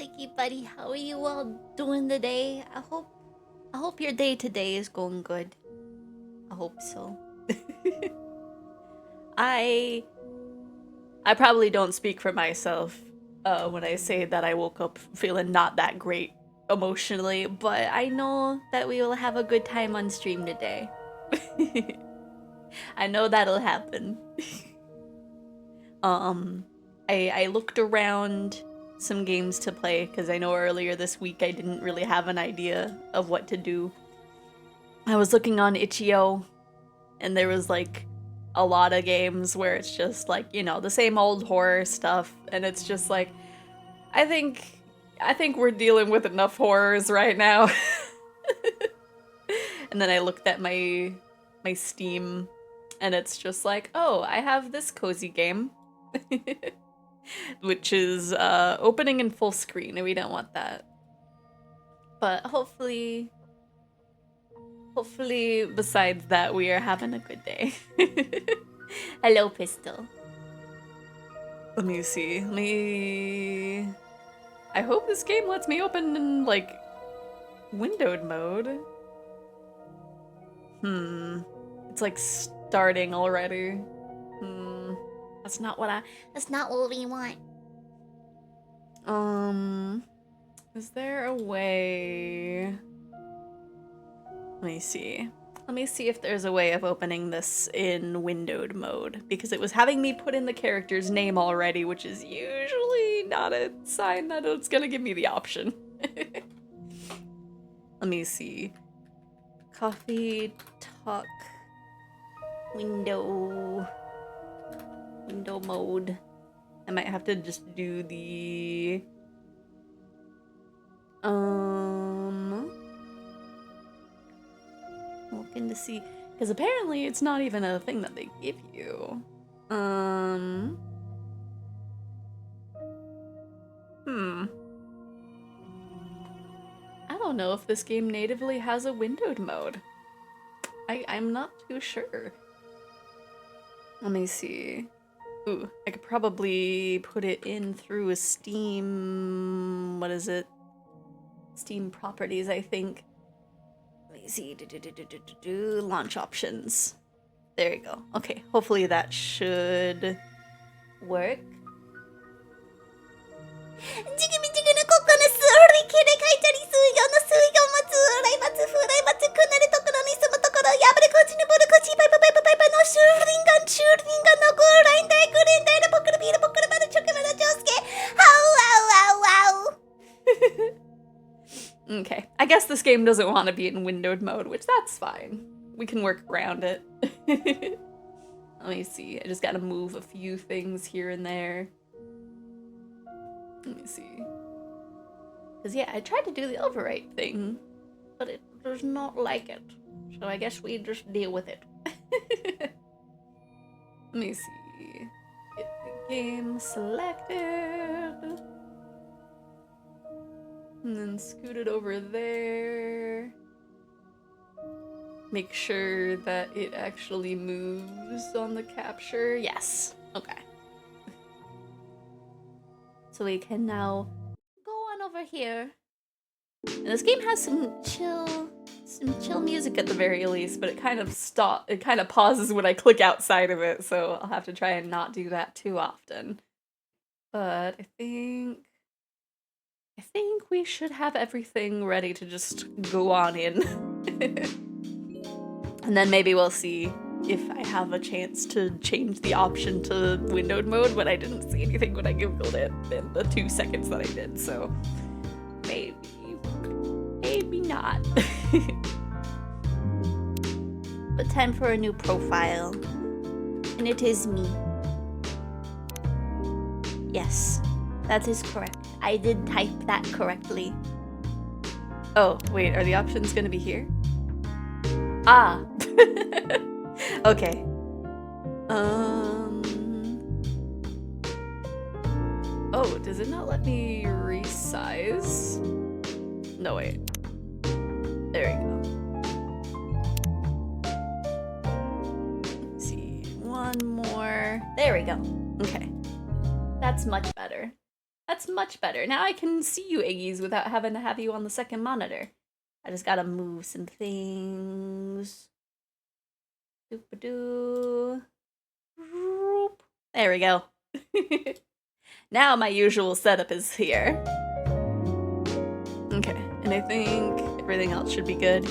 Mikey buddy, how are you all doing today? I hope your day today is going good. I hope so. I I probably don't speak for myself when I say that I woke up feeling not that great emotionally, but I know that we will have a good time on stream today. I know that'll happen. um I looked around some games to play because I know earlier this week I didn't really have an idea of what to do. I was looking on Itch.io and there was like a lot of games where it's just like, you know, the same old horror stuff, and it's just like I think we're dealing with enough horrors right now. And then I looked at my Steam and it's just like, "Oh, I have this cozy game." Which is opening in full screen, and we don't want that. But hopefully besides that, we are having a good day. Hello, Pistol. Let me see. I hope this game lets me open in, like, windowed mode. It's, like, starting already. That's not what we want. Is there a way? Let me see. Let me see if there's a way of opening this in windowed mode, because it was having me put in the character's name already, which is usually not a sign that it's gonna give me the option. Let me see. Coffee, talk, window mode. I might have to just do the looking to see, because apparently it's not even a thing that they give you. I don't know if this game natively has a windowed mode. I'm not too sure. Let me see. Ooh, I could probably put it in through a Steam... What is it? Steam properties, I think. Let me see. Launch options. There you go. Okay, hopefully that should work. Okay, I guess this game doesn't want to be in windowed mode, which that's fine. We can work around it. Let me see, I just gotta move a few things here and there. Let me see. Because yeah, I tried to do the overwrite thing, but it does not like it. So I guess we just deal with it. Let me see. Get the game selected. And then scoot it over there. Make sure that it actually moves on the capture. Yes. Okay. So we can now go on over here. And this game has some chill music at the very least, but it kind of pauses when I click outside of it, so I'll have to try and not do that too often. But I think we should have everything ready to just go on in. And then maybe we'll see if I have a chance to change the option to windowed mode, but I didn't see anything when I googled it in the 2 seconds that I did, so maybe not. But time for a new profile. And it is me. Yes, that is correct. I did type that correctly. Oh, wait, are the options gonna be here? Ah! Okay. Oh, does it not let me resize? No, wait. There we go. Let's see, one more. There we go. Okay. That's much better. That's much better. Now I can see you, Iggy's, without having to have you on the second monitor. I just gotta move some things. Doop-a-doo. There we go. Now my usual setup is here. Okay, and I think everything else should be good.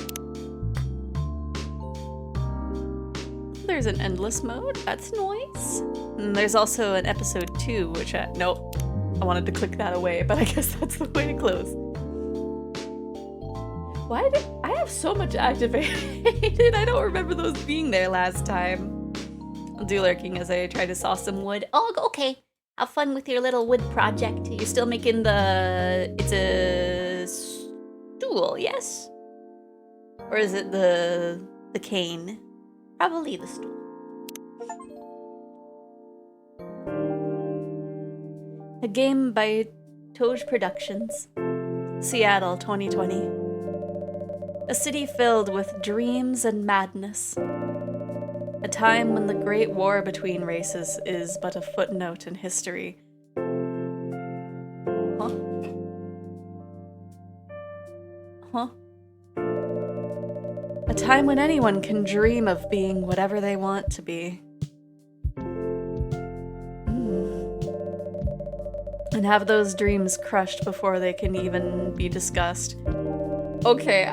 There's an endless mode, that's nice. And there's also an episode 2, which nope. I wanted to click that away, but I guess that's the way to close. Why did I have so much activated? I don't remember those being there last time. I'll do lurking as I try to saw some wood. Oh, okay. Have fun with your little wood project. You're still making it's a stool, yes? Or is it the cane? Probably the stool. A game by Toj Productions. Seattle, 2020. A city filled with dreams and madness. A time when the great war between races is but a footnote in history. Huh? Huh? A time when anyone can dream of being whatever they want to be. And have those dreams crushed before they can even be discussed. Okay,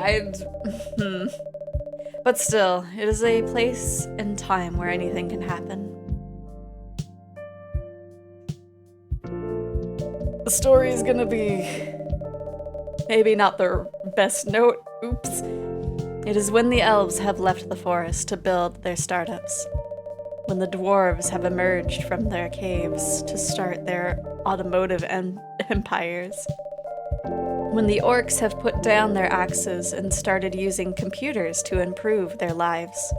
But still, it is a place and time where anything can happen. The story is gonna be maybe not the best note, oops. It is when the elves have left the forest to build their startups. When the dwarves have emerged from their caves to start their automotive empires. When the orcs have put down their axes and started using computers to improve their lives.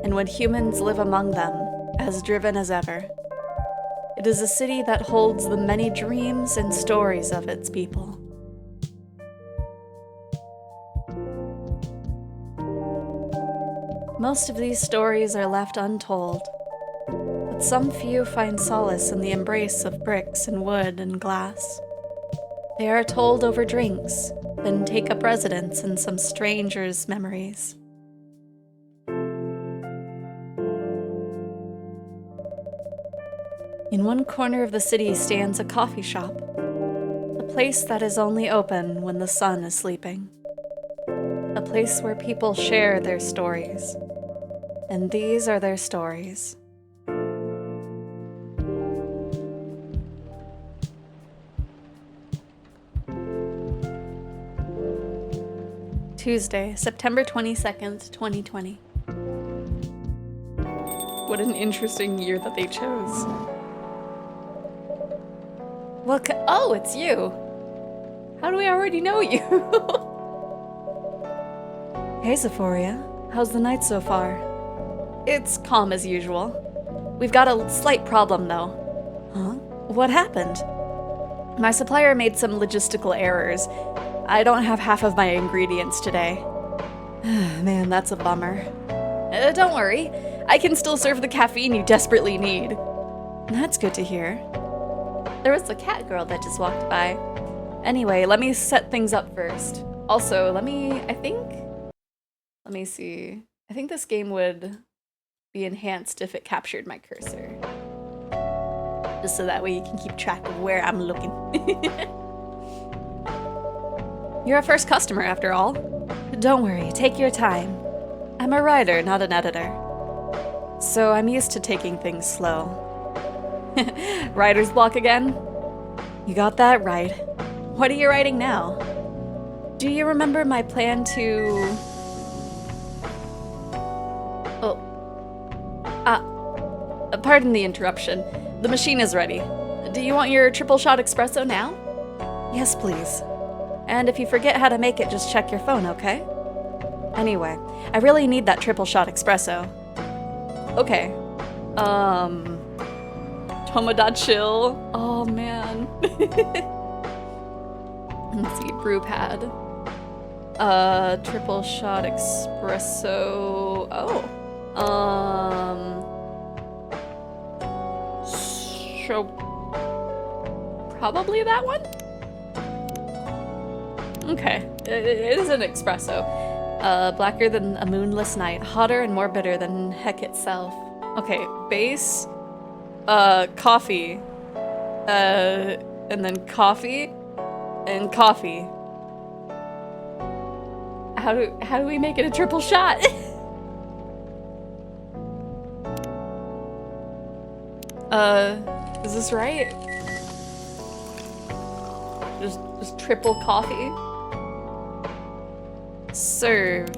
And when humans live among them, as driven as ever. It is a city that holds the many dreams and stories of its people. Most of these stories are left untold, but some few find solace in the embrace of bricks and wood and glass. They are told over drinks, then take up residence in some stranger's memories. In one corner of the city stands a coffee shop, a place that is only open when the sun is sleeping. A place where people share their stories, and these are their stories. Tuesday, September 22nd, 2020. What an interesting year that they chose. Oh, it's you! How do we already know you? Hey, Xephoria. How's the night so far? It's calm as usual. We've got a slight problem, though. Huh? What happened? My supplier made some logistical errors. I don't have half of my ingredients today. Man, that's a bummer. Don't worry. I can still serve the caffeine you desperately need. That's good to hear. There was a cat girl that just walked by. Anyway, let me set things up first. Also, let me see. I think this game would be enhanced if it captured my cursor. Just so that way you can keep track of where I'm looking. You're a first customer, after all. Don't worry, take your time. I'm a writer, not an editor. So I'm used to taking things slow. Writer's block again? You got that right. What are you writing now? Do you remember my plan to... pardon the interruption. The machine is ready. Do you want your triple shot espresso now? Yes, please. And if you forget how to make it, just check your phone, okay? Anyway, I really need that triple shot espresso. Okay. Tomodachill. Oh, man. Let's see, brew pad. Triple shot espresso. Oh. So Probably that one? Okay, it is an espresso. Blacker than a moonless night, hotter and more bitter than heck itself. Okay, base, coffee, and then coffee, and coffee. How do we make it a triple shot? Is this right? Just triple coffee? Serve.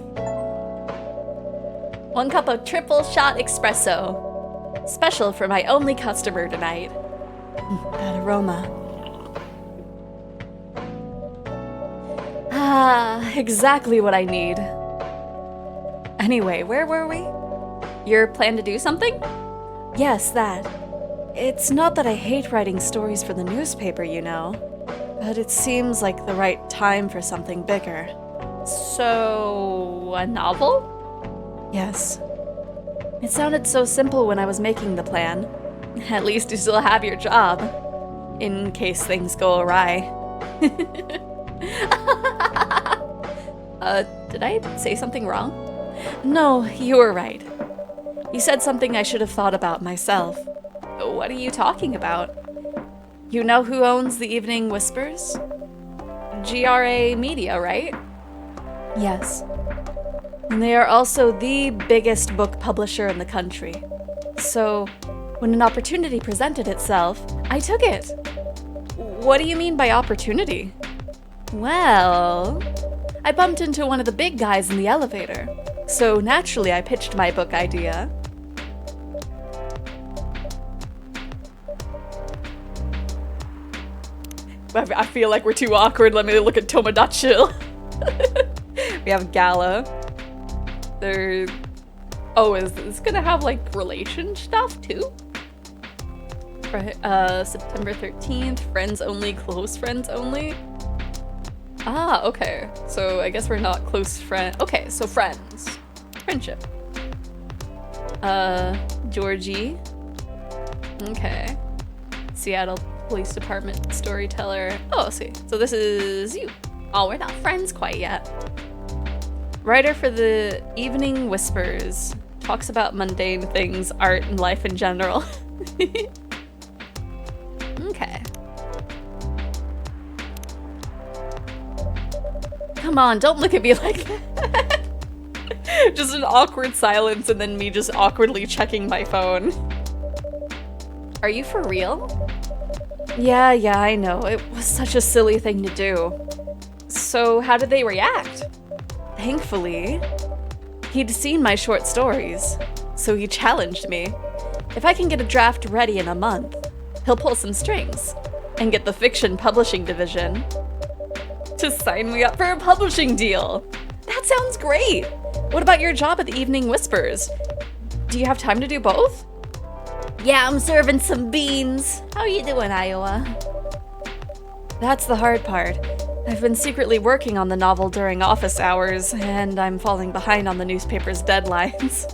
1 cup of triple shot espresso. Special for my only customer tonight. That aroma. Ah, exactly what I need. Anyway, where were we? Your plan to do something? Yes, that. It's not that I hate writing stories for the newspaper, you know, but it seems like the right time for something bigger. So, a novel? Yes. It sounded so simple when I was making the plan. At least you still have your job, in case things go awry. Did I say something wrong? No, you were right. You said something I should have thought about myself. What are you talking about? You know who owns the Evening Whispers? GRA Media, right? Yes. And they are also the biggest book publisher in the country. So, when an opportunity presented itself, I took it. What do you mean by opportunity? Well, I bumped into one of the big guys in the elevator. So naturally, I pitched my book idea. I feel like we're too awkward. Let me look at Tomodachi. We have Gala. There. Oh, is this gonna have like relation stuff too? September 13th. Friends only, close friends only. Ah, okay. So I guess we're not close friends. Okay, so friends. Friendship. Georgie. Okay. Seattle Police Department storyteller. Oh, see. So this is you. Oh, we're not friends quite yet. Writer for the Evening Whispers. Talks about mundane things, art, and life in general. Okay. Come on, don't look at me like that. Just an awkward silence and then me just awkwardly checking my phone. Are you for real? Yeah, I know. It was such a silly thing to do. So how did they react? Thankfully, he'd seen my short stories, so he challenged me. If I can get a draft ready in a month, he'll pull some strings and get the fiction publishing division to sign me up for a publishing deal. That sounds great. What about your job at the Evening Whispers? Do you have time to do both? Yeah, I'm serving some beans. How you doing, Iowa? That's the hard part. I've been secretly working on the novel during office hours, and I'm falling behind on the newspaper's deadlines.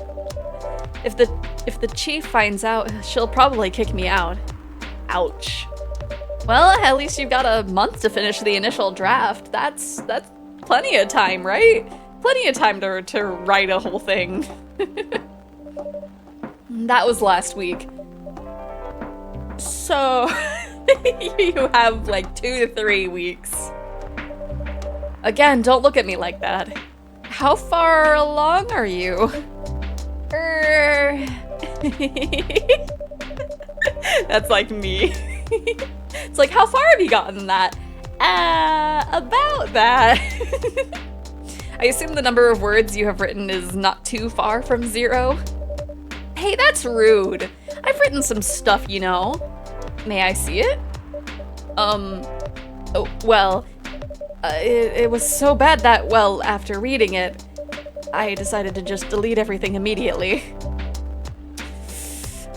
If the chief finds out, she'll probably kick me out. Ouch. Well, at least you've got a month to finish the initial draft. That's plenty of time, right? Plenty of time to write a whole thing. That was last week. So, you have like 2 to 3 weeks. Again, don't look at me like that. How far along are you? That's like me. It's like, how far have you gotten that? About that. I assume the number of words you have written is not too far from 0. Hey, that's rude. I've written some stuff, you know. May I see it? Oh, well, it was so bad that, well, after reading it, I decided to just delete everything immediately.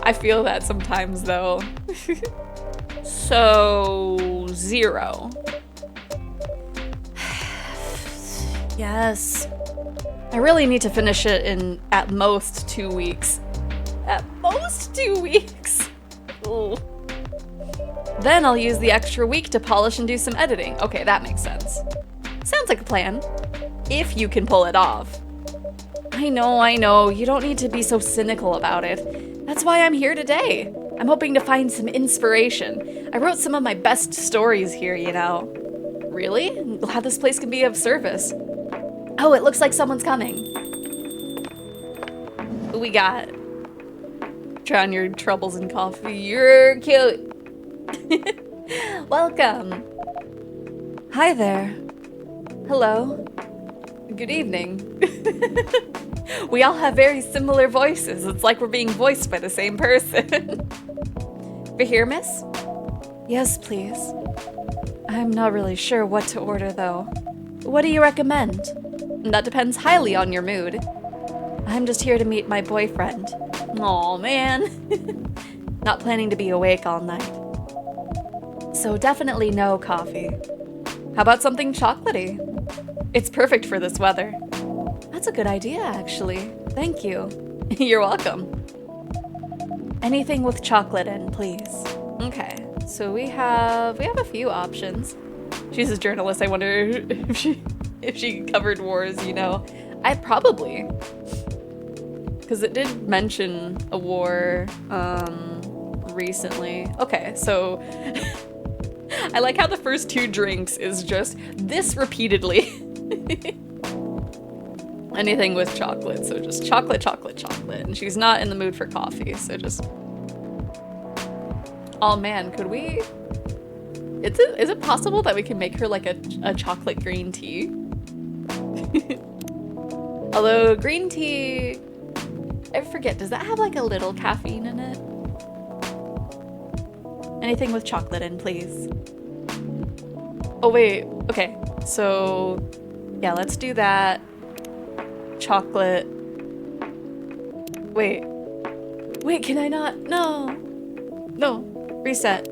I feel that sometimes, though. So, 0. Yes. I really need to finish it in at most 2 weeks. At most 2 weeks. Ooh. Then I'll use the extra week to polish and do some editing. Okay, that makes sense. Sounds like a plan. If you can pull it off. I know. You don't need to be so cynical about it. That's why I'm here today. I'm hoping to find some inspiration. I wrote some of my best stories here, you know. Really? I'm glad this place can be of service. Oh, it looks like someone's coming. Who we got? Drown your troubles in coffee. You're cute. Welcome. Hi there. Hello. Good evening. We all have very similar voices. It's like we're being voiced by the same person. We're here, miss? Yes, please. I'm not really sure what to order, though. What do you recommend? That depends highly on your mood. I'm just here to meet my boyfriend. Aw, man. Not planning to be awake all night. So definitely no coffee. How about something chocolatey? It's perfect for this weather. That's a good idea, actually. Thank you. You're welcome. Anything with chocolate in, please. Okay, so we have a few options. She's a journalist. I wonder if she covered wars, you know. I probably. Because it did mention a war recently. Okay, so I like how the first two drinks is just this repeatedly. Anything with chocolate, so just chocolate, chocolate, chocolate. And she's not in the mood for coffee, so just... Oh man, could we... Is it possible that we can make her like a chocolate green tea? Although green tea... I forget, does that have like a little caffeine in it? Anything with chocolate in, please. Oh wait, okay. So, yeah, let's do that. Chocolate. Wait. Wait, can I not? No. No. Reset.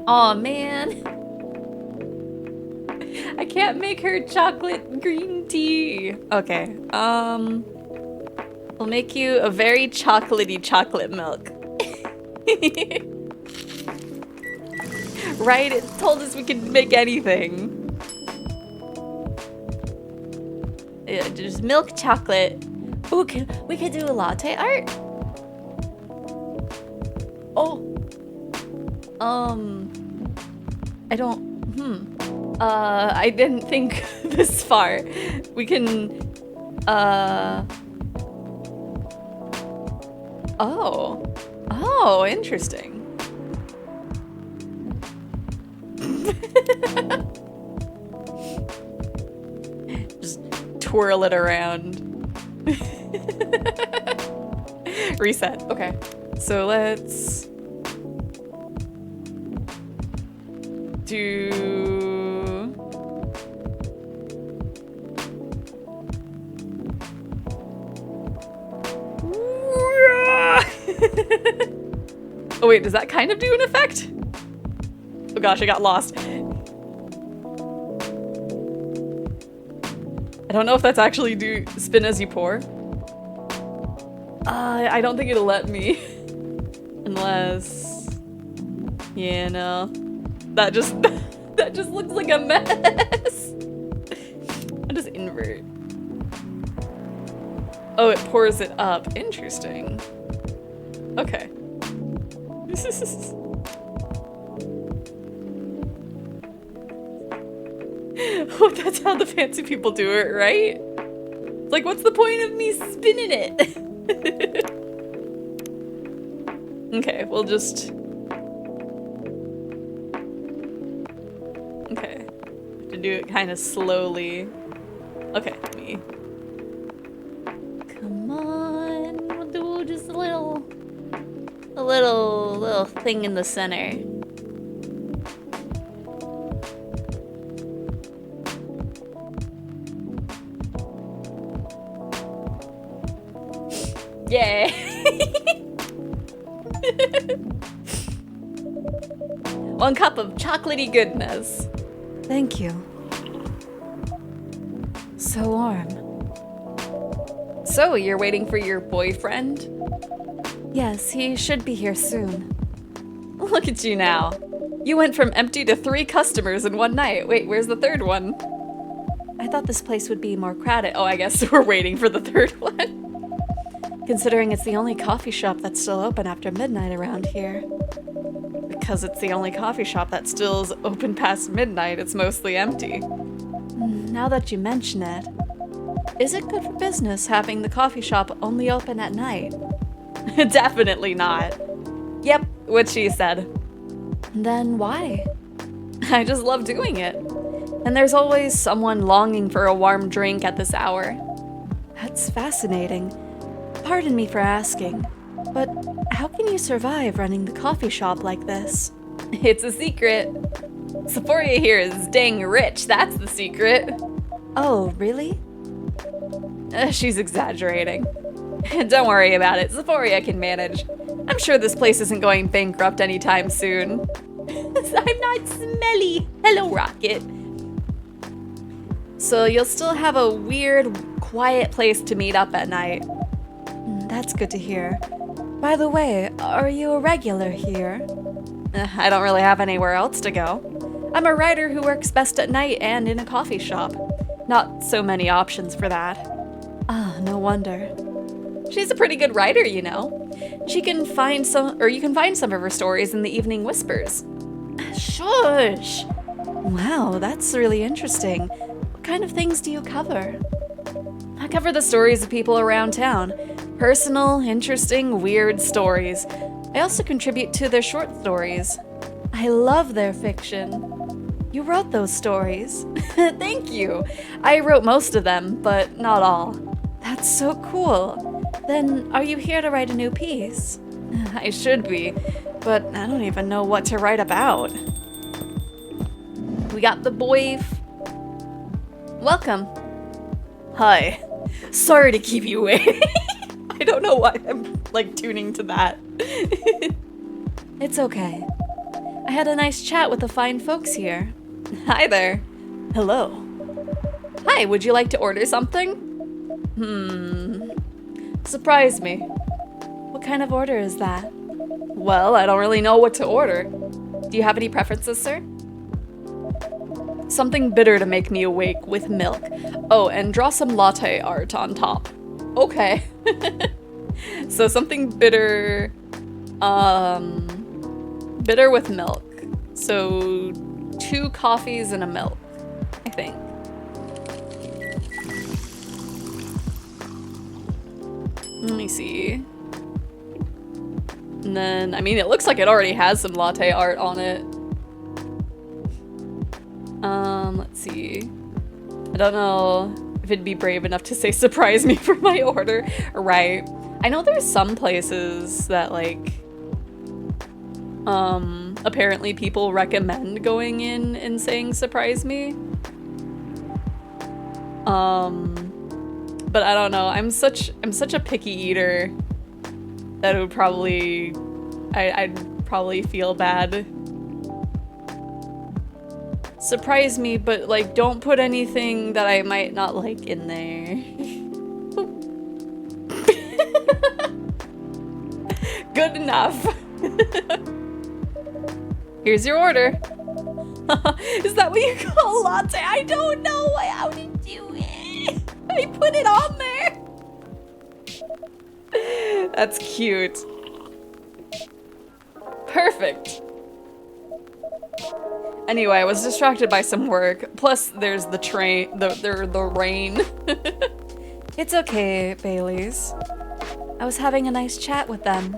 Aw, man. I can't make her chocolate green tea. Okay. We'll make you a very chocolatey chocolate milk. Right? It told us we could make anything. Yeah, just milk chocolate. Ooh, we could do a latte art? Oh. I don't, I didn't think this far. We can, Oh, interesting. Just twirl it around. Reset. Okay. So let's do... Oh wait, does that kind of do an effect? Oh gosh, I got lost. I don't know if that's actually do spin as you pour. I don't think it'll let me. Unless... Yeah, no. That just looks like a mess. I'll just invert. Oh, it pours it up. Interesting. Okay. Oh, that's how the fancy people do it, right? Like, what's the point of me spinning it? Okay, we'll just... Okay. To do it kind of slowly. Okay, me. Come on, we'll do just a little thing in the center. Yeah. One cup of chocolatey goodness. Thank you. So warm. So, you're waiting for your boyfriend? Yes, he should be here soon. Look at you now. You went from empty to 3 customers in one night. Wait, where's the third one? I thought this place would be more crowded. Oh, I guess we're waiting for the third one. Considering it's the only coffee shop that's still open after midnight around here. Because it's the only coffee shop that still is open past midnight, it's mostly empty. Now that you mention it, is it good for business having the coffee shop only open at night? Definitely not. Yep, what she said. Then why? I just love doing it. And there's always someone longing for a warm drink at this hour. That's fascinating. Pardon me for asking, but how can you survive running the coffee shop like this? It's a secret. Xephoria here is dang rich, that's the secret. Oh, really? She's exaggerating. Don't worry about it, Xephoria can manage. I'm sure this place isn't going bankrupt anytime soon. I'm not smelly. Hello, Rocket. So you'll still have a weird, quiet place to meet up at night. That's good to hear. By the way, are you a regular here? I don't really have anywhere else to go. I'm a writer who works best at night and in a coffee shop. Not so many options for that. Ah, no wonder. She's a pretty good writer, you know. You can find some of her stories in the Evening Whispers. Shush! Wow, that's really interesting. What kind of things do you cover? I cover the stories of people around town. Personal, interesting, weird stories. I also contribute to their short stories. I love their fiction. You wrote those stories. Thank you. I wrote most of them, but not all. That's so cool. Then, are you here to write a new piece? I should be, but I don't even know what to write about. We got the boy. Welcome. Hi. Sorry to keep you waiting. I don't know why I'm like tuning to that. It's okay. I had a nice chat with the fine folks here. Hi there. Hello. Hi, would you like to order something? Surprise me. What kind of order is that? Well, I don't really know what to order. Do you have any preferences, sir? Something bitter to make me awake with milk. Oh, and draw some latte art on top. Okay. So something bitter, bitter with milk. So 2 coffees and a milk, I think. Let me see. And then, I mean, it looks like it already has some latte art on it. Let's see. I don't know if it'd be brave enough to say surprise me for my order. Right. I know there's some places that, like, apparently people recommend going in and saying surprise me. But I don't know. I'm such a picky eater that it would probably I'd probably feel bad. Surprise me, but like don't put anything that I might not like in there. Good enough. Here's your order. Is that what you call a latte? I don't know how to do it. I put it on there. That's cute. Perfect. Anyway, I was distracted by some work. Plus, there's the train, the rain. It's okay, Bailey's. I was having a nice chat with them.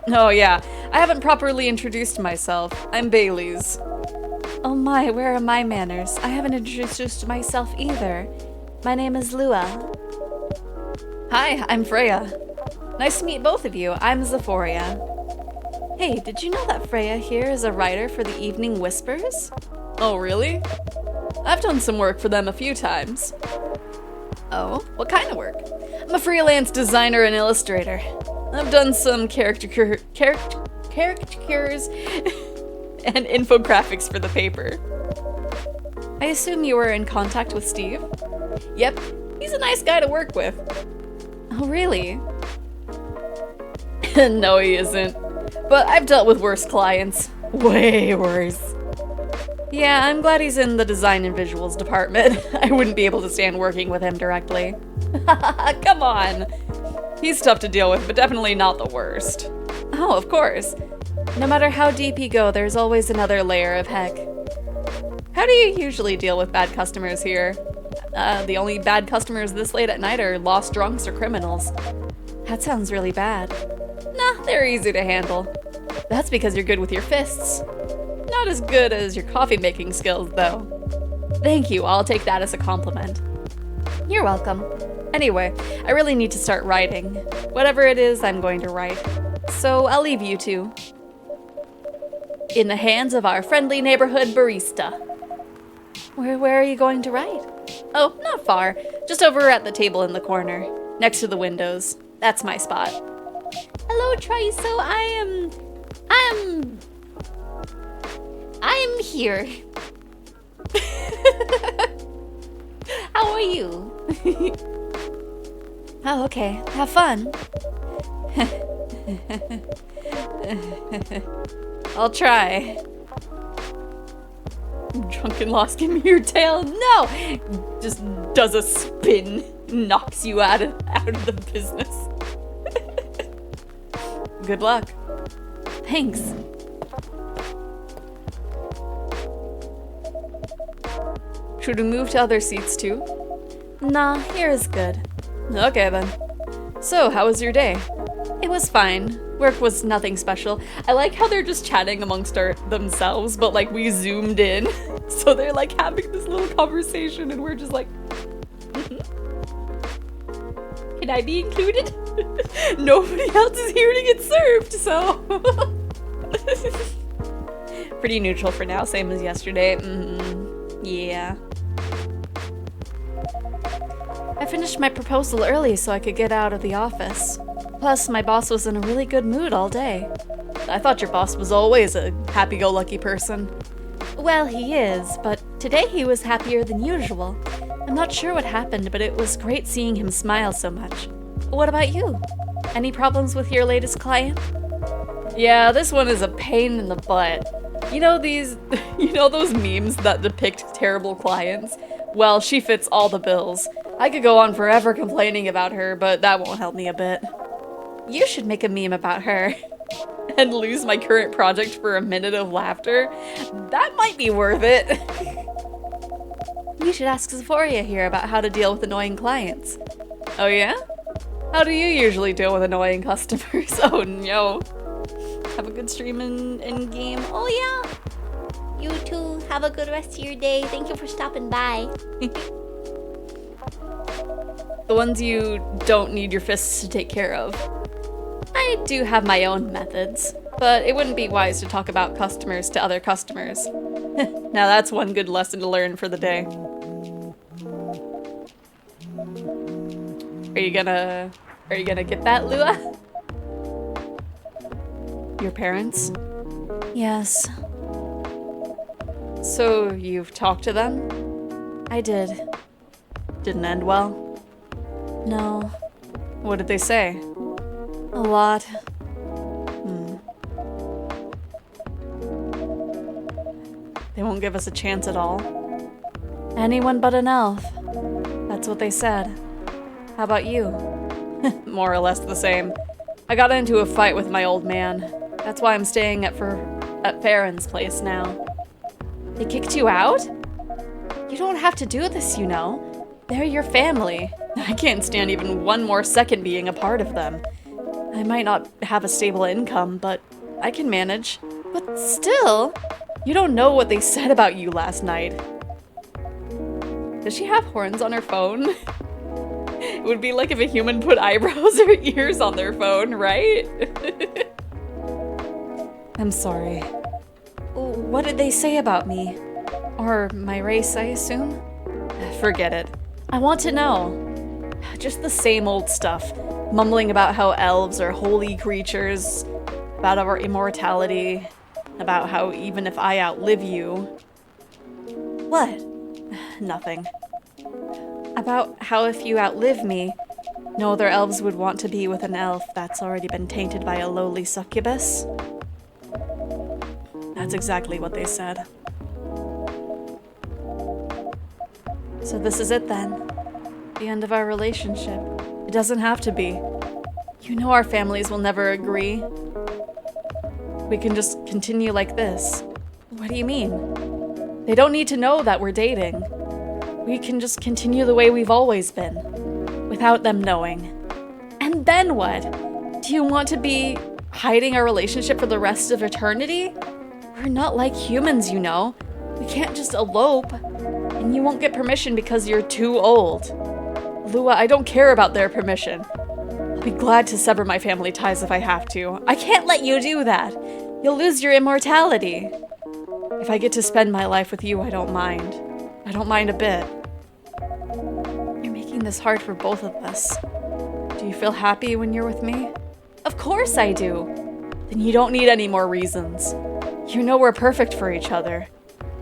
Oh yeah, I haven't properly introduced myself. I'm Bailey's. Oh my, where are my manners? I haven't introduced myself either. My name is Lua. Hi, I'm Freya. Nice to meet both of you. I'm Xephoria. Hey, did you know that Freya here is a writer for the Evening Whispers? Oh, really? I've done some work for them a few times. Oh, what kind of work? I'm a freelance designer and illustrator. I've done some caricatures and infographics for the paper. I assume you were in contact with Steve? Yep, he's a nice guy to work with. Oh, really? No, he isn't. But I've dealt with worse clients. Way worse. Yeah, I'm glad he's in the design and visuals department. I wouldn't be able to stand working with him directly. Come on. He's tough to deal with, but definitely not the worst. Oh, of course. No matter how deep you go, there's always another layer of heck. How do you usually deal with bad customers here? The only bad customers this late at night are lost drunks or criminals. That sounds really bad. Nah, they're easy to handle. That's because you're good with your fists. Not as good as your coffee making skills, though. Thank you, I'll take that as a compliment. You're welcome. Anyway, I really need to start writing. Whatever it is, I'm going to write. So I'll leave you two. In the hands of our friendly neighborhood barista. Where are you going to write? Oh, not far. Just over at the table in the corner, next to the windows. That's my spot. Hello, Triso. I'm here. How are you? Oh, okay. Have fun. I'll try. Drunken lost, give me your tail. No! Just does a spin, knocks you out of the business. Good luck. Thanks. Should we move to other seats too? Nah, here is good. Okay then. So, how was your day? It was fine. Work was nothing special. I like how they're just chatting amongst themselves, but like we zoomed in. So they're like having this little conversation and we're just like, can I be included? Nobody else is here to get served, so. Pretty neutral for now, same as yesterday. Yeah. I finished my proposal early so I could get out of the office. Plus, my boss was in a really good mood all day. I thought your boss was always a happy-go-lucky person. Well, he is, but today he was happier than usual. I'm not sure what happened, but it was great seeing him smile so much. What about you? Any problems with your latest client? Yeah, this one is a pain in the butt. You know those memes that depict terrible clients? Well, she fits all the bills. I could go on forever complaining about her, but that won't help me a bit. You should make a meme about her. And lose my current project for a minute of laughter? That might be worth it. You should ask Xephoria here about how to deal with annoying clients. Oh yeah? How do you usually deal with annoying customers? Oh no. Have a good stream in game. Oh yeah. You too. Have a good rest of your day. Thank you for stopping by. The ones you don't need your fists to take care of. I do have my own methods, but it wouldn't be wise to talk about customers to other customers. Now that's one good lesson to learn for the day. Are you gonna get that, Lua? Your parents? Yes. So you've talked to them? I did. Didn't end well? No. What did they say? A lot. They won't give us a chance at all. Anyone but an elf. That's what they said. How about you? More or less the same. I got into a fight with my old man. That's why I'm staying at Farron's place now. They kicked you out? You don't have to do this, you know. They're your family. I can't stand even one more second being a part of them. I might not have a stable income, but I can manage. But still, you don't know what they said about you last night. Does she have horns on her phone? It would be like if a human put eyebrows or ears on their phone, right? I'm sorry. What did they say about me? Or my race, I assume? Forget it. I want to know. Just the same old stuff. Mumbling about how elves are holy creatures, about our immortality, about how even if I outlive you... What? Nothing. About how if you outlive me, no other elves would want to be with an elf that's already been tainted by a lowly succubus. That's exactly what they said. So this is it then. The end of our relationship. It doesn't have to be. You know our families will never agree. We can just continue like this. What do you mean? They don't need to know that we're dating. We can just continue the way we've always been, without them knowing. And then what? Do you want to be hiding our relationship for the rest of eternity? We're not like humans, you know. We can't just elope. And you won't get permission because you're too old. Lua, I don't care about their permission. I'll be glad to sever my family ties if I have to. I can't let you do that. You'll lose your immortality. If I get to spend my life with you, I don't mind. I don't mind a bit. You're making this hard for both of us. Do you feel happy when you're with me? Of course I do. Then you don't need any more reasons. You know we're perfect for each other.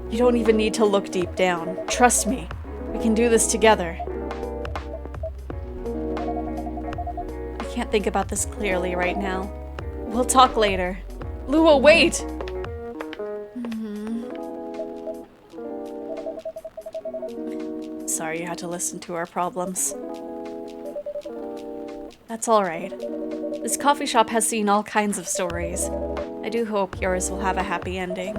You don't even need to look deep down. Trust me. We can do this together. I can't think about this clearly right now. We'll talk later. Lua, wait! Sorry you had to listen to our problems. That's alright. This coffee shop has seen all kinds of stories. I do hope yours will have a happy ending.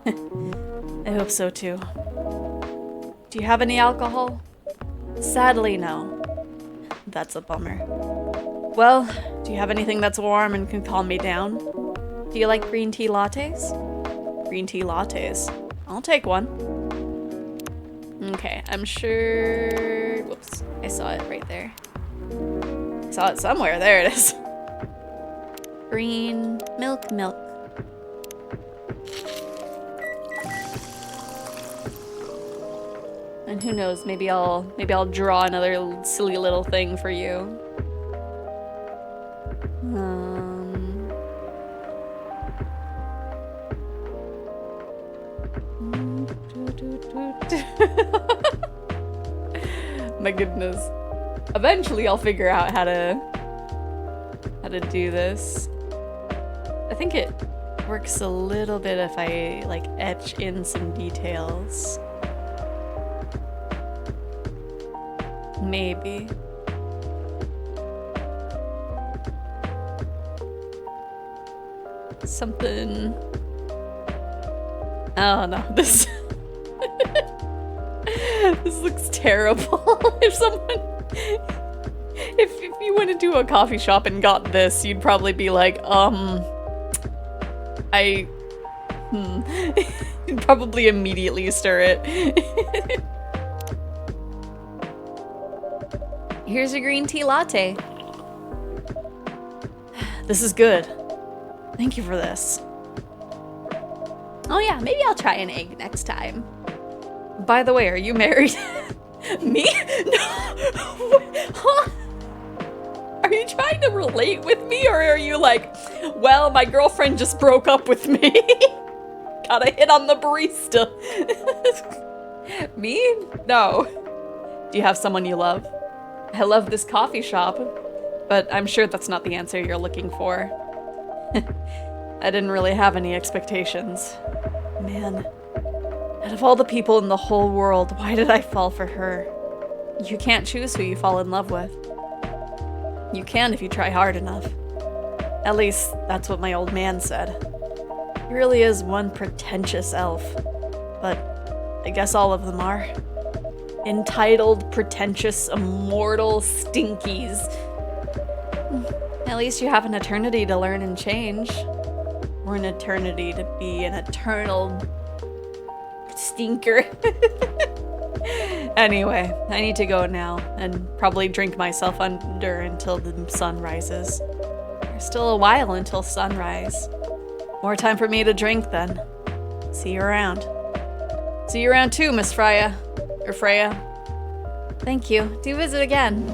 I hope so too. Do you have any alcohol? Sadly, no. That's a bummer. Well, do you have anything that's warm and can calm me down? Do you like green tea lattes? Green tea lattes. I'll take one. Okay, I'm sure... Whoops, I saw it right there. I saw it somewhere. There it is. Green milk. And who knows, maybe I'll draw another silly little thing for you. My goodness. Eventually I'll figure out how to do this. I think it works a little bit if I like etch in some details. Maybe. Something. Oh no, this this looks terrible. If you went into a coffee shop and got this, you'd probably be like, you'd probably immediately stir it. Here's your green tea latte. This is good. Thank you for this. Oh yeah, maybe I'll try an egg next time. By the way, are you married? Me? No! Huh? Are you trying to relate with me, or are you like, well, my girlfriend just broke up with me. Gotta hit on the barista. Me? No. Do you have someone you love? I love this coffee shop, but I'm sure that's not the answer you're looking for. I didn't really have any expectations. Man, out of all the people in the whole world, why did I fall for her? You can't choose who you fall in love with. You can if you try hard enough. At least, that's what my old man said. He really is one pretentious elf. But I guess all of them are. Entitled, pretentious, immortal stinkies. At least you have an eternity to learn and change. Or an eternity to be an eternal stinker. Anyway, I need to go now and probably drink myself under until the sun rises. There's still a while until sunrise. More time for me to drink then. See you around. See you around too, Miss Freya. Or Freya. Thank you. Do visit again.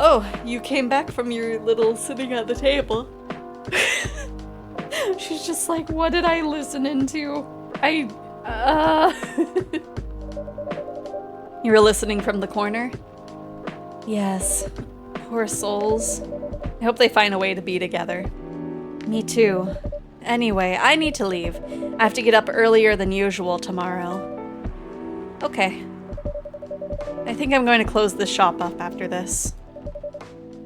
Oh, you came back from your little sitting at the table. She's just like, what did I listen into? You were listening from the corner? Yes. Poor souls. I hope they find a way to be together. Me too. Anyway, I need to leave. I have to get up earlier than usual tomorrow. Okay. I think I'm going to close the shop up after this.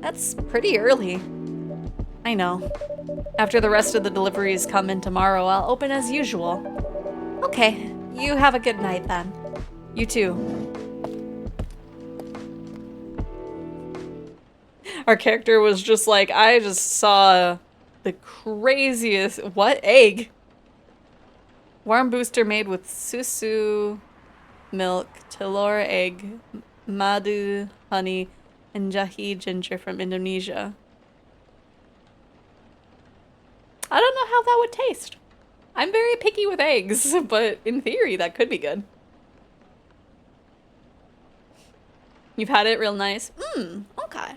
That's pretty early. I know. After the rest of the deliveries come in tomorrow, I'll open as usual. Okay, you have a good night then. You too. Our character was just like, I just saw the craziest— what? Egg? Warm booster made with susu milk, telur egg, madu honey, and jahe ginger from Indonesia. I don't know how that would taste. I'm very picky with eggs, but in theory that could be good. You've had it? Real nice? Okay.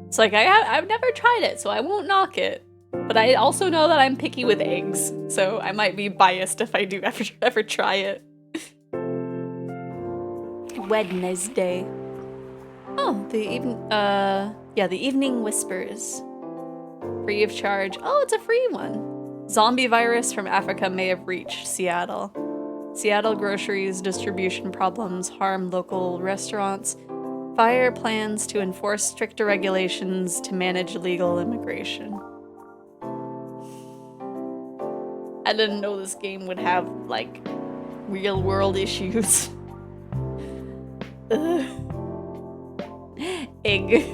It's like, I've never tried it, so I won't knock it. But I also know that I'm picky with eggs, so I might be biased if I do ever try it. Wednesday. Oh, the Evening Whispers. Free of charge. Oh, it's a free one. Zombie virus from Africa may have reached Seattle. Seattle groceries distribution problems harm local restaurants. Fire plans to enforce stricter regulations to manage illegal immigration. I didn't know this game would have, like, real world issues. Ugh. Egg.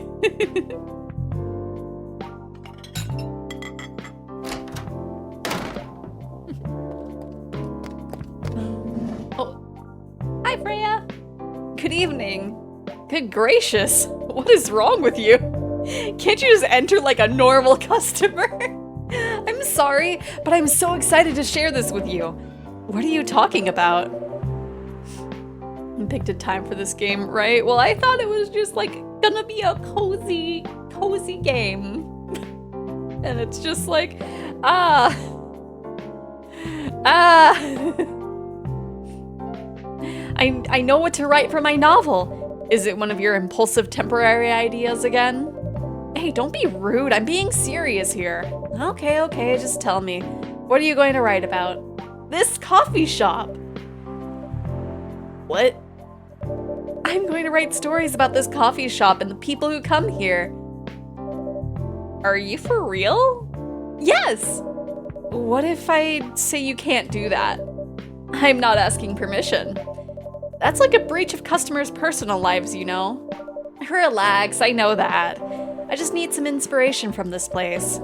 Oh. Hi, Freya. Good evening. Good gracious. What is wrong with you? Can't you just enter like a normal customer? I'm sorry, but I'm so excited to share this with you. What are you talking about? I picked a time for this game, right? Well, I thought it was just like gonna be a cozy game. And it's just like, I know what to write for my novel. Is it one of your impulsive temporary ideas again? Hey, don't be rude. I'm being serious here. Okay, just tell me. What are you going to write about? This coffee shop. What? I'm going to write stories about this coffee shop and the people who come here. Are you for real? Yes! What if I say you can't do that? I'm not asking permission. That's like a breach of customers' personal lives, you know? Relax, I know that. I just need some inspiration from this place.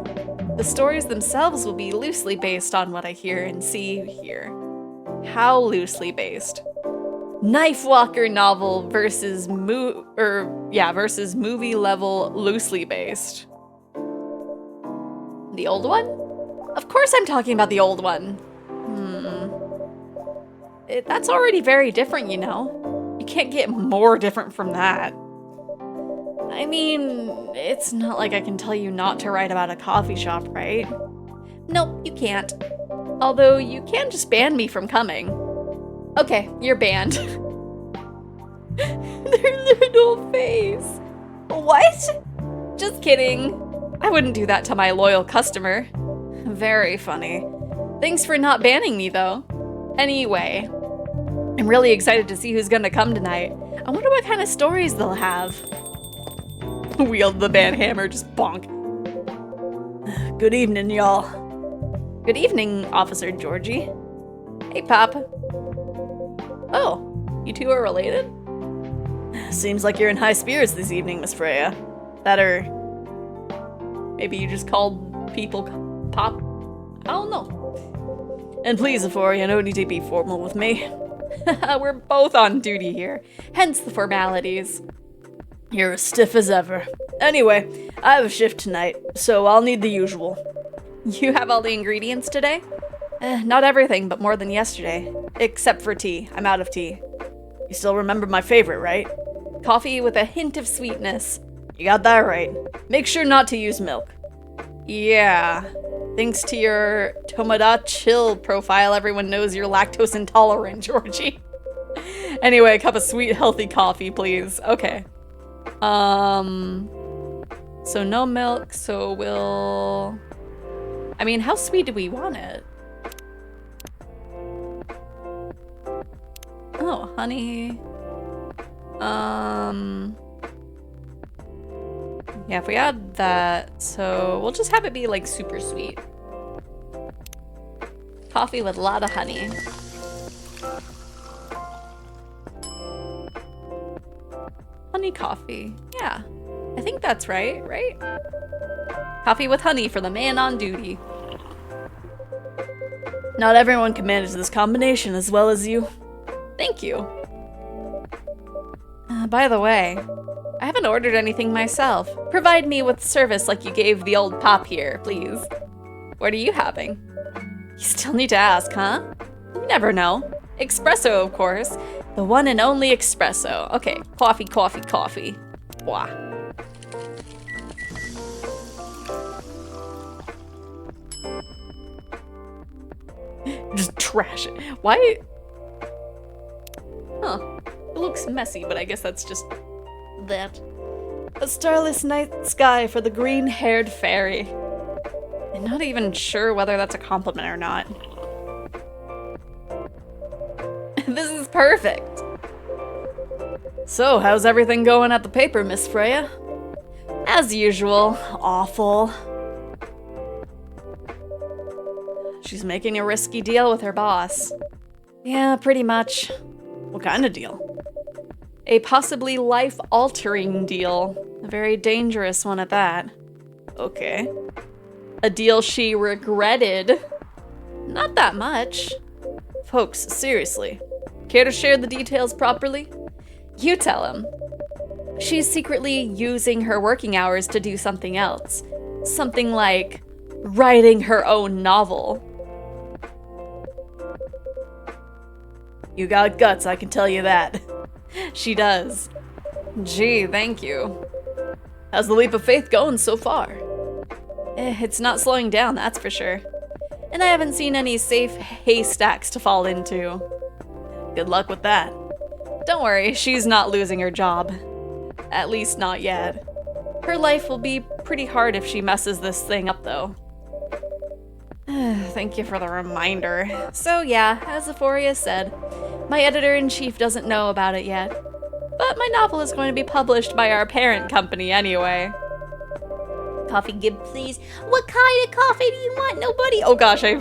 The stories themselves will be loosely based on what I hear and see here. How loosely based? Knife Walker novel versus versus movie level loosely based. The old one? Of course I'm talking about the old one. That's already very different, you know? You can't get more different from that. I mean, it's not like I can tell you not to write about a coffee shop, right? Nope, you can't. Although you can just ban me from coming. Okay, you're banned. Their little face. What? Just kidding. I wouldn't do that to my loyal customer. Very funny. Thanks for not banning me, though. Anyway, I'm really excited to see who's gonna come tonight. I wonder what kind of stories they'll have. Wield the ban hammer, just bonk. Good evening, y'all. Good evening, Officer Georgie. Hey, Pop. Oh, you two are related? Seems like you're in high spirits this evening, Miss Freya. Maybe you just called people Pop? I don't know. And please, Xephoria, no need to be formal with me. We're both on duty here, hence the formalities. You're as stiff as ever. Anyway, I have a shift tonight, so I'll need the usual. You have all the ingredients today? Not everything, but more than yesterday. Except for tea. I'm out of tea. You still remember my favorite, right? Coffee with a hint of sweetness. You got that right. Make sure not to use milk. Yeah. Thanks to your Tomada Chill profile, everyone knows you're lactose intolerant, Georgie. Anyway, a cup of sweet, healthy coffee, please. Okay. So no milk, so we'll... I mean, how sweet do we want it? Oh, honey. Yeah, if we add that, so we'll just have it be like super sweet. Coffee with a lot of honey. Honey coffee. Yeah, I think that's right? Coffee with honey for the man on duty. Not everyone can manage this combination as well as you. Thank you. By the way, I haven't ordered anything myself. Provide me with service like you gave the old pop here, please. What are you having? You still need to ask, huh? You never know. Espresso, of course. The one and only espresso. Okay, coffee, coffee, coffee. Wah. Just trash it. Why? Huh. It looks messy, but I guess that's just that. A starless night sky for the green-haired fairy. I'm not even sure whether that's a compliment or not. This is perfect. So, how's everything going at the paper, Miss Freya? As usual, awful. She's making a risky deal with her boss. Yeah, pretty much. What kind of deal? A possibly life-altering deal. A very dangerous one at that. Okay. A deal she regretted. Not that much. Folks, seriously. Care to share the details properly? You tell him. She's secretly using her working hours to do something else. Something like writing her own novel. You got guts, I can tell you that. She does. Gee, thank you. How's the leap of faith going so far? It's not slowing down, that's for sure. And I haven't seen any safe haystacks to fall into. Good luck with that. Don't worry, she's not losing her job. At least not yet. Her life will be pretty hard if she messes this thing up, though. Thank you for the reminder. So yeah, as Xephoria said, my editor-in-chief doesn't know about it yet. But my novel is going to be published by our parent company anyway. Coffee Gib, please. What kind of coffee do you want? Nobody. Oh gosh, I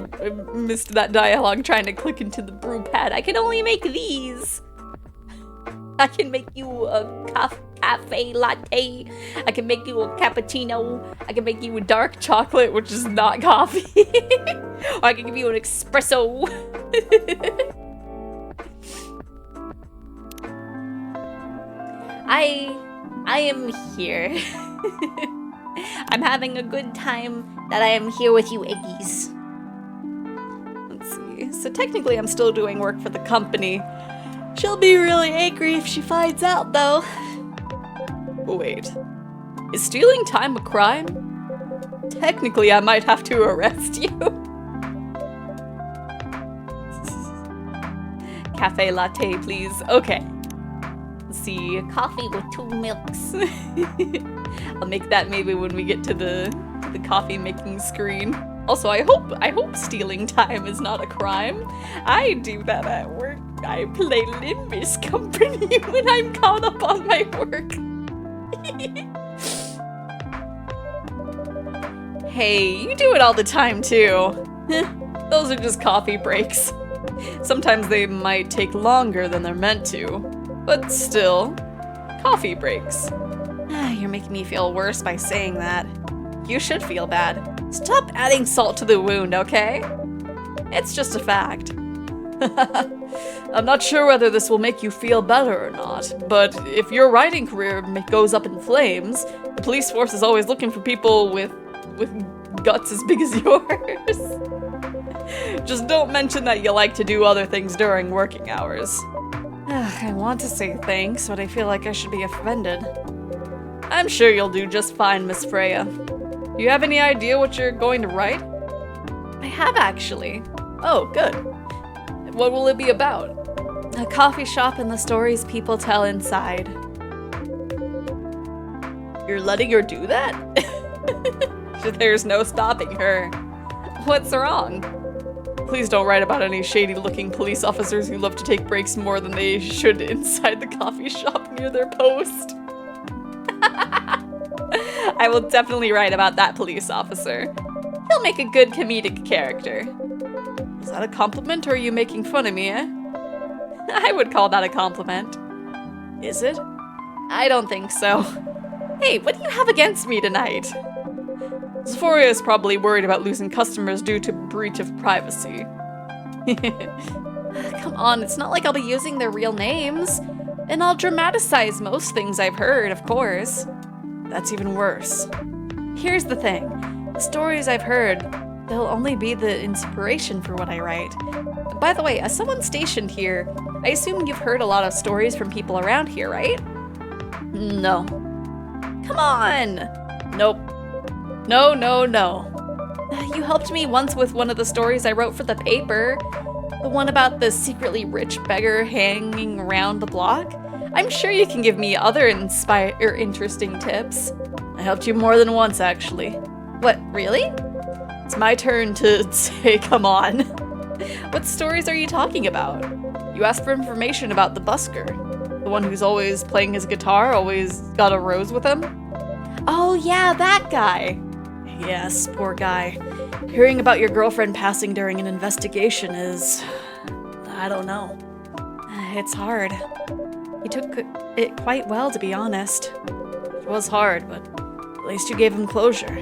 missed that dialogue trying to click into the brew pad. I can only make these. I can make you a cafe latte. I can make you a cappuccino. I can make you a dark chocolate, which is not coffee. Or I can give you an espresso. I am here. I'm having a good time that I am here with you, Iggies. Let's see. So technically I'm still doing work for the company. She'll be really angry if she finds out, though. Wait. Is stealing time a crime? Technically, I might have to arrest you. Cafe latte, please. Okay. Let's see. Coffee with 2 milks. I'll make that maybe when we get to the coffee making screen. Also, I hope stealing time is not a crime. I do that at work. I play Limbi's company when I'm caught up on my work. Hey, you do it all the time too. Those are just coffee breaks. Sometimes they might take longer than they're meant to, but still, coffee breaks. You're making me feel worse by saying that. You should feel bad. Stop adding salt to the wound, okay? It's just a fact. I'm not sure whether this will make you feel better or not, but if your writing career goes up in flames, the police force is always looking for people with guts as big as yours. Just don't mention that you like to do other things during working hours. I want to say thanks, but I feel like I should be offended. I'm sure you'll do just fine, Miss Freya. Do you have any idea what you're going to write? I have, actually. Oh, good. What will it be about? A coffee shop and the stories people tell inside. You're letting her do that? There's no stopping her. What's wrong? Please don't write about any shady-looking police officers who love to take breaks more than they should inside the coffee shop near their post. I will definitely write about that police officer. He'll make a good comedic character. Is that a compliment, or are you making fun of me, eh? I would call that a compliment. Is it? I don't think so. Hey, what do you have against me tonight? Xephoria is probably worried about losing customers due to breach of privacy. Come on, it's not like I'll be using their real names. And I'll dramatize most things I've heard, of course. That's even worse. Here's the thing. The stories I've heard, they'll only be the inspiration for what I write. By the way, as someone stationed here, I assume you've heard a lot of stories from people around here, right? No. Come on! Nope. No, no, no. You helped me once with one of the stories I wrote for the paper. The one about the secretly rich beggar hanging around the block. I'm sure you can give me other interesting tips. I helped you more than once, actually. What, really? It's my turn to say come on. What stories are you talking about? You asked for information about the busker. The one who's always playing his guitar, always got a rose with him? Oh yeah, that guy. Yes, poor guy. Hearing about your girlfriend passing during an investigation is... I don't know. It's hard. He took it quite well, to be honest. It was hard, but at least you gave him closure.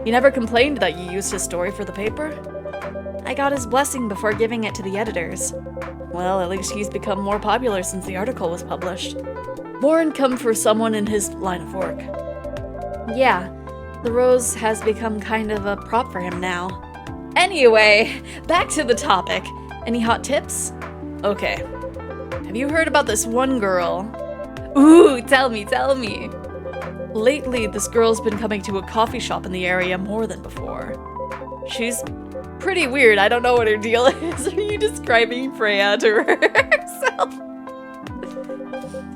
He never complained that you used his story for the paper? I got his blessing before giving it to the editors. Well, at least he's become more popular since the article was published. More income for someone in his line of work. Yeah, the rose has become kind of a prop for him now. Anyway, back to the topic. Any hot tips? Okay. Have you heard about this one girl? Ooh, tell me, tell me. Lately, this girl's been coming to a coffee shop in the area more than before. She's pretty weird. I don't know what her deal is. Are you describing Freya to herself?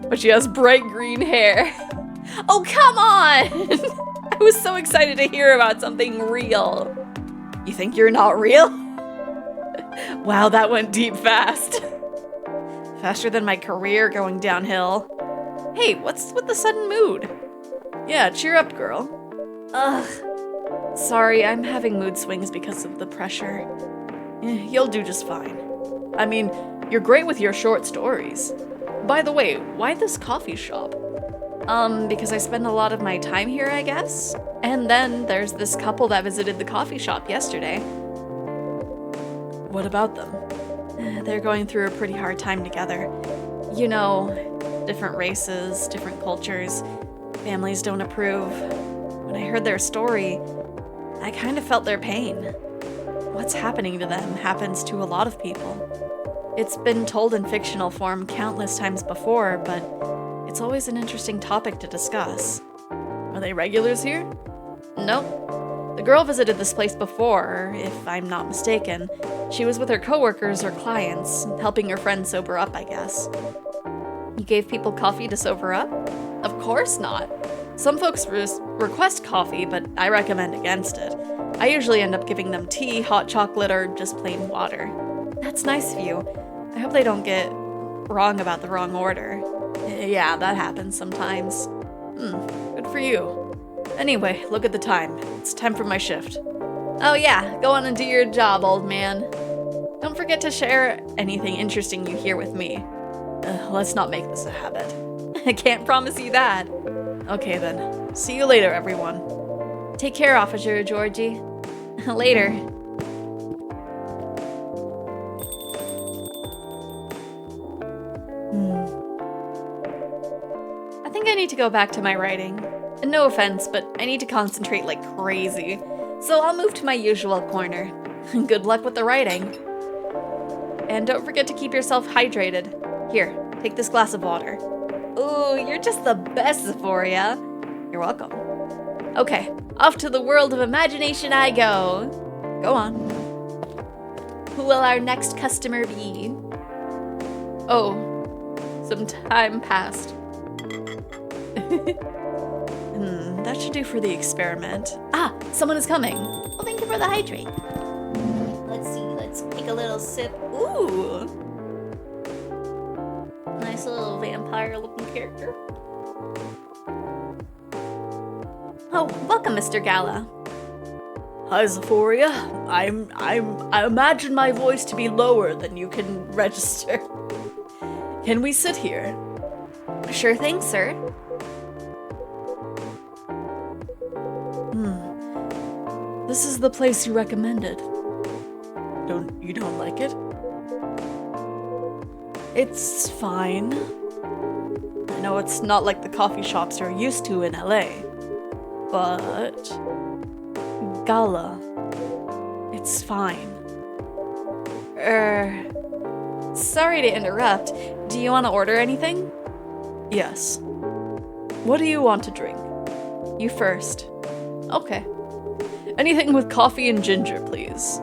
But she has bright green hair. Oh, come on! I was so excited to hear about something real. You think you're not real? Wow, that went deep fast. Faster than my career going downhill. Hey, what's with the sudden mood? Yeah, cheer up, girl. Ugh. Sorry, I'm having mood swings because of the pressure. You'll do just fine. I mean, you're great with your short stories. By the way, why this coffee shop? Because I spend a lot of my time here, I guess. And then there's this couple that visited the coffee shop yesterday. What about them? They're going through a pretty hard time together. You know, different races, different cultures. Families don't approve. When I heard their story, I kind of felt their pain. What's happening to them happens to a lot of people. It's been told in fictional form countless times before, but it's always an interesting topic to discuss. Are they regulars here? Nope. The girl visited this place before, if I'm not mistaken. She was with her coworkers or clients, helping her friend sober up, I guess. You gave people coffee to sober up? Of course not. Some folks request coffee, but I recommend against it. I usually end up giving them tea, hot chocolate, or just plain water. That's nice of you. I hope they don't get wrong about the wrong order. Yeah, that happens sometimes. Good for you. Anyway, look at the time. It's time for my shift. Oh yeah, go on and do your job, old man. Don't forget to share anything interesting you hear with me. Let's not make this a habit. I can't promise you that. Okay then. See you later, everyone. Take care, Officer Georgie. Later. I think I need to go back to my writing. No offense, but I need to concentrate like crazy. So I'll move to my usual corner. Good luck with the writing. And don't forget to keep yourself hydrated. Here, take this glass of water. Ooh, you're just the best, Xephoria. You're welcome. Okay, off to the world of imagination I go. Go on. Who will our next customer be? Oh, some time passed. That should do for the experiment. Ah, someone is coming. Well, thank you for the hydrate. Let's see, let's take a little sip. Ooh. Nice little vampire-looking character. Oh, welcome, Mr. Gala. Hi, Xephoria. I imagine my voice to be lower than you can register. Can we sit here? Sure thing, sir. This is the place you recommended. You don't like it? It's fine. I know it's not like the coffee shops you're used to in LA, but Gala, it's fine. Sorry to interrupt. Do you want to order anything? Yes. What do you want to drink? You first. Okay. Anything with coffee and ginger, please.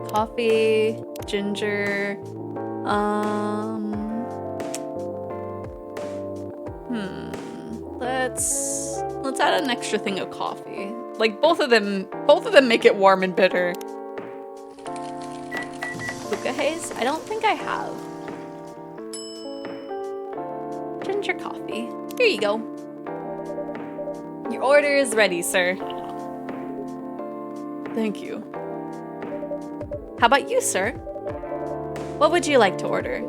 Coffee, ginger, let's add an extra thing of coffee. Like both of them make it warm and bitter. Hookah haze? I don't think I have. Ginger coffee. Here you go. Your order is ready, sir. Thank you. How about you, sir? What would you like to order?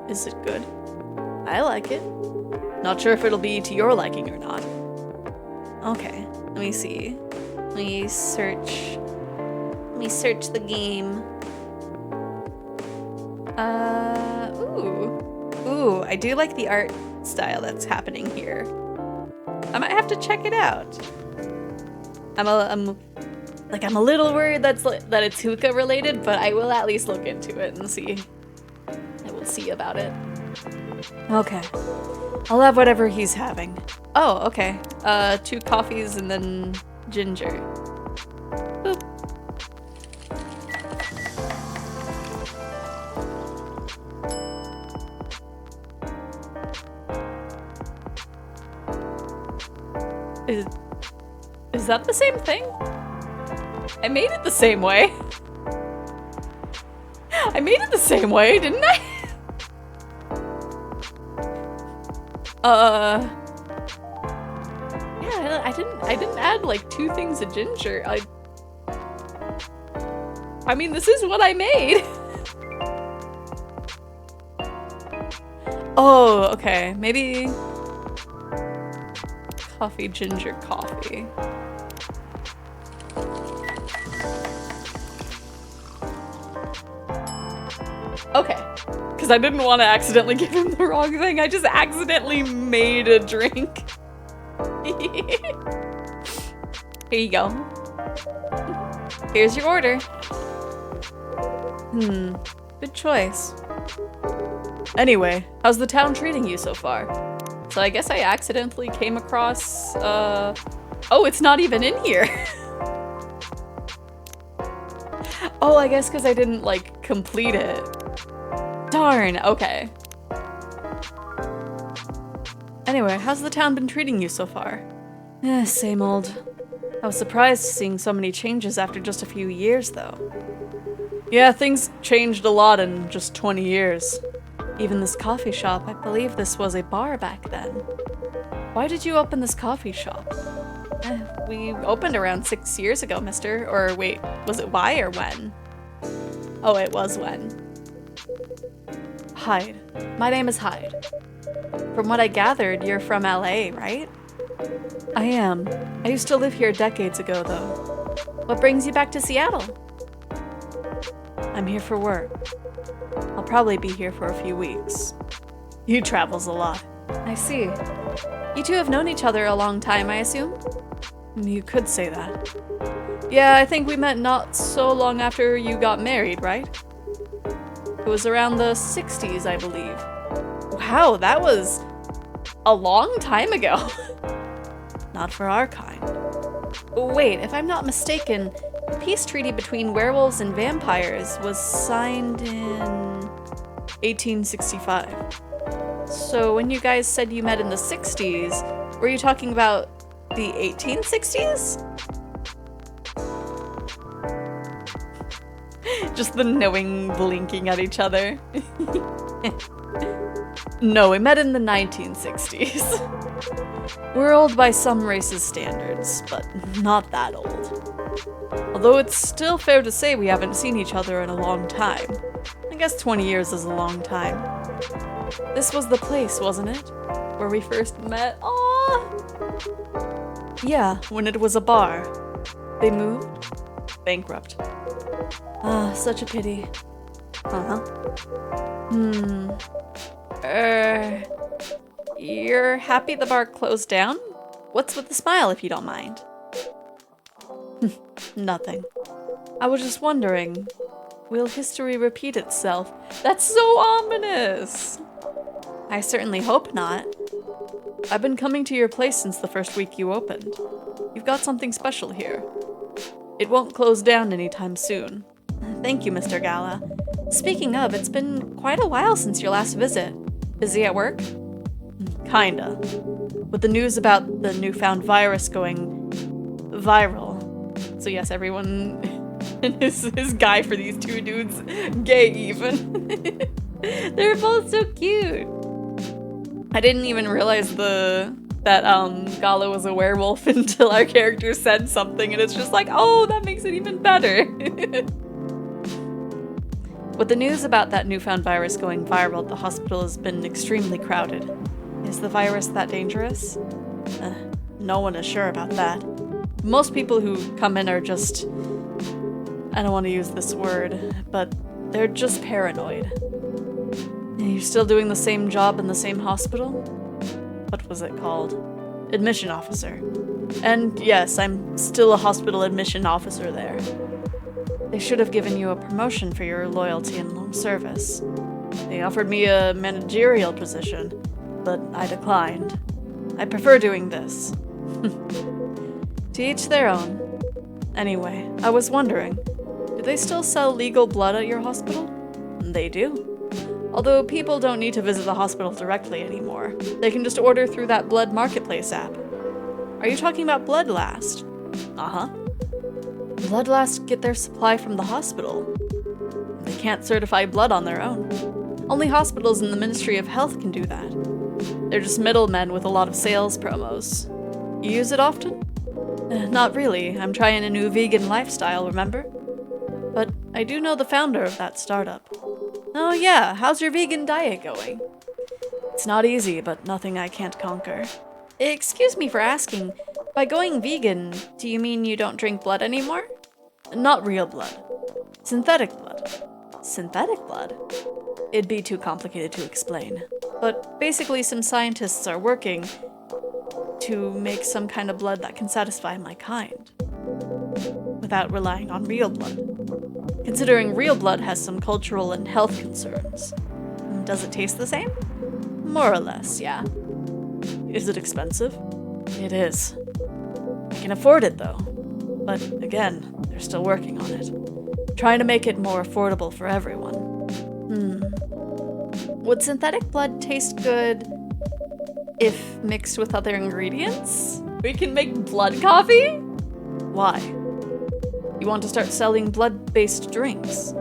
Is it good? I like it. Not sure if it'll be to your liking or not. Okay, let me see. Let me search the game. Ooh, I do like the art style that's happening here. I might have to check it out. I'm a little worried that it's hookah related, but I will at least look into it and see. I will see about it. Okay. I'll have whatever he's having. Oh, okay. 2 coffees and then ginger. Boop. Is that the same thing? I made it the same way. I made it the same way, didn't I? Yeah, I didn't add like 2 things of ginger. I mean, this is what I made. Oh, okay. Maybe coffee, ginger, coffee. Okay, because I didn't want to accidentally give him the wrong thing. I just accidentally made a drink. Here you go. Here's your order. Good choice. Anyway, how's the town treating you so far? So I guess I accidentally came across, oh, it's not even in here. Oh, I guess because I didn't, like, complete it. Darn, okay. Anyway, how's the town been treating you so far? Same old. I was surprised seeing so many changes after just a few years, though. Yeah, things changed a lot in just 20 years. Even this coffee shop, I believe this was a bar back then. Why did you open this coffee shop? We opened around 6 years ago, mister. Or wait, was it why or when? Oh, it was when. Hyde. My name is Hyde. From what I gathered, you're from LA, right? I am. I used to live here decades ago, though. What brings you back to Seattle? I'm here for work. I'll probably be here for a few weeks. He travels a lot. I see. You two have known each other a long time, I assume? You could say that. Yeah, I think we met not so long after you got married, right? It was around the 60s, I believe. Wow, that was a long time ago. Not for our kind. Wait, if I'm not mistaken, the peace treaty between werewolves and vampires was signed in 1865. So when you guys said you met in the 60s, were you talking about the 1860s? Just the knowing blinking at each other. No, we met in the 1960s. We're old by some races' standards, but not that old. Although it's still fair to say we haven't seen each other in a long time. I guess 20 years is a long time. This was the place, wasn't it? Where we first met? Aww! Yeah, when it was a bar. They moved? Bankrupt. Ah, such a pity. Uh-huh. You're happy the bar closed down? What's with the smile, if you don't mind? Nothing. I was just wondering, will history repeat itself? That's so ominous! I certainly hope not. I've been coming to your place since the first week you opened. You've got something special here. It won't close down anytime soon. Thank you, Mr. Gala. Speaking of, it's been quite a while since your last visit. Busy at work? Kinda. With the news about the newfound virus going viral. So yes, everyone is guy for these two dudes, gay even. They're both so cute. I didn't even realize that Gala was a werewolf until our character said something, and it's just like, oh, that makes it even better. With the news about that newfound virus going viral, the hospital has been extremely crowded. Is the virus that dangerous? No one is sure about that. Most people who come in are just... I don't want to use this word, but they're just paranoid. You're still doing the same job in the same hospital? What was it called? Admission officer. And yes, I'm still a hospital admission officer there. They should have given you a promotion for your loyalty and long service. They offered me a managerial position, but I declined. I prefer doing this. To each their own. Anyway, I was wondering, do they still sell legal blood at your hospital? They do. Although people don't need to visit the hospital directly anymore. They can just order through that blood marketplace app. Are you talking about Bloodlast? Uh-huh. Bloodlast get their supply from the hospital. They can't certify blood on their own. Only hospitals in the Ministry of Health can do that. They're just middlemen with a lot of sales promos. You use it often? Not really. I'm trying a new vegan lifestyle, remember? But I do know the founder of that startup. Oh yeah, how's your vegan diet going? It's not easy, but nothing I can't conquer. Excuse me for asking, by going vegan, do you mean you don't drink blood anymore? Not real blood. Synthetic blood. Synthetic blood? It'd be too complicated to explain. But basically some scientists are working to make some kind of blood that can satisfy my kind. Without relying on real blood. Considering real blood has some cultural and health concerns. Does it taste the same? More or less, yeah. Is it expensive? It is. I can afford it though. But again, they're still working on it. Trying to make it more affordable for everyone. Would synthetic blood taste good if mixed with other ingredients? We can make blood coffee? Why? You want to start selling blood-based drinks.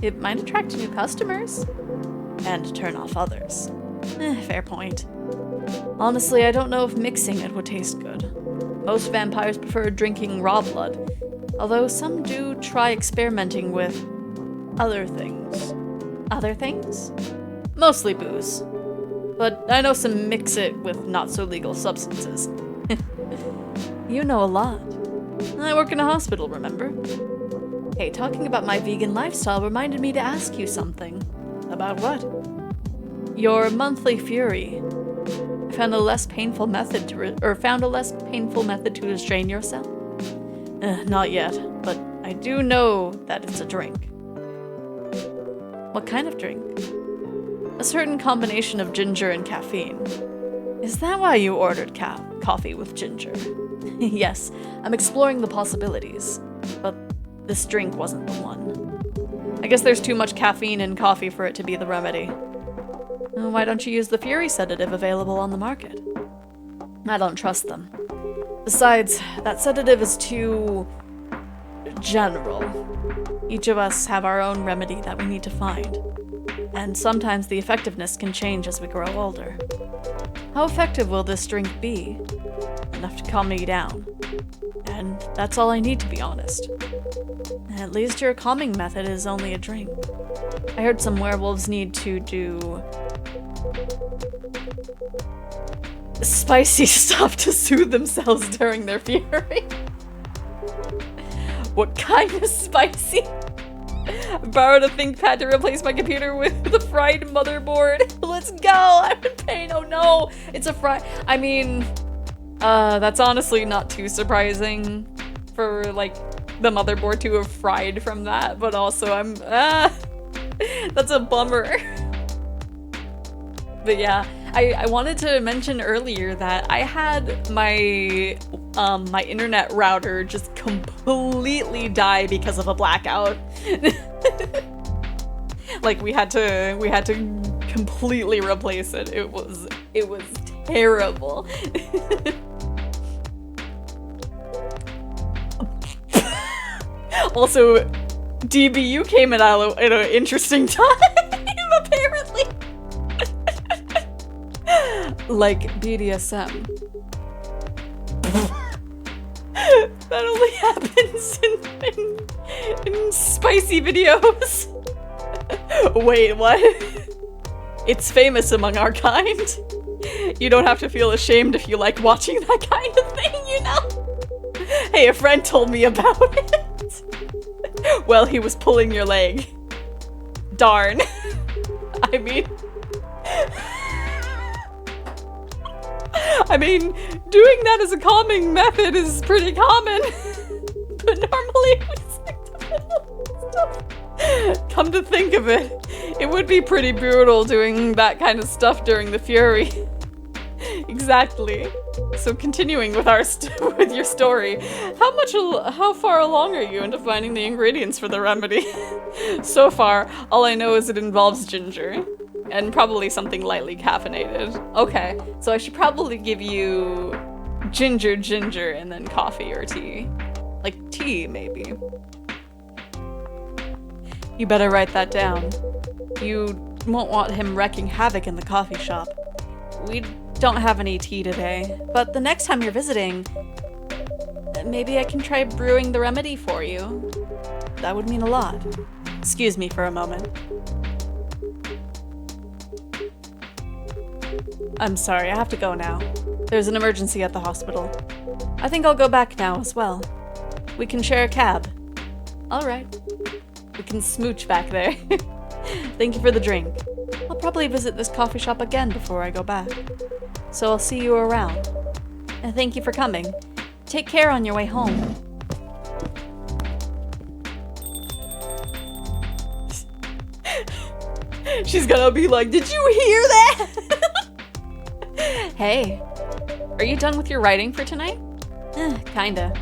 It might attract new customers. And turn off others. Fair point. Honestly, I don't know if mixing it would taste good. Most vampires prefer drinking raw blood, although some do try experimenting with other things. Other things? Mostly booze. But I know some mix it with not-so-legal substances. You know a lot. I work in a hospital, remember? Hey, talking about my vegan lifestyle reminded me to ask you something. About what? Your monthly fury. Found a less painful method to restrain yourself? Not yet, but I do know that it's a drink. What kind of drink? A certain combination of ginger and caffeine. Is that why you ordered coffee with ginger? Yes, I'm exploring the possibilities, but this drink wasn't the one. I guess there's too much caffeine in coffee for it to be the remedy. Why don't you use the Fury sedative available on the market? I don't trust them. Besides, that sedative is too general. Each of us have our own remedy that we need to find. And sometimes the effectiveness can change as we grow older. How effective will this drink be? Enough to calm me down. And that's all I need, to be honest. At least your calming method is only a drink. I heard some werewolves need to do spicy stuff to soothe themselves during their fury. What kind of spicy? I borrowed a ThinkPad to replace my computer with a fried motherboard. Let's go! I'm in pain. Oh no! It's a fried. I mean, that's honestly not too surprising for like the motherboard to have fried from that, but also I'm that's a bummer. But yeah, I wanted to mention earlier that I had my my internet router just completely die because of a blackout. Like we had to completely replace it. It was terrible. Also, DBU came at an interesting time, apparently. Like BDSM. That only happens in spicy videos. Wait, what? It's famous among our kind. You don't have to feel ashamed if you like watching that kind of thing, you know? Hey, a friend told me about it. Well, he was pulling your leg. Darn. I mean, doing that as a calming method is pretty common. But normally we stick to middle stuff. Come to think of it, it would be pretty brutal doing that kind of stuff during the fury. Exactly. So continuing with with your story, how far along are you into finding the ingredients for the remedy? So far, all I know is it involves ginger. And probably something lightly caffeinated. Okay, so I should probably give you ginger, and then coffee or tea. Like tea, maybe. You better write that down. You won't want him wreaking havoc in the coffee shop. We don't have any tea today, but the next time you're visiting, maybe I can try brewing the remedy for you. That would mean a lot. Excuse me for a moment. I'm sorry, I have to go now. There's an emergency at the hospital. I think I'll go back now as well. We can share a cab. Alright. We can smooch back there. Thank you for the drink. I'll probably visit this coffee shop again before I go back. So I'll see you around. And thank you for coming. Take care on your way home. She's gonna be like, did you hear that? Hey, are you done with your writing for tonight? Kinda.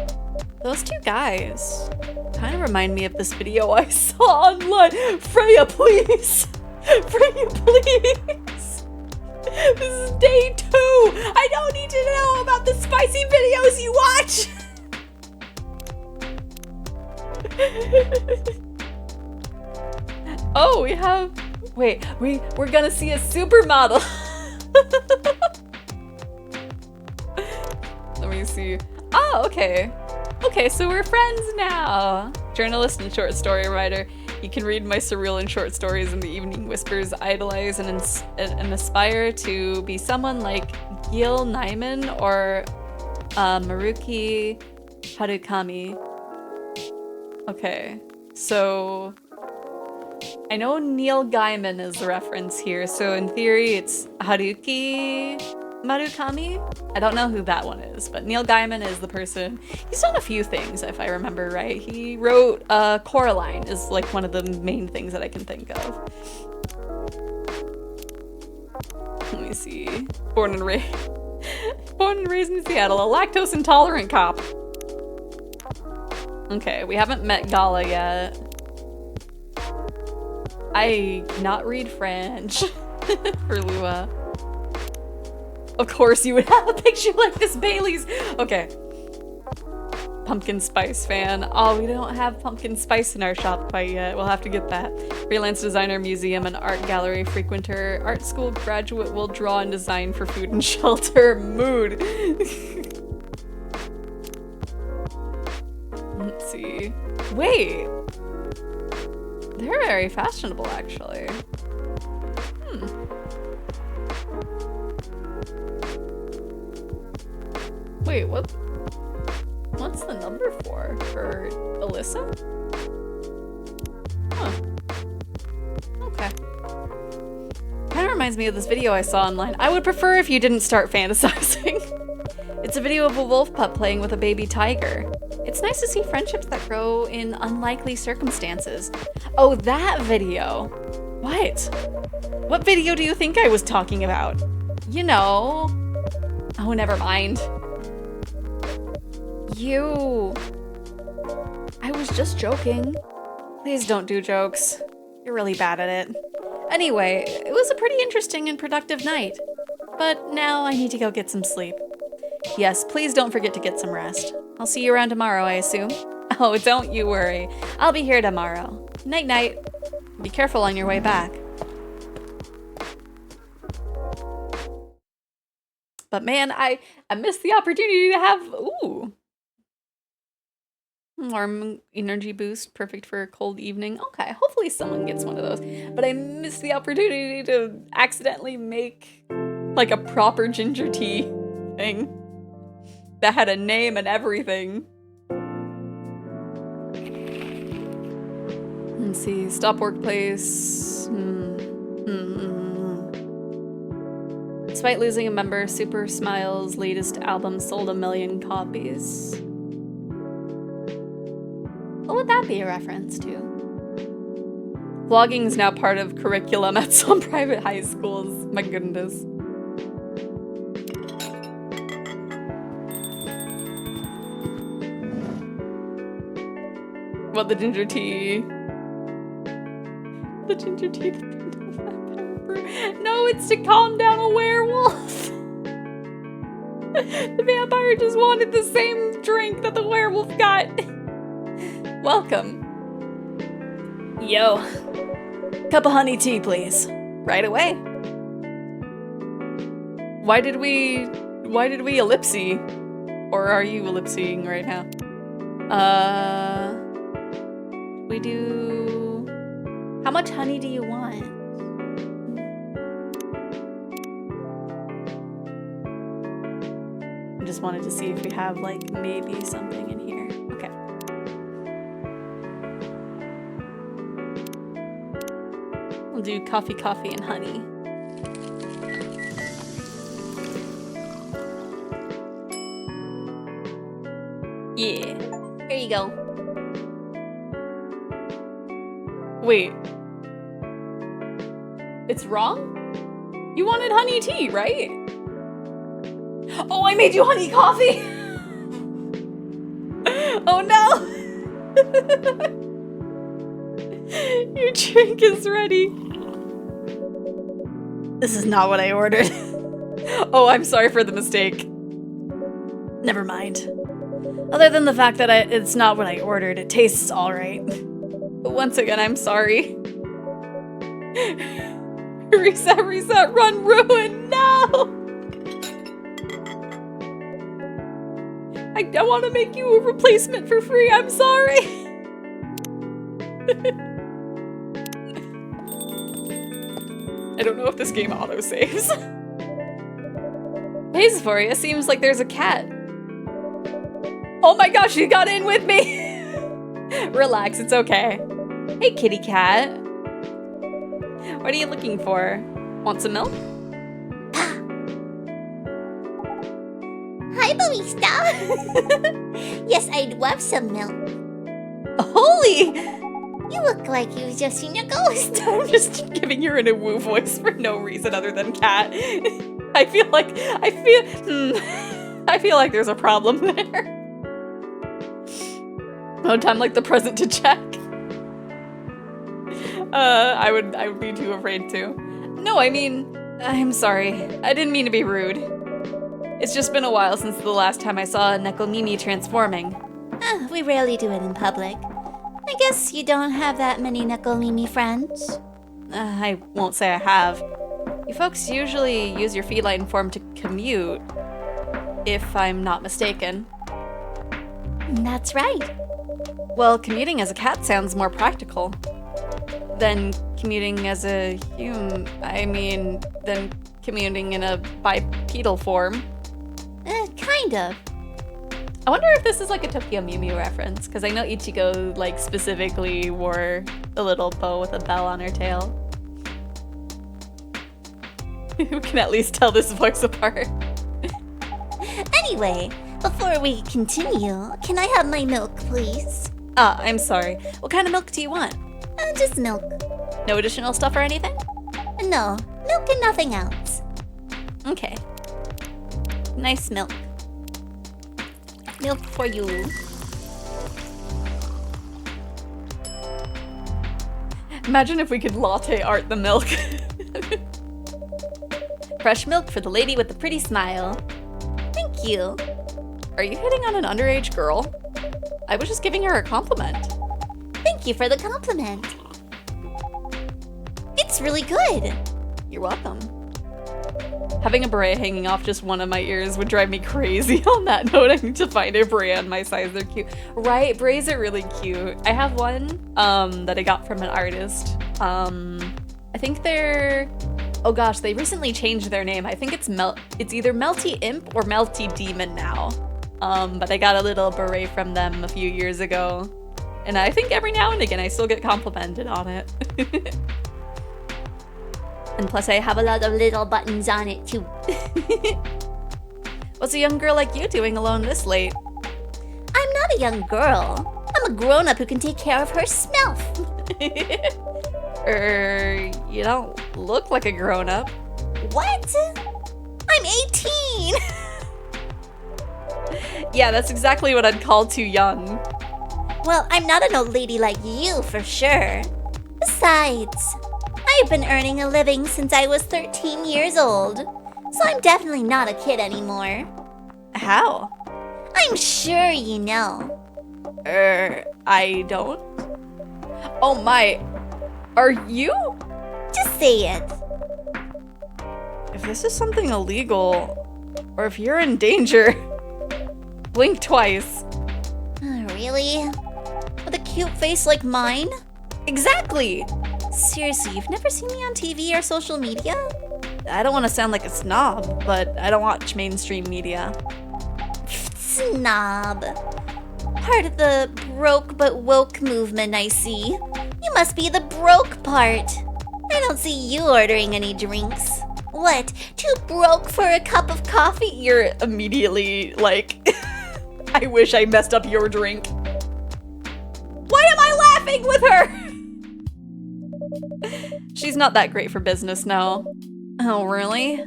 Those two guys kind of remind me of this video I saw online. Freya, please! Freya, please! This is day 2! I don't need to know about the spicy videos you watch! Oh, we have... Wait, we're gonna see a supermodel! Let me see. Oh, okay. Okay, so we're friends now. Journalist and short story writer. You can read my surreal and short stories in the Evening Whispers, idolize and aspire to be someone like Gil Nyman or Maruki Harukami. Okay, so I know Neil Gaiman is the reference here, so in theory it's Haruki Murakami? I don't know who that one is, but Neil Gaiman is the person. He's done a few things, if I remember right. He wrote Coraline is like one of the main things that I can think of. Let me see. Born and raised in Seattle, a lactose intolerant cop. Okay, we haven't met Gala yet. I cannot read French for Lua. Of course you would have a picture like this, Bailey's. Okay. Pumpkin spice fan. Oh, we don't have pumpkin spice in our shop quite yet. We'll have to get that. Freelance designer, museum, and art gallery frequenter. Art school graduate will draw and design for food and shelter. Mood. Let's see. Wait. They're very fashionable, actually. Wait, what's the number for Alyssa? Huh. Okay. Kinda reminds me of this video I saw online. I would prefer if you didn't start fantasizing. It's a video of a wolf pup playing with a baby tiger. It's nice to see friendships that grow in unlikely circumstances. Oh, that video. What video do you think I was talking about? You know. Oh, never mind. I was just joking. Please don't do jokes. You're really bad at it. Anyway, it was a pretty interesting and productive night. But now I need to go get some sleep. Yes, please don't forget to get some rest. I'll see you around tomorrow, I assume. Oh, don't you worry. I'll be here tomorrow. Night-night. Be careful on your way back. But man, I missed the opportunity to have, ooh. Warm energy boost, perfect for a cold evening. Okay, hopefully someone gets one of those. But I missed the opportunity to accidentally make like a proper ginger tea thing that had a name and everything. Let's see, stop workplace. Despite losing a member, Super Smile's latest album sold 1 million copies. What would that be a reference to? Vlogging is now part of curriculum at some private high schools. My goodness. What, the ginger tea? The ginger tea. No, it's to calm down a werewolf. The vampire just wanted the same drink that the werewolf got. Welcome. Yo. Cup of honey tea, please. Right away. Why did we ellipse? Or are you ellipsing right now? We do... How much honey do you want? I just wanted to see if we have, like, maybe something in here. Okay. We'll do coffee, and honey. Yeah. Here you go. Wait. It's wrong? You wanted honey tea, right? Oh, I made you honey coffee! Oh no! Your drink is ready. This is not what I ordered. Oh, I'm sorry for the mistake. Never mind. Other than the fact that it's not what I ordered, it tastes alright. But once again, I'm sorry. Reset, run, ruin, no! I want to make you a replacement for free, I'm sorry! I don't know if this game auto-saves. Hey, Xephoria, seems like there's a cat. Oh my gosh, you got in with me! Relax, it's okay. Hey, kitty cat. What are you looking for? Want some milk? Hi, Barista. Yes, I'd love some milk. Holy! You look like you've just seen a ghost. I'm just giving her in a woo voice for no reason other than cat. I feel like there's a problem there. Oh, time like the present to check. I would be too afraid to. No, I mean, I'm sorry. I didn't mean to be rude. It's just been a while since the last time I saw a Nekomimi transforming. We rarely do it in public. I guess you don't have that many Nekomimi friends. I won't say I have. You folks usually use your feline form to commute, if I'm not mistaken. That's right. Well, commuting as a cat sounds more practical than commuting as a than commuting in a bipedal form. Kind of. I wonder if this is like a Tokyo Mew Mew reference, because I know Ichigo like specifically wore a little bow with a bell on her tail. Who can at least tell this voice apart? Anyway, before we continue, can I have my milk, please? I'm sorry. What kind of milk do you want? Just milk. No additional stuff or anything? No, milk and nothing else. Okay. Nice milk. Milk for you. Imagine if we could latte art the milk. Fresh milk for the lady with the pretty smile. Thank you. Are you hitting on an underage girl? I was just giving her a compliment. Thank you for the compliment. It's really good. You're welcome. Having a beret hanging off just one of my ears would drive me crazy. On that note, I need to find a beret on my size. They're cute. Right, berets are really cute. I have one that I got from an artist. I think they're... Oh gosh, they recently changed their name. I think it's either Melty Imp or Melty Demon now. But I got a little beret from them a few years ago. And I think every now and again I still get complimented on it. And plus I have a lot of little buttons on it too. What's a young girl like you doing alone this late? I'm not a young girl. I'm a grown-up who can take care of herself. You don't look like a grown-up. What? I'm 18! Yeah, that's exactly what I'd call too young. Well, I'm not an old lady like you, for sure. Besides, I've been earning a living since I was 13 years old, so I'm definitely not a kid anymore. How? I'm sure you know. I don't? Oh my, are you? Just say it. If this is something illegal, or if you're in danger, blink twice. Really? With a cute face like mine? Exactly! Seriously, you've never seen me on TV or social media? I don't want to sound like a snob, but I don't watch mainstream media. Snob. Part of the broke but woke movement, I see. You must be the broke part. I don't see you ordering any drinks. What, too broke for a cup of coffee? You're immediately like, I wish I messed up your drink. Why am I laughing with her? She's not that great for business now. Oh, really?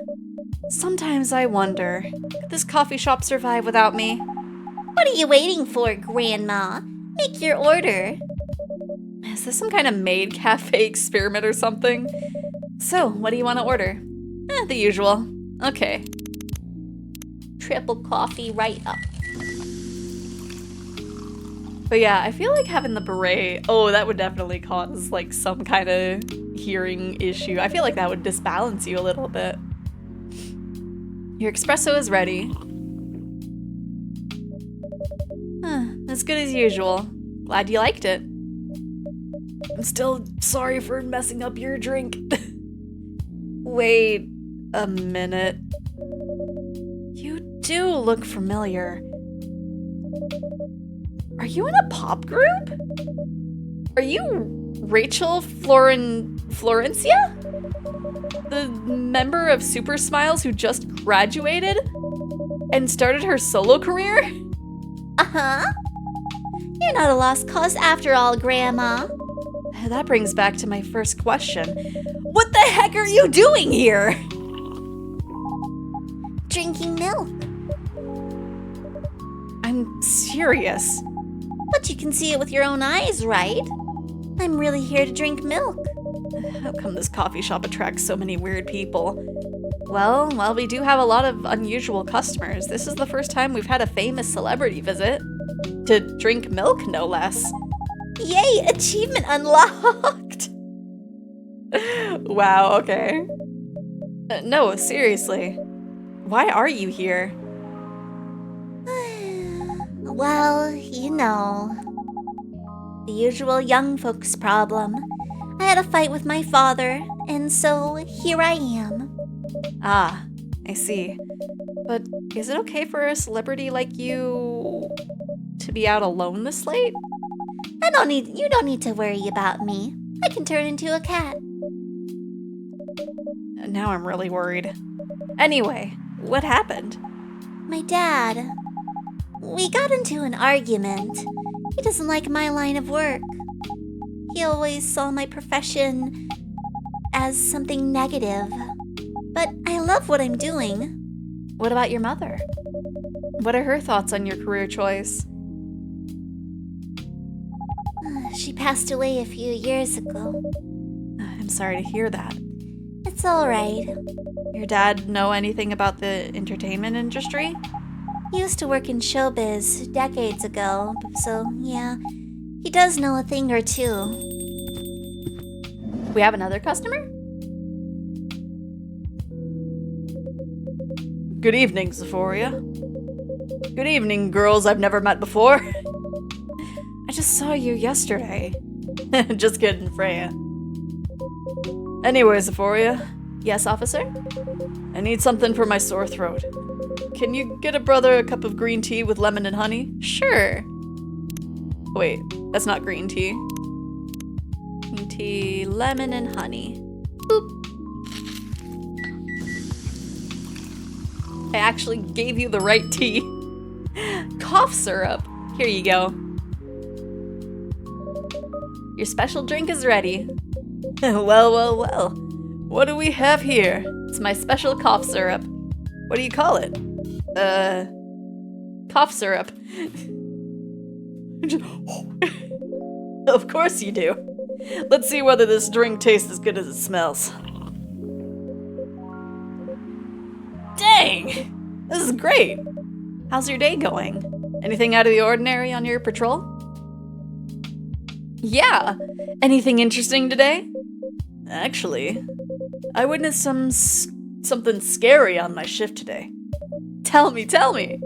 Sometimes I wonder, could this coffee shop survive without me? What are you waiting for, Grandma? Make your order. Is this some kind of maid cafe experiment or something? So, what do you want to order? The usual. Okay. Triple coffee right up. But yeah, I feel like having the beret, oh, that would definitely cause like some kind of hearing issue. I feel like that would disbalance you a little bit. Your espresso is ready. As good as usual. Glad you liked it. I'm still sorry for messing up your drink. Wait a minute. You do look familiar. Are you in a pop group? Are you Rachel Florencia? The member of Super Smiles who just graduated and started her solo career? Uh-huh. You're not a lost cause after all, Grandma. That brings back to my first question. What the heck are you doing here? Drinking milk. I'm serious. But you can see it with your own eyes, right? I'm really here to drink milk. How come this coffee shop attracts so many weird people? Well, we do have a lot of unusual customers. This is the first time we've had a famous celebrity visit. To drink milk, no less. Yay, achievement unlocked! Wow, okay. No, seriously. Why are you here? Well, you know. The usual young folks problem. I had a fight with my father, and so here I am. Ah, I see. But is it okay for a celebrity like you to be out alone this late? You don't need to worry about me. I can turn into a cat. Now I'm really worried. Anyway, what happened? My dad. We got into an argument. He doesn't like my line of work. He always saw my profession as something negative. But I love what I'm doing. What about your mother? What are her thoughts on your career choice? She passed away a few years ago. I'm sorry to hear that. It's all right. Your dad know anything about the entertainment industry? He used to work in showbiz decades ago, so yeah, he does know a thing or two. We have another customer? Good evening, Xephoria. Good evening, girls I've never met before. I just saw you yesterday. Just kidding, Freya. Anyway, Xephoria. Yes, officer? I need something for my sore throat. Can you get a brother a cup of green tea with lemon and honey? Sure. Wait, that's not green tea. Green tea, lemon and honey. Boop. I actually gave you the right tea. Cough syrup. Here you go. Your special drink is ready. Well. What do we have here? It's my special cough syrup. What do you call it? Cough syrup. Of course you do. Let's see whether this drink tastes as good as it smells. Dang! This is great! How's your day going? Anything out of the ordinary on your patrol? Yeah! Anything interesting today? Actually, I witnessed something scary on my shift today. Tell me!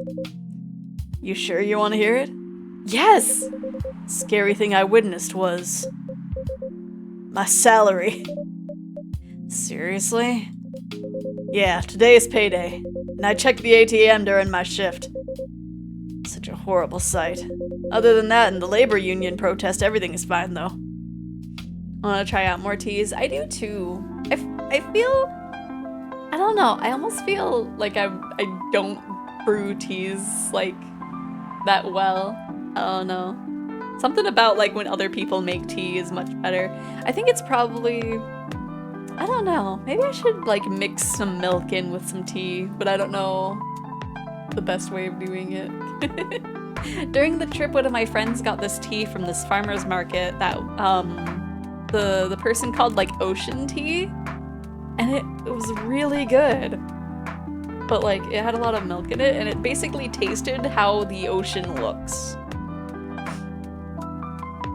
You sure you want to hear it? Yes! Scary thing I witnessed was my salary. Seriously? Yeah, today is payday, and I checked the ATM during my shift. Such a horrible sight. Other than that and the labor union protest, everything is fine though. I want to try out more teas. I do too. I feel, I don't know, I almost feel like I don't brew teas like that well. I don't know. Something about like when other people make tea is much better. I think it's probably, I don't know, maybe I should like mix some milk in with some tea, but I don't know the best way of doing it. During the trip, one of my friends got this tea from this farmer's market that the person called like ocean tea, and it was really good. But like it had a lot of milk in it, and it basically tasted how the ocean looks.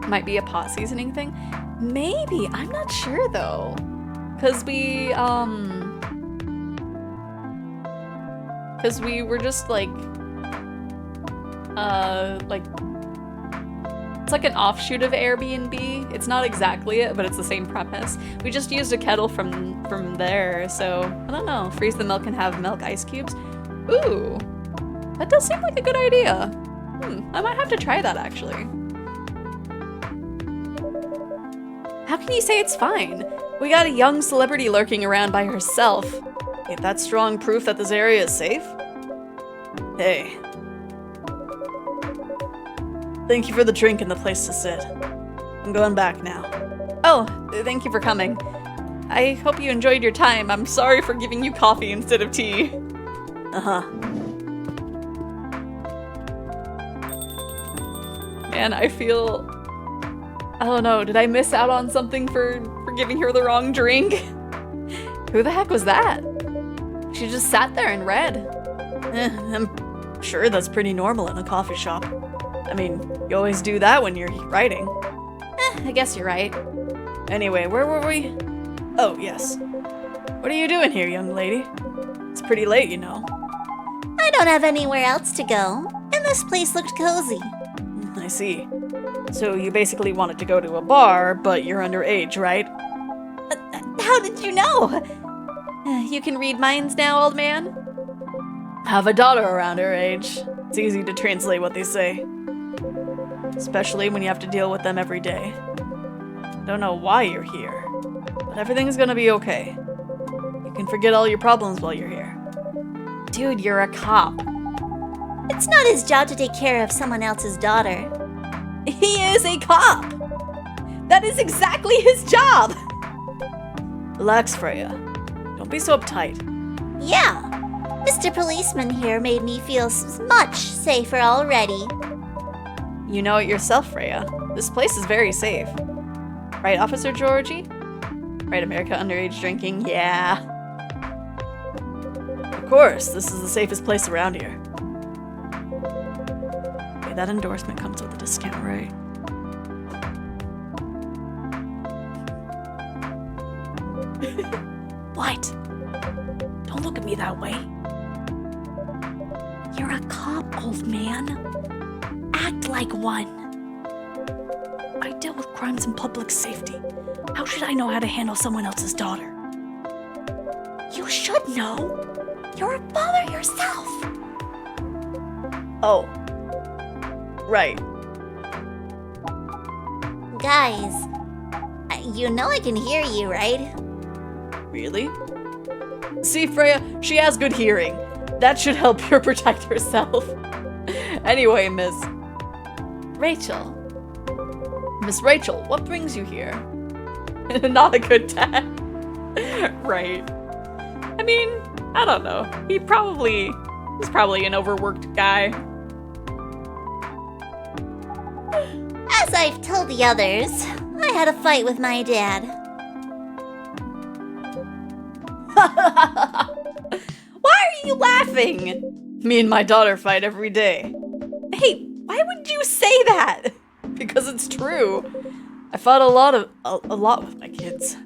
Might be a pot seasoning thing. Maybe, I'm not sure though. Cause we were just like it's like an offshoot of Airbnb. It's not exactly it, but it's the same premise. We just used a kettle from there, so I don't know. Freeze the milk and have milk ice cubes. Ooh, that does seem like a good idea. I might have to try that actually. How can you say it's fine? We got a young celebrity lurking around by herself. Ain't that strong proof that this area is safe? Hey. Thank you for the drink and the place to sit. I'm going back now. Oh, thank you for coming. I hope you enjoyed your time. I'm sorry for giving you coffee instead of tea. Man, I feel... I don't know, did I miss out on something for giving her the wrong drink. Who the heck was that? She just sat there and read. I'm sure that's pretty normal in a coffee shop. I mean, you always do that when you're writing. I guess you're right. Anyway, where were we? Oh, yes. What are you doing here, young lady? It's pretty late, you know. I don't have anywhere else to go, and this place looked cozy. I see. So you basically wanted to go to a bar, but you're underage, right? How did you know? You can read minds now, old man? Have a daughter around her age. It's easy to translate what they say. Especially when you have to deal with them every day. Don't know why you're here, but everything's gonna be okay. You can forget all your problems while you're here. Dude, you're a cop. It's not his job to take care of someone else's daughter. He is a cop! That is exactly his job! Relax, Freya. Don't be so uptight. Yeah, Mr. Policeman here made me feel much safer already. You know it yourself, Freya. This place is very safe. Right, Officer Georgie? Right, America underage drinking? Yeah. Of course, this is the safest place around here. Okay, that endorsement comes with a discount, right? What? Don't look at me that way. You're a cop, old man. Act like one. I deal with crimes and public safety. How should I know how to handle someone else's daughter? You should know. You're a father yourself. Oh. Right. Guys, you know I can hear you, right? Really? See, Freya, she has good hearing. That should help her protect herself. Anyway, Miss Rachel. Miss Rachel, what brings you here? Not a good dad. Right. I mean, I don't know. He's probably an overworked guy. As I've told the others, I had a fight with my dad. Why are you laughing? Me and my daughter fight every day. Hey, why would you say that? Because it's true. I fought a lot with my kids.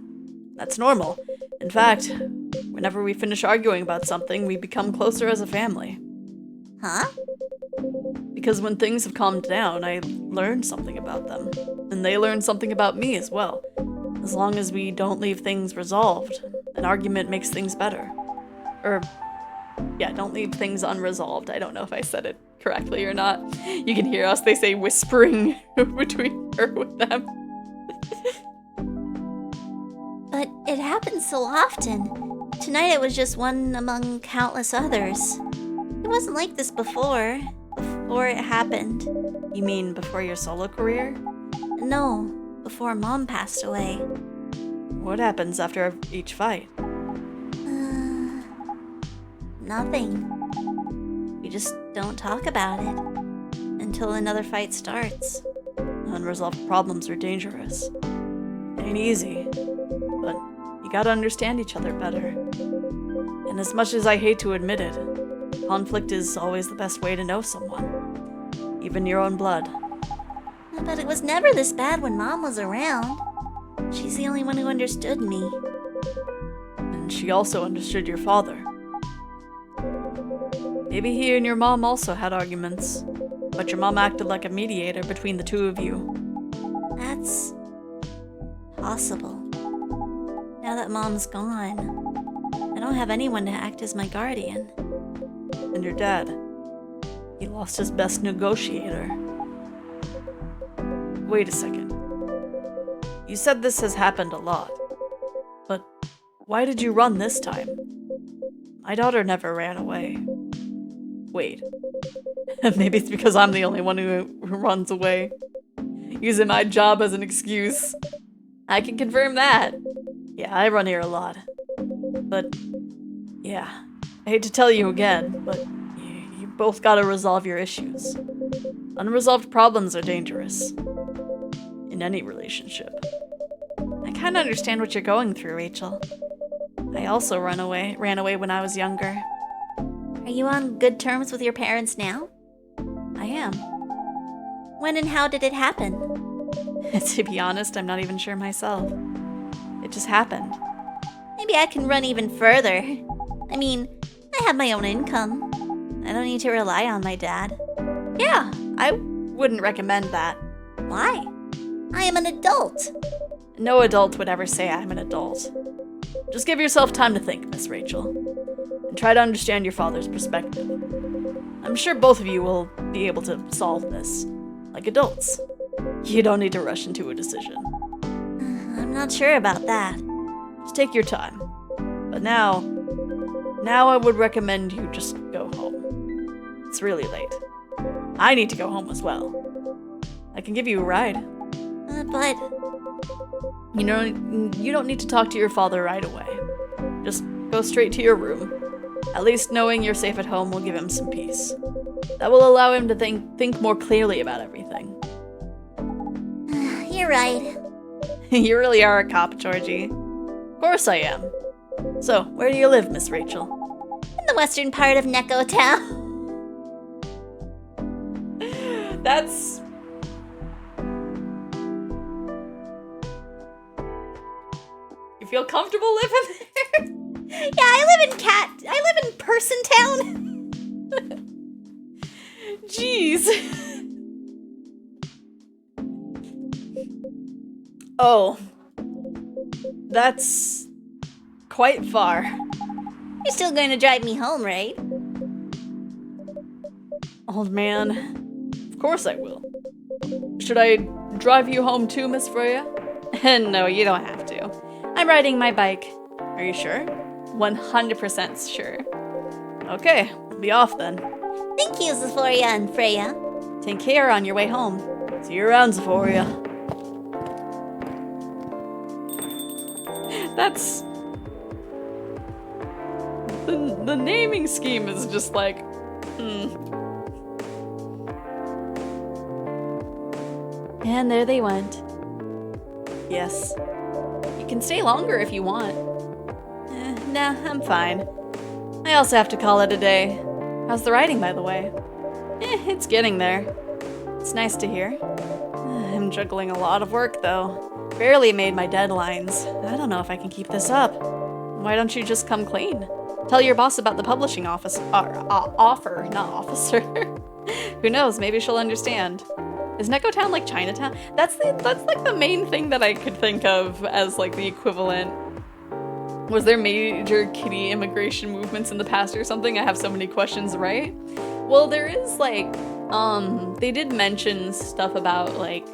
That's normal. In fact, whenever we finish arguing about something, we become closer as a family. Huh? Because when things have calmed down, I learn something about them. And they learn something about me as well. As long as we don't leave things resolved, an argument makes things better. Don't leave things unresolved. I don't know if I said it correctly or not. You can hear us, they say whispering between her with them. But it happens so often. Tonight it was just one among countless others. It wasn't like this before it happened. You mean before your solo career? No, before Mom passed away. What happens after each fight? Nothing. We just don't talk about it until another fight starts. Unresolved problems are dangerous. It ain't easy, but you gotta understand each other better. And as much as I hate to admit it, conflict is always the best way to know someone, even your own blood. But it was never this bad when Mom was around. She's the only one who understood me. And she also understood your father. Maybe he and your mom also had arguments, but your mom acted like a mediator between the two of you. That's possible. Now that Mom's gone, I don't have anyone to act as my guardian. And your dad, he lost his best negotiator. Wait a second. You said this has happened a lot, but why did you run this time? My daughter never ran away. Wait. Maybe it's because I'm the only one who runs away. Using my job as an excuse. I can confirm that. Yeah, I run here a lot. But, yeah. I hate to tell you again, but you both gotta resolve your issues. Unresolved problems are dangerous. In any relationship. I kind of understand what you're going through, Rachel. I also ran away when I was younger. Are you on good terms with your parents now? I am. When and how did it happen? To be honest, I'm not even sure myself. It just happened. Maybe I can run even further. I mean, I have my own income. I don't need to rely on my dad. Yeah, I wouldn't recommend that. Why? I am an adult. No adult would ever say I'm an adult. Just give yourself time to think, Miss Rachel, and try to understand your father's perspective. I'm sure both of you will be able to solve this, like adults. You don't need to rush into a decision. I'm not sure about that. Just take your time. But now I would recommend you just go home. It's really late. I need to go home as well. I can give you a ride. But... You don't need to talk to your father right away. Just go straight to your room. At least knowing you're safe at home will give him some peace. That will allow him to think more clearly about everything. You're right. You really are a cop, Georgie. Of course I am. So, where do you live, Miss Rachel? In the western part of Neko Town. That's... You feel comfortable living there? Yeah, I live in Person Town. Jeez. Oh. That's quite far. You're still going to drive me home, right? Old man. Of course I will. Should I drive you home too, Miss Freya? No, you don't have to. I'm riding my bike. Are you sure? 100% sure. Okay, we'll be off then. Thank you, Xephoria and Freya. Take care on your way home. See you around, Xephoria. That's... The naming scheme is just like... And there they went. Yes. You can stay longer if you want. Nah, I'm fine. I also have to call it a day. How's the riding, by the way? It's getting there. It's nice to hear. I'm juggling a lot of work, though. Barely made my deadlines. I don't know if I can keep this up. Why don't you just come clean? Tell your boss about the publishing offer, not officer. Who knows, maybe she'll understand. Is Neko Town like Chinatown? That's like the main thing that I could think of as like the equivalent. Was there major kitty immigration movements in the past or something? I have so many questions, right? Well, there is like, they did mention stuff about like,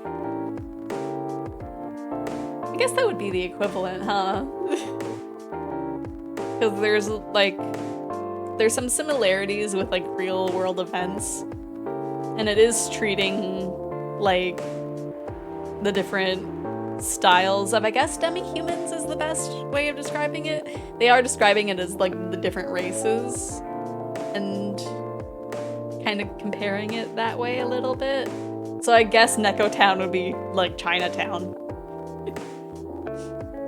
I guess that would be the equivalent, huh? Because there's some similarities with like real world events. And it is treating like the different styles of, I guess, demi-humans is the best way of describing it. They are describing it as like the different races and kind of comparing it that way a little bit. So I guess Neko Town would be like Chinatown.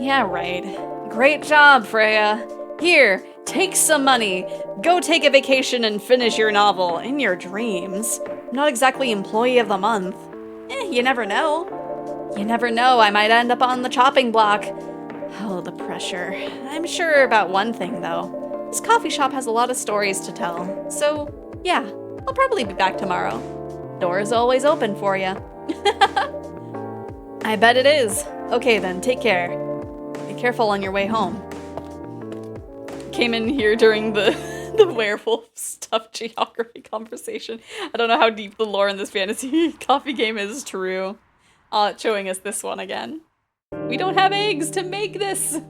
Yeah, right. Great job, Freya. Here, take some money. Go take a vacation and finish your novel in your dreams. I'm not exactly employee of the month. You never know. You never know, I might end up on the chopping block. Oh, the pressure. I'm sure about one thing, though. This coffee shop has a lot of stories to tell. So, yeah, I'll probably be back tomorrow. Door's always open for you. I bet it is. Okay then, take care. Be careful on your way home. Came in here during the werewolf stuff geography conversation. I don't know how deep the lore in this fantasy coffee game is true. It's showing us this one again. We don't have eggs to make this!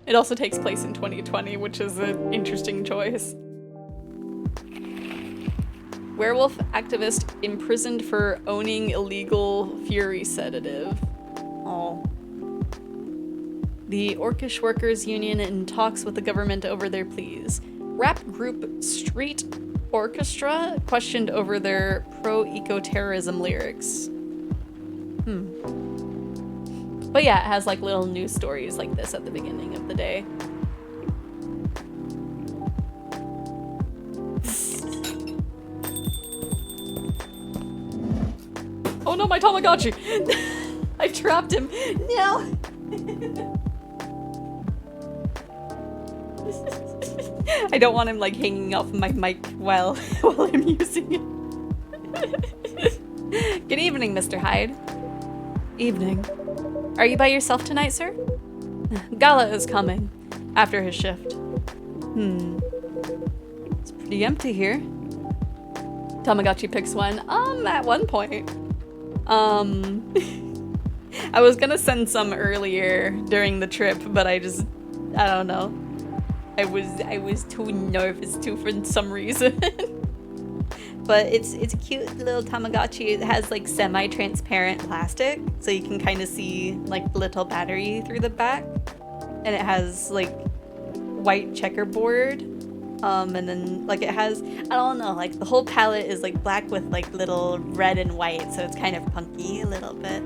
It also takes place in 2020, which is an interesting choice. Werewolf activist imprisoned for owning illegal fury sedative. Oh. The Orcish Workers Union in talks with the government over their pleas. Rap group Street orchestra questioned over their pro-eco-terrorism lyrics. But yeah, it has like little news stories like this at the beginning of the day. Oh no, my Tamagotchi! I trapped him. No! I don't want him like hanging off my mic while I'm using it. Good evening, Mr. Hyde. Evening. Are you by yourself tonight, sir? Gala is coming after his shift. It's pretty empty here. Tamagotchi picks one. At one point. I was gonna send some earlier during the trip, but I don't know. I was too nervous to for some reason. But it's a cute little Tamagotchi. It has like semi-transparent plastic, so you can kind of see like the little battery through the back. And it has like white checkerboard. And then like it has, I don't know, like the whole palette is like black with like little red and white, so it's kind of punky a little bit.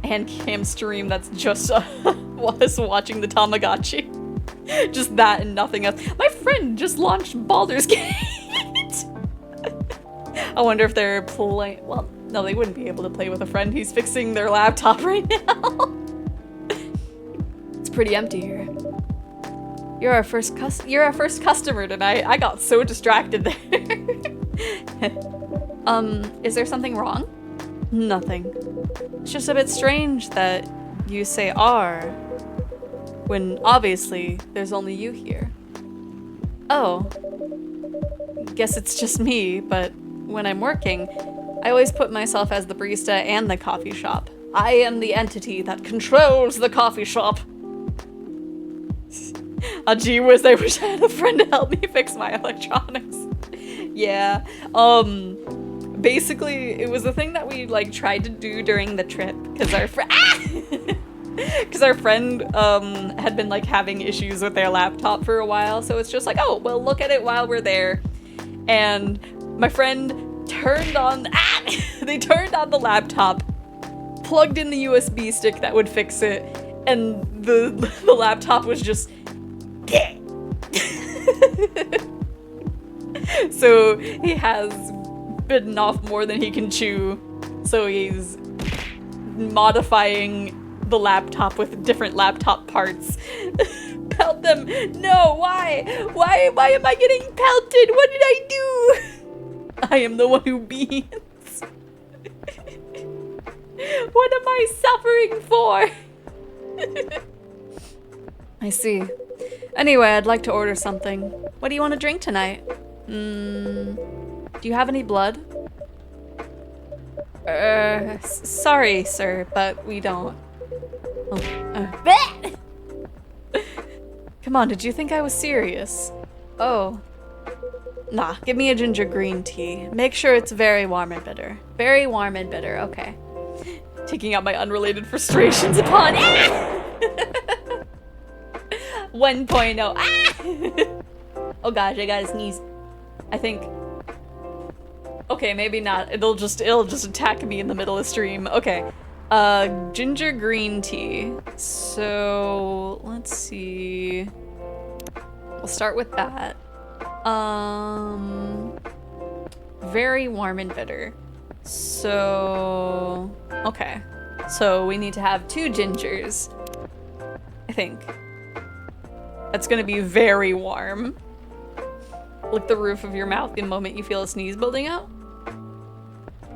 And cam stream that's just us watching the Tamagotchi. Just that and nothing else. My friend just launched Baldur's Gate. I wonder if they're playing. Well, no, they wouldn't be able to play with a friend. He's fixing their laptop right now. It's pretty empty here. You're our first customer tonight. I got so distracted there. Is there something wrong? Nothing. It's just a bit strange that you say "are" when obviously there's only you here. Oh. Guess it's just me, but when I'm working, I always put myself as the barista and the coffee shop. I am the entity that controls the coffee shop. Gee whiz, I wish I had a friend to help me fix my electronics. Yeah, basically, it was a thing that we, like, tried to do during the trip, because our friend, had been, like, having issues with their laptop for a while, so it's just like, oh, we'll look at it while we're there. And my friend turned on, they turned on the laptop, plugged in the USB stick that would fix it, and the laptop was just so he has bitten off more than he can chew, so he's modifying the laptop with different laptop parts. Pelt them. No, why am I getting pelted? What did I do? I am the one who beans. What am I suffering for? I see. Anyway, I'd like to order something. What do you want to drink tonight? Do you have any blood? Sorry, sir, but we don't. Oh, come on, did you think I was serious? Oh. Nah, give me a ginger green tea. Make sure it's very warm and bitter. Very warm and bitter, okay. Taking out my unrelated frustrations upon 1.0. Oh gosh, I gotta sneeze. I think. Okay, maybe not. It'll just attack me in the middle of stream. Okay. Ginger green tea. So let's see. We'll start with that. Very warm and bitter. So okay. So we need to have 2 gingers. I think. That's gonna be very warm. Lick the roof of your mouth the moment you feel a sneeze building up.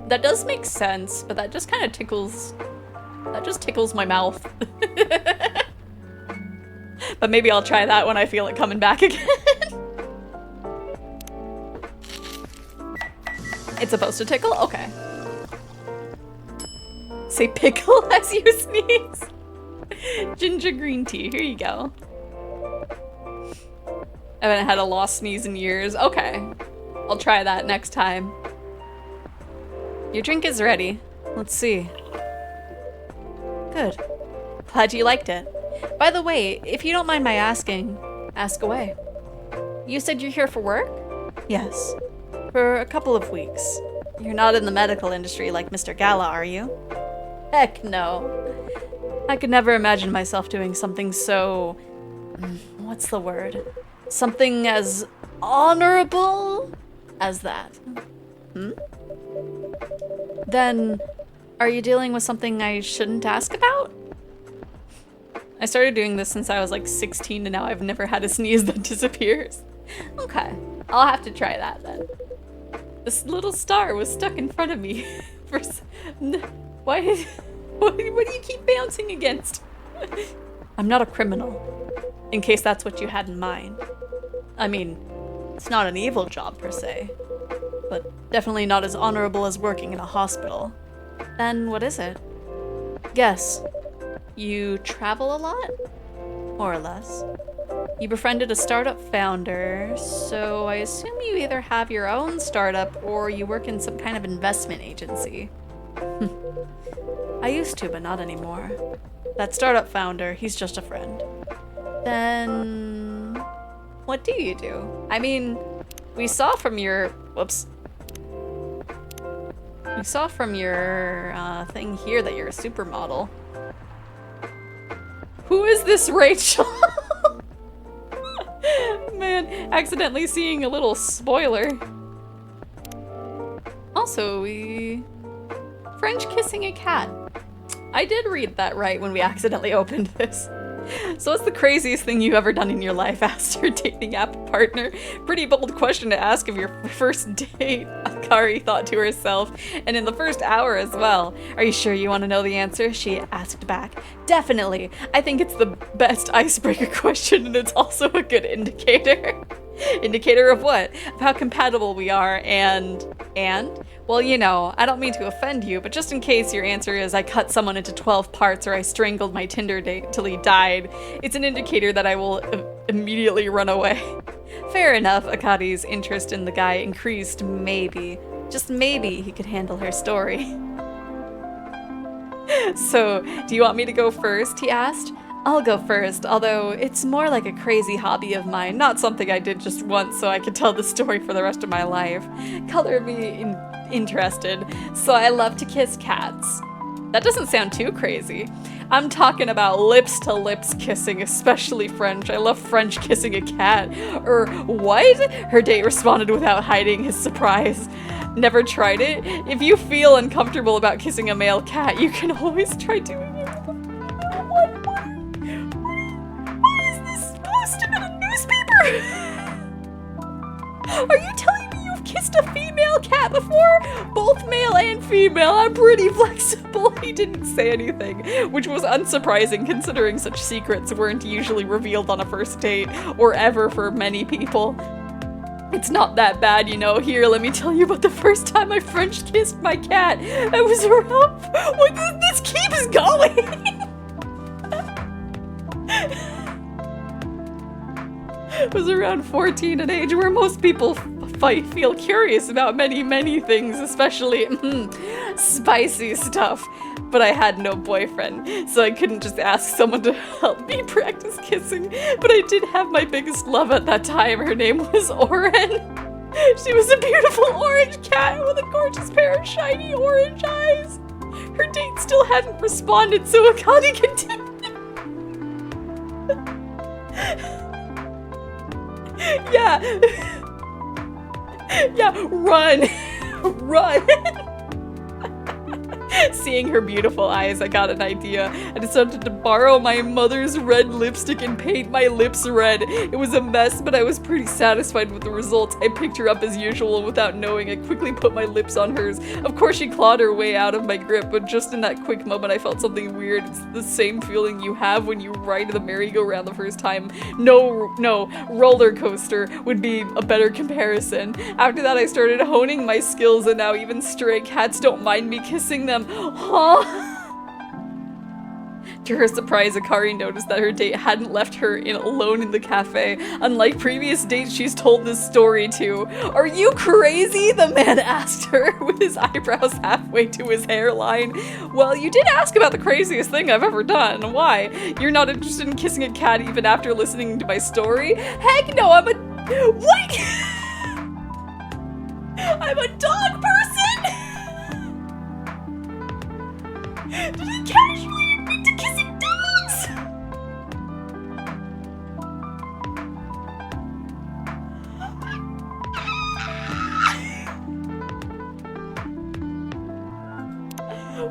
That does make sense, but that just kind of tickles. That just tickles my mouth. But maybe I'll try that when I feel it coming back again. It's supposed to tickle? Okay. Say pickle as you sneeze. Ginger green tea, here you go. I haven't had a lost sneeze in years. Okay. I'll try that next time. Your drink is ready. Let's see. Good. Glad you liked it. By the way, if you don't mind my asking, ask away. You said you're here for work? Yes. For a couple of weeks. You're not in the medical industry like Mr. Gala, are you? Heck no. I could never imagine myself doing something so... what's the word? Something as honorable as that. Then, are you dealing with something I shouldn't ask about? I started doing this since I was like 16 and now I've never had a sneeze that disappears. Okay, I'll have to try that then. This little star was stuck in front of me. Why? What do you keep bouncing against? I'm not a criminal, in case that's what you had in mind. I mean, it's not an evil job per se, but definitely not as honorable as working in a hospital. Then what is it? Guess. You travel a lot? More or less. You befriended a startup founder, so I assume you either have your own startup or you work in some kind of investment agency. I used to, but not anymore. That startup founder, he's just a friend. Then... what do you do? I mean, we saw from your... whoops. We saw from your thing here that you're a supermodel. Who is this Rachel? Man, accidentally seeing a little spoiler. Also, we... French kissing a cat. I did read that right when we accidentally opened this. So what's the craziest thing you've ever done in your life? Asked your dating app partner. Pretty bold question to ask of your first date, Akari thought to herself. And in the first hour as well. Are you sure you want to know the answer? She asked back. Definitely. I think it's the best icebreaker question and it's also a good indicator. Indicator of what? Of how compatible we are and? Well, you know, I don't mean to offend you, but just in case your answer is I cut someone into 12 parts or I strangled my Tinder date till he died, it's an indicator that I will immediately run away. Fair enough, Akari's interest in the guy increased. Maybe, just maybe, he could handle her story. So, do you want me to go first? He asked. I'll go first, although it's more like a crazy hobby of mine, not something I did just once so I could tell the story for the rest of my life. Color me interested, so I love to kiss cats. That doesn't sound too crazy. I'm talking about lips-to-lips kissing, especially French. I love French kissing a cat. What? Her date responded without hiding his surprise. Never tried it? If you feel uncomfortable about kissing a male cat, you can always try doing it. Posted in a newspaper! Are you telling me you've kissed a female cat before? Both male and female. I'm pretty flexible. He didn't say anything, which was unsurprising considering such secrets weren't usually revealed on a first date, or ever for many people. It's not that bad, you know. Here, let me tell you about the first time I French kissed my cat. I was around... What, this keeps going! Was around 14, an age where most people feel curious about many things, especially spicy stuff. But I had no boyfriend, so I couldn't just ask someone to help me practice kissing. But I did have my biggest love at that time. Her name was Oren. She was a beautiful orange cat with a gorgeous pair of shiny orange eyes. Her date still hadn't responded, so Akane continued. Yeah, run. Seeing her beautiful eyes, I got an idea. I decided to borrow my mother's red lipstick and paint my lips red. It was a mess, but I was pretty satisfied with the results. I picked her up as usual, and without knowing, I quickly put my lips on hers. Of course, she clawed her way out of my grip, but just in that quick moment, I felt something weird. It's the same feeling you have when you ride the merry-go-round the first time. No, roller coaster would be a better comparison. After that, I started honing my skills, and now even stray cats don't mind me kissing them. Huh? To her surprise, Akari noticed that her date hadn't left her alone in the cafe. Unlike previous dates she's told this story to. Are you crazy? The man asked her with his eyebrows halfway to his hairline. Well, you did ask about the craziest thing I've ever done. Why? You're not interested in kissing a cat even after listening to my story? Heck no, I'm a... What? I'm a dog person! Did he casually admit to kissing dogs?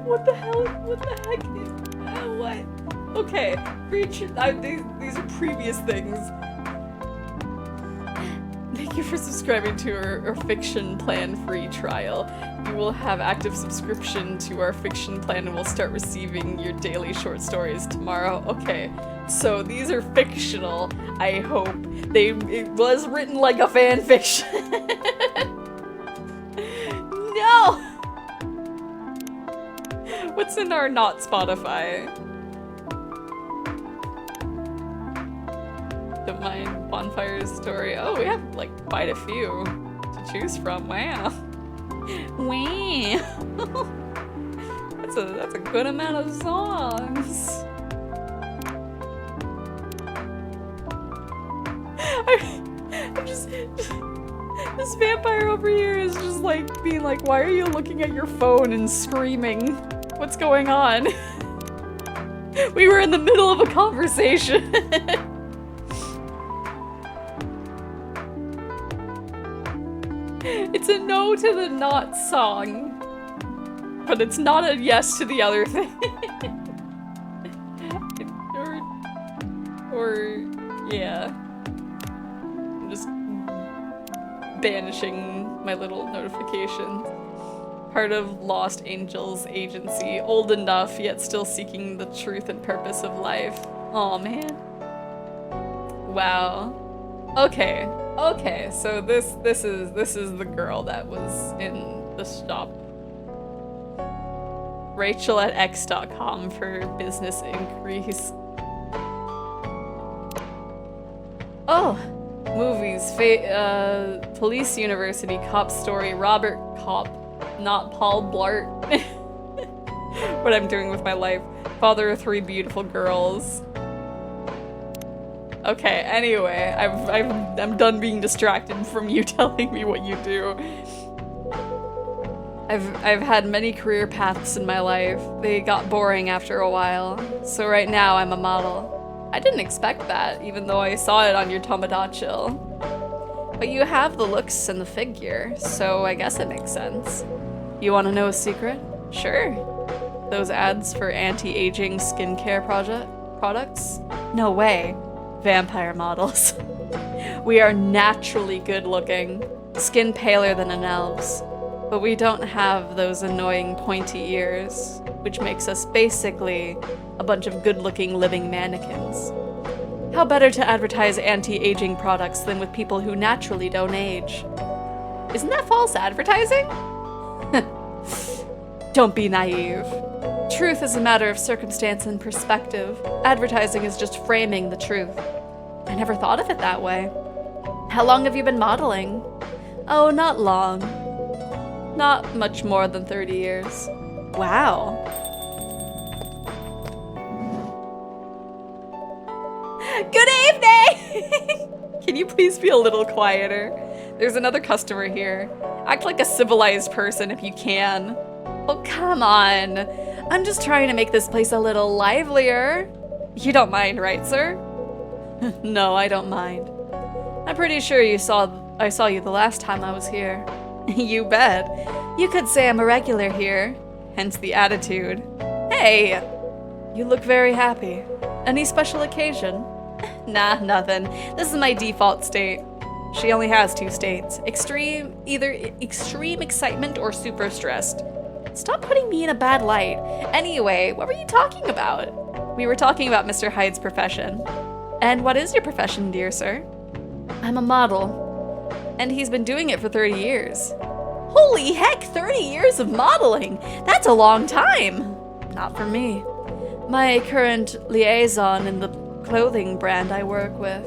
What the hell? What the heck? What? Okay, these are previous things. Thank you for subscribing to our fiction plan free trial. You will have active subscription to our fiction plan and will start receiving your daily short stories tomorrow. Okay, so these are fictional. I hope it was written like a fan fiction. No. What's in our not Spotify? Don't mind Bonfire's story. Oh, we have like quite a few to choose from. Wow. Wow. That's a good amount of songs. I'm just this vampire over here is just like being like, why are you looking at your phone and screaming? What's going on? We were in the middle of a conversation. It's a no to the not song, but it's not a yes to the other thing. or yeah. I'm just banishing my little notifications. Part of Lost Angels Agency, old enough yet still seeking the truth and purpose of life. Aw, man. Wow. Okay. Okay, so this is the girl that was in the shop. Rachel at x.com for business increase. Oh, movies. Police University, Cop Story, Robert Cop, not Paul Blart. What I'm doing with my life. Father of 3 beautiful girls. Okay, anyway, I'm done being distracted from you telling me what you do. I've had many career paths in my life. They got boring after a while. So right now I'm a model. I didn't expect that, even though I saw it on your Tomodachi. But you have the looks and the figure, so I guess it makes sense. You want to know a secret? Sure. Those ads for anti-aging skincare products? No way. Vampire models. We are naturally good looking, skin paler than an elf's, but we don't have those annoying pointy ears, which makes us basically a bunch of good looking living mannequins. How better to advertise anti-aging products than with people who naturally don't age? Isn't that false advertising? Don't be naive. Truth is a matter of circumstance and perspective. Advertising is just framing the truth. I never thought of it that way. How long have you been modeling? Oh, not long. Not much more than 30 years. Wow. Good evening! Can you please be a little quieter? There's another customer here. Act like a civilized person if you can. Oh, come on. I'm just trying to make this place a little livelier. You don't mind, right, sir? No, I don't mind. I'm pretty sure I saw you the last time I was here. You bet. You could say I'm a regular here, hence the attitude. Hey! You look very happy. Any special occasion? Nah, nothing. This is my default state. She only has 2 states. Either extreme excitement or super stressed. Stop putting me in a bad light. Anyway, what were you talking about? We were talking about Mr. Hyde's profession. And what is your profession, dear sir? I'm a model. And he's been doing it for 30 years. Holy heck, 30 years of modeling! That's a long time! Not for me. My current liaison in the clothing brand I work with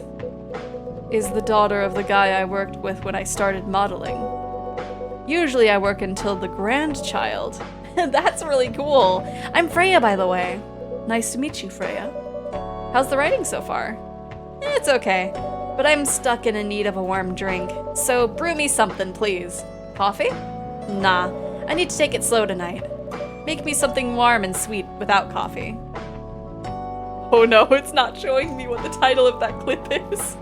is the daughter of the guy I worked with when I started modeling. Usually I work until the grandchild. That's really cool. I'm Freya, by the way. Nice to meet you, Freya. How's the writing so far? It's okay, but I'm stuck in need of a warm drink, so brew me something, please. Coffee? Nah, I need to take it slow tonight. Make me something warm and sweet without coffee. Oh no, it's not showing me what the title of that clip is.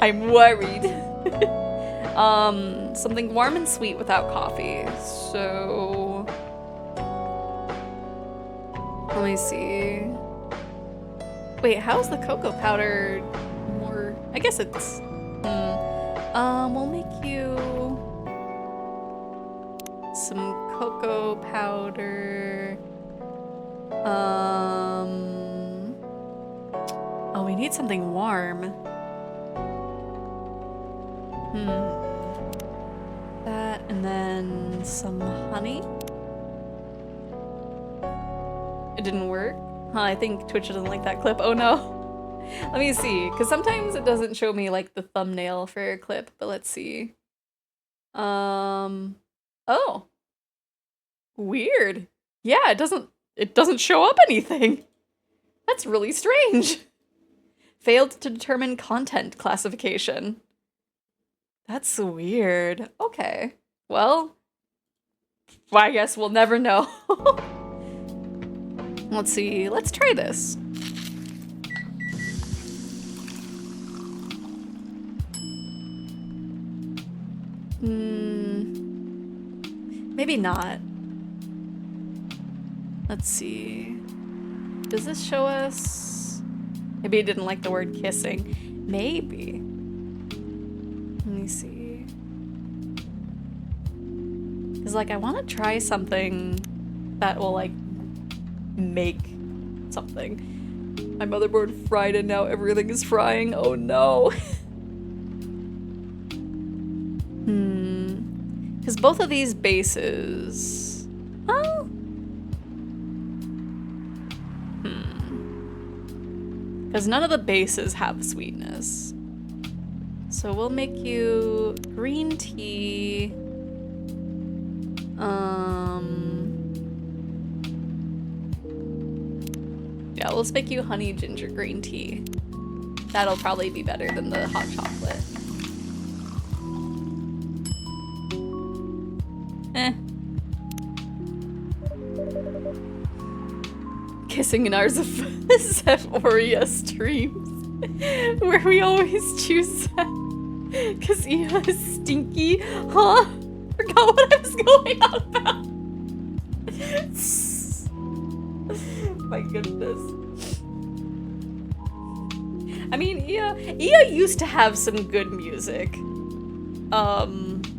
I'm worried. Something warm and sweet without coffee. So... let me see. Wait, how's the cocoa powder more... I guess it's... we'll make you... some cocoa powder. Oh, we need something warm. That, and then some honey. It didn't work. Huh, I think Twitch doesn't like that clip. Oh no. Let me see, because sometimes it doesn't show me like the thumbnail for a clip, but let's see. Oh. Weird. Yeah, it doesn't show up anything. That's really strange. Failed to determine content classification. That's weird. Okay. Well, I guess we'll never know. Let's see. Let's try this. Maybe not. Let's see. Does this show us? Maybe it didn't like the word kissing. Maybe. Let me see. Because, like, I want to try something that will, like, make something. My motherboard fried and now everything is frying. Oh no. Because both of these bases... oh. Because none of the bases have sweetness. So we'll make you green tea. Yeah, let's make you honey ginger green tea. That'll probably be better than the hot chocolate. Kissing in our Xephoria streams, where we always choose because Eva is stinky. Huh? Forgot what I was going on about. My goodness. I mean, Ia used to have some good music.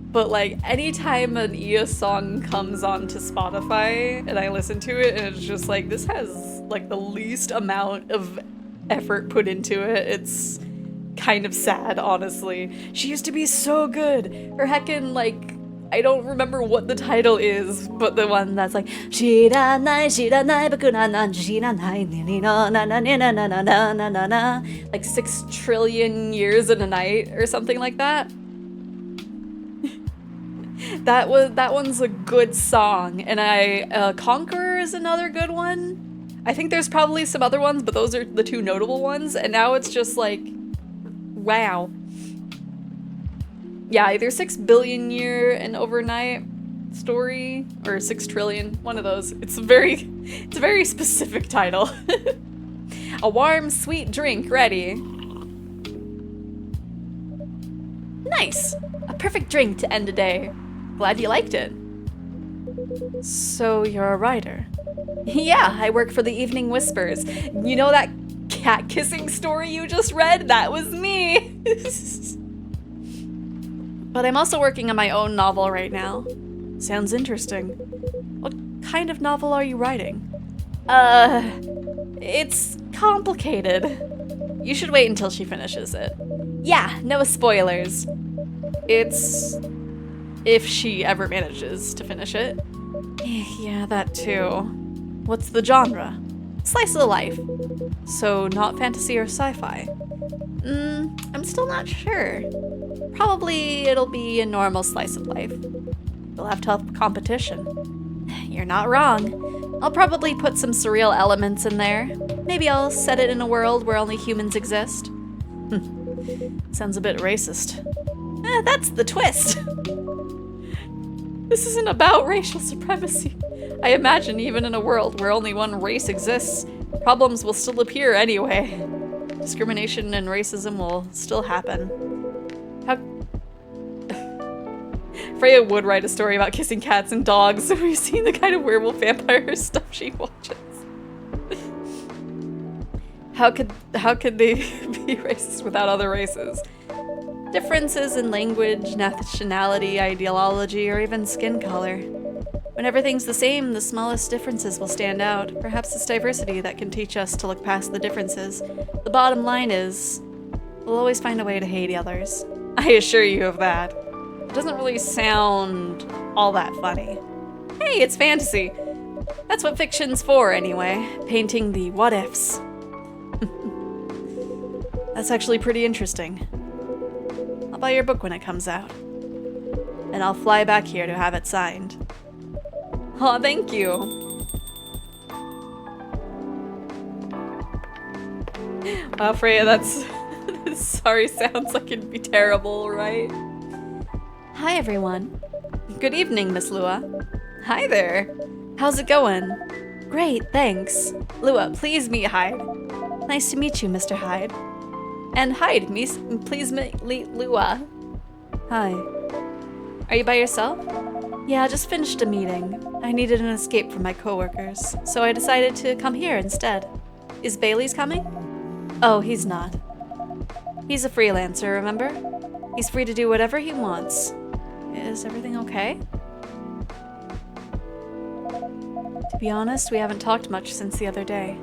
But like anytime an Ia song comes onto Spotify and I listen to it and it's just like, this has like the least amount of effort put into it. It's kind of sad, honestly. She used to be so good. Her heckin' like, I don't remember what the title is, but the one that's like like 6 trillion years in a night or something like that. That one's a good song, and Conqueror is another good one. I think there's probably some other ones, but those are the two notable ones, and now it's just like, wow. Yeah, either 6 billion year and overnight story, or 6 trillion, one of those. It's a very specific title. A warm, sweet drink ready. Nice! A perfect drink to end a day. Glad you liked it. So you're a writer? Yeah, I work for the Evening Whispers. You know that cat kissing story you just read? That was me. But I'm also working on my own novel right now. Sounds interesting. What kind of novel are you writing? It's complicated. You should wait until she finishes it. Yeah, no spoilers. It's... if she ever manages to finish it. Yeah, that too. What's the genre? Slice of life. So not fantasy or sci-fi? I'm still not sure. Probably it'll be a normal slice of life. You'll have tough competition. You're not wrong. I'll probably put some surreal elements in there. Maybe I'll set it in a world where only humans exist. Sounds a bit racist. That's the twist. This isn't about racial supremacy. I imagine even in a world where only one race exists, problems will still appear anyway. Discrimination and racism will still happen. How... Freya would write a story about kissing cats and dogs. We've seen the kind of werewolf vampire stuff she watches. How could they be racist without other races? Differences in language, nationality, ideology, or even skin color. When everything's the same, the smallest differences will stand out. Perhaps it's diversity that can teach us to look past the differences. The bottom line is, we'll always find a way to hate others. I assure you of that. It doesn't really sound all that funny. Hey, it's fantasy. That's what fiction's for, anyway. Painting the what-ifs. That's actually pretty interesting. I'll buy your book when it comes out. And I'll fly back here to have it signed. Oh, thank you. Wow, Freya, that's... Sorry, sounds like it'd be terrible, right? Hi, everyone. Good evening, Miss Lua. Hi there. How's it going? Great, thanks. Lua, please meet Hyde. Nice to meet you, Mr. Hyde. And Hyde, please meet Lua. Hi. Are you by yourself? Yeah, I just finished a meeting. I needed an escape from my coworkers, so I decided to come here instead. Is Bailey's coming? Oh, he's not. He's a freelancer, remember? He's free to do whatever he wants. Is everything okay? To be honest, we haven't talked much since the other day.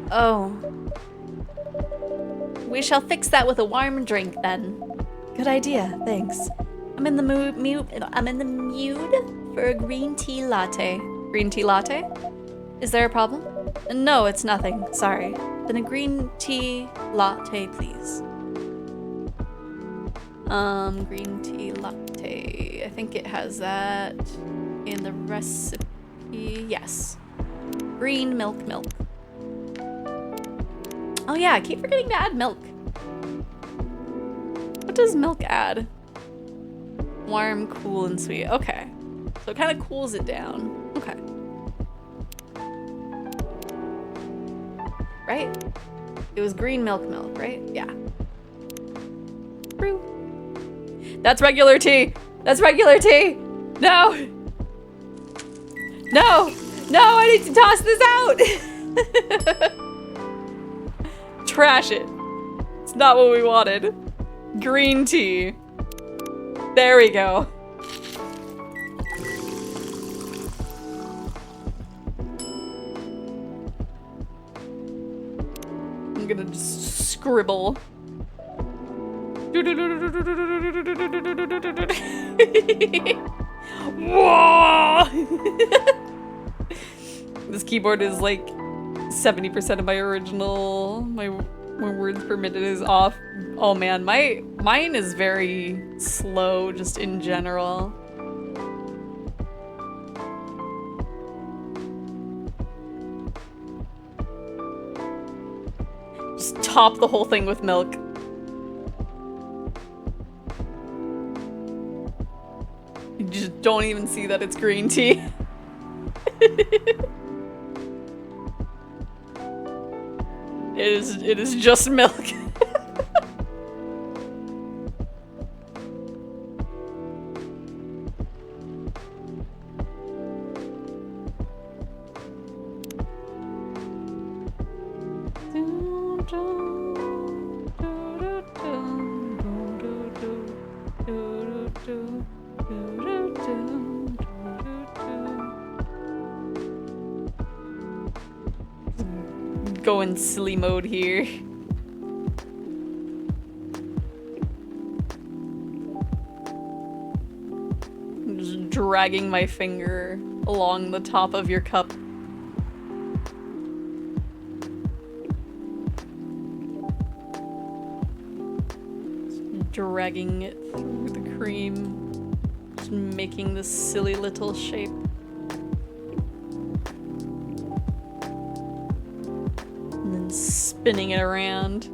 Oh. We shall fix that with a warm drink, then. Good idea, thanks. I'm in the mood for a green tea latte. Green tea latte? Is there a problem? No, it's nothing. Sorry. Then a green tea latte, please. Green tea latte. I think it has that in the recipe. Yes. Green milk. Oh yeah, I keep forgetting to add milk. What does milk add? Warm, cool, and sweet. Okay. So it kind of cools it down. Okay. Right? It was green milk, right? Yeah. Brew. That's regular tea! That's regular tea! No! No! No, I need to toss this out! Trash it. It's not what we wanted. Green tea. There we go. I'm gonna just scribble. Whoa! This keyboard is like 70% of my original. My words per minute is off. Oh man, mine is very slow just in general. Just top the whole thing with milk. You just don't even see that it's green tea. It is just milk. Go in silly mode here. I'm just dragging my finger along the top of your cup. Just dragging it through the cream. Just making this silly little shape. Spinning it around.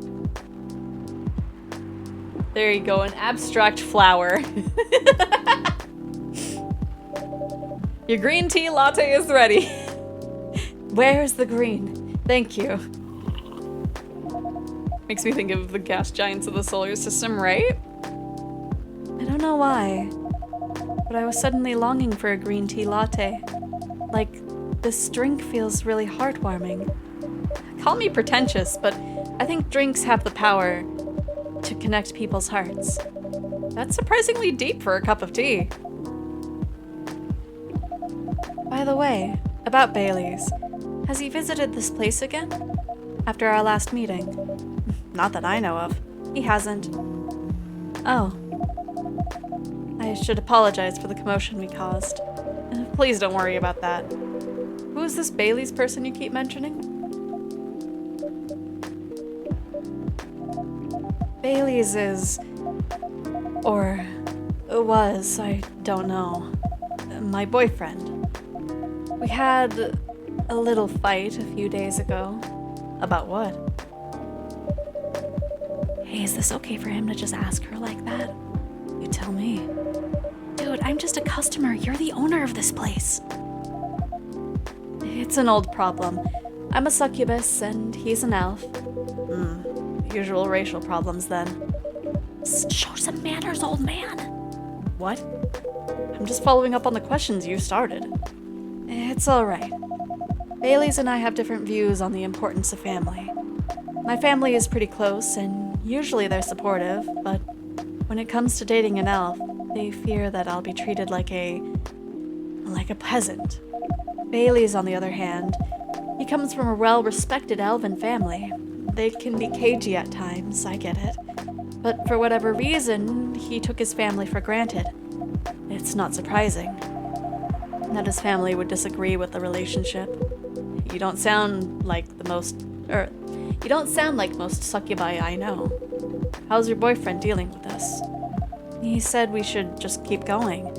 There you go, an abstract flower. Your green tea latte is ready. Where's the green? Thank you. Makes me think of the gas giants of the solar system, right? I don't know why, but I was suddenly longing for a green tea latte. Like, this drink feels really heartwarming. Call me pretentious, but I think drinks have the power to connect people's hearts. That's surprisingly deep for a cup of tea. By the way, about Bailey's. Has he visited this place again? After our last meeting? Not that I know of. He hasn't. Oh. I should apologize for the commotion we caused. Please don't worry about that. Who is this Bailey's person you keep mentioning? Bailey's is... or... was, I don't know. My boyfriend. We had a little fight a few days ago. About what? Hey, is this okay for him to just ask her like that? You tell me. Dude, I'm just a customer. You're the owner of this place. It's an old problem. I'm a succubus and he's an elf. Usual racial problems then. Show some manners, old man. What? I'm just following up on the questions you started. It's alright. Bailey's and I have different views on the importance of family. My family is pretty close, and usually they're supportive, but when it comes to dating an elf, they fear that I'll be treated like a peasant. Bailey's, on the other hand, he comes from a well-respected elven family. They can be cagey at times, I get it. But for whatever reason, he took his family for granted. It's not surprising that his family would disagree with the relationship. You don't sound like most succubi I know. How's your boyfriend dealing with this? He said we should just keep going.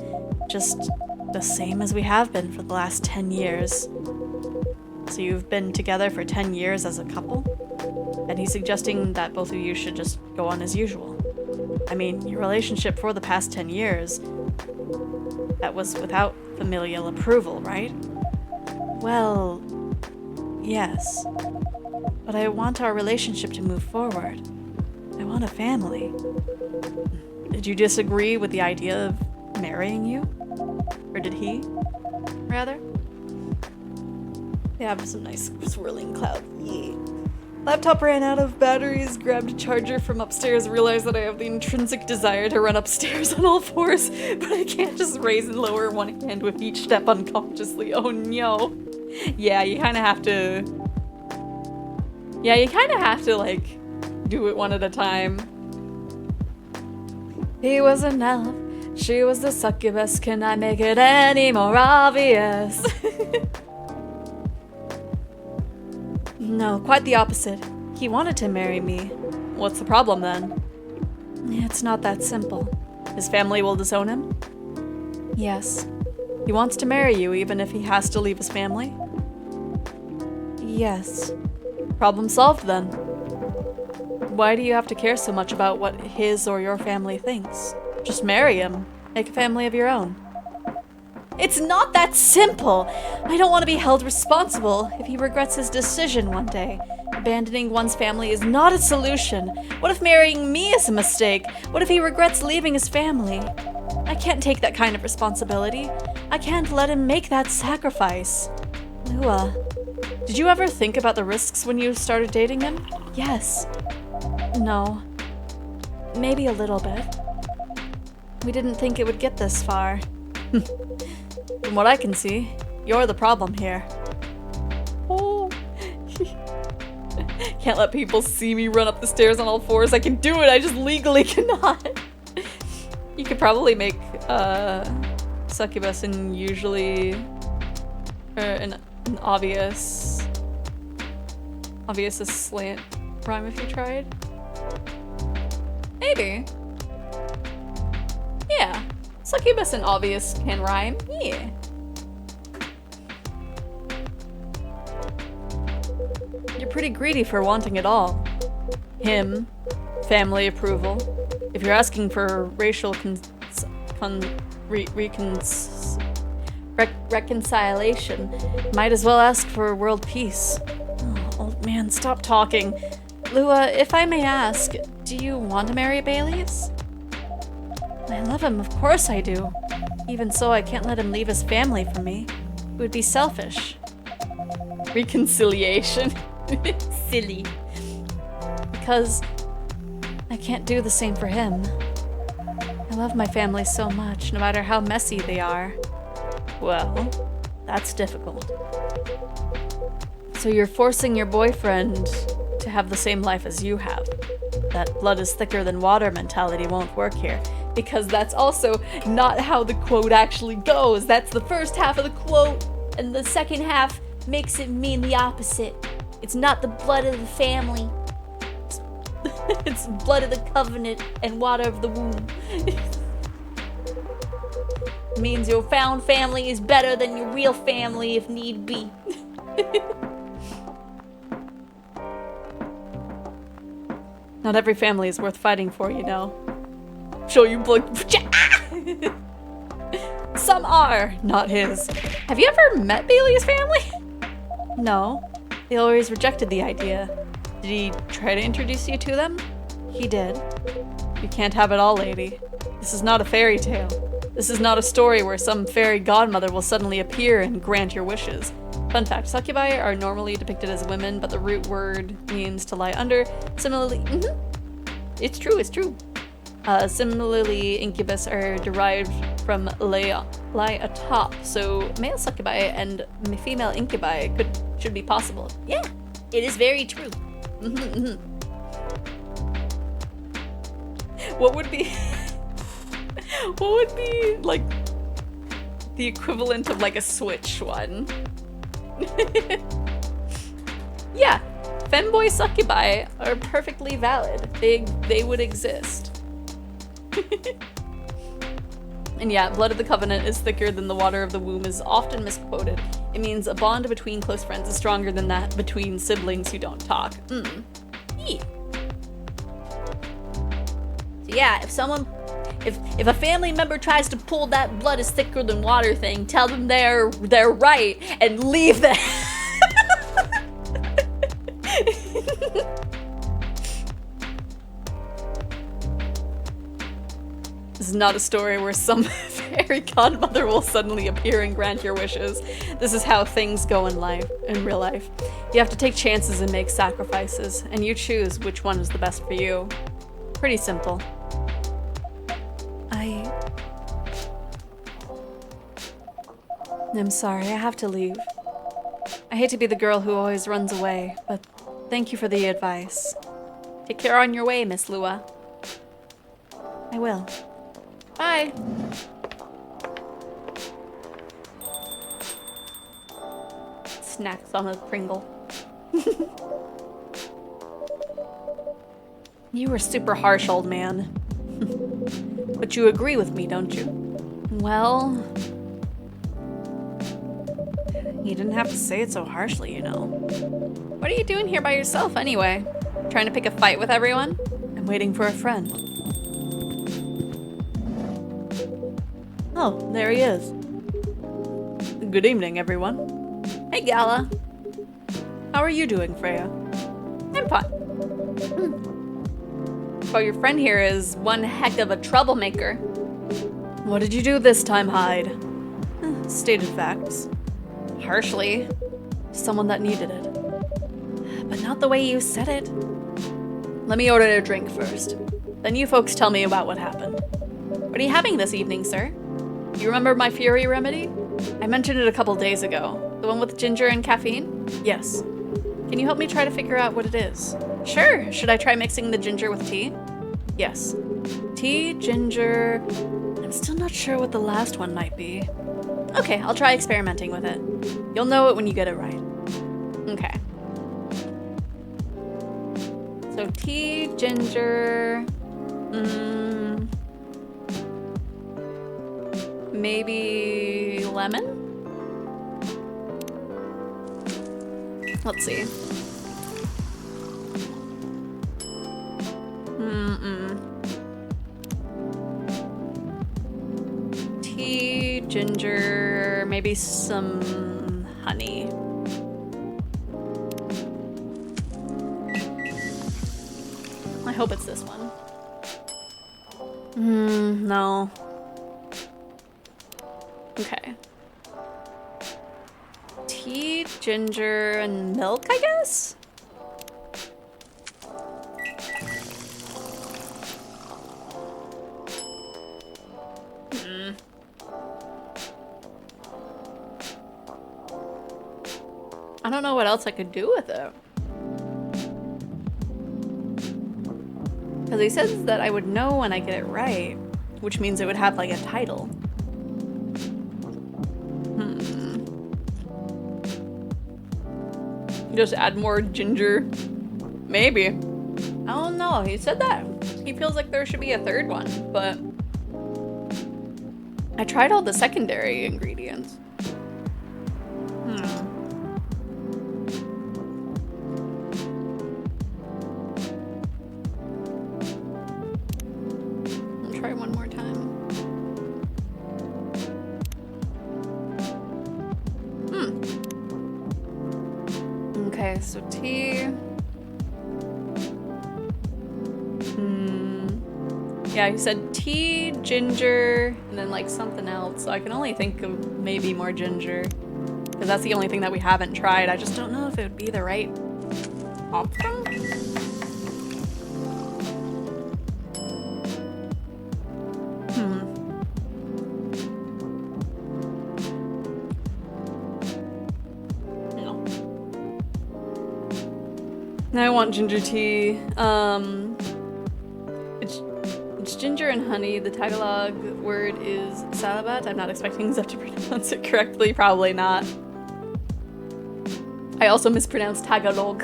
Just the same as we have been for the last 10 years. So you've been together for 10 years as a couple? And he's suggesting that both of you should just go on as usual. I mean, your relationship for the past 10 years, that was without familial approval, right? Well, yes. But I want our relationship to move forward. I want a family. Did you disagree with the idea of marrying you? Or did he, rather? They have some nice swirling clouds. Yeah. Laptop ran out of batteries, grabbed a charger from upstairs, realized that I have the intrinsic desire to run upstairs on all fours, but I can't just raise and lower one hand with each step unconsciously. Oh no. Yeah, you kind of have to, like, do it one at a time. He was an elf, she was the succubus, can I make it any more obvious? No, quite the opposite. He wanted to marry me. What's the problem then? It's not that simple. His family will disown him? Yes. He wants to marry you even if he has to leave his family? Yes. Problem solved then. Why do you have to care so much about what his or your family thinks? Just marry him. Make a family of your own. It's not that simple! I don't want to be held responsible if he regrets his decision one day. Abandoning one's family is not a solution. What if marrying me is a mistake? What if he regrets leaving his family? I can't take that kind of responsibility. I can't let him make that sacrifice. Lua, did you ever think about the risks when you started dating him? Yes. No. Maybe a little bit. We didn't think it would get this far. From what I can see, you're the problem here. Oh. Can't let people see me run up the stairs on all fours. I can do it, I just legally cannot. You could probably make succubus and usually an obvious a slant rhyme if you tried. Maybe. Yeah. Succubus and obvious can rhyme. Yeah. You're pretty greedy for wanting it all. Him, family approval. If you're asking for racial reconciliation. Might as well ask for world peace. Oh, old man, stop talking. Lua, if I may ask, do you want to marry Bailey's? I love him, of course I do. Even so, I can't let him leave his family for me. It would be selfish. Reconciliation. Silly. Because I can't do the same for him. I love my family so much, no matter how messy they are. Well, that's difficult. So you're forcing your boyfriend to have the same life as you have. That blood is thicker than water mentality won't work here. Because that's also not how the quote actually goes. That's the first half of the quote, and the second half makes it mean the opposite. It's not the blood of the family. It's blood of the covenant and water of the womb. It means your found family is better than your real family if need be. Not every family is worth fighting for, you know. Show you blood. Some are, not his. Have you ever met Bailey's family? No. They always rejected the idea. Did he try to introduce you to them? He did. You can't have it all, lady. This is not a fairy tale. This is not a story where some fairy godmother will suddenly appear and grant your wishes. Fun fact, succubi are normally depicted as women, but the root word means to lie under. Similarly, it's true. Similarly, incubus are derived from lie atop, so male succubi and female incubi should be possible. Yeah, it is very true. What would be like the equivalent of like a Switch one? Yeah, femboy succubi are perfectly valid. They would exist. And yeah, blood of the covenant is thicker than the water of the womb is often misquoted. It means a bond between close friends is stronger than that between siblings who don't talk. Yeah. So yeah, if a family member tries to pull that blood is thicker than water thing, tell them they're right and leave them. This is not a story where some fairy godmother will suddenly appear and grant your wishes. This is how things go in real life. You have to take chances and make sacrifices, and you choose which one is the best for you. Pretty simple. I'm sorry, I have to leave. I hate to be the girl who always runs away, but thank you for the advice. Take care on your way, Miss Lua. I will. Bye. Snacks on a Pringle. You were super harsh, old man. But you agree with me, don't you? Well, you didn't have to say it so harshly, you know. What are you doing here by yourself, anyway? Trying to pick a fight with everyone? I'm waiting for a friend. Oh, there he is. Good evening, everyone. Hey, Gala. How are you doing, Freya? I'm fine. Well, your friend here is one heck of a troublemaker. What did you do this time, Hyde? Stated facts. Harshly. Someone that needed it. But not the way you said it. Let me order a drink first. Then you folks tell me about what happened. What are you having this evening, sir? You remember my Fury remedy? I mentioned it a couple days ago. The one with ginger and caffeine? Yes. Can you help me try to figure out what it is? Sure. Should I try mixing the ginger with tea? Yes. Tea, ginger... I'm still not sure what the last one might be. Okay, I'll try experimenting with it. You'll know it when you get it right. Okay. So tea, ginger... maybe lemon? Let's see. Tea, ginger, maybe some honey. I hope it's this one. No. Okay. Tea, ginger, and milk, I guess? I don't know what else I could do with it. Because he says that I would know when I get it right, which means it would have like a title. Just add more ginger. Maybe. I don't know. He said that he feels like there should be a third one, but I tried all the secondary ingredients. I'll try one more time. Okay, so tea. Yeah, he said tea, ginger, and then like something else. So I can only think of maybe more ginger. Because that's the only thing that we haven't tried. I just don't know if it would be the right option. No. Now I want ginger tea. It's ginger and honey. The Tagalog word is salabat. I'm not expecting Zeph to pronounce it correctly. Probably not. I also mispronounced Tagalog.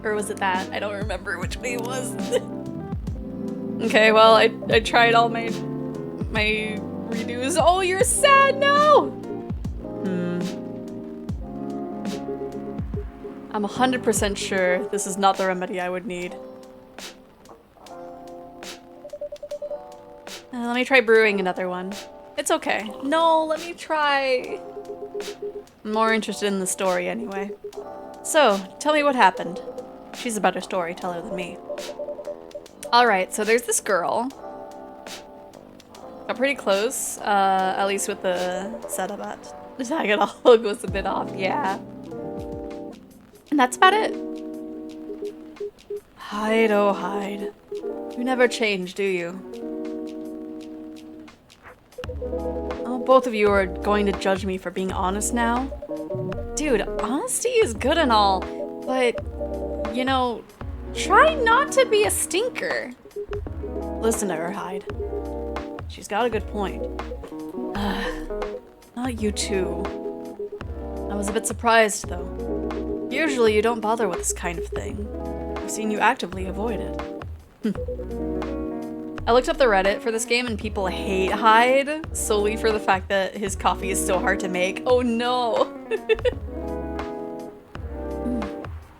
Or was it that? I don't remember which way it was. Okay, well, I tried all my redos. Oh, you're sad? No! I'm 100% sure this is not the remedy I would need. Let me try brewing another one. It's okay. No, let me try. I'm more interested in the story anyway. So, tell me what happened. She's a better storyteller than me. Alright, so there's this girl. Got pretty close, at least with the setup. The Tagalog was a bit off, yeah. And that's about it. Hide, oh hide. You never change, do you? Oh, both of you are going to judge me for being honest now? Dude, honesty is good and all, but, you know, try not to be a stinker. Listen to her, Hyde. She's got a good point. Not you two. I was a bit surprised, though. Usually you don't bother with this kind of thing. I've seen you actively avoid it. I looked up the Reddit for this game and people hate Hyde solely for the fact that his coffee is so hard to make. Oh no!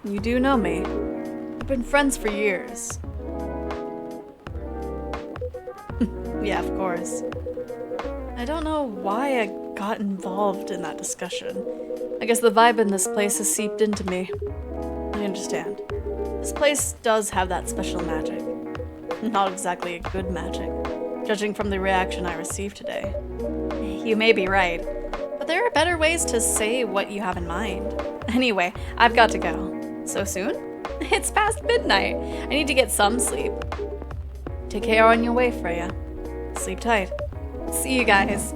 You do know me. We've been friends for years. Yeah, of course. I don't know why I got involved in that discussion. I guess the vibe in this place has seeped into me. I understand. This place does have that special magic. Not exactly a good magic, judging from the reaction I received today. You may be right, but there are better ways to say what you have in mind. Anyway, I've got to go. So soon? It's past midnight. I need to get some sleep. Take care on your way, Freya. Sleep tight. See you guys.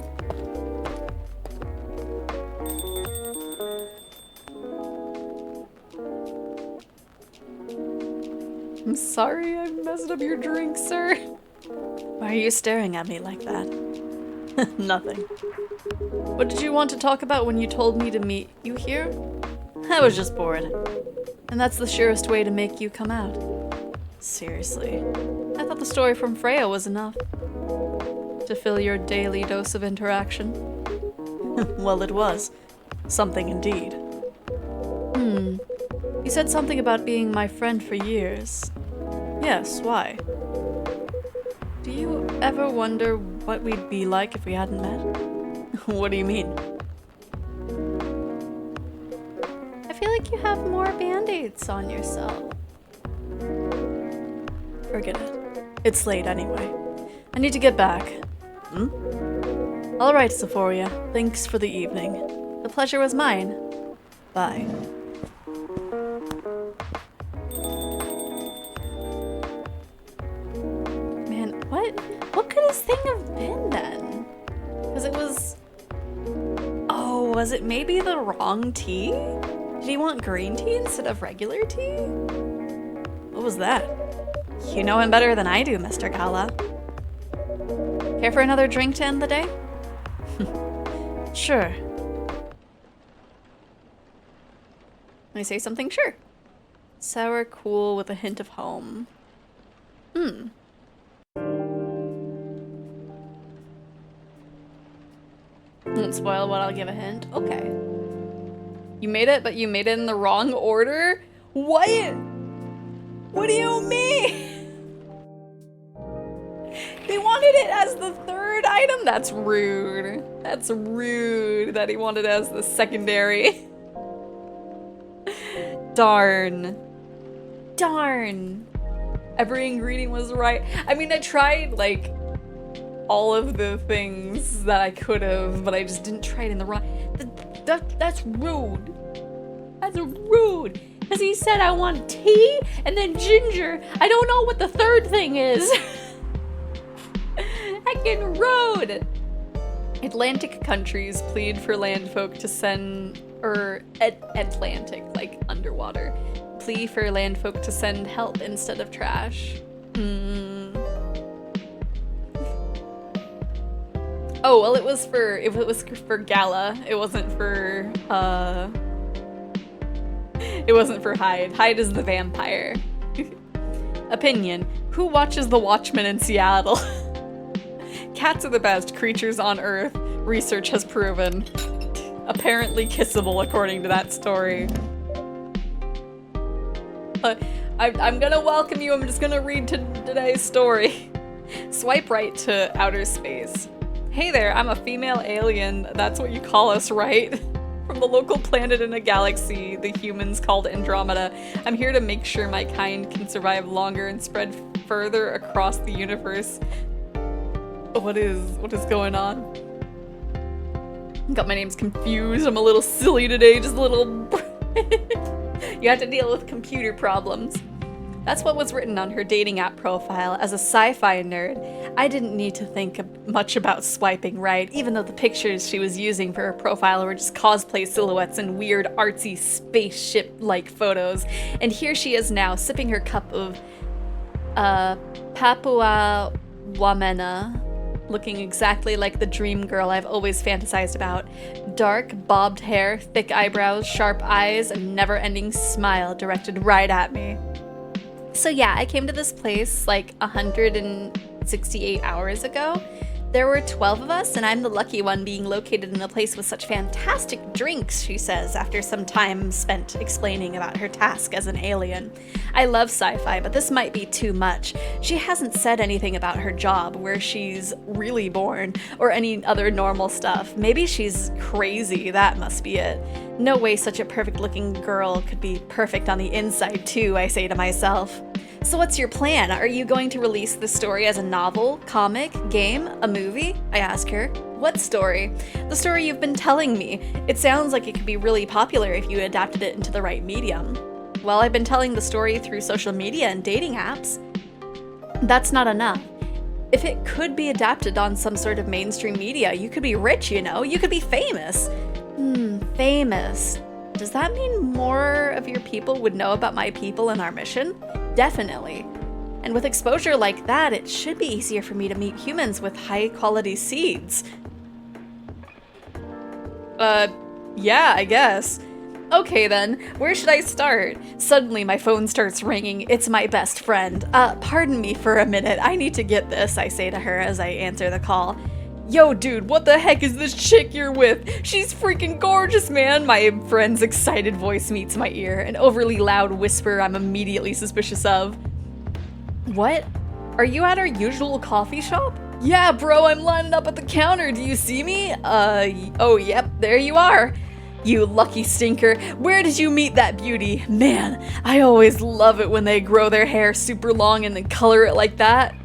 I'm sorry I messed up your drink, sir. Why are you staring at me like that? Nothing. What did you want to talk about when you told me to meet you here? I was just bored. And that's the surest way to make you come out. Seriously. I thought the story from Freya was enough. To fill your daily dose of interaction. Well, it was. Something indeed. You said something about being my friend for years. Yes, why? Do you ever wonder what we'd be like if we hadn't met? What do you mean? I feel like you have more band-aids on yourself. Forget it. It's late anyway. I need to get back. Alright, Xephoria. Thanks for the evening. The pleasure was mine. Bye. Man, what could his thing have been then? Because it was... Oh, was it maybe the wrong tea? Did he want green tea instead of regular tea? What was that? You know him better than I do, Mr. Gala. Care for another drink to end the day? Sure. When I say something, sure. Sour, cool, with a hint of home. Won't spoil what I'll give a hint. Okay. You made it, but you made it in the wrong order? What? What do you mean? They wanted it as the third item? That's rude. That's rude that he wanted it as the secondary. Darn. Darn. Every ingredient was right. I mean, I tried, like, all of the things that I could have, but I just didn't try it in the wrong... That's rude. That's rude. Because he said I want tea and then ginger. I don't know what the third thing is. Heckin' rude. Atlantic countries plead for landfolk to send... Atlantic, like underwater. Plea for landfolk to send help instead of trash. Oh, well, it was for Gala. It wasn't for Hyde. Hyde is the vampire. Opinion. Who watches The Watchmen in Seattle? Cats are the best creatures on Earth. Research has proven. Apparently kissable, according to that story. I'm gonna welcome you. I'm just gonna read today's story. Swipe right to outer space. Hey there, I'm a female alien. That's what you call us, right? From the local planet in a galaxy the humans called Andromeda. I'm here to make sure my kind can survive longer and spread further across the universe. What is going on? Got my names confused. I'm a little silly today, just a little... You have to deal with computer problems. That's what was written on her dating app profile. As a sci-fi nerd, I didn't need to think much about swiping right, even though the pictures she was using for her profile were just cosplay silhouettes and weird artsy spaceship-like photos. And here she is now, sipping her cup of Papua Wamena, looking exactly like the dream girl I've always fantasized about. Dark, bobbed hair, thick eyebrows, sharp eyes, a never-ending smile directed right at me. So yeah, I came to this place like 168 hours ago. There were 12 of us, and I'm the lucky one being located in a place with such fantastic drinks, she says, after some time spent explaining about her task as an alien. I love sci-fi, but this might be too much. She hasn't said anything about her job, where she's really born, or any other normal stuff. Maybe she's crazy, that must be it. No way such a perfect-looking girl could be perfect on the inside too, I say to myself. So what's your plan? Are you going to release the story as a novel, comic, game, a movie? I ask her. What story? The story you've been telling me. It sounds like it could be really popular if you adapted it into the right medium. Well, I've been telling the story through social media and dating apps. That's not enough. If it could be adapted on some sort of mainstream media, you could be rich, you know? You could be famous. Famous. Does that mean more of your people would know about my people and our mission? Definitely. And with exposure like that, it should be easier for me to meet humans with high-quality seeds. Yeah, I guess. Okay then, where should I start? Suddenly my phone starts ringing. It's my best friend. Pardon me for a minute. I need to get this, I say to her as I answer the call. Yo, dude, what the heck is this chick you're with? She's freaking gorgeous, man! My friend's excited voice meets my ear, an overly loud whisper I'm immediately suspicious of. What? Are you at our usual coffee shop? Yeah, bro, I'm lining up at the counter. Do you see me? Oh, yep, there you are. You lucky stinker. Where did you meet that beauty? Man, I always love it when they grow their hair super long and then color it like that.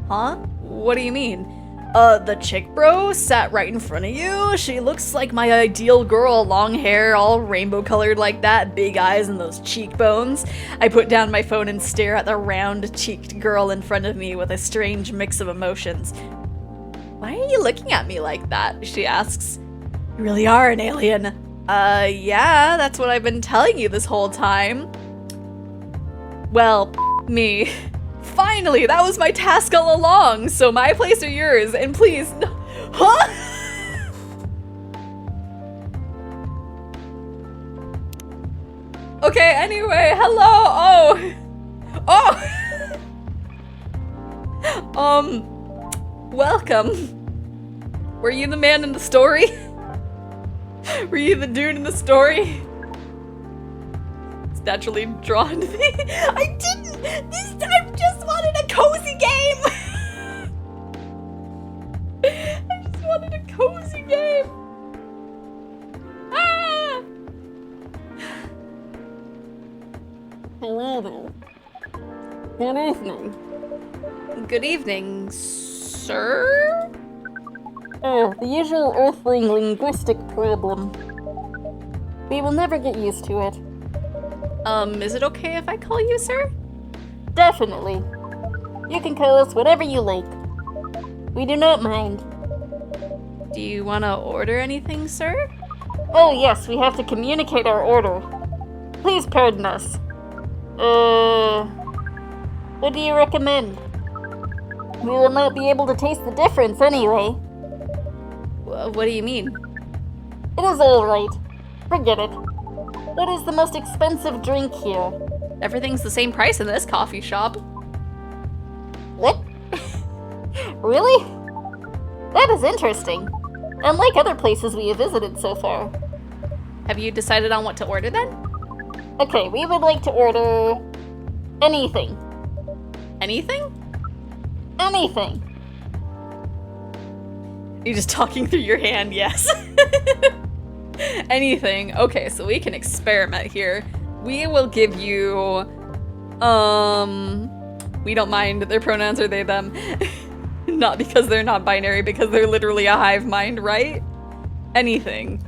Huh? What do you mean? The chick bro sat right in front of you. She looks like my ideal girl. Long hair, all rainbow colored like that, big eyes and those cheekbones. I put down my phone and stare at the round-cheeked girl in front of me with a strange mix of emotions. Why are you looking at me like that? She asks. You really are an alien. Yeah, that's what I've been telling you this whole time. Well, me. Finally, that was my task all along, so my place or yours, and please, no. Huh? Okay, anyway, hello, welcome. Were you the man in the story? Were you the dude in the story? It's naturally drawn to me. I didn't! This time just wanted a cozy game! I just wanted a cozy game! Ah! Hello there. Good evening. Good evening, sir? Oh, the usual Earthling linguistic problem. We will never get used to it. Is it okay if I call you sir? Definitely. You can call us whatever you like. We do not mind. Do you want to order anything, sir? Oh yes, we have to communicate our order. Please pardon us. What do you recommend? We will not be able to taste the difference anyway. What do you mean? It is alright. Forget it. What is the most expensive drink here? Everything's the same price in this coffee shop. What? Really? That is interesting. Unlike other places we have visited so far. Have you decided on what to order then? Okay, we would like to order anything. Anything? Anything. You're just talking through your hand, yes. Anything. Okay, so we can experiment here. We will give you, we don't mind. Their pronouns are they, them. Not because they're not binary, because they're literally a hive mind, right? Anything.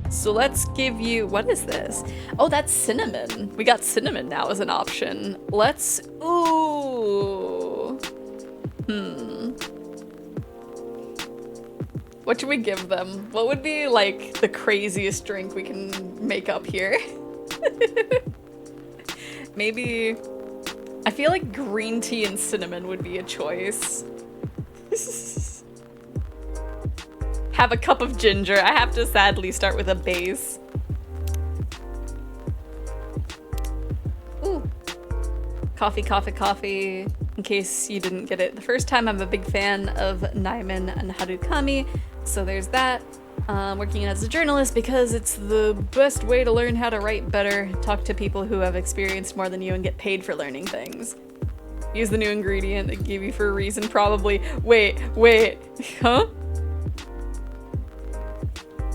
So let's give you, what is this? Oh, that's cinnamon. We got cinnamon now as an option. Let's, ooh. What should we give them? What would be like the craziest drink we can make up here? Maybe, I feel like green tea and cinnamon would be a choice. Have a cup of ginger. I have to sadly start with a base. Ooh. Coffee, coffee, coffee. In case you didn't get it the first time, I'm a big fan of Naiman and Harukami, so there's that. Working as a journalist because it's the best way to learn how to write better. Talk to people who have experienced more than you and get paid for learning things. Use the new ingredient they gave you for a reason, probably. Wait, huh?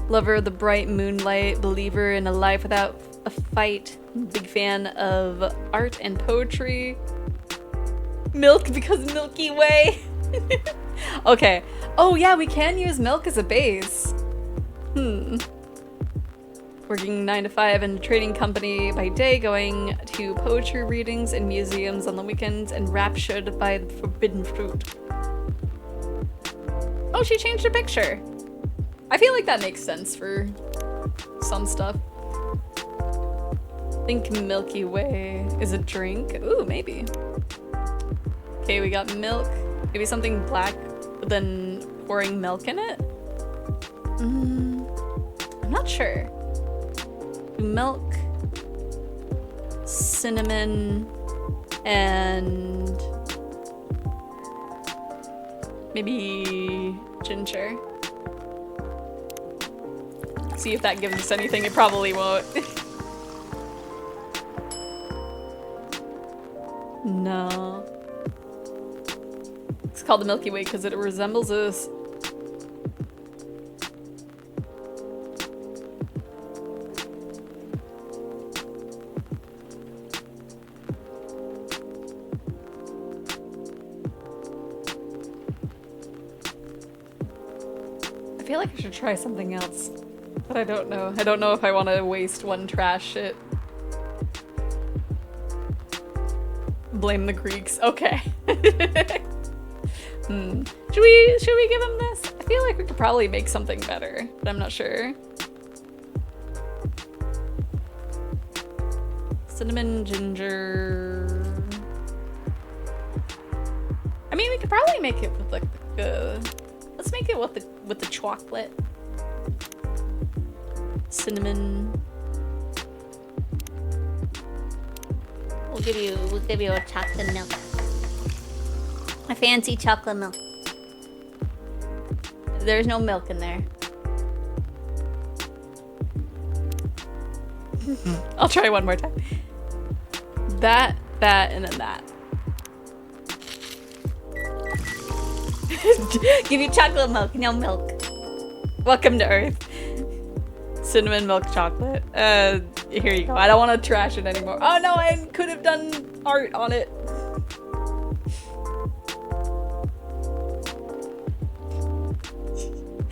Lover of the bright moonlight, believer in a life without a fight, big fan of art and poetry. Milk because Milky Way. Okay. Oh yeah, we can use milk as a base. Working 9 to 5 in a trading company by day, going to poetry readings and museums on the weekends, and raptured by the forbidden fruit. Oh, she changed her picture. I feel like that makes sense for some stuff. Think Milky Way is a drink. Ooh, maybe. Okay, we got milk. Maybe something black, but then pouring milk in it? I'm not sure. Milk, cinnamon, and maybe ginger. See if that gives us anything. It probably won't. No. It's called the Milky Way because it resembles us. I feel like I should try something else, but I don't know. I don't know if I want to waste one trash shit. Blame the Greeks. Okay. Should we give him this? I feel like we could probably make something better, but I'm not sure. Cinnamon, ginger. I mean, we could probably make it with like the let's make it with the chocolate. Cinnamon. We'll give you a chocolate milk. A fancy chocolate milk. There's no milk in there. I'll try one more time. That, and then that. Give you chocolate milk, no milk. Welcome to Earth. Cinnamon milk chocolate. Here you go. I don't want to trash it anymore. Oh no, I could have done art on it.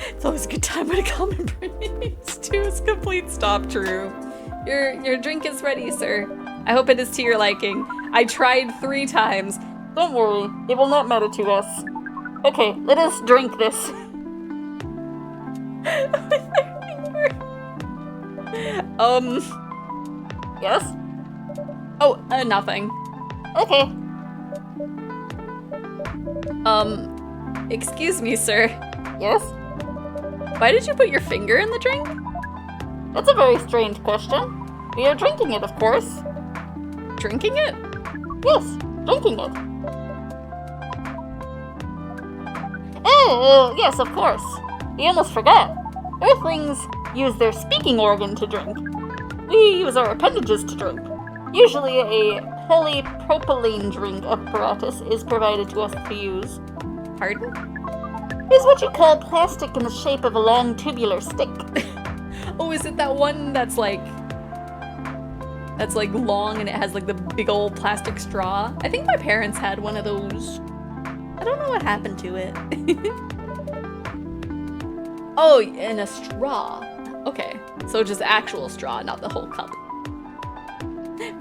It's always a good time when a common brings to its complete stop. True. Your drink is ready, sir. I hope it is to your liking. I tried 3 times. Don't worry, it will not matter to us. Okay, let us drink this. Yes? Oh, nothing. Okay. Excuse me, sir. Yes? Why did you put your finger in the drink? That's a very strange question. We are drinking it, of course. Drinking it? Yes, drinking it. Oh, yes, of course. We almost forgot. Earthlings use their speaking organ to drink. We use our appendages to drink. Usually a polypropylene drink apparatus is provided to us to use. Pardon? It's what you call plastic in the shape of a long tubular stick. Oh, is it that one that's like long and it has like the big old plastic straw? I think my parents had one of those. I don't know what happened to it. Oh, and a straw. Okay, so just actual straw, not the whole cup.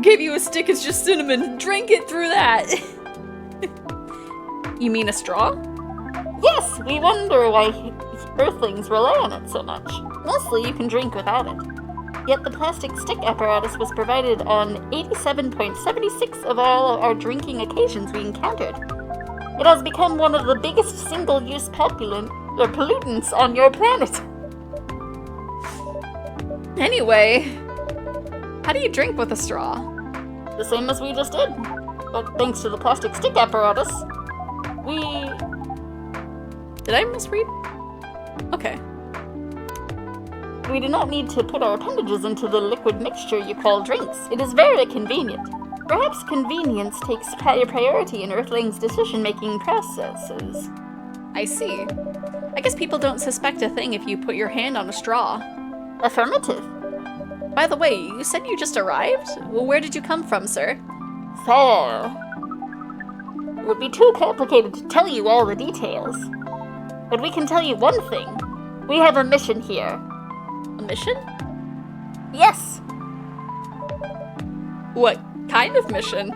Gave you a stick, it's just cinnamon. Drink it through that. You mean a straw? Yes, we wonder why Earthlings rely on it so much. Mostly you can drink without it. Yet the plastic stick apparatus was provided on 87.76 of all our drinking occasions we encountered. It has become one of the biggest single-use pollutants on your planet. Anyway, how do you drink with a straw? The same as we just did. But thanks to the plastic stick apparatus, Did I misread? Okay. We do not need to put our appendages into the liquid mixture you call drinks. It is very convenient. Perhaps convenience takes priority in Earthlings' decision-making processes. I see. I guess people don't suspect a thing if you put your hand on a straw. Affirmative. By the way, you said you just arrived? Where did you come from, sir? Fair. It would be too complicated to tell you all the details. But we can tell you one thing. We have a mission here. A mission? Yes! What kind of mission?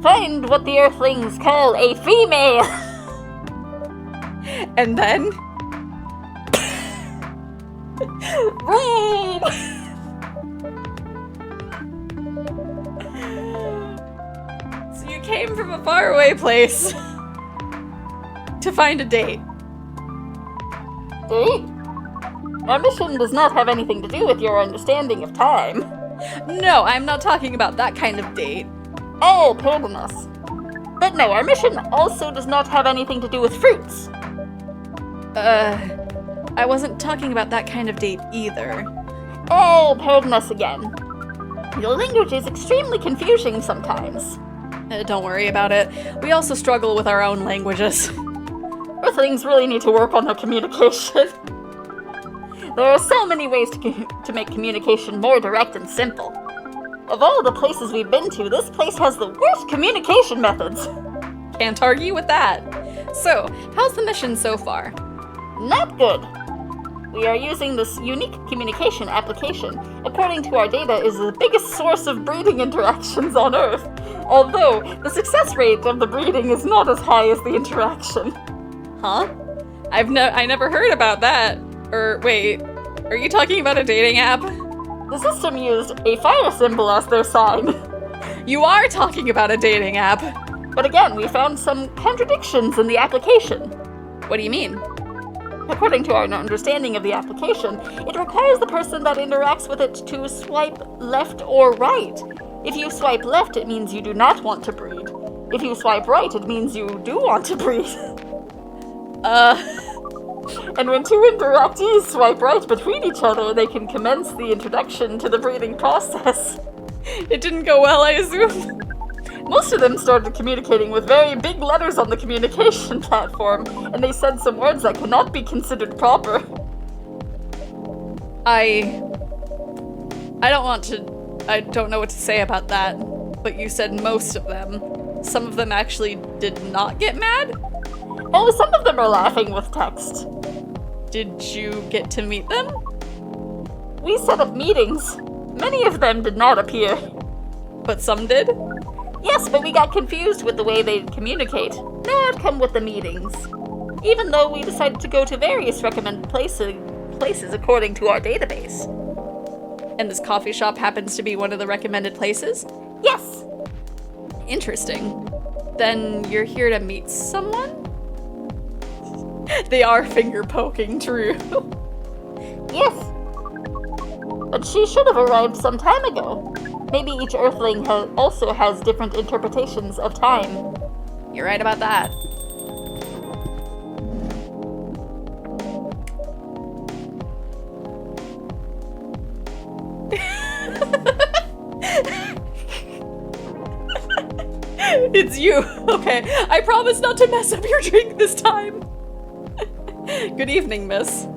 Find what the Earthlings call a female! And then? Read! So you came from a faraway place to find a date. See? Our mission does not have anything to do with your understanding of time. No, I'm not talking about that kind of date. Oh, pardon us. But no, our mission also does not have anything to do with fruits. I wasn't talking about that kind of date either. Oh, pardon us again. Your language is extremely confusing sometimes. Don't worry about it. We also struggle with our own languages. Earthlings really need to work on their communication. There are so many ways to make communication more direct and simple. Of all the places we've been to, this place has the worst communication methods. Can't argue with that. So, how's the mission so far? Not good. We are using this unique communication application. According to our data, is the biggest source of breeding interactions on Earth. Although, the success rate of the breeding is not as high as the interaction. Huh? I never heard about that. Or, wait, are you talking about a dating app? The system used a fire symbol as their sign. You are talking about a dating app. But again, we found some contradictions in the application. What do you mean? According to our understanding of the application, it requires the person that interacts with it to swipe left or right. If you swipe left, it means you do not want to breed. If you swipe right, it means you do want to breed. And when two interactees swipe right between each other, they can commence the introduction to the breeding process. It didn't go well, I assume. Most of them started communicating with very big letters on the communication platform, and they said some words that could not be considered proper. I don't know what to say about that, but you said most of them. Some of them actually did not get mad? Oh, some of them are laughing with text. Did you get to meet them? We set up meetings. Many of them did not appear. But some did? Yes, but we got confused with the way they communicate. No outcome with the meetings. Even though we decided to go to various recommended places according to our database. And this coffee shop happens to be one of the recommended places? Yes! Interesting. Then you're here to meet someone? They are finger poking, true. Yes. But she should have arrived some time ago. Maybe each Earthling also has different interpretations of time. You're right about that. It's you. Okay, I promise not to mess up your drink this time. Good evening, miss.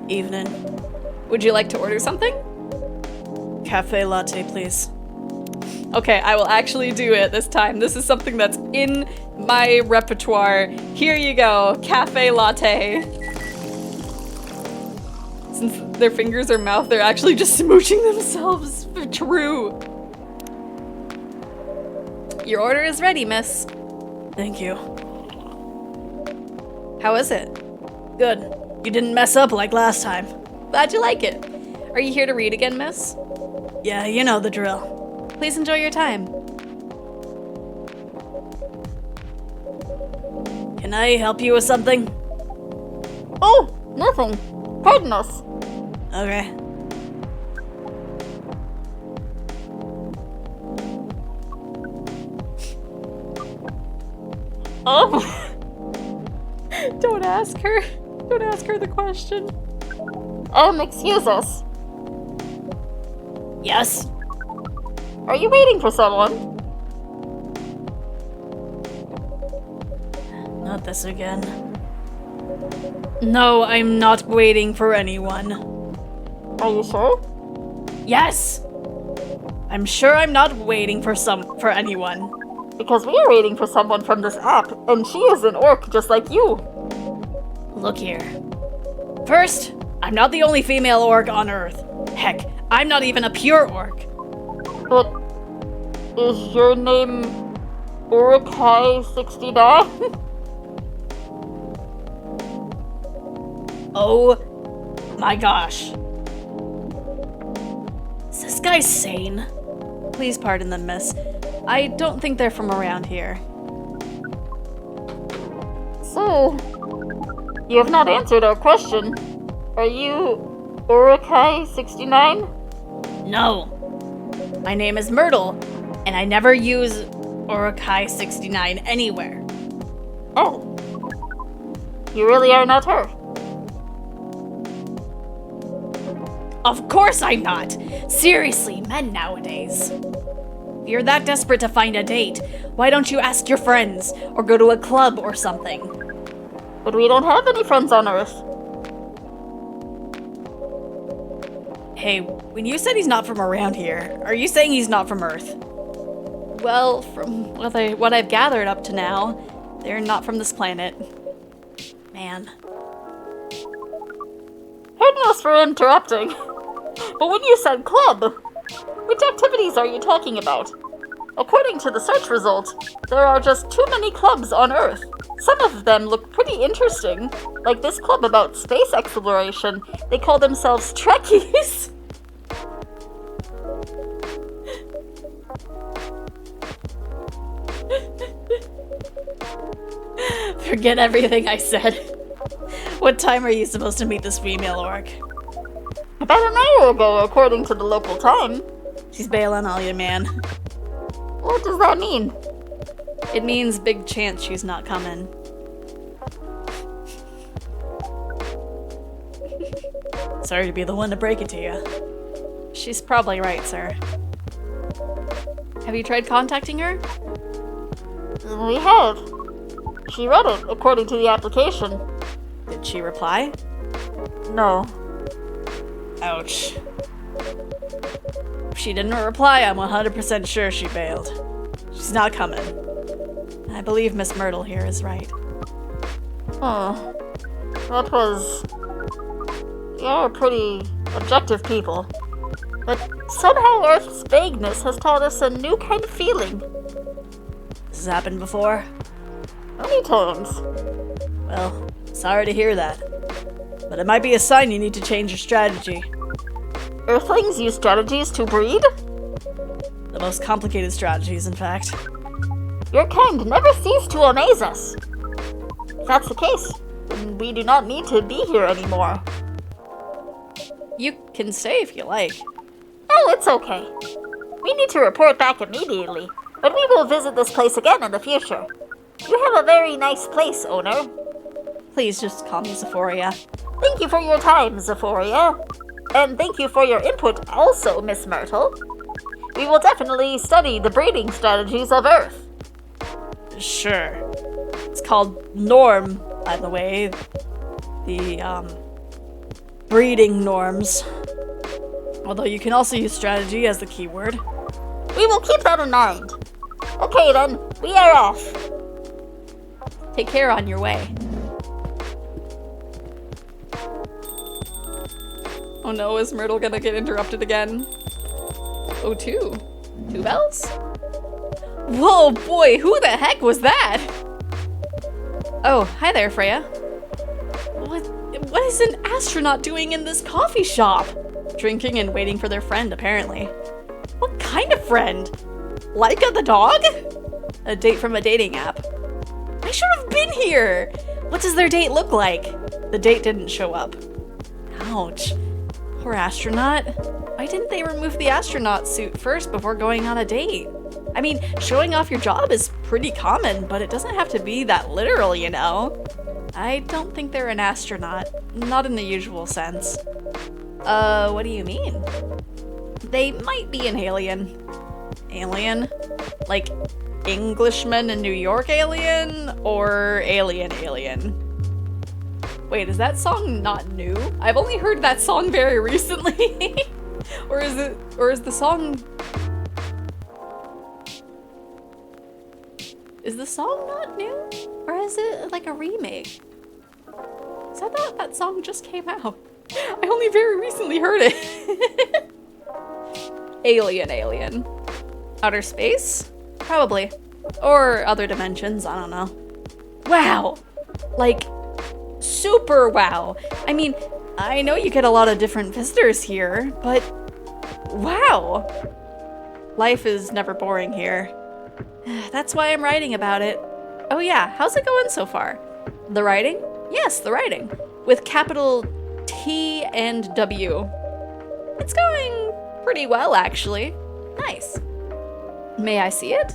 Evening. Would you like to order something? Cafe latte, please. Okay, I will actually do it this time. This is something that's in my repertoire. Here you go, cafe latte. Since their fingers are mouth, they're actually just smooching themselves. True. Your order is ready, miss. Thank you. How is it? Good. You didn't mess up like last time. Glad you like it. Are you here to read again, miss? Yeah, you know the drill. Please enjoy your time. Can I help you with something? Oh, nothing. Pardon us. Okay. Oh. Don't ask her. Don't ask her the question. Excuse us. Yes? Are you waiting for someone? Not this again. No, I'm not waiting for anyone. Are you sure? Yes! I'm sure I'm not waiting for anyone. Because we are waiting for someone from this app, and she is an orc just like you. Look here. First, I'm not the only female orc on Earth. Heck, I'm not even a pure orc. But is your name Urukai69? Oh my gosh. Is this guy sane? Please pardon them, miss. I don't think they're from around here. So, you have not answered our question. Are you Urukai69? No. My name is Myrtle, and I never use Urukai69 anywhere. Oh. You really are not her. Of course I'm not! Seriously, men nowadays. If you're that desperate to find a date, why don't you ask your friends, or go to a club or something? But we don't have any friends on Earth. Hey, when you said he's not from around here, are you saying he's not from Earth? Well, from what I've gathered up to now, they're not from this planet. Man. Pardon us for interrupting. But when you said club, which activities are you talking about? According to the search results, there are just too many clubs on Earth. Some of them look pretty interesting, like this club about space exploration. They call themselves Trekkies. Forget everything I said. What time are you supposed to meet this female orc? About an hour ago, according to the local time. She's bailing on you, man. What does that mean? It means big chance she's not coming. Sorry to be the one to break it to you. She's probably right, sir. Have you tried contacting her? We have. She read it, according to the application. Did she reply? No. Ouch. If she didn't reply, I'm 100% sure she bailed. She's not coming. I believe Miss Myrtle here is right. Huh. That was... You're pretty objective people. But somehow Earth's vagueness has taught us a new kind of feeling. This has happened before? Many times. Well, sorry to hear that. But it might be a sign you need to change your strategy. Earthlings use strategies to breed? The most complicated strategies, in fact. Your kind never cease to amaze us. If that's the case, then we do not need to be here anymore. You can stay if you like. Oh, it's okay. We need to report back immediately, but we will visit this place again in the future. You have a very nice place, owner. Please just call me Xephoria. Thank you for your time, Xephoria. And thank you for your input also, Miss Myrtle. We will definitely study the breeding strategies of Earth. Sure. It's called norm, by the way. The, breeding norms. Although you can also use strategy as the keyword. We will keep that in mind. Okay then, we are off. Take care on your way. Oh no, is Myrtle gonna get interrupted again? Oh, two. 2 bells? Whoa, boy, who the heck was that? Oh, hi there, Freya. What is an astronaut doing in this coffee shop? Drinking and waiting for their friend, apparently. What kind of friend? Laika the dog? A date from a dating app. I should have been here! What does their date look like? The date didn't show up. Ouch. Poor astronaut. Why didn't they remove the astronaut suit first before going on a date? I mean, showing off your job is pretty common, but it doesn't have to be that literal, you know? I don't think they're an astronaut. Not in the usual sense. What do you mean? They might be an alien. Alien? Like Englishman in New York alien? Or alien? Wait, is that song not new? I've only heard that song very recently. Or is the song... Is the song not new? Or is it like a remake? Is that song just came out? I only very recently heard it. Alien. Outer space? Probably. Or other dimensions, I don't know. Wow! Like, super wow! I mean, I know you get a lot of different visitors here, but wow! Life is never boring here. That's why I'm writing about it. Oh yeah, how's it going so far? The writing? Yes, the writing. With capital T and W. It's going pretty well, actually. Nice. May I see it?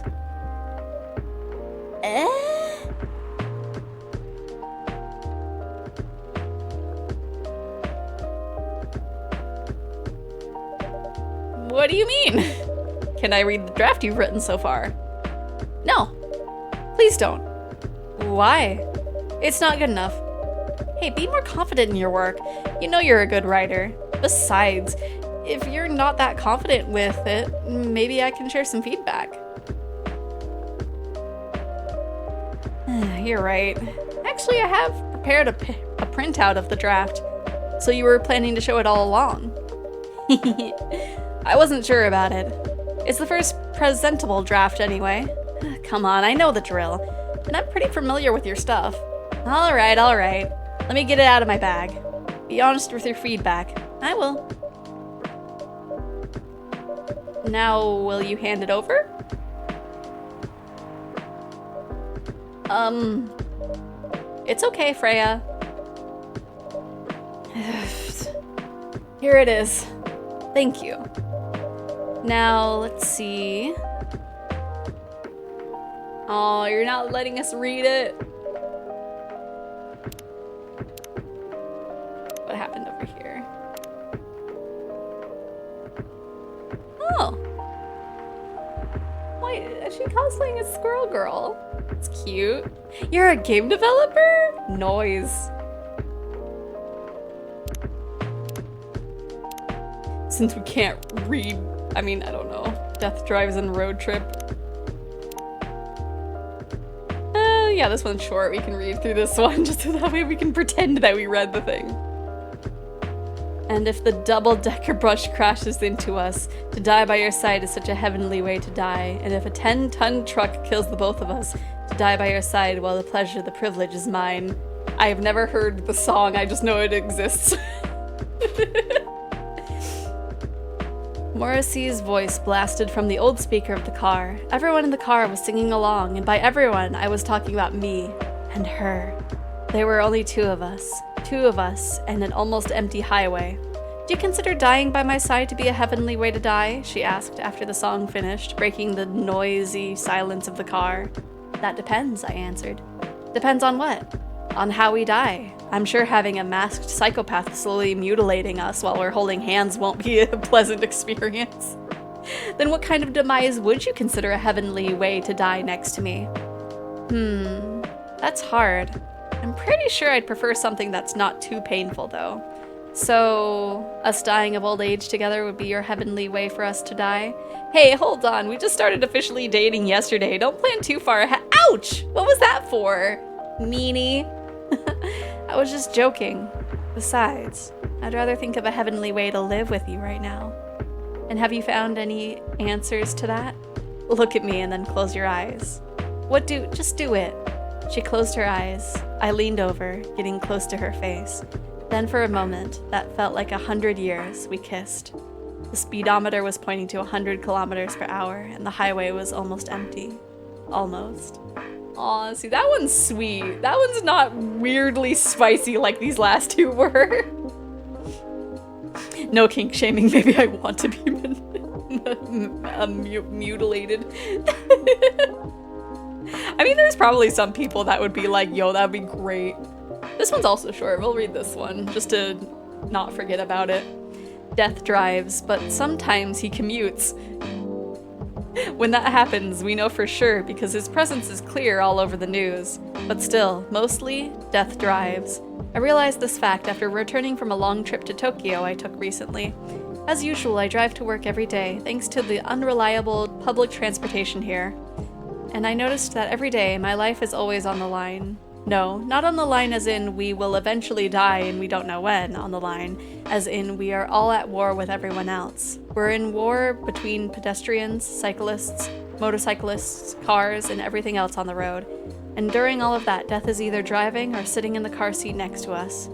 What do you mean? Can I read the draft you've written so far? No. Please don't. Why? It's not good enough. Hey, be more confident in your work. You know you're a good writer. Besides, if you're not that confident with it, maybe I can share some feedback. You're right. Actually, I have prepared a printout of the draft, so you were planning to show it all along. I wasn't sure about it. It's the first presentable draft anyway. Come on, I know the drill, and I'm pretty familiar with your stuff. All right. Let me get it out of my bag. Be honest with your feedback. I will. Now, will you hand it over? It's okay, Freya. Here it is. Thank you. Now, let's see. Oh, you're not letting us read it. What happened over here? Oh. Why is she cosplaying as Squirrel Girl? It's cute. You're a game developer? Noise. Since we can't read, I mean, I don't know. Death Drives and Road Trip. Yeah, this one's short. We can read through this one just so that way we can pretend that we read the thing. And if the double-decker bus crashes into us, to die by your side is such a heavenly way to die. And if a 10-ton truck kills the both of us, to die by your side while the pleasure, the privilege is mine. I have never heard the song, I just know it exists. Morrissey's voice blasted from the old speaker of the car. Everyone in the car was singing along, and by everyone, I was talking about me and her. There were only two of us and an almost empty highway. Do you consider dying by my side to be a heavenly way to die? She asked after the song finished, breaking the noisy silence of the car. That depends, I answered. Depends on what? On how we die. I'm sure having a masked psychopath slowly mutilating us while we're holding hands won't be a pleasant experience. Then what kind of demise would you consider a heavenly way to die next to me? That's hard. I'm pretty sure I'd prefer something that's not too painful, though. So, us dying of old age together would be your heavenly way for us to die? Hey, hold on, we just started officially dating yesterday. Don't plan too far ahead. Ouch! What was that for? Meanie. I was just joking. Besides, I'd rather think of a heavenly way to live with you right now. And have you found any answers to that? Look at me and then close your eyes. Just do it. She closed her eyes. I leaned over, getting close to her face. Then for a moment, that felt like 100 years, we kissed. The speedometer was pointing to 100 kilometers per hour, and the highway was almost empty. Almost. Aw, see, that one's sweet. That one's not weirdly spicy like these last two were. No kink shaming, maybe I want to be mutilated. I mean, there's probably some people that would be like, yo, that'd be great. This one's also short. We'll read this one, just to not forget about it. Death drives, but sometimes he commutes. When that happens, we know for sure because his presence is clear all over the news. But still, mostly, Death drives. I realized this fact after returning from a long trip to Tokyo I took recently. As usual, I drive to work every day, thanks to the unreliable public transportation here. And I noticed that every day, my life is always on the line. No, not on the line as in we will eventually die and we don't know when, on the line, as in we are all at war with everyone else. We're in war between pedestrians, cyclists, motorcyclists, cars, and everything else on the road. And during all of that, death is either driving or sitting in the car seat next to us.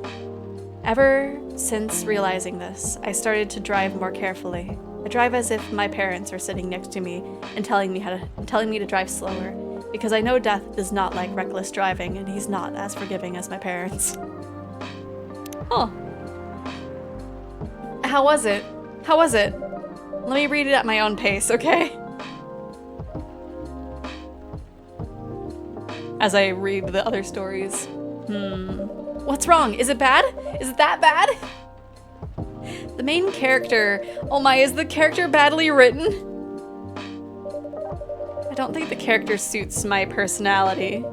Ever since realizing this, I started to drive more carefully. I drive as if my parents are sitting next to me and telling me to drive slower, because I know Death does not like reckless driving, and he's not as forgiving as my parents. Oh. How was it? How was it? Let me read it at my own pace, okay? As I read the other stories. What's wrong? Is it bad? Is it that bad? The main character. Oh my, is the character badly written? I don't think the character suits my personality.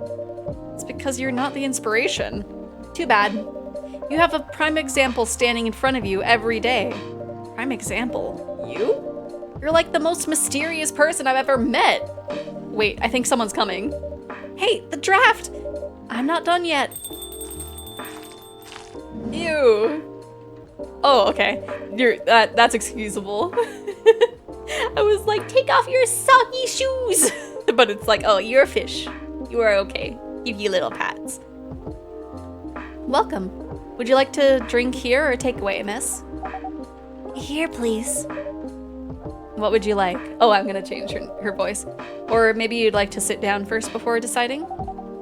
It's because you're not the inspiration. Too bad. You have a prime example standing in front of you every day. Prime example? You? You're like the most mysterious person I've ever met. Wait, I think someone's coming. Hey, the draft! I'm not done yet. Ew. Oh, okay. That's excusable. I was like, take off your soggy shoes. But it's like, oh, you're a fish. You are okay. Give you little pats. Welcome. Would you like to drink here or take away, miss? Here, please. What would you like? Oh, I'm gonna change her voice. Or maybe you'd like to sit down first before deciding?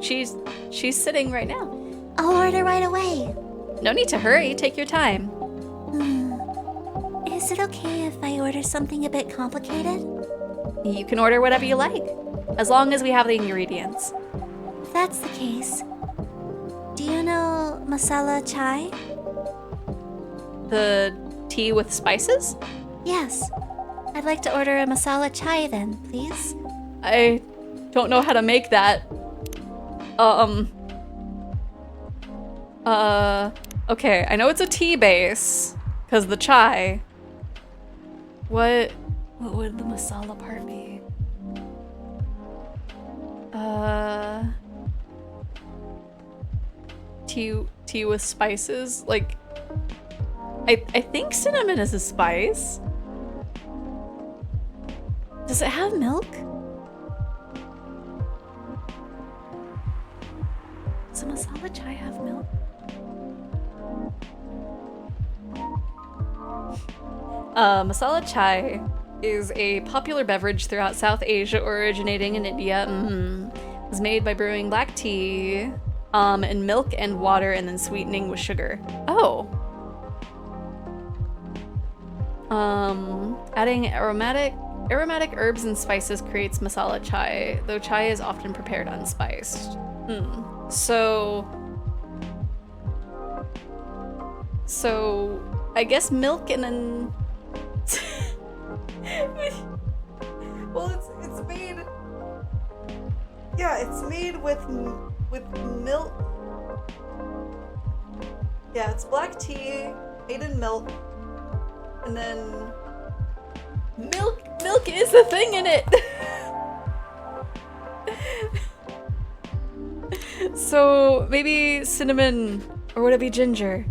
She's sitting right now. I'll order right away. No need to hurry, take your time. Is it okay if I order something a bit complicated? You can order whatever you like, as long as we have the ingredients. If that's the case, do you know masala chai? The tea with spices? Yes. I'd like to order a masala chai then, please. I don't know how to make that. Okay, I know it's a tea base, because the chai. What would the masala part be? Tea with spices? Like, I think cinnamon is a spice. Does it have milk? Does a masala chai have milk? Masala chai is a popular beverage throughout South Asia originating in India. It was made by brewing black tea in milk and water and then sweetening with sugar. Oh. Adding aromatic herbs and spices creates masala chai, though chai is often prepared unspiced. So I guess milk and then well, it's made. Yeah, it's made with milk. Yeah, it's black tea made in milk, and then milk is the thing in it. So maybe cinnamon, or would it be ginger?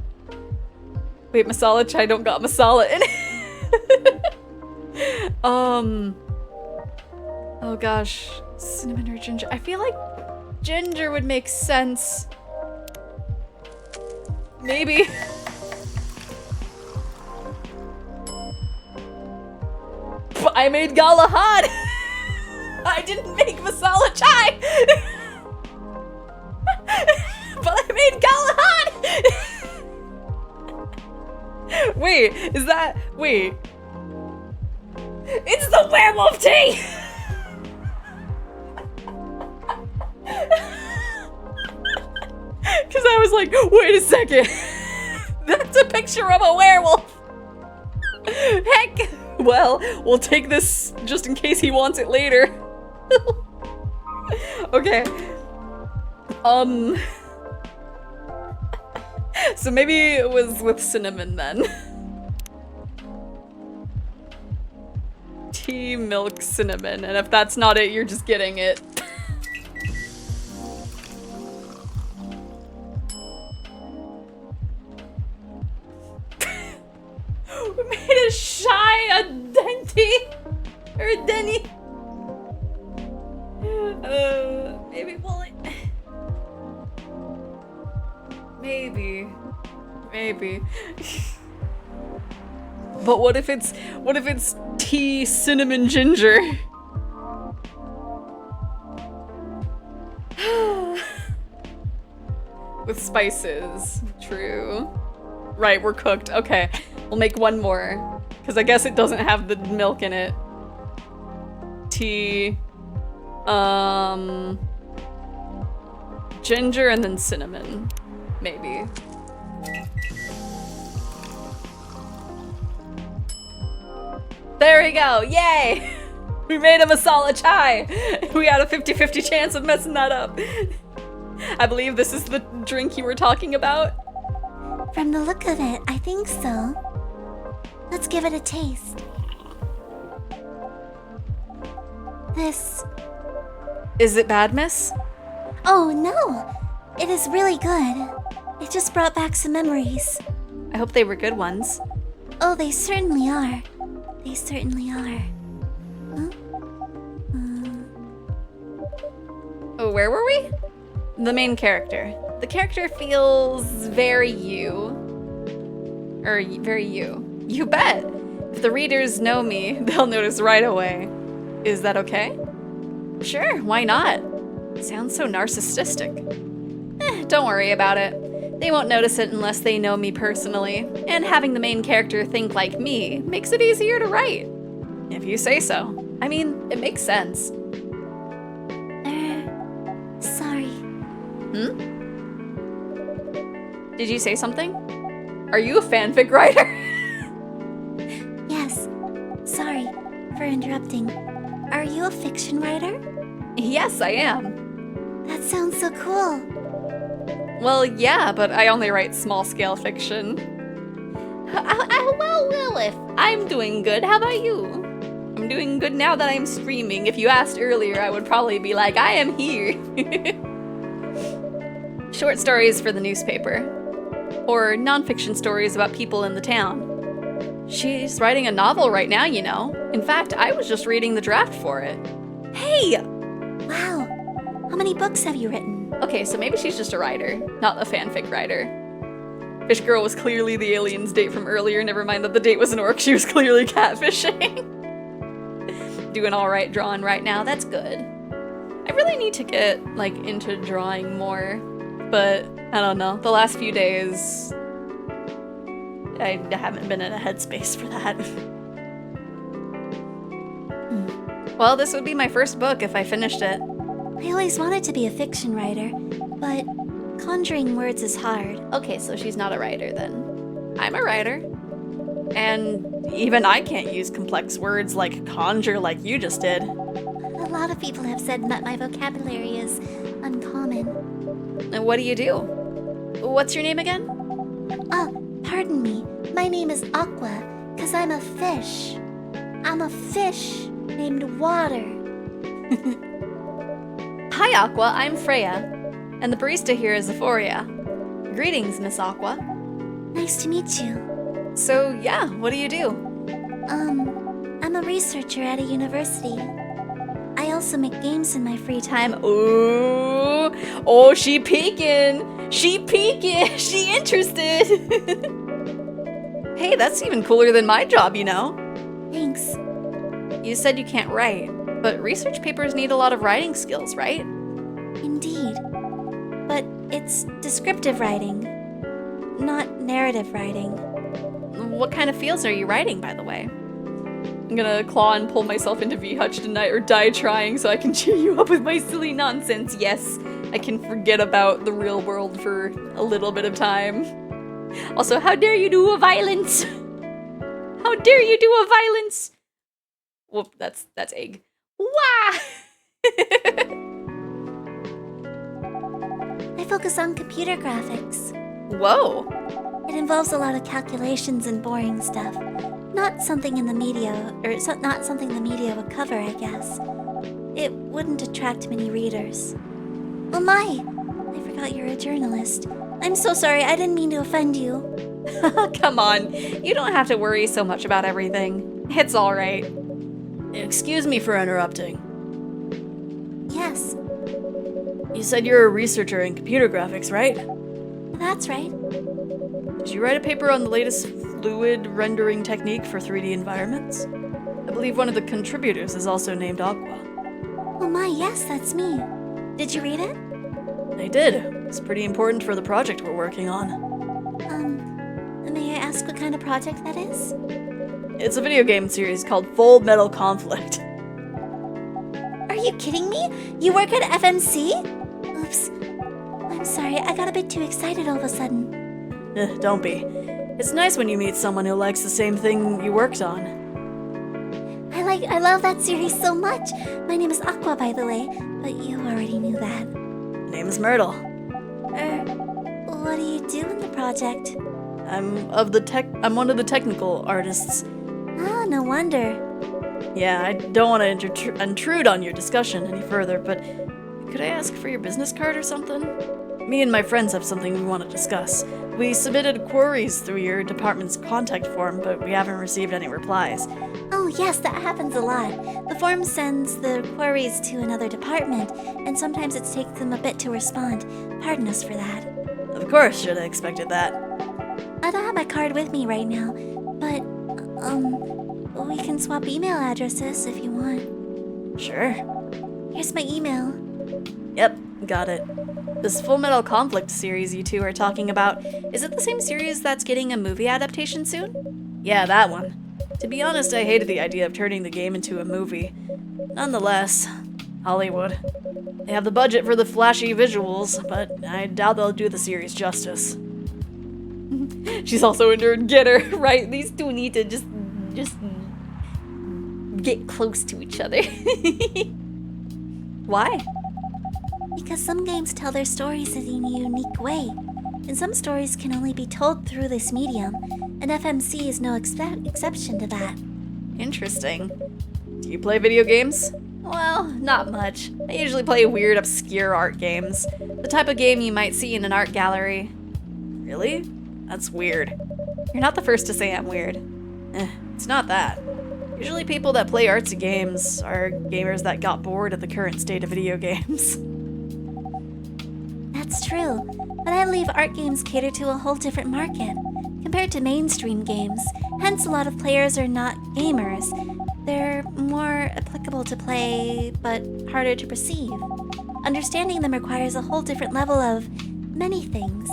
Wait, masala chai don't got masala in it. Oh gosh, cinnamon or ginger? I feel like ginger would make sense. Maybe. But I made Galahad! I didn't make masala chai! But I made Galahad! Wait, is that... Wait. It's the werewolf tea! Because I was like, wait a second. That's a picture of a werewolf. Heck. Well, we'll take this just in case he wants it later. Okay. So maybe it was with cinnamon then. Tea, milk, cinnamon, and if that's not it, you're just getting it. We made a shy, a denti, or a denny. Maybe we'll... Maybe. But what if it's tea, cinnamon, ginger? With spices. True. Right, we're cooked. Okay. We'll make one more. Because I guess it doesn't have the milk in it. Tea. Ginger and then cinnamon. Maybe. There we go! Yay! We made a masala chai! We had a 50-50 chance of messing that up. I believe this is the drink you were talking about. From the look of it, I think so. Let's give it a taste. This... Is it bad, miss? Oh, no! It is really good. It just brought back some memories. I hope they were good ones. Oh, they certainly are. They certainly are. Huh? Oh, where were we? The main character. The character feels very you. Or very you. You bet! If the readers know me, they'll notice right away. Is that okay? Sure, why not? Sounds so narcissistic. Don't worry about it. They won't notice it unless they know me personally, and having the main character think like me makes it easier to write. If you say so. I mean, it makes sense. Sorry. Did you say something? Are you a fanfic writer? Yes. Sorry for interrupting. Are you a fiction writer? Yes, I am. That sounds so cool. Well, yeah, but I only write small-scale fiction. Well, if I'm doing good, how about you? I'm doing good now that I'm streaming. If you asked earlier, I would probably be like, I am here. Short stories for the newspaper. Or nonfiction stories about people in the town. She's writing a novel right now, you know. In fact, I was just reading the draft for it. Hey! Wow. How many books have you written? Okay, so maybe she's just a writer, not a fanfic writer. Fish Girl was clearly the alien's date from earlier, never mind that the date was an orc, she was clearly catfishing. Doing alright drawing right now, that's good. I really need to get, like, into drawing more, but I don't know, the last few days, I haven't been in a headspace for that. Well, this would be my first book if I finished it. I always wanted to be a fiction writer, but conjuring words is hard. Okay, so she's not a writer then. I'm a writer. And even I can't use complex words like conjure like you just did. A lot of people have said that my vocabulary is uncommon. And what do you do? What's your name again? Pardon me. My name is Aqua, 'cause I'm a fish. I'm a fish named Water. Hi, Aqua. I'm Freya. And the barista here is Xephoria. Greetings, Miss Aqua. Nice to meet you. So, yeah, what do you do? I'm a researcher at a university. I also make games in my free time. Ooh. Oh, she peeking. She peeking. She interested. Hey, that's even cooler than my job, you know. Thanks. You said you can't write, but research papers need a lot of writing skills, right? Indeed. But it's descriptive writing, not narrative writing. What kind of fields are you writing, by the way? I'm gonna claw and pull myself into VHutch tonight or die trying so I can cheer you up with my silly nonsense. Yes, I can forget about the real world for a little bit of time. Also, how dare you do a violence? How dare you do a violence? Whoop, that's egg. Wah! I focus on computer graphics. Whoa. It involves a lot of calculations and boring stuff. Not something in the media, not something the media would cover, I guess. It wouldn't attract many readers. Oh my! I forgot you're a journalist. I'm so sorry, I didn't mean to offend you. Come on, you don't have to worry so much about everything. It's alright. Excuse me for interrupting. Yes, You said you're a researcher in computer graphics, right? that's right. Did you write a paper on the latest fluid rendering technique for 3D environments? I believe one of the contributors is also named Aqua. Oh my, yes, that's me. Did you read it? I did. It's pretty important for the project we're working on. May I ask what kind of project that is? It's a video game series called Full Metal Conflict. Are you kidding me? You work at FMC? Oops. I'm sorry, I got a bit too excited all of a sudden. Don't be. It's nice when you meet someone who likes the same thing you worked on. I love that series so much. My name is Aqua, by the way, but you already knew that. My name is Myrtle. do you do in the project? I'm one of the technical artists. Oh, no wonder. Yeah, I don't want to intrude on your discussion any further, but could I ask for your business card or something? Me and my friends have something we want to discuss. We submitted queries through your department's contact form, but we haven't received any replies. Oh, yes, that happens a lot. The form sends the queries to another department, and sometimes it takes them a bit to respond. Pardon us for that. Of course, should have expected that. I don't have my card with me right now, but, we can swap email addresses if you want. Sure. Here's my email. Yep, got it. This Full Metal Conflict series you two are talking about, is it the same series that's getting a movie adaptation soon? Yeah, that one. To be honest, I hated the idea of turning the game into a movie. Nonetheless, Hollywood. They have the budget for the flashy visuals, but I doubt they'll do the series justice. She's also endured Getter, right? These two need to just get close to each other. Why? Because some games tell their stories in a unique way, and some stories can only be told through this medium, and FMC is no exception to that. Interesting. Do you play video games? Well, not much. I usually play weird, obscure art games. The type of game you might see in an art gallery. Really? That's weird. You're not the first to say I'm weird. It's not that. Usually people that play artsy games are gamers that got bored of the current state of video games. That's true, but I believe art games cater to a whole different market, compared to mainstream games. Hence, a lot of players are not gamers. They're more applicable to play, but harder to perceive. Understanding them requires a whole different level of many things.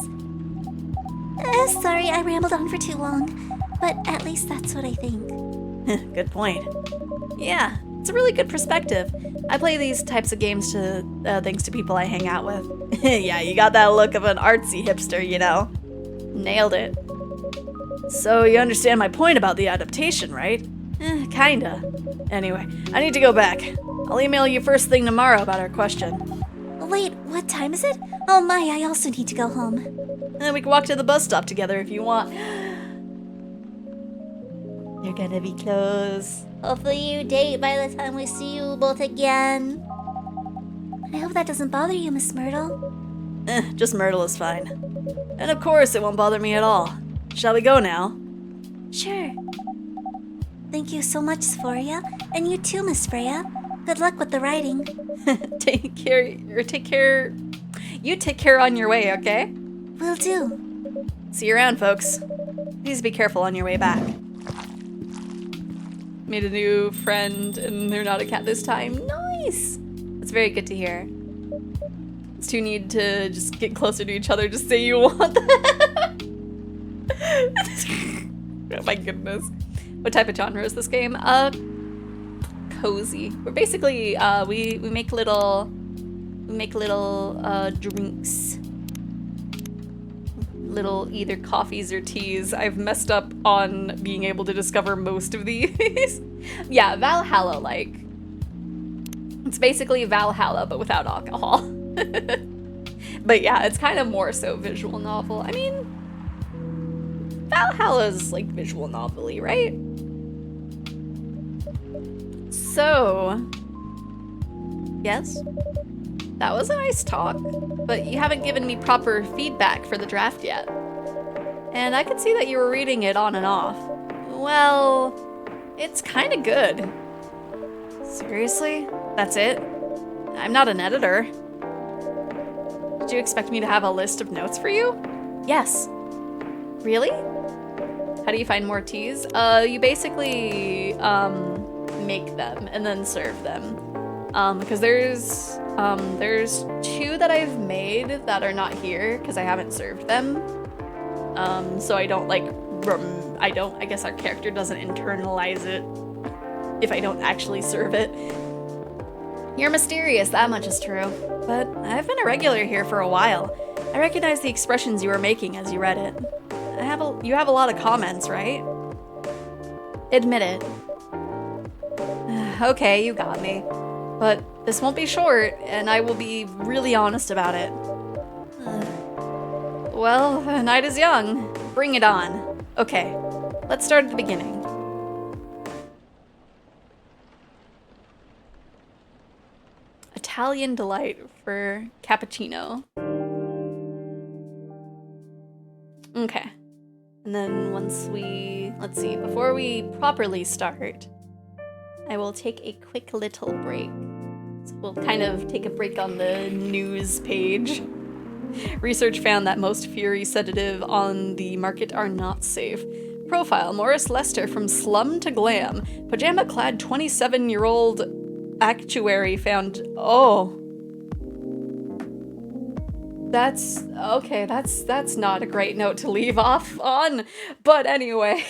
Sorry, I rambled on for too long, but at least that's what I think. Good point. Yeah, it's a really good perspective. I play these types of games thanks to people I hang out with. Yeah, you got that look of an artsy hipster, you know? Nailed it. So you understand my point about the adaptation, right? Kinda. Anyway, I need to go back. I'll email you first thing tomorrow about our question. Wait, what time is it? Oh my, I also need to go home. And we can walk to the bus stop together if you want. You're gonna be close. Hopefully you date by the time we see you both again. I hope that doesn't bother you, Miss Myrtle. Just Myrtle is fine. And of course it won't bother me at all. Shall we go now? Sure. Thank you so much, Xephoria. And you too, Miss Freya. Good luck with the writing. Take care. You take care on your way, okay? Will do. See you around, folks. Please be careful on your way back. Made a new friend, and they're not a cat this time. Nice! That's very good to hear. These two need to just get closer to each other. Just say you want that. Oh my goodness. What type of genre is this game? Cozy. We're basically, we make little drinks. Little either coffees or teas. I've messed up on being able to discover most of these. Yeah, Valhalla-like. It's basically Valhalla, but without alcohol. But yeah, it's kind of more so visual novel. I mean, Valhalla's like visual novel-y, right? So, yes, that was a nice talk, but you haven't given me proper feedback for the draft yet. And I could see that you were reading it on and off. Well, it's kind of good. Seriously? That's it? I'm not an editor. Did you expect me to have a list of notes for you? Yes. Really? How do you find more teas? You basically, make them and then serve them. Because there's two that I've made that are not here because I haven't served them. So I don't I guess our character doesn't internalize it if I don't actually serve it. You're mysterious, that much is true. But I've been a regular here for a while. I recognize the expressions you were making as you read it. You have a lot of comments, right? Admit it. Okay, you got me. But this won't be short, and I will be really honest about it. Well, the night is young. Bring it on. Okay, let's start at the beginning. Italian delight for cappuccino. Okay. And then once we, let's see, before we properly start, I will take a quick little break. So we'll kind of take a break on the news page. Research found that most Fury sedative on the market are not safe. Profile, Morris Lester from slum to glam. Pajama-clad 27-year-old actuary found, oh. That's, okay, that's not a great note to leave off on. But anyway,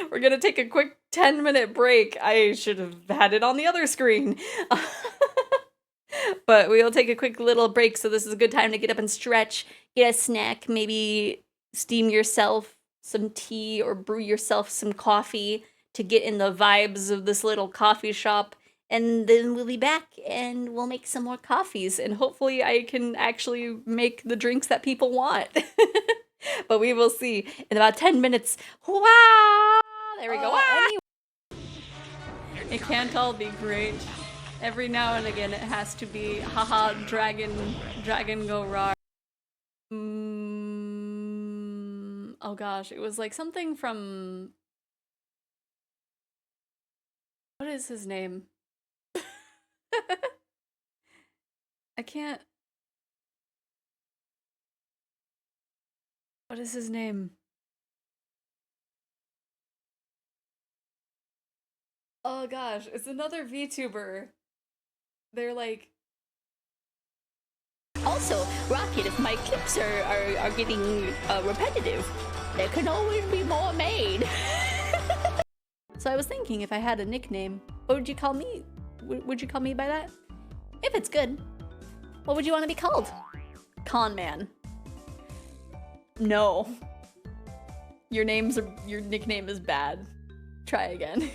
we're gonna take a quick 10-minute break. I should have had it on the other screen. But we'll take a quick little break, so this is a good time to get up and stretch, get a snack, maybe steam yourself some tea or brew yourself some coffee to get in the vibes of this little coffee shop. And then we'll be back and we'll make some more coffees, and hopefully I can actually make the drinks that people want. But we will see in about 10 minutes. Wow! There we go. It can't all be great. Every now and again it has to be, haha, dragon go raw. Oh gosh, it was like something from... What is his name? I can't... What is his name? Oh gosh, it's another VTuber. They're like... Also, Rocket, if my clips are getting repetitive, there can always be more made. So I was thinking, if I had a nickname, what would you call me? Would you call me by that? If it's good, what would you want to be called? Con Man. No. Your nickname is bad. Try again.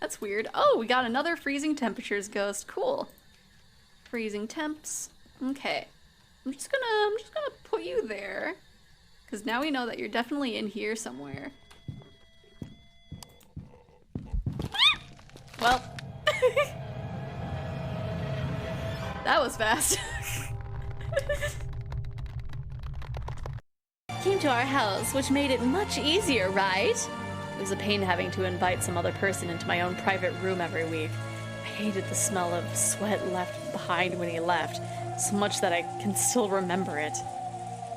That's weird. Oh, we got another freezing temperatures ghost. Cool. Freezing temps. Okay. I'm just gonna put you there, because now we know that you're definitely in here somewhere. Well, that was fast. Came to our house, which made it much easier, right? It was a pain having to invite some other person into my own private room every week. I hated the smell of sweat left behind when he left, so much that I can still remember it.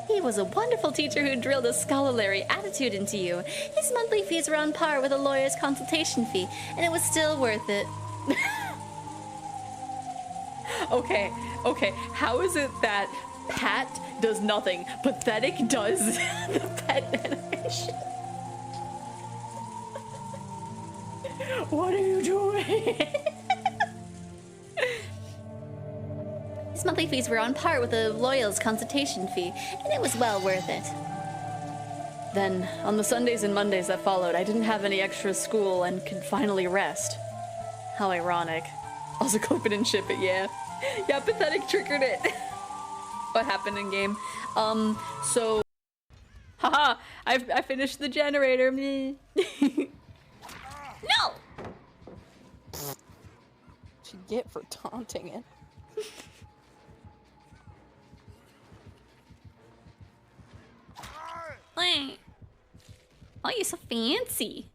He was a wonderful teacher who drilled a scholarly attitude into you. His monthly fees were on par with a lawyer's consultation fee, and it was still worth it. Okay, how is it that Pat does nothing, Pathetic does the pet animation? What are you doing? His monthly fees were on par with a lawyer's consultation fee, and it was well worth it. Then, on the Sundays and Mondays that followed, I didn't have any extra school and could finally rest. How ironic. Also clip it and ship it, yeah. Yeah, Pathetic triggered it. What happened in game? So... Haha, I finished the generator. Meh. No! What'd you get for taunting it? Oh, you're so fancy.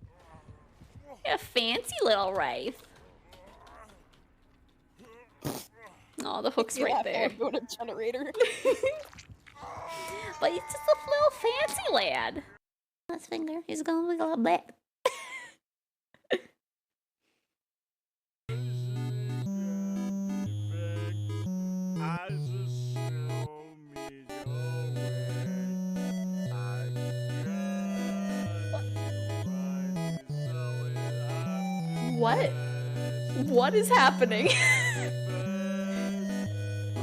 You're a fancy little Wraith. Oh, the hook's right there. Go to generator. But he's just a little fancy lad. Last finger, he's gonna look a little bit. What? What is happening?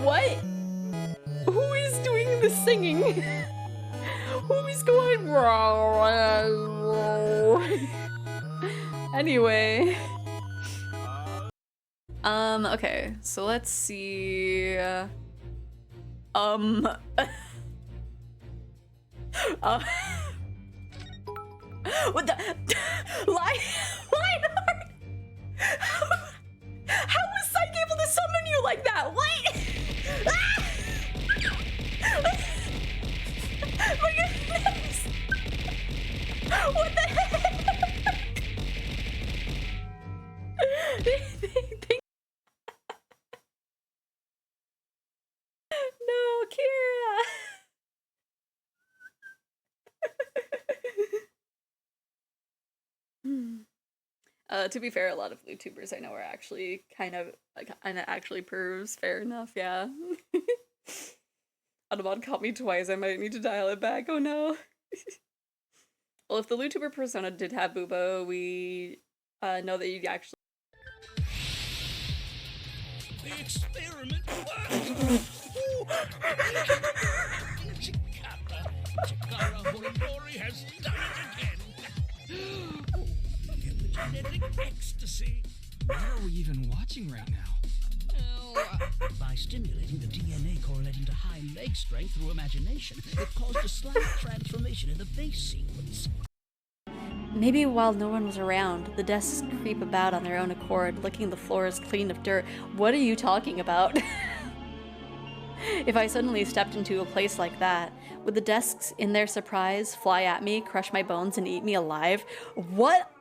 What? Who is doing the singing? Who is going Anyway. Okay, so let's see. What the? Lionheart? How was Psyche able to summon you like that? What? My goodness! What the heck? No, Kira! To be fair, a lot of YouTubers I know are actually kind of actually pervs. Fair enough, yeah. Audubon caught me twice. I might need to dial it back. Oh no. Well, if the YouTuber persona did have Boobo, we know that you actually. The experiment worked! Chikara Horimori has done it again! Get the genetic ecstasy! What are we even watching right now? By stimulating the DNA correlating to high leg strength through imagination, it caused a slight transformation in the base sequence. Maybe while no one was around, the desks creep about on their own accord, licking the floors clean of dirt. What are you talking about? If I suddenly stepped into a place like that, would the desks, in their surprise, fly at me, crush my bones, and eat me alive? What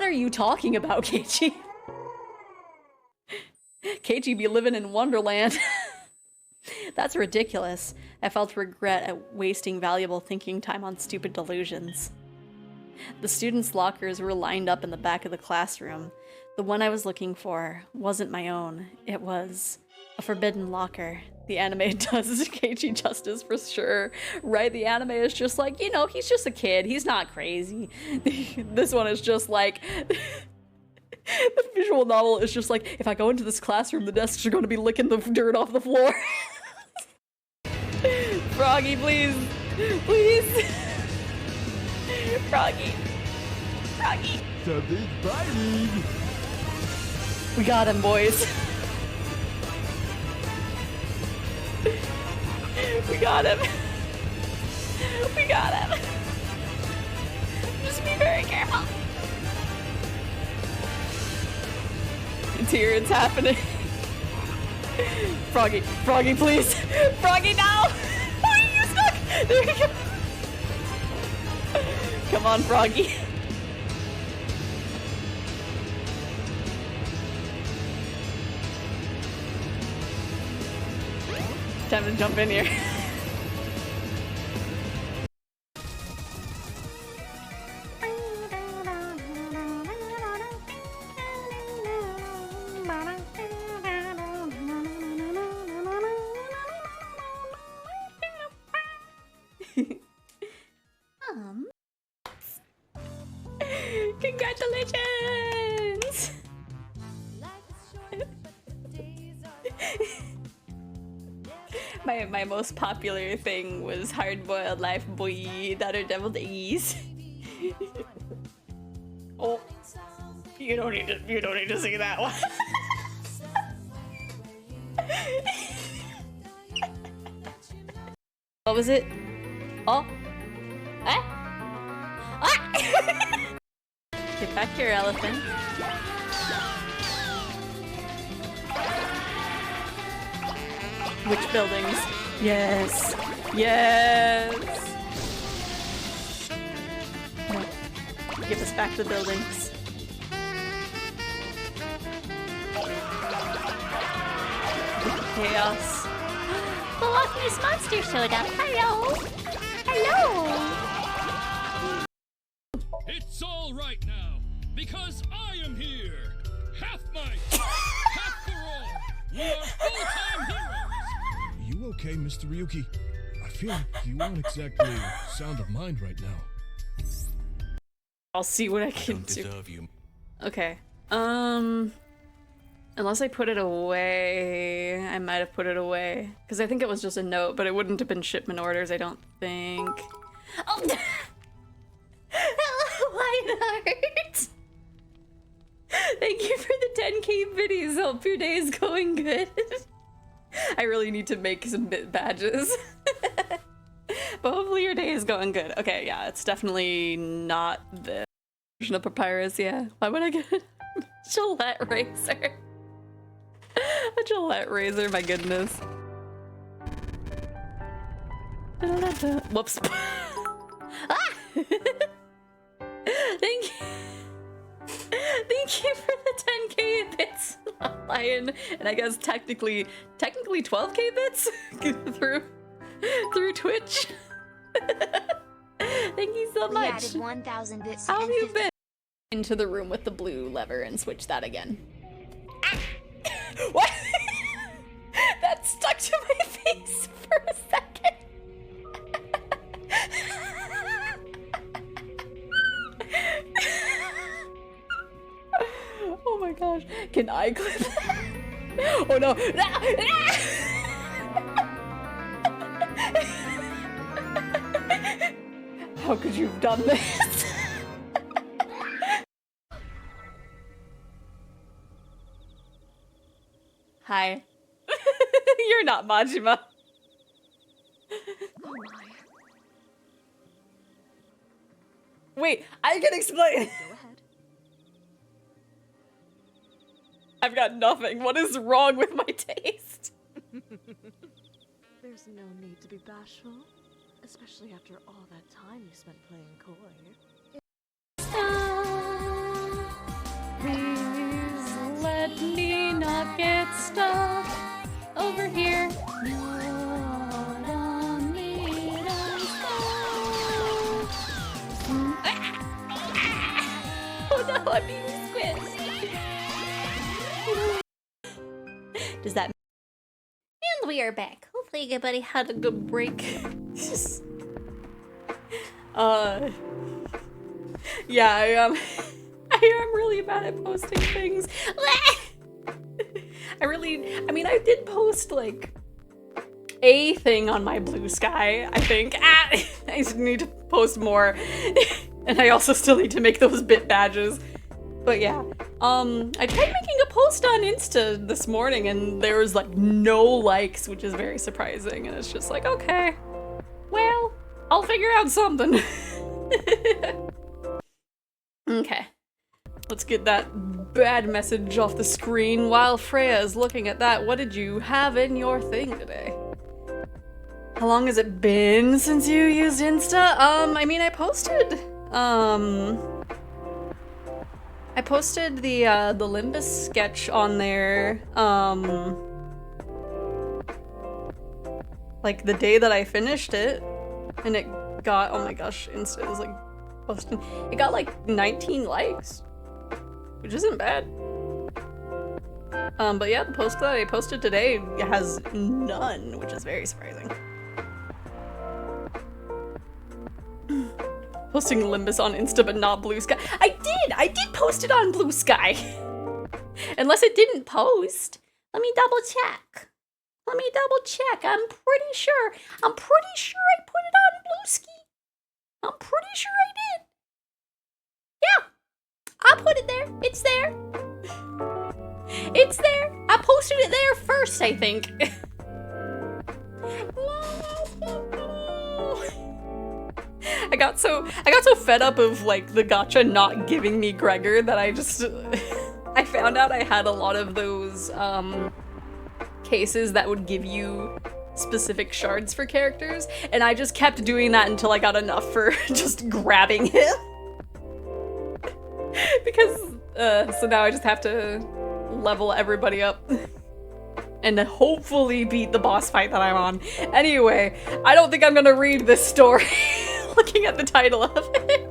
are you talking about, Keiichi? Keiichi be living in Wonderland. That's ridiculous. I felt regret at wasting valuable thinking time on stupid delusions. The students' lockers were lined up in the back of the classroom. The one I was looking for wasn't my own. It was a forbidden locker. The anime does Keiichi justice for sure. Right, the anime is just like, you know, he's just a kid. He's not crazy. This one is just like... The visual novel is just like, if I go into this classroom, the desks are going to be licking the dirt off the floor. Froggy, please. Please. Froggy. Froggy. Something's biting. We got him, boys. We got him. We got him. Just be very careful. It's here, it's happening. Froggy, Froggy, please. Froggy, no! Why are you stuck? There we go. Come on, Froggy. Time to jump in here. Congratulations! My most popular thing was hard-boiled life boy, that are deviled eggs. Oh, you don't need to see that one. What was it? Oh, ah! Get back here, elephant. Which buildings? Yes! Yes! No. Give us back the buildings. Chaos. The Loch Ness Monster showed up. Hello! Hello! It's all right now, because I am here! Half might! Half for all! We are full-time heroes! You okay, Mr. Ryuki? I feel like you aren't exactly sound of mind right now. I'll see what I can Don't do. deserve you. Okay. Unless I put it away, I might have put it away. Because I think it was just a note, but it wouldn't have been shipment orders, I don't think. Oh! Hello, Lionheart! Thank you for the 10k biddies. Hope your day is going good. I really need to make some bit badges. But hopefully your day is going good. Okay, yeah, it's definitely not the version of Papyrus, yeah. Why would I get a Gillette razor? A Gillette razor, my goodness. Whoops. Ah! Thank you. Thank you for the 10k bits, Lion. And I guess technically 12k bits through Twitch. Thank you so We much. added 1,000 bits. How have and you 50 been? Into the room with the blue lever and switch that again. What? That stuck to my face for a second. Oh my gosh. Can I clip that? Oh no. How could you have done this? Hi. You're not Majima. Oh my. Wait, I can explain. Go ahead. I've got nothing. What is wrong with my taste? There's no need to be bashful, especially after all that time you spent playing coy. Please let me not get stuck over here. Not on me, don't stop. Oh no, I'm being squished. Does that? And we are back. Hopefully everybody had Had a good break. Yeah, I am really bad at posting things. I did post like a thing on my Blue Sky, I think. I just need to post more. And I also still need to make those bit badges. But yeah, I tried making a post on Insta this morning and there was like no likes, which is very surprising. And it's just like, okay, well, I'll figure out something. Okay, let's get that bad message off the screen while Freya is looking at that. What did you have in your thing today? How long has it been since you used Insta? I posted the Limbus sketch on there, like the day that I finished it, and it got, oh my gosh, Insta is like posting, it got like 19 likes, which isn't bad. But yeah, the post that I posted today has none, which is very surprising. Posting Limbus on Insta but not Blue Sky. I did post it on Blue Sky. Unless it didn't post. Let me double check. I'm pretty sure I put it on Blue Ski. I'm pretty sure I did. Yeah, I put it there. It's there. It's there. I posted it there first, I think. I got so fed up of like the gacha not giving me Gregor that I just I found out I had a lot of those cases that would give you specific shards for characters, and I just kept doing that until I got enough for just grabbing him. Because so now I just have to level everybody up and hopefully beat the boss fight that I'm on. Anyway, I don't think I'm gonna read this story looking at the title of it.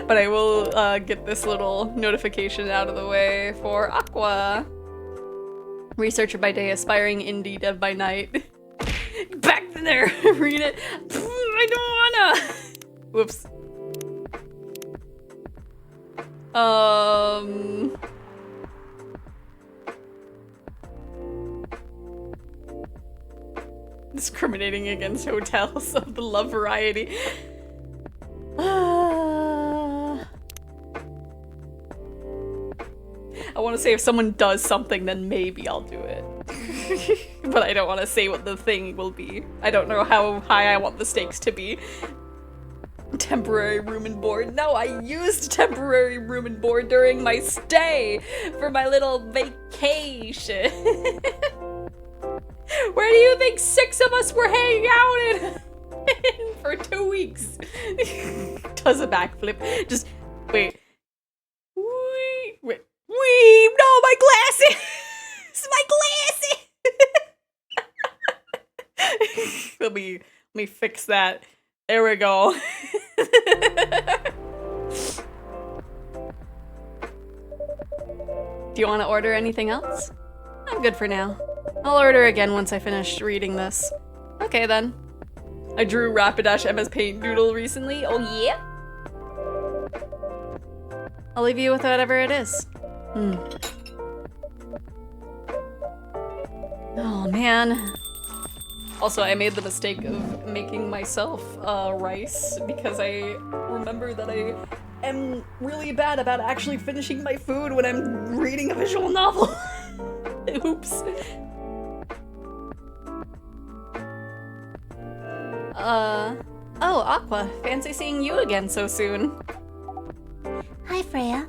But I will get this little notification out of the way for Aqua. Researcher by day, aspiring indie dev by night. Back there, read it. I don't wanna. Whoops. Discriminating against hotels of the love variety. I want to say if someone does something, then maybe I'll do it. But I don't want to say what the thing will be. I don't know how high I want the stakes to be. Temporary room and board. No, I used temporary room and board during my stay for my little vacation. Where do you think 6 of us were hanging out in for 2 weeks? Does a backflip. Just wait. Wait. No, my glasses! My glasses! Let me fix that. There we go. Do you want to order anything else? I'm good for now. I'll order again once I finish reading this. Okay then. I drew Rapidash MS Paint Doodle recently. Oh yeah? I'll leave you with whatever it is. Oh man. Also, I made the mistake of making myself rice because I remember that I am really bad about actually finishing my food when I'm reading a visual novel. Oops. Oh, Aqua. Fancy seeing you again so soon. Hi, Freya.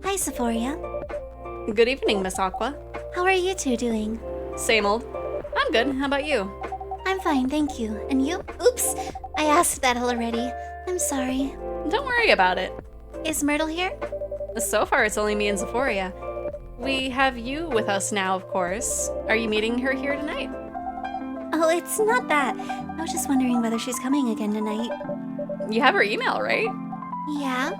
Hi, Xephoria. Good evening, Miss Aqua. How are you two doing? Same old. I'm good. How about you? I'm fine, thank you. And you? Oops, I asked that already. I'm sorry. Don't worry about it. Is Myrtle here? So far, it's only me and Xephoria. We have you with us now, of course. Are you meeting her here tonight? Oh, it's not that. I was just wondering whether she's coming again tonight. You have her email, right? Yeah?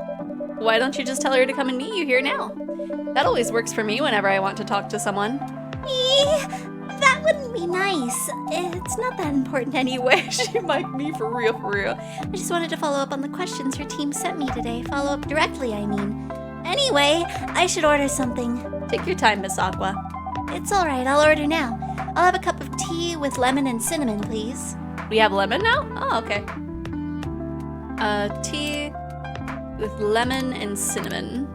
Why don't you just tell her to come and meet you here now? That always works for me whenever I want to talk to someone. That wouldn't be nice. It's not that important anyway. She might be for real, for real. I just wanted to follow up on the questions her team sent me today. Follow up directly, I mean. Anyway, I should order something. Take your time, Miss Aqua. It's alright, I'll order now. I'll have a cup of tea with lemon and cinnamon, please. We have lemon now? Oh, okay. Tea with lemon and cinnamon.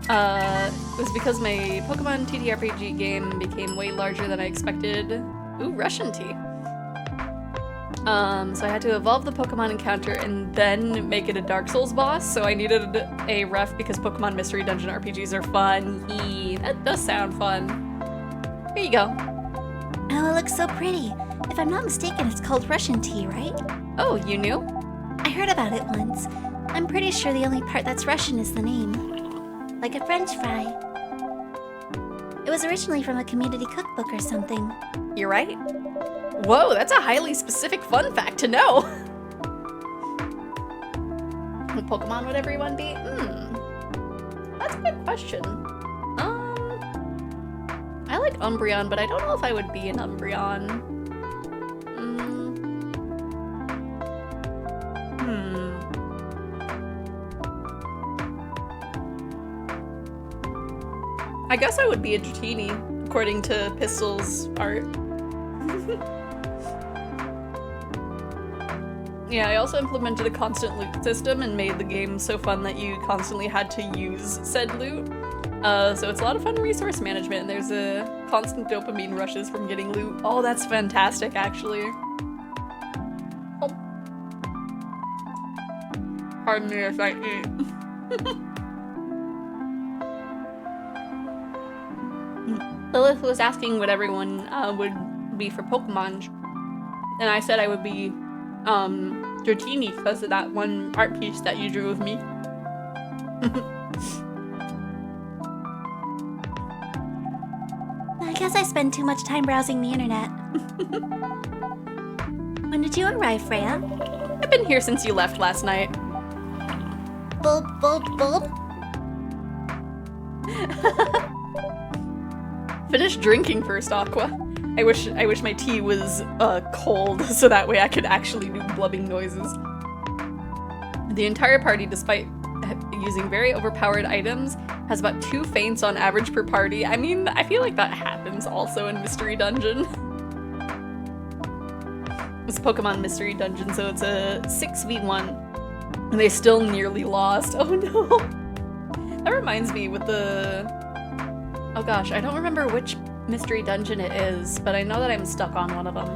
It was because my Pokemon TTRPG game became way larger than I expected. Ooh, Russian tea. So I had to evolve the Pokemon encounter and then make it a Dark Souls boss, so I needed a ref because Pokemon Mystery Dungeon RPGs are fun. That does sound fun. Here you go. Oh, it looks so pretty. If I'm not mistaken, it's called Russian tea, right? Oh, you knew? I heard about it once. I'm pretty sure the only part that's Russian is the name. Like a French fry. It was originally from a community cookbook or something. You're right. Whoa, that's a highly specific fun fact to know. What Pokemon would everyone be? That's a good question. I like Umbreon, but I don't know if I would be an Umbreon. I guess I would be a Dratini, according to Pistol's art. Yeah, I also implemented a constant loot system and made the game so fun that you constantly had to use said loot. So it's a lot of fun resource management, and there's a constant dopamine rushes from getting loot. Oh, that's fantastic, actually. Oh. Pardon me if I eat. Lilith was asking what everyone would be for Pokemon, and I said I would be Dratini because of that one art piece that you drew of me. I guess I spend too much time browsing the internet. When did you arrive, Freya? I've been here since you left last night. Bulb, bulb, bulb? Finish drinking first, Aqua. I wish my tea was cold so that way I could actually do blubbing noises. The entire party, despite using very overpowered items, has about 2 faints on average per party. I mean, I feel like that happens also in Mystery Dungeon. It's Pokemon Mystery Dungeon, so it's a 6v1. And they still nearly lost. Oh no! That reminds me with the Oh gosh, I don't remember which mystery dungeon it is, but I know that I'm stuck on one of them.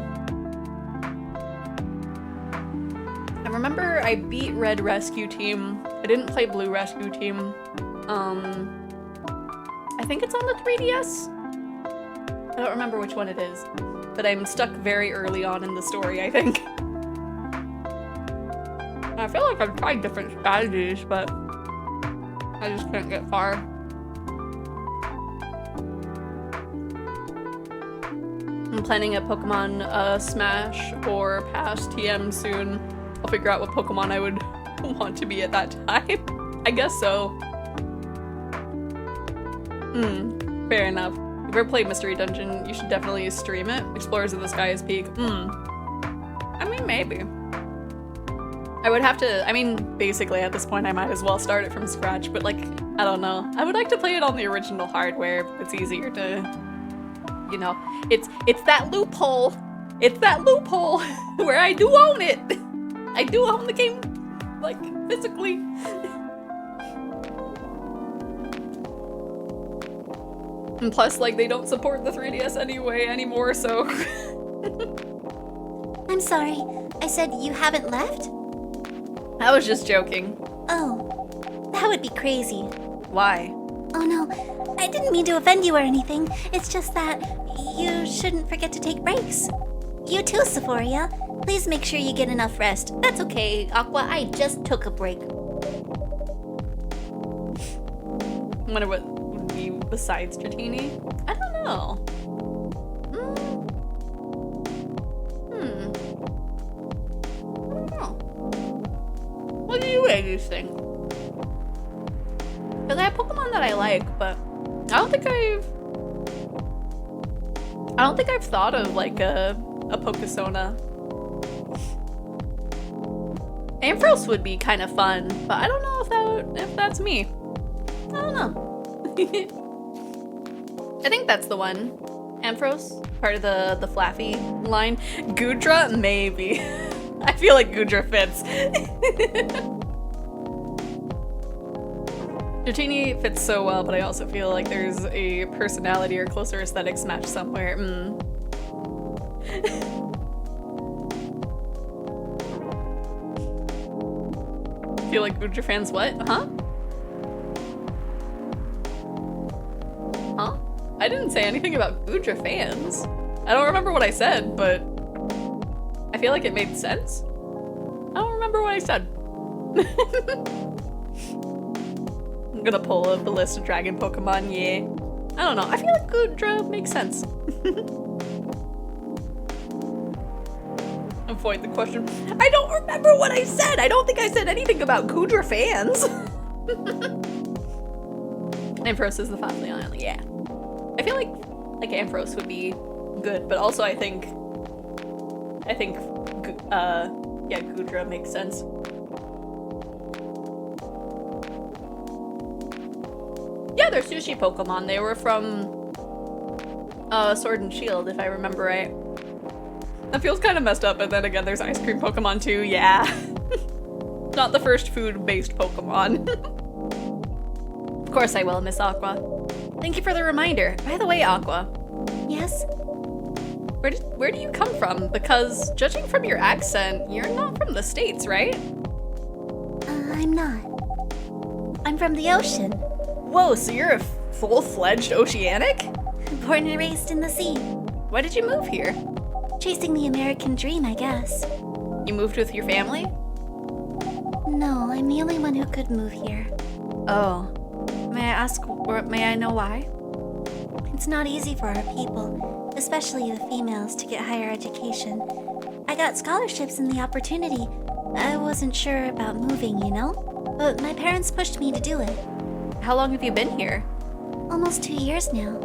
I remember I beat Red Rescue Team. I didn't play Blue Rescue Team. I think it's on the 3DS? I don't remember which one it is, but I'm stuck very early on in the story, I think. I feel like I've tried different strategies, but I just can't get far. I'm planning a Pokemon Smash or Pass TM soon. I'll figure out what Pokemon I would want to be at that time. I guess so. Fair enough. If you've ever played Mystery Dungeon, you should definitely stream it. Explorers of the Sky's Peak. I mean, maybe. I would have to, I mean, basically at this point I might as well start it from scratch, but like, I don't know. I would like to play it on the original hardware. It's easier to, you know, it's that loophole. It's that loophole where I do own it. I do own the game, like, physically. And plus, like, they don't support the 3DS anymore, so. I'm sorry. I said you haven't left? I was just joking. Oh, that would be crazy. Why? Oh no, I didn't mean to offend you or anything. It's just that you shouldn't forget to take breaks. You too, Xephoria. Please make sure you get enough rest. That's okay, Aqua. I just took a break. I wonder what would be besides Dratini? I don't know. I don't know. What do you ladies think? Because I have Pokemon that I like, but I don't think I've thought of like a Pokesona. Ampharos would be kind of fun, but I don't know if that's me. I don't know. I think that's the one. Ampharos, part of the Flaffy line. Goodra, maybe. I feel like Goodra fits. Dratini fits so well, but I also feel like there's a personality or closer aesthetics match somewhere. Feel like Goodra fans what? Huh? Huh? I didn't say anything about Goodra fans. I don't remember what I said, but I feel like it made sense. I don't remember what I said. I'm gonna pull up the list of dragon Pokemon, yeah. I don't know, I feel like Goodra makes sense. Avoid the question. I don't remember what I said! I don't think I said anything about Goodra fans! Ampharos is the family island, yeah. I feel like Ampharos would be good, but also I think yeah, Goodra makes sense. Yeah, they're sushi Pokemon. They were from Sword and Shield, if I remember right. That feels kind of messed up, but then again, there's ice cream Pokemon too, yeah. Not the first food-based Pokemon. Of course I will, Miss Aqua. Thank you for the reminder. By the way, Aqua. Yes? Where do you come from? Because judging from your accent, you're not from the States, right? I'm not. I'm from the ocean. Whoa, so you're a full-fledged oceanic? Born and raised in the sea. Why did you move here? Chasing the American dream, I guess. You moved with your family? No, I'm the only one who could move here. Oh. May I know why? It's not easy for our people, especially the females, to get higher education. I got scholarships and the opportunity. I wasn't sure about moving, you know? But my parents pushed me to do it. How long have you been here? Almost 2 years now.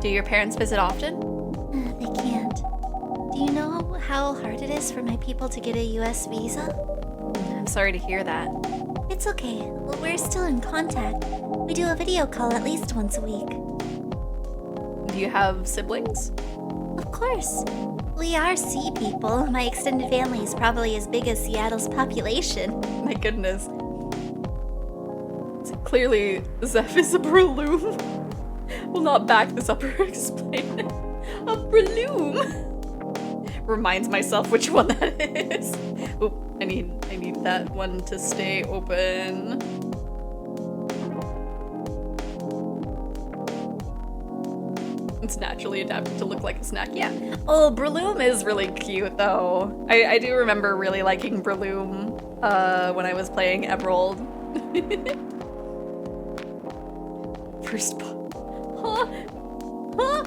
Do your parents visit often? They can't. Do you know how hard it is for my people to get a US visa? I'm sorry to hear that. It's okay. Well, we're still in contact. We do a video call at least once a week. Do you have siblings? Of course. We are sea people. My extended family is probably as big as Seattle's population. My goodness. Clearly, Zeph is a Breloom. will not back this up or explain it. A Breloom! Reminds myself which one that is. Oop, I need that one to stay open. It's naturally adapted to look like a snack, yeah. Oh, Breloom is really cute though. I do remember really liking Breloom when I was playing Emerald. First huh? Huh?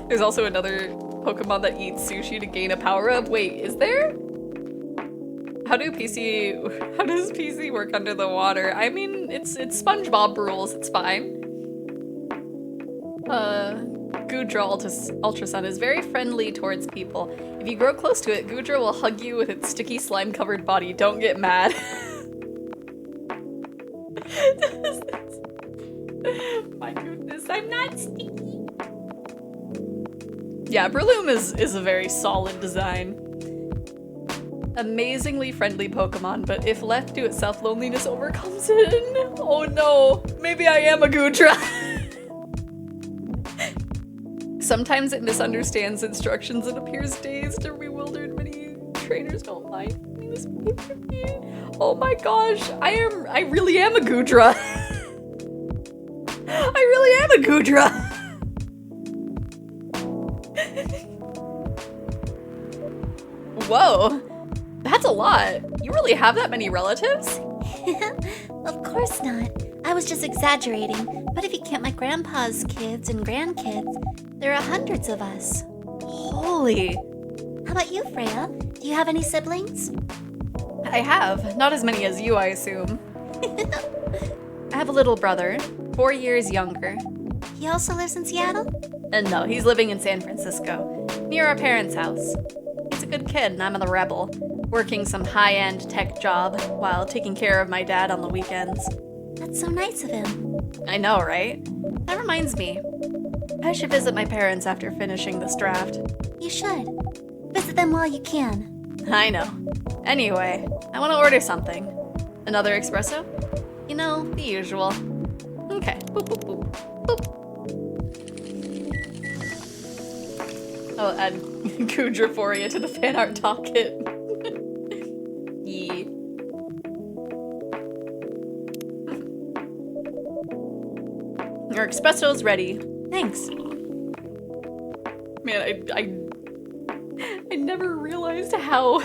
There's also another Pokemon that eats sushi to gain a power-up. Wait, is there? How does PC work under the water? I mean, it's SpongeBob rules, it's fine. Goodra Ultra Sun is very friendly towards people. If you grow close to it, Goodra will hug you with its sticky slime-covered body. Don't get mad. My goodness, I'm not sticky. Yeah, Breloom is a very solid design. Amazingly friendly Pokemon, but if left to itself, loneliness overcomes it. Oh no, maybe I am a Goodra. Sometimes it misunderstands instructions and appears dazed or bewildered. Many trainers don't mind this behavior. Oh my gosh, I really am a Goodra. I really am a Goodra. Whoa, that's a lot. You really have that many relatives? Of course not. I was just exaggerating. But if you count my grandpa's kids and grandkids, there are hundreds of us. Holy. How about you, Freya? Do you have any siblings? I have. Not as many as you, I assume. I have a little brother, 4 years younger. He also lives in Seattle? No, he's living in San Francisco, near our parents' house. He's a good kid and I'm the rebel, working some high-end tech job while taking care of my dad on the weekends. That's so nice of him. I know, right? That reminds me. I should visit my parents after finishing this draft. You should. Visit them while you can. I know. Anyway, I want to order something. Another espresso? You know, the usual. Okay. Boop, boop, boop. Boop. I'll add Xephoria to the fan art docket. Yeah. Your espresso's ready. Thanks. Man, I never realized how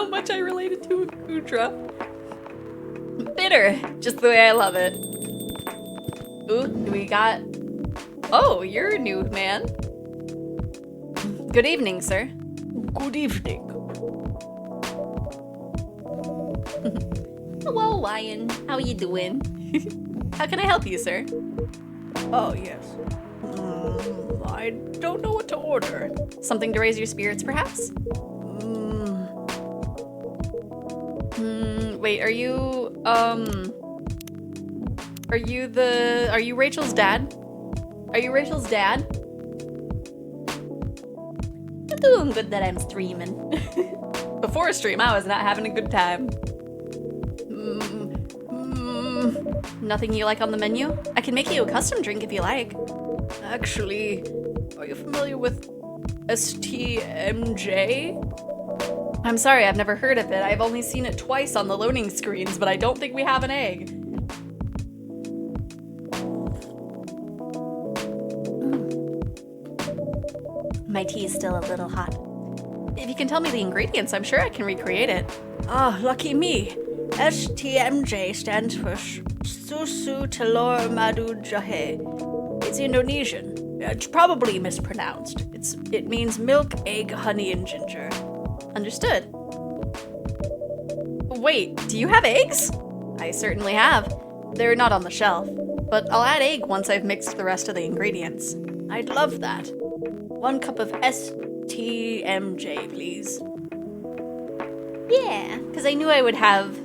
much I related to a Goodra. Bitter, just the way I love it. Ooh, we got... Oh, you're a new man. Good evening, sir. Good evening. Hello, Lion. How you doing? How can I help you, sir? Oh, yes. I don't know what to order. Something to raise your spirits, perhaps? Wait, are you Rachel's dad? Are you Rachel's dad? You're doing good that I'm streaming. Before stream, I was not having a good time. Nothing you like on the menu? I can make you a custom drink if you like. Actually, are you familiar with STMJ? I'm sorry, I've never heard of it. I've only seen it twice on the loading screens, but I don't think we have an egg. My tea is still a little hot. If you can tell me the ingredients, I'm sure I can recreate it. Ah, lucky me. STMJ stands for Susu Telur Madu Jahe. It's Indonesian. It's probably mispronounced. It means milk, egg, honey, and ginger. Understood. Wait, do you have eggs? I certainly have. They're not on the shelf, but I'll add egg once I've mixed the rest of the ingredients. I'd love that. 1 cup of STMJ, please. Yeah, because I knew I would have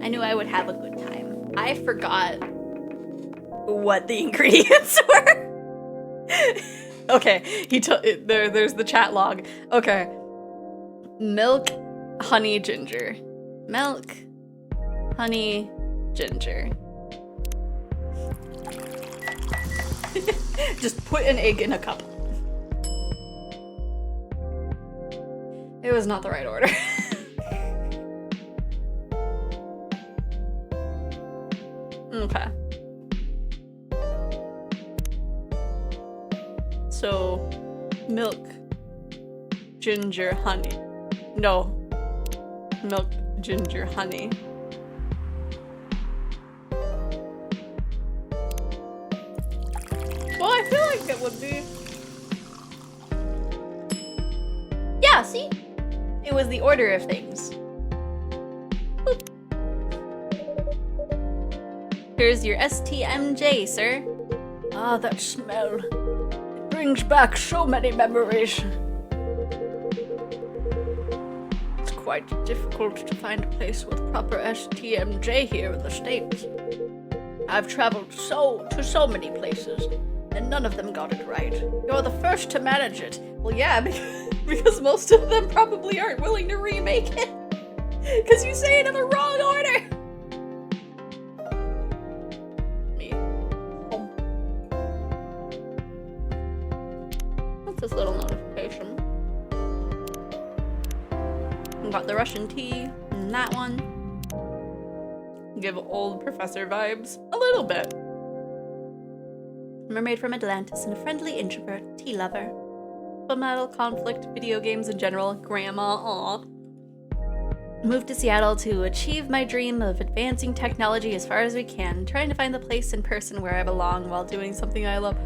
a good time. I forgot what the ingredients were. Okay, there's the chat log. Okay. Milk, honey, ginger. Milk, honey, ginger. Just put an egg in a cup. It was not the right order. Okay. So, milk, ginger, honey. No. Milk, ginger, honey. Well, I feel like it would be. Yeah, see? It was the order of things. Boop. Here's your STMJ, sir. Ah, that smell. It brings back so many memories. It's quite difficult to find a place with proper STMJ here in the States. I've traveled to so many places, and none of them got it right. You're the first to manage it. Well, yeah, because most of them probably aren't willing to remake it. Because you say it in the wrong order. Me. Oh. What's this little notification? Got the Russian tea and that one. Give old professor vibes a little bit. Mermaid from Atlantis and a friendly introvert, tea lover. Metal conflict, video games in general, grandma, aw. Moved to Seattle to achieve my dream of advancing technology as far as we can, trying to find the place and person where I belong while doing something I love.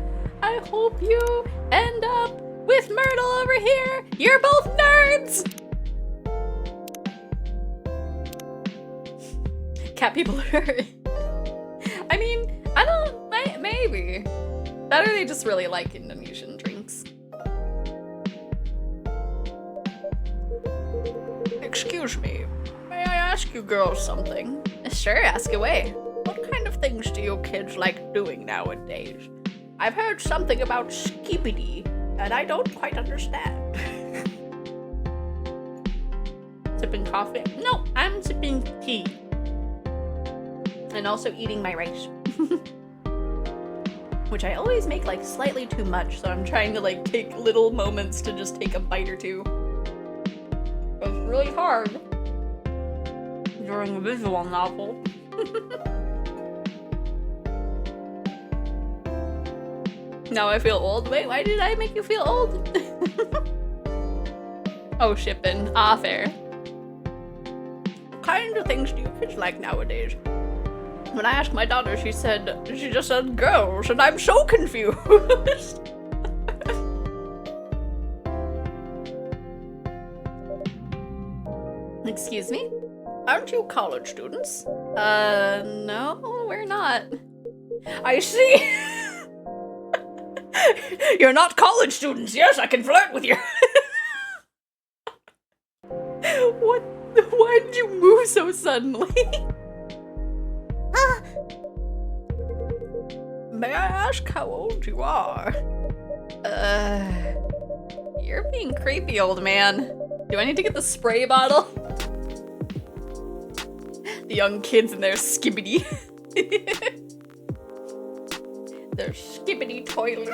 I hope you end up with Myrtle over here. You're both nerds. Cat people are. I mean, I don't. Maybe. That or they just really like Indonesian drinks. Excuse me, may I ask you girls something? Sure, ask away. What kind of things do you kids like doing nowadays? I've heard something about skibidi, and I don't quite understand. Sipping coffee? No, I'm sipping tea. And also eating my rice. Which I always make like slightly too much, so I'm trying to like take little moments to just take a bite or two. It's really hard during a visual novel. Now I feel old. Wait, why did I make you feel old? Oh, shipping. Ah, fair. What kind of things do you kids like nowadays? When I asked my daughter, she just said girls, and I'm so confused. Excuse me? Aren't you college students? No, we're not. I see. You're not college students. Yes, I can flirt with you. What? Why did you move so suddenly? May I ask how old you are? You're being creepy, old man. Do I need to get the spray bottle? The young kids in their skibbity. Their skibbity toilets.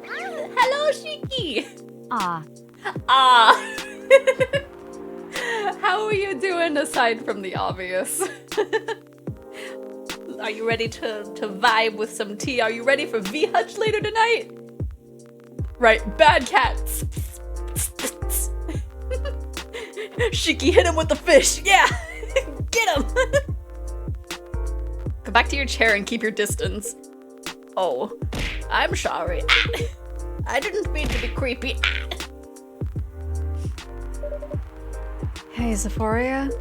Hello, Shiki! Ah. How are you doing aside from the obvious? Are you ready to vibe with some tea? Are you ready for V-Hutch later tonight? Right, bad cats. Shiki, hit him with the fish. Yeah, get him. Go back to your chair and keep your distance. Oh, I'm sorry. I didn't mean to be creepy. Hey, Xephoria.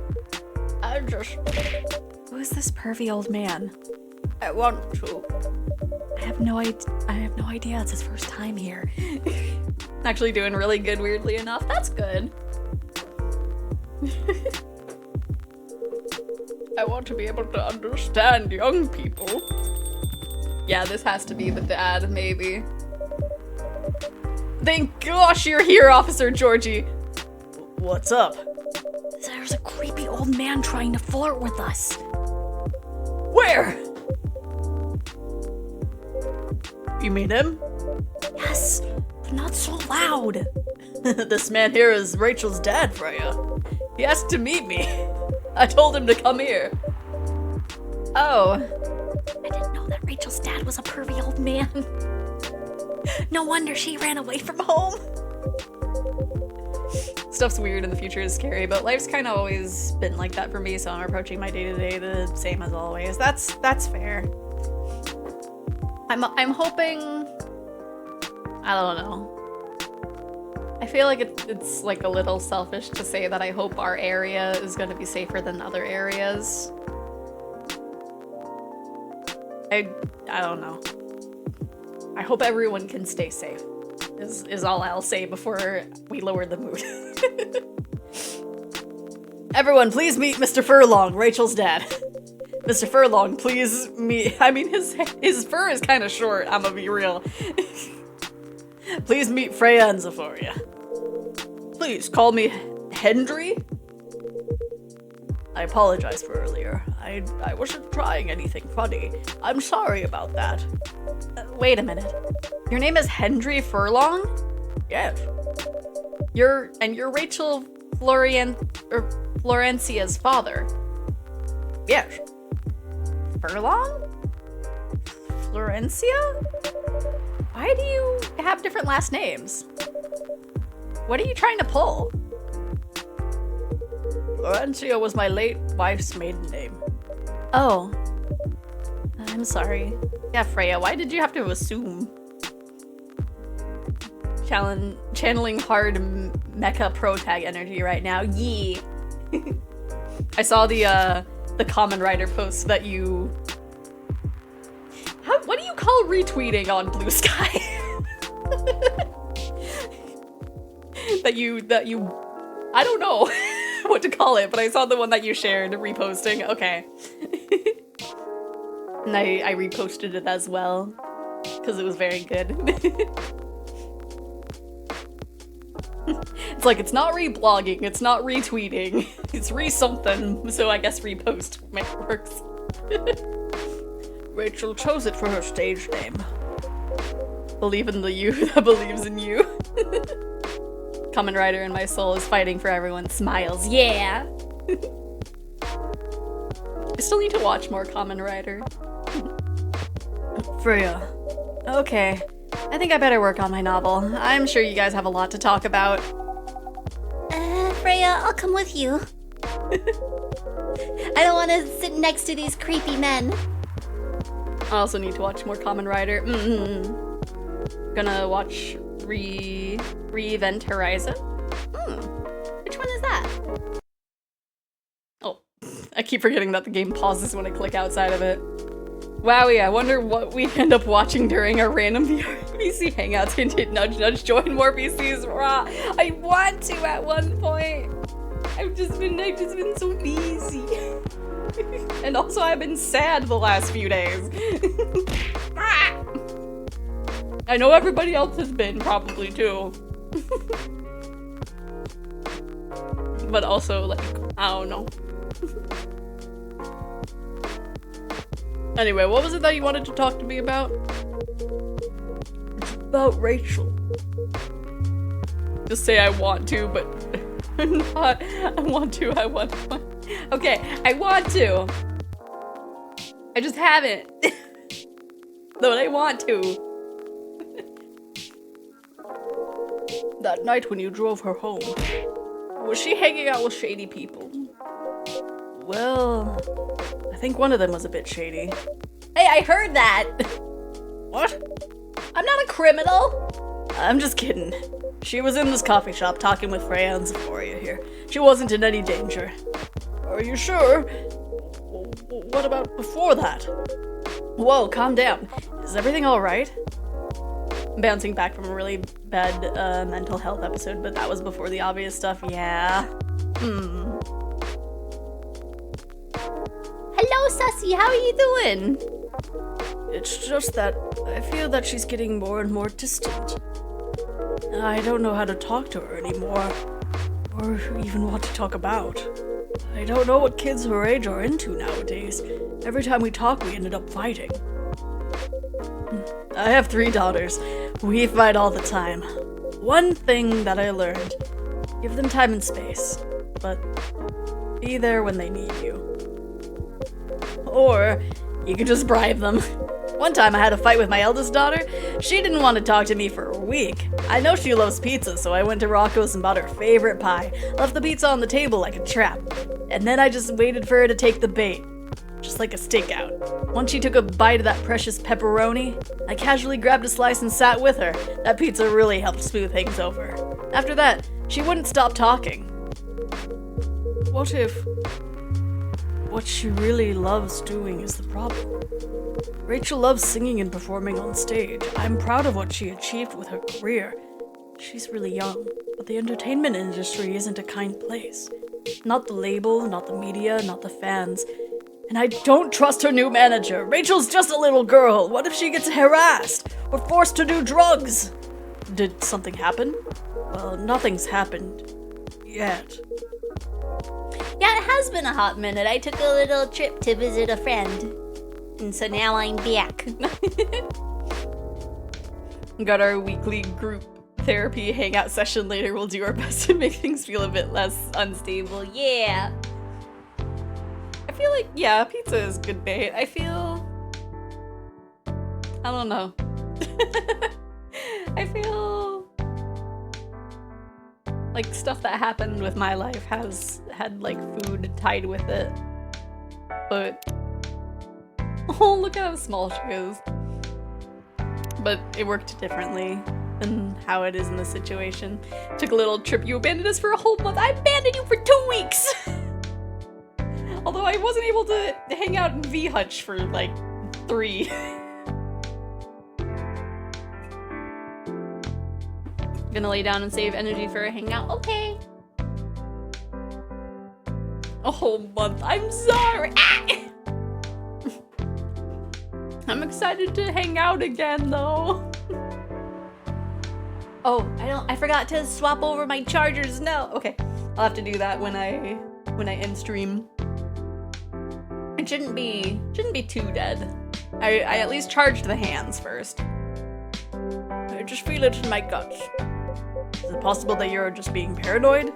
Who is this pervy old man? I want to. I have no idea. It's his first time here. Actually doing really good, weirdly enough. That's good. I want to be able to understand young people. Yeah, this has to be the dad, maybe. Thank gosh you're here, Officer Georgie. What's up? There's a creepy old man trying to flirt with us. Where? You mean him? Yes, but not so loud. This man here is Rachel's dad, Freya. He asked to meet me. I told him to come here. Oh. I didn't know that Rachel's dad was a pervy old man. No wonder she ran away from home. Stuff's weird and the future is scary, but life's kind of always been like that for me, so I'm approaching my day-to-day the same as always. That's fair. I'm hoping... I don't know. I feel like it's like a little selfish to say that I hope our area is going to be safer than other areas. I don't know. I hope everyone can stay safe. Is all I'll say before we lower the mood. Everyone, please meet Mr. Furlong, Rachel's dad. Mr. Furlong, please meet... I mean, his fur is kind of short, I'm gonna be real. Please meet Freya and Xephoria. Please, call me Hendry? I apologize for earlier. I wasn't trying anything funny. I'm sorry about that. Wait a minute. Your name is Hendry Furlong? Yes. You're Rachel Florencia's father? Yes. Furlong? Florencia? Why do you have different last names? What are you trying to pull? Florencia was my late wife's maiden name. Oh. I'm sorry. Yeah, Freya, why did you have to assume? Channeling hard mecha pro tag energy right now. Yee. I saw the Common Rider post that you... What do you call retweeting on Blue Sky? that you... I don't know what to call it, but I saw the one that you shared reposting. Okay. And I reposted it as well, because it was very good. It's like, it's not reblogging, it's not retweeting, it's re-something, so I guess repost works. Rachel chose it for her stage name. Believe in the you that believes in you. Kamen Rider in my soul is fighting for everyone's smiles. Yeah! I still need to watch more Kamen Rider. Freya. Okay. I think I better work on my novel. I'm sure you guys have a lot to talk about. Freya, I'll come with you. I don't want to sit next to these creepy men. I also need to watch more Kamen Rider. Gonna watch Re-Event Horizon. Which one is that? Oh, I keep forgetting that the game pauses when I click outside of it. Wowie, I wonder what we end up watching during our random VC hangouts. Hint, hint, nudge, nudge, join more VCs. Raw. I want to at one point. I've just been so busy. And also I've been sad the last few days. I know everybody else has been, probably too. But also, like, I don't know. Anyway, what was it that you wanted to talk to me about? It's about Rachel. Just say I want to, but not. I want to. Okay, I want to. I just haven't. But I want to. That night when you drove her home, was she hanging out with shady people? Well, I think one of them was a bit shady. Hey, I heard that! What? I'm not a criminal! I'm just kidding. She was in this coffee shop talking with Freya and Xephoria here. She wasn't in any danger. Are you sure? What about before that? Whoa, calm down. Is everything alright? I'm bouncing back from a really bad mental health episode, but that was before the obvious stuff. Yeah. Hello, Sussy. How are you doing? It's just that I feel that she's getting more and more distant. I don't know how to talk to her anymore, or even what to talk about. I don't know what kids her age are into nowadays. Every time we talk, we ended up fighting. I have 3 daughters. We fight all the time. One thing that I learned, give them time and space, but be there when they need you. Or you can just bribe them. One time I had a fight with my eldest daughter. She didn't want to talk to me for a week. I know she loves pizza, so I went to Rocco's and bought her favorite pie, left the pizza on the table like a trap, and then I just waited for her to take the bait, just like a stakeout. Once she took a bite of that precious pepperoni, I casually grabbed a slice and sat with her. That pizza really helped smooth things over. After that, she wouldn't stop talking. What if what she really loves doing is the problem? Rachel loves singing and performing on stage. I'm proud of what she achieved with her career. She's really young, but the entertainment industry isn't a kind place. Not the label, not the media, not the fans. And I don't trust her new manager. Rachel's just a little girl. What if she gets harassed or forced to do drugs? Did something happen? Well, nothing's happened. Yet. Yeah, it has been a hot minute. I took a little trip to visit a friend. And so now I'm back. Got our weekly group therapy hangout session later. We'll do our best to make things feel a bit less unstable. Yeah. I feel like, yeah, pizza is good bait. I don't know. I feel like stuff that happened with my life has had like food tied with it. But oh, look how small she is. But it worked differently than how it is in this situation. Took a little trip. You abandoned us for a whole month. I abandoned you for 2 weeks! Although I wasn't able to hang out in V-Hutch for like 3. Gonna lay down and save energy for a hangout. Okay. A whole month. I'm sorry. Ah! I'm excited to hang out again, though. Oh, I forgot to swap over my chargers. No. Okay. I'll have to do that when I end stream. It shouldn't be too dead. I at least charged the hands first. I just feel it in my guts. Is it possible that you're just being paranoid?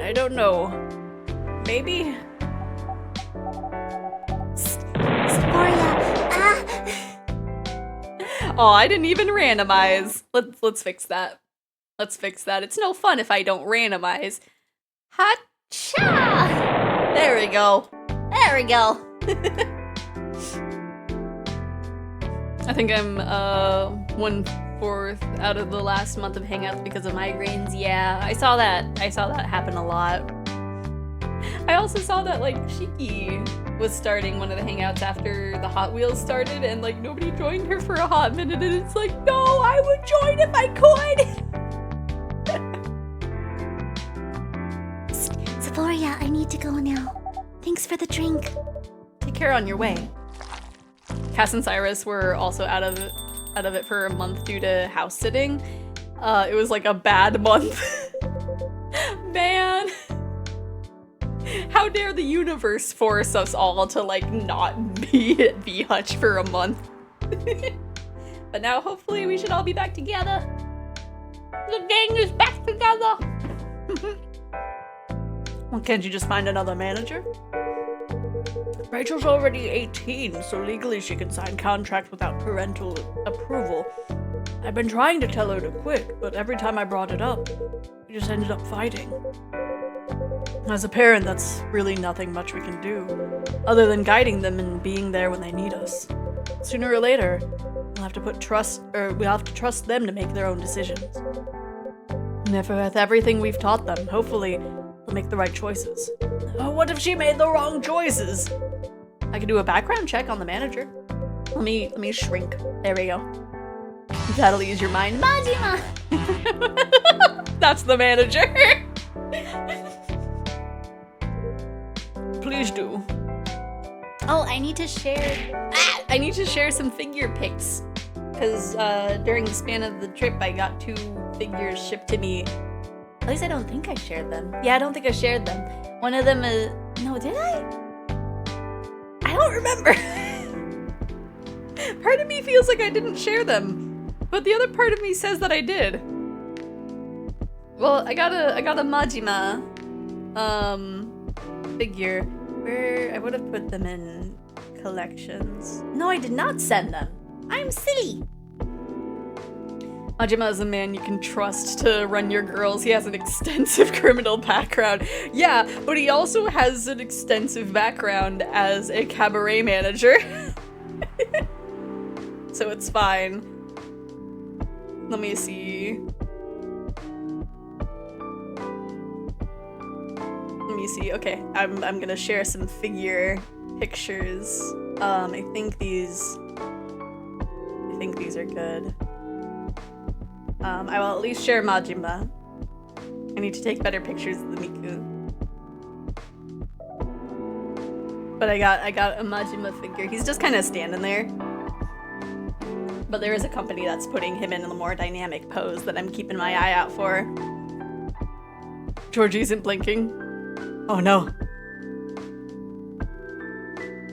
I don't know. Maybe? Xephoria, Oh, I didn't even randomize. Let's fix that. Let's fix that. It's no fun if I don't randomize. Ha-cha! There we go. There we go. I think I'm 1/4 out of the last month of hangouts because of migraines. Yeah, I saw that happen a lot. I also saw that like Shiki was starting one of the hangouts after the Hot Wheels started, and like nobody joined her for a hot minute, and it's like, no, I would join if I could. Xephoria, I need to go now. Thanks for the drink. Take care on your way. Cass and Cyrus were also out of it for a month due to house sitting. It was like a bad month. Man. How dare the universe force us all to like not be at V-Hutch for a month. But now hopefully we should all be back together. The gang is back together. Well, can't you just find another manager? Rachel's already 18, so legally she can sign contracts without parental approval. I've been trying to tell her to quit, but every time I brought it up, we just ended up fighting. As a parent, that's really nothing much we can do, other than guiding them and being there when they need us. Sooner or later, we'll have to trust them to make their own decisions. And if with everything we've taught them, hopefully they'll make the right choices. Oh, what if she made the wrong choices? I can do a background check on the manager. Let me shrink. There we go. That'll ease your mind. Majima! That's the manager. Please do. Oh, I need to share some figure pics. Because during the span of the trip, I got 2 figures shipped to me. At least I don't think I shared them. Yeah, I don't think I shared them. One of them is... No, did I? I don't remember. Part of me feels like I didn't share them, but the other part of me says that I did. Well, I got a Majima figure where I would have put them in collections. No, I did not send them. I'm silly. Majima is a man you can trust to run your girls. He has an extensive criminal background. Yeah, but he also has an extensive background as a cabaret manager. So it's fine. Let me see. Okay, I'm gonna share some figure pictures. I think these are good. I will at least share Majima. I need to take better pictures of the Miku. But I got a Majima figure. He's just kind of standing there. But there is a company that's putting him in a more dynamic pose that I'm keeping my eye out for. Georgie isn't blinking. Oh no.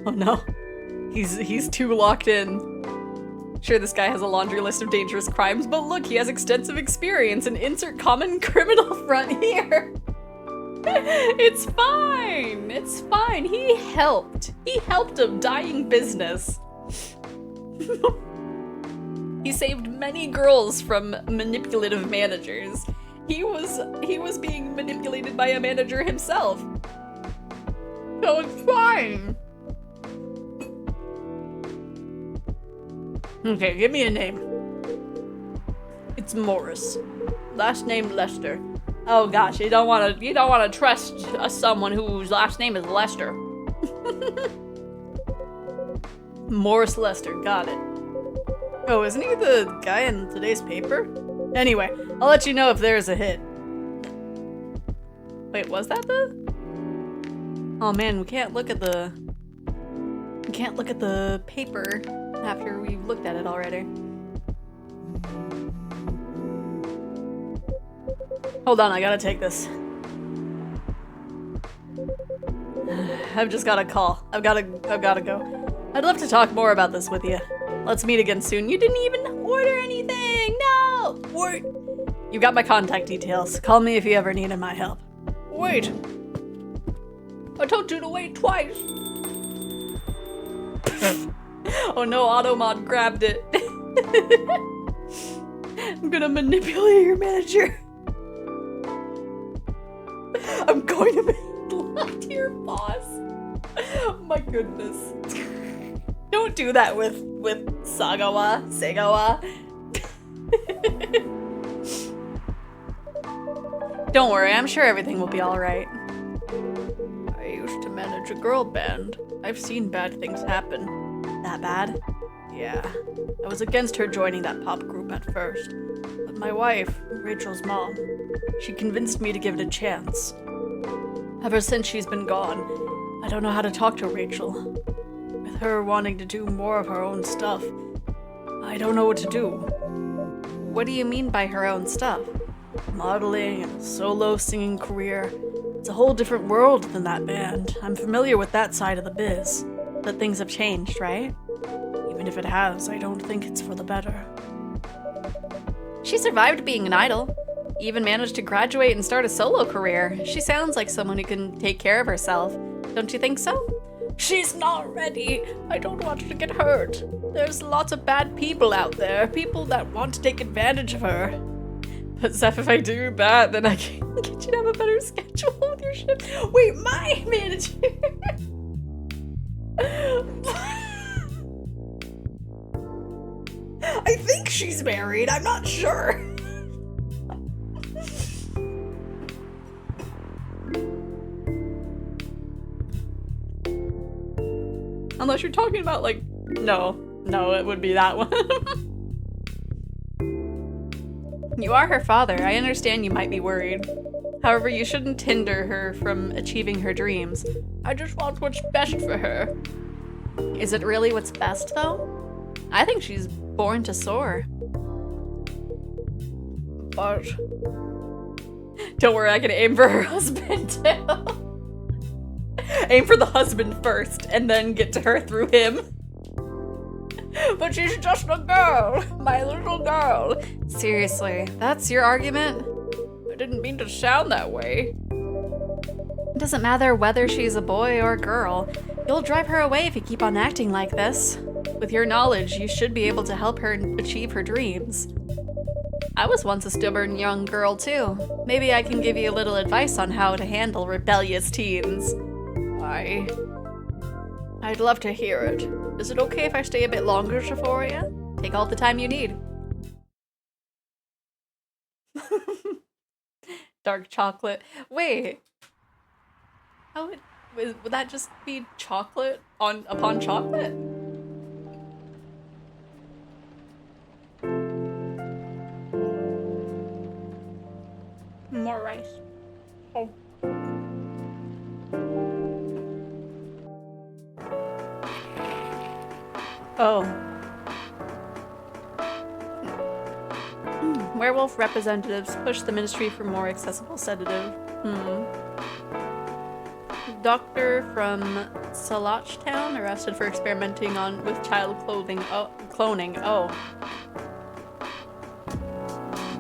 Oh no. He's too locked in. Sure, this guy has a laundry list of dangerous crimes, but look, he has extensive experience and insert common criminal front here. It's fine. It's fine. He helped a dying business. He saved many girls from manipulative managers. He was being manipulated by a manager himself. So it's fine. Okay, give me a name. It's Morris. Last name Lester. Oh gosh, you don't want to trust someone whose last name is Lester. Morris Lester, got it. Oh, isn't he the guy in today's paper? Anyway, I'll let you know if there's a hit. Wait, was that the? Oh man, we can't look at the paper after we've looked at it already. Hold on, I gotta take this. I've just got a call. I've gotta go. I'd love to talk more about this with you. Let's meet again soon. You didn't even order anything! No! Wait! You got my contact details. Call me if you ever needed my help. Wait! I told you to wait twice! Oh no, Automod grabbed it. I'm gonna manipulate your manager. I'm going to make love to your boss. Oh my goodness. Don't do that with Sagawa. Don't worry, I'm sure everything will be alright. I used to manage a girl band. I've seen bad things happen. That bad? Yeah. I was against her joining that pop group at first. But my wife, Rachel's mom, she convinced me to give it a chance. Ever since she's been gone, I don't know how to talk to Rachel. With her wanting to do more of her own stuff, I don't know what to do. What do you mean by her own stuff? Modeling and a solo singing career. It's a whole different world than that band. I'm familiar with that side of the biz. But things have changed, right? Even if it has, I don't think it's for the better. She survived being an idol. Even managed to graduate and start a solo career. She sounds like someone who can take care of herself. Don't you think so? She's not ready. I don't want her to get hurt. There's lots of bad people out there. People that want to take advantage of her. But Zeph, if I do that, then I can get you to have a better schedule with your shift. Wait, my manager! I think she's married. I'm not sure. Unless you're talking about, like, no, it would be that one. You are her father. I understand you might be worried. However, you shouldn't hinder her from achieving her dreams. I just want what's best for her. Is it really what's best, though? I think she's born to soar. But don't worry, I can aim for her husband, too. Aim for the husband first, and then get to her through him. But she's just a girl, my little girl. Seriously, that's your argument? I didn't mean to sound that way. It doesn't matter whether she's a boy or a girl. You'll drive her away if you keep on acting like this. With your knowledge, you should be able to help her achieve her dreams. I was once a stubborn young girl too. Maybe I can give you a little advice on how to handle rebellious teens. I'd love to hear it. Is it okay if I stay a bit longer, Xephoria? Take all the time you need. Dark chocolate. Wait. How would that just be chocolate upon chocolate? More rice. Oh. Oh. Werewolf representatives push the ministry for more accessible sedative. Doctor from Salach Town arrested for experimenting with child cloning. Oh.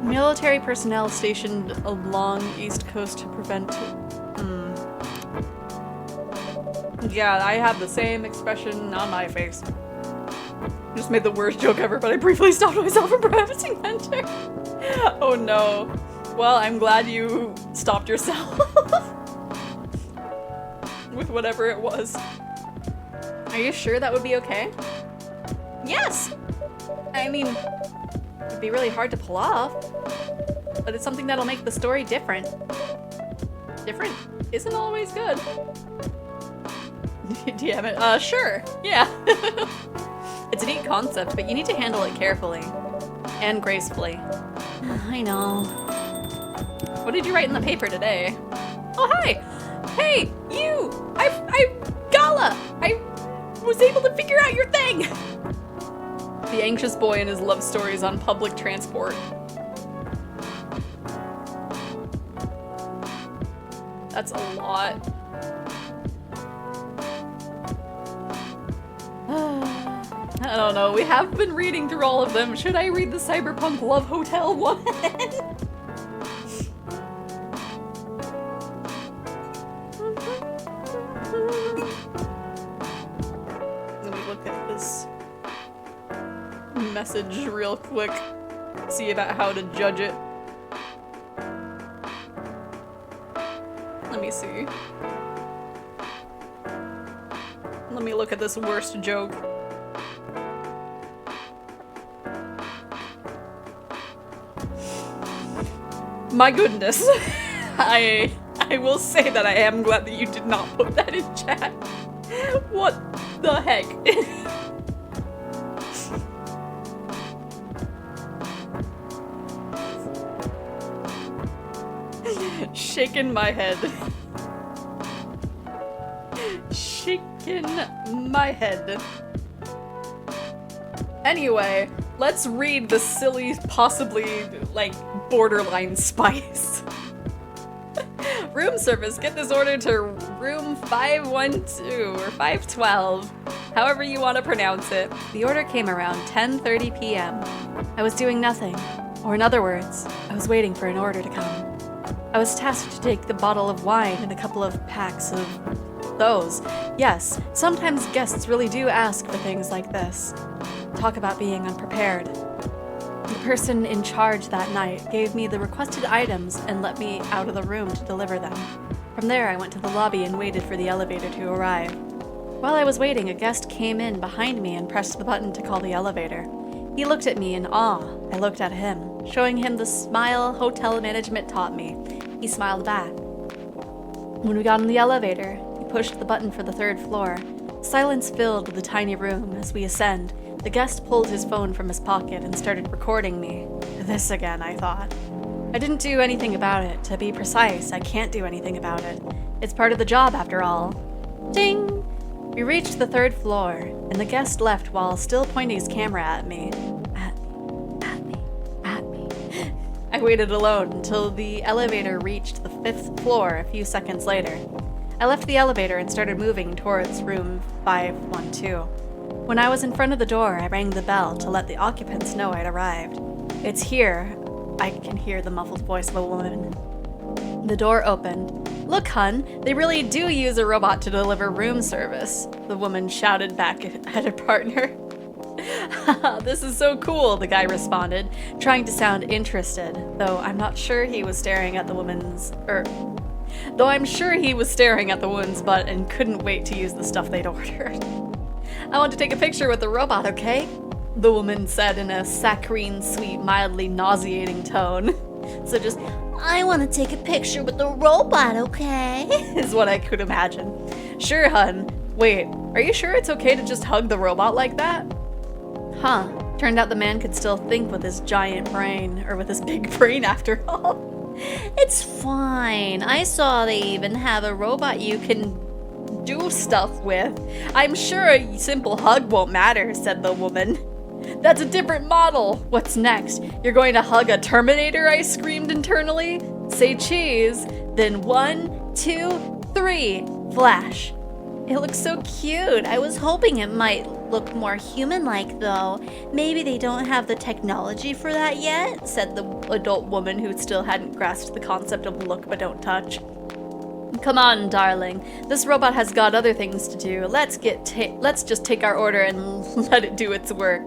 Military personnel stationed along East Coast to prevent. Yeah, I have the same expression on my face. Just made the worst joke ever, but I briefly stopped myself from prefacing enter. Oh no. Well, I'm glad you stopped yourself. With whatever it was. Are you sure that would be okay? Yes! I mean, it'd be really hard to pull off, but it's something that'll make the story different. Different isn't always good. Damn it. Sure. Yeah. It's a neat concept, but you need to handle it carefully. And gracefully. I know. What did you write in the paper today? Oh, hi! Hey, you! Gala! I was able to figure out your thing! The anxious boy and his love stories on public transport. That's a lot. I don't know, we have been reading through all of them. Should I read the Cyberpunk Love Hotel one? Let me look at this message real quick. See about how to judge it. Let me see. Let me look at this worst joke. My goodness. I will say that I am glad that you did not put that in chat. What the heck? Shaking my head. Shaking my head. Anyway, let's read the silly, possibly, like, borderline spice. Room service, get this order to room 512 or 512, however you want to pronounce it. The order came around 10:30 p.m. I was doing nothing, or in other words, I was waiting for an order to come. I was tasked to take the bottle of wine and a couple of packs of those. Yes, sometimes guests really do ask for things like this. Talk about being unprepared. The person in charge that night gave me the requested items and let me out of the room to deliver them. From there, I went to the lobby and waited for the elevator to arrive. While I was waiting, a guest came in behind me and pressed the button to call the elevator. He looked at me in awe. I looked at him, showing him the smile hotel management taught me. He smiled back. When we got in the elevator, he pushed the button for the 3rd floor. Silence filled the tiny room as we ascend. The guest pulled his phone from his pocket and started recording me. This again, I thought. I didn't do anything about it. To be precise, I can't do anything about it. It's part of the job, after all. Ding! We reached the 3rd floor, and the guest left while still pointing his camera at me. At me. I waited alone until the elevator reached the 5th floor a few seconds later. I left the elevator and started moving towards room 512. When I was in front of the door, I rang the bell to let the occupants know I'd arrived. "It's here," I can hear the muffled voice of a woman. The door opened. "Look, hun, they really do use a robot to deliver room service," the woman shouted back at her partner. "Haha, this is so cool," the guy responded, trying to sound interested, though I'm sure he was staring at the woman's butt and couldn't wait to use the stuff they'd ordered. "I want to take a picture with the robot, okay?" the woman said in a saccharine, sweet, mildly nauseating tone. So just, I want to take a picture with the robot, okay? is what I could imagine. "Sure, hun. Wait, are you sure it's okay to just hug the robot like that?" Huh. Turned out the man could still think with his giant brain, or with his big brain after all. It's fine. I saw they even have a robot you can do stuff with. "I'm sure a simple hug won't matter," said the woman. "That's a different model. What's next? You're going to hug a Terminator?" I screamed internally. "Say cheese." Then 1, 2, 3, flash. It looks so cute. I was hoping it might look more human-like, though. Maybe they don't have the technology for that yet, said the adult woman who still hadn't grasped the concept of look but don't touch. "Come on, darling. This robot has got other things to do. Let's just take our order and let it do its work."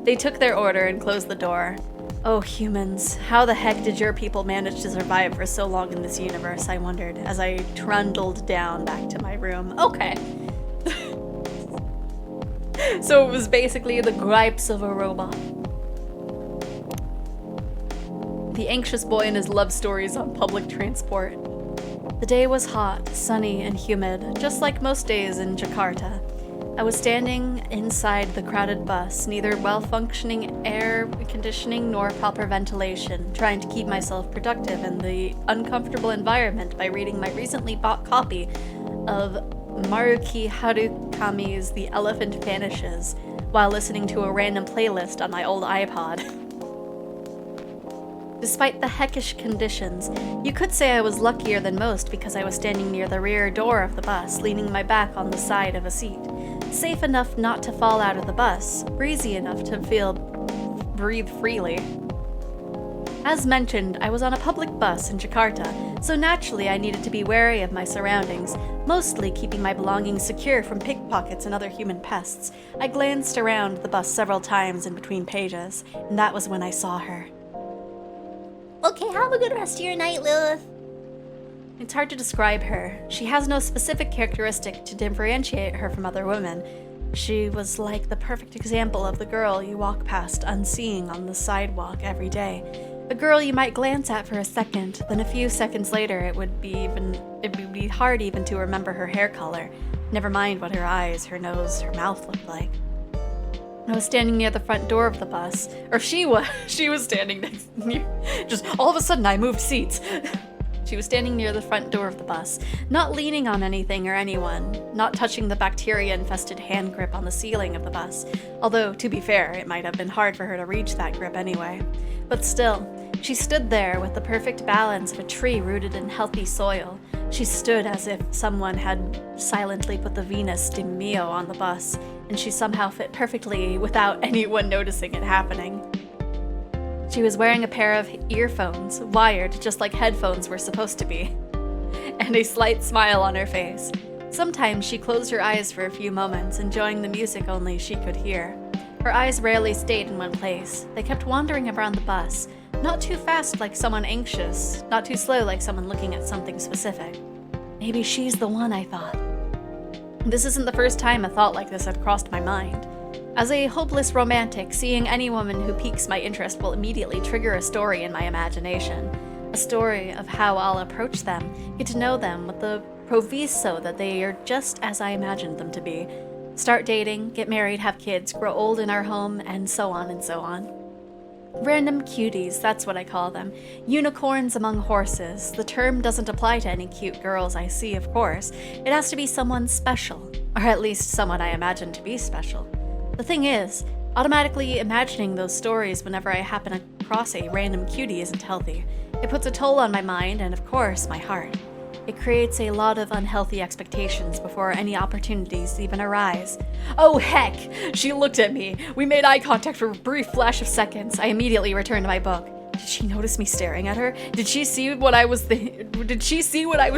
They took their order and closed the door. "Oh, humans, how the heck did your people manage to survive for so long in this universe?" I wondered as I trundled down back to my room. Okay. So it was basically the gripes of a robot. The anxious boy and his love stories on public transport. The day was hot, sunny, and humid, just like most days in Jakarta. I was standing inside the crowded bus, neither well-functioning air conditioning nor proper ventilation, trying to keep myself productive in the uncomfortable environment by reading my recently bought copy of Maruki Harukami's The Elephant Vanishes, while listening to a random playlist on my old iPod. Despite the heckish conditions, you could say I was luckier than most because I was standing near the rear door of the bus, leaning my back on the side of a seat. Safe enough not to fall out of the bus, breezy enough to breathe freely. As mentioned, I was on a public bus in Jakarta, so naturally I needed to be wary of my surroundings, mostly keeping my belongings secure from pickpockets and other human pests. I glanced around the bus several times in between pages, and that was when I saw her. Okay, have a good rest of your night, Lilith. It's hard to describe her. She has no specific characteristic to differentiate her from other women. She was like the perfect example of the girl you walk past unseeing on the sidewalk every day. A girl you might glance at for a second, then a few seconds later it would be hard even to remember her hair color, never mind what her eyes, her nose, her mouth looked like. I was standing near the front door of the bus, or she was standing near, just all of a sudden I moved seats. She was standing near the front door of the bus, not leaning on anything or anyone, not touching the bacteria-infested hand grip on the ceiling of the bus, although, to be fair, it might have been hard for her to reach that grip anyway. But still, she stood there with the perfect balance of a tree rooted in healthy soil. She stood as if someone had silently put the Venus de Mio on the bus, and she somehow fit perfectly without anyone noticing it happening. She was wearing a pair of earphones, wired just like headphones were supposed to be, and a slight smile on her face. Sometimes she closed her eyes for a few moments, enjoying the music only she could hear. Her eyes rarely stayed in one place. They kept wandering around the bus, not too fast like someone anxious, not too slow like someone looking at something specific. Maybe she's the one, I thought. This isn't the first time a thought like this had crossed my mind. As a hopeless romantic, seeing any woman who piques my interest will immediately trigger a story in my imagination. A story of how I'll approach them, get to know them with the proviso that they are just as I imagined them to be. Start dating, get married, have kids, grow old in our home, and so on and so on. Random cuties, that's what I call them. Unicorns among horses. The term doesn't apply to any cute girls I see, of course. It has to be someone special, or at least someone I imagine to be special. The thing is, automatically imagining those stories whenever I happen across a random cutie isn't healthy. It puts a toll on my mind and, of course, my heart. It creates a lot of unhealthy expectations before any opportunities even arise. Oh heck! She looked at me. We made eye contact for a brief flash of seconds. I immediately returned to my book. Did she notice me staring at her? Did she see what I was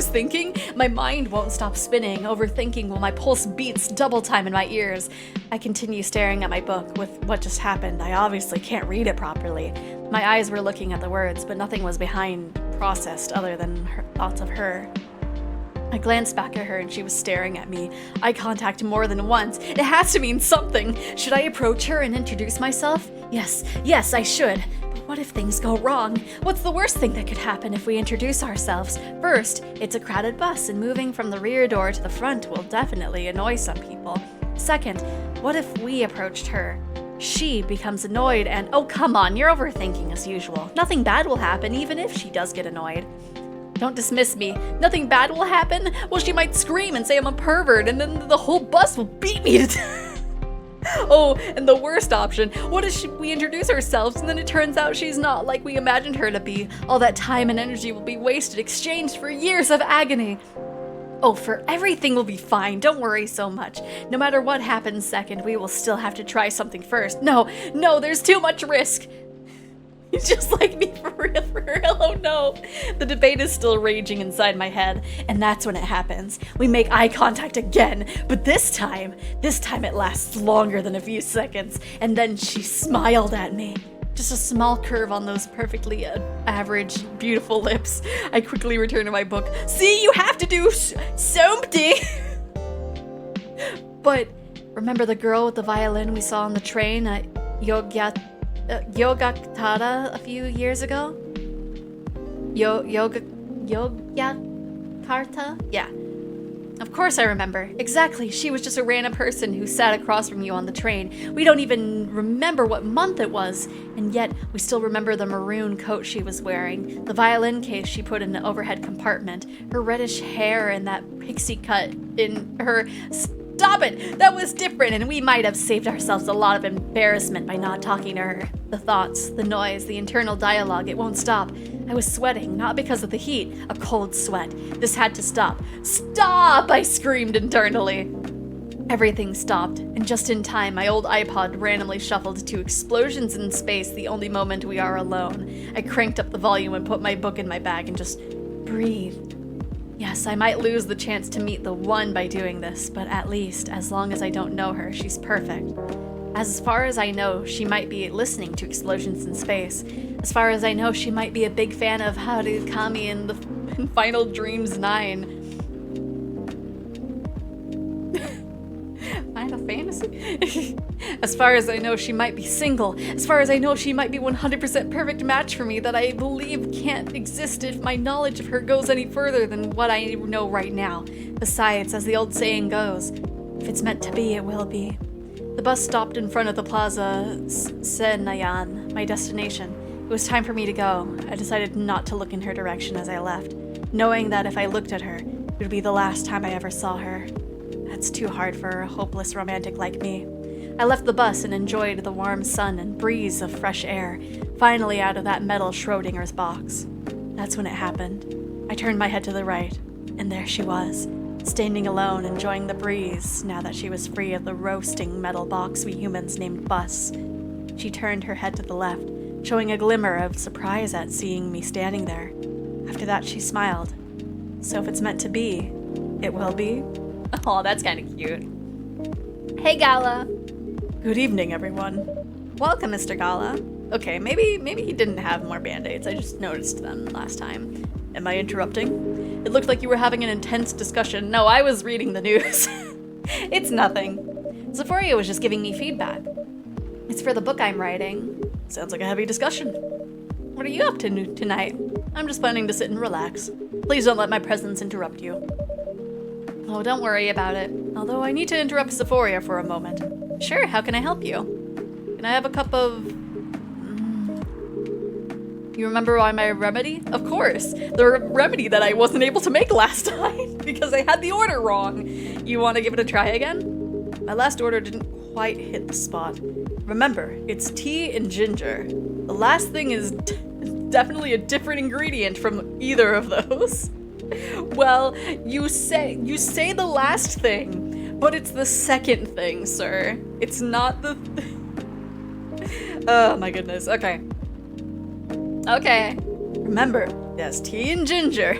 thinking? My mind won't stop spinning, overthinking while my pulse beats double time in my ears. I continue staring at my book with what just happened. I obviously can't read it properly. My eyes were looking at the words, but nothing was behind processed other than her thoughts of her. I glanced back at her and she was staring at me. Eye contact more than once. It has to mean something. Should I approach her and introduce myself? Yes, I should. But what if things go wrong? What's the worst thing that could happen if we introduce ourselves? First, it's a crowded bus, and moving from the rear door to the front will definitely annoy some people. Second, what if we approached her? She becomes annoyed and, oh come on, you're overthinking as usual. Nothing bad will happen even if she does get annoyed. Don't dismiss me. Nothing bad will happen? Well, she might scream and say I'm a pervert, and then the whole bus will beat me to death. Oh, and the worst option, what if we introduce ourselves and then it turns out she's not like we imagined her to be? All that time and energy will be wasted, exchanged for years of agony. Oh, for everything will be fine. Don't worry so much. No matter what happens second, we will still have to try something first. No, there's too much risk. He's just like me, for real, oh no. The debate is still raging inside my head, and that's when it happens. We make eye contact again, but this time it lasts longer than a few seconds, and then she smiled at me. Just a small curve on those perfectly average, beautiful lips. I quickly return to my book. See, you have to do something! But remember the girl with the violin we saw on the train at Yogyakarta a few years ago? Yogyakarta? Yeah. Of course I remember. Exactly, she was just a random person who sat across from you on the train. We don't even remember what month it was, and yet we still remember the maroon coat she was wearing, the violin case she put in the overhead compartment, her reddish hair and that pixie cut in her... Stop it! That was different, and we might have saved ourselves a lot of embarrassment by not talking to her. The thoughts, the noise, the internal dialogue, it won't stop. I was sweating, not because of the heat, a cold sweat. This had to stop. Stop! I screamed internally. Everything stopped, and just in time, my old iPod randomly shuffled to Explosions in Space, the only moment we are alone. I cranked up the volume and put my book in my bag and just breathed. Yes, I might lose the chance to meet the one by doing this, but at least, as long as I don't know her, she's perfect. As far as I know, she might be listening to Explosions in Space. As far as I know, she might be a big fan of Harukami in the Final Dreams 9. Final Fantasy? As far as I know, she might be single. As far as I know, she might be 100% perfect match for me that I believe can't exist if my knowledge of her goes any further than what I know right now. Besides, as the old saying goes, if it's meant to be, it will be. The bus stopped in front of the Plaza Senayan, my destination. It was time for me to go. I decided not to look in her direction as I left, knowing that if I looked at her, it would be the last time I ever saw her. That's too hard for a hopeless romantic like me. I left the bus and enjoyed the warm sun and breeze of fresh air, finally out of that metal Schrodinger's box. That's when it happened. I turned my head to the right, and there she was, standing alone, enjoying the breeze now that she was free of the roasting metal box we humans named bus. She turned her head to the left, showing a glimmer of surprise at seeing me standing there. After that, she smiled. So if it's meant to be, it will be. Oh, that's kind of cute. Hey, Gala. Good evening, everyone. Welcome, Mr. Gala. Okay, maybe he didn't have more band-aids. I just noticed them last time. Am I interrupting? It looked like you were having an intense discussion. No, I was reading the news. It's nothing. Xephoria was just giving me feedback. It's for the book I'm writing. Sounds like a heavy discussion. What are you up to tonight? I'm just planning to sit and relax. Please don't let my presence interrupt you. Oh, don't worry about it. Although I need to interrupt Xephoria for a moment. Sure, how can I help you? Can I have a cup of... You remember my remedy? Of course! The remedy that I wasn't able to make last time because I had the order wrong. You want to give it a try again? My last order didn't quite hit the spot. Remember, it's tea and ginger. The last thing is definitely a different ingredient from either of those. Well, you say the last thing, but it's the second thing, sir. It's not the Oh my goodness. Okay. Okay. Remember, there's tea and ginger.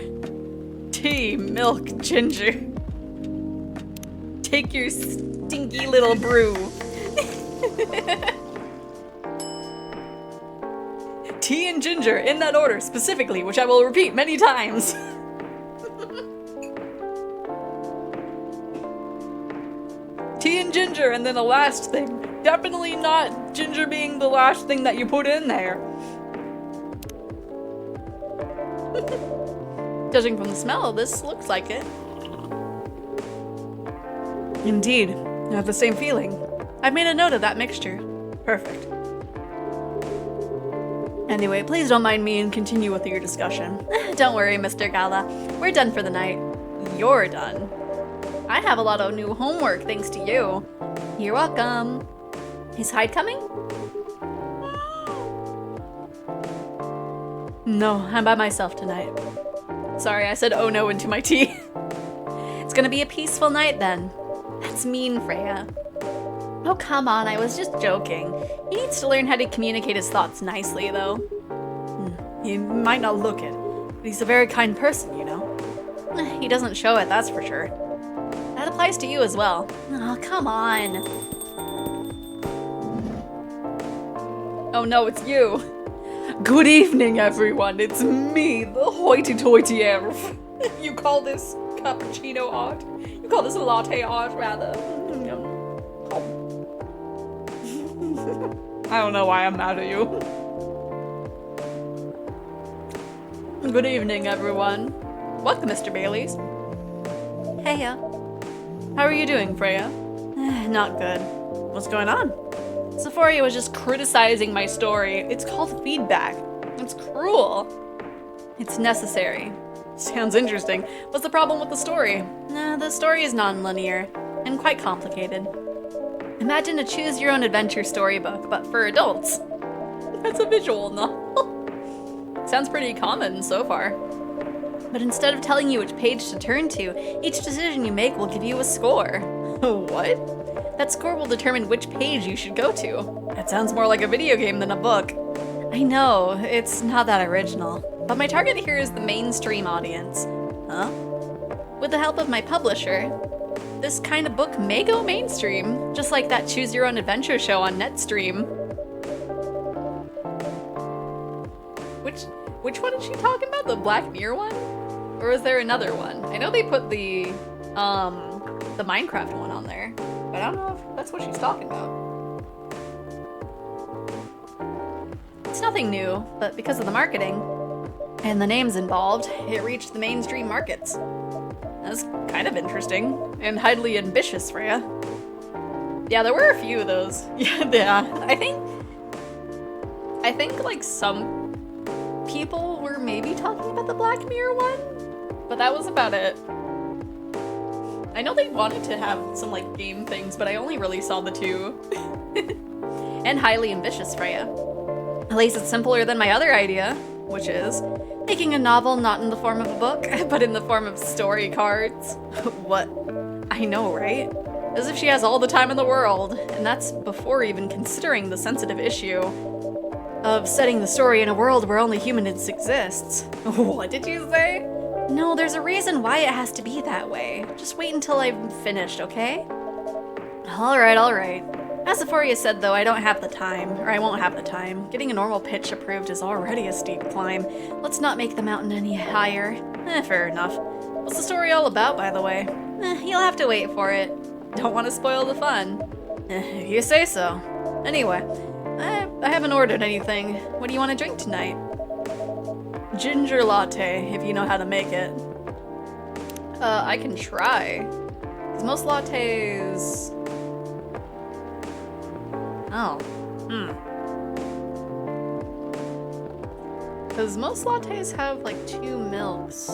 Tea, milk, ginger. Take your stinky little brew. Tea and ginger in that order specifically, which I will repeat many times. Tea and ginger, and then the last thing. Definitely not ginger being the last thing that you put in there. Judging from the smell, this looks like it. Indeed, I have the same feeling. I've made a note of that mixture. Perfect. Anyway, please don't mind me and continue with your discussion. Don't worry, Mr. Gala. We're done for the night. You're done. I have a lot of new homework thanks to you. You're welcome. Is Hyde coming? No, I'm by myself tonight. Sorry, I said oh no into my tea. It's gonna be a peaceful night then. That's mean, Freya. Oh, come on, I was just joking. He needs to learn how to communicate his thoughts nicely, though. He might not look it, but he's a very kind person, you know. He doesn't show it, that's for sure. That applies to you as well. Oh, come on. Oh no, it's you. Good evening, everyone. It's me, the hoity-toity elf. You call this cappuccino art? You call this latte art, rather? I don't know why I'm mad at you. Good evening, everyone. Welcome, Mr. Baileys. Heya. How are you doing, Freya? Not good. What's going on? Xephoria was just criticizing my story. It's called feedback. It's cruel. It's necessary. Sounds interesting. What's the problem with the story? The story is non-linear and quite complicated. Imagine a choose-your-own-adventure storybook, but for adults. That's a visual novel. Sounds pretty common so far. But instead of telling you which page to turn to, each decision you make will give you a score. What? That score will determine which page you should go to. That sounds more like a video game than a book. I know, it's not that original. But my target here is the mainstream audience. Huh? With the help of my publisher, this kind of book may go mainstream, just like that Choose Your Own Adventure show on Netstream. Which one is she talking about? The Black Mirror one? Or is there another one? I know they put the Minecraft one on there, but I don't know if that's what she's talking about. It's nothing new, but because of the marketing and the names involved, it reached the mainstream markets. That's kind of interesting and highly ambitious, Freya. Yeah, there were a few of those. Yeah. I think like some people were maybe talking about the Black Mirror one, but that was about it. I know they wanted to have some like game things, but I only really saw the two. And highly ambitious, Freya. At least it's simpler than my other idea, which is making a novel not in the form of a book, but in the form of story cards. What? I know, right? As if she has all the time in the world, and that's before even considering the sensitive issue of setting the story in a world where only humans exists. What did you say? No, there's a reason why it has to be that way. Just wait until I'm finished, okay? Alright. As Xephoria said though, I don't have the time, or I won't have the time. Getting a normal pitch approved is already a steep climb. Let's not make the mountain any higher. Fair enough. What's the story all about, by the way? You'll have to wait for it. Don't want to spoil the fun. If you say so. Anyway, I haven't ordered anything. What do you want to drink tonight? Ginger latte, if you know how to make it. I can try. 'Cause most lattes... Oh. Because most lattes have like 2 milks.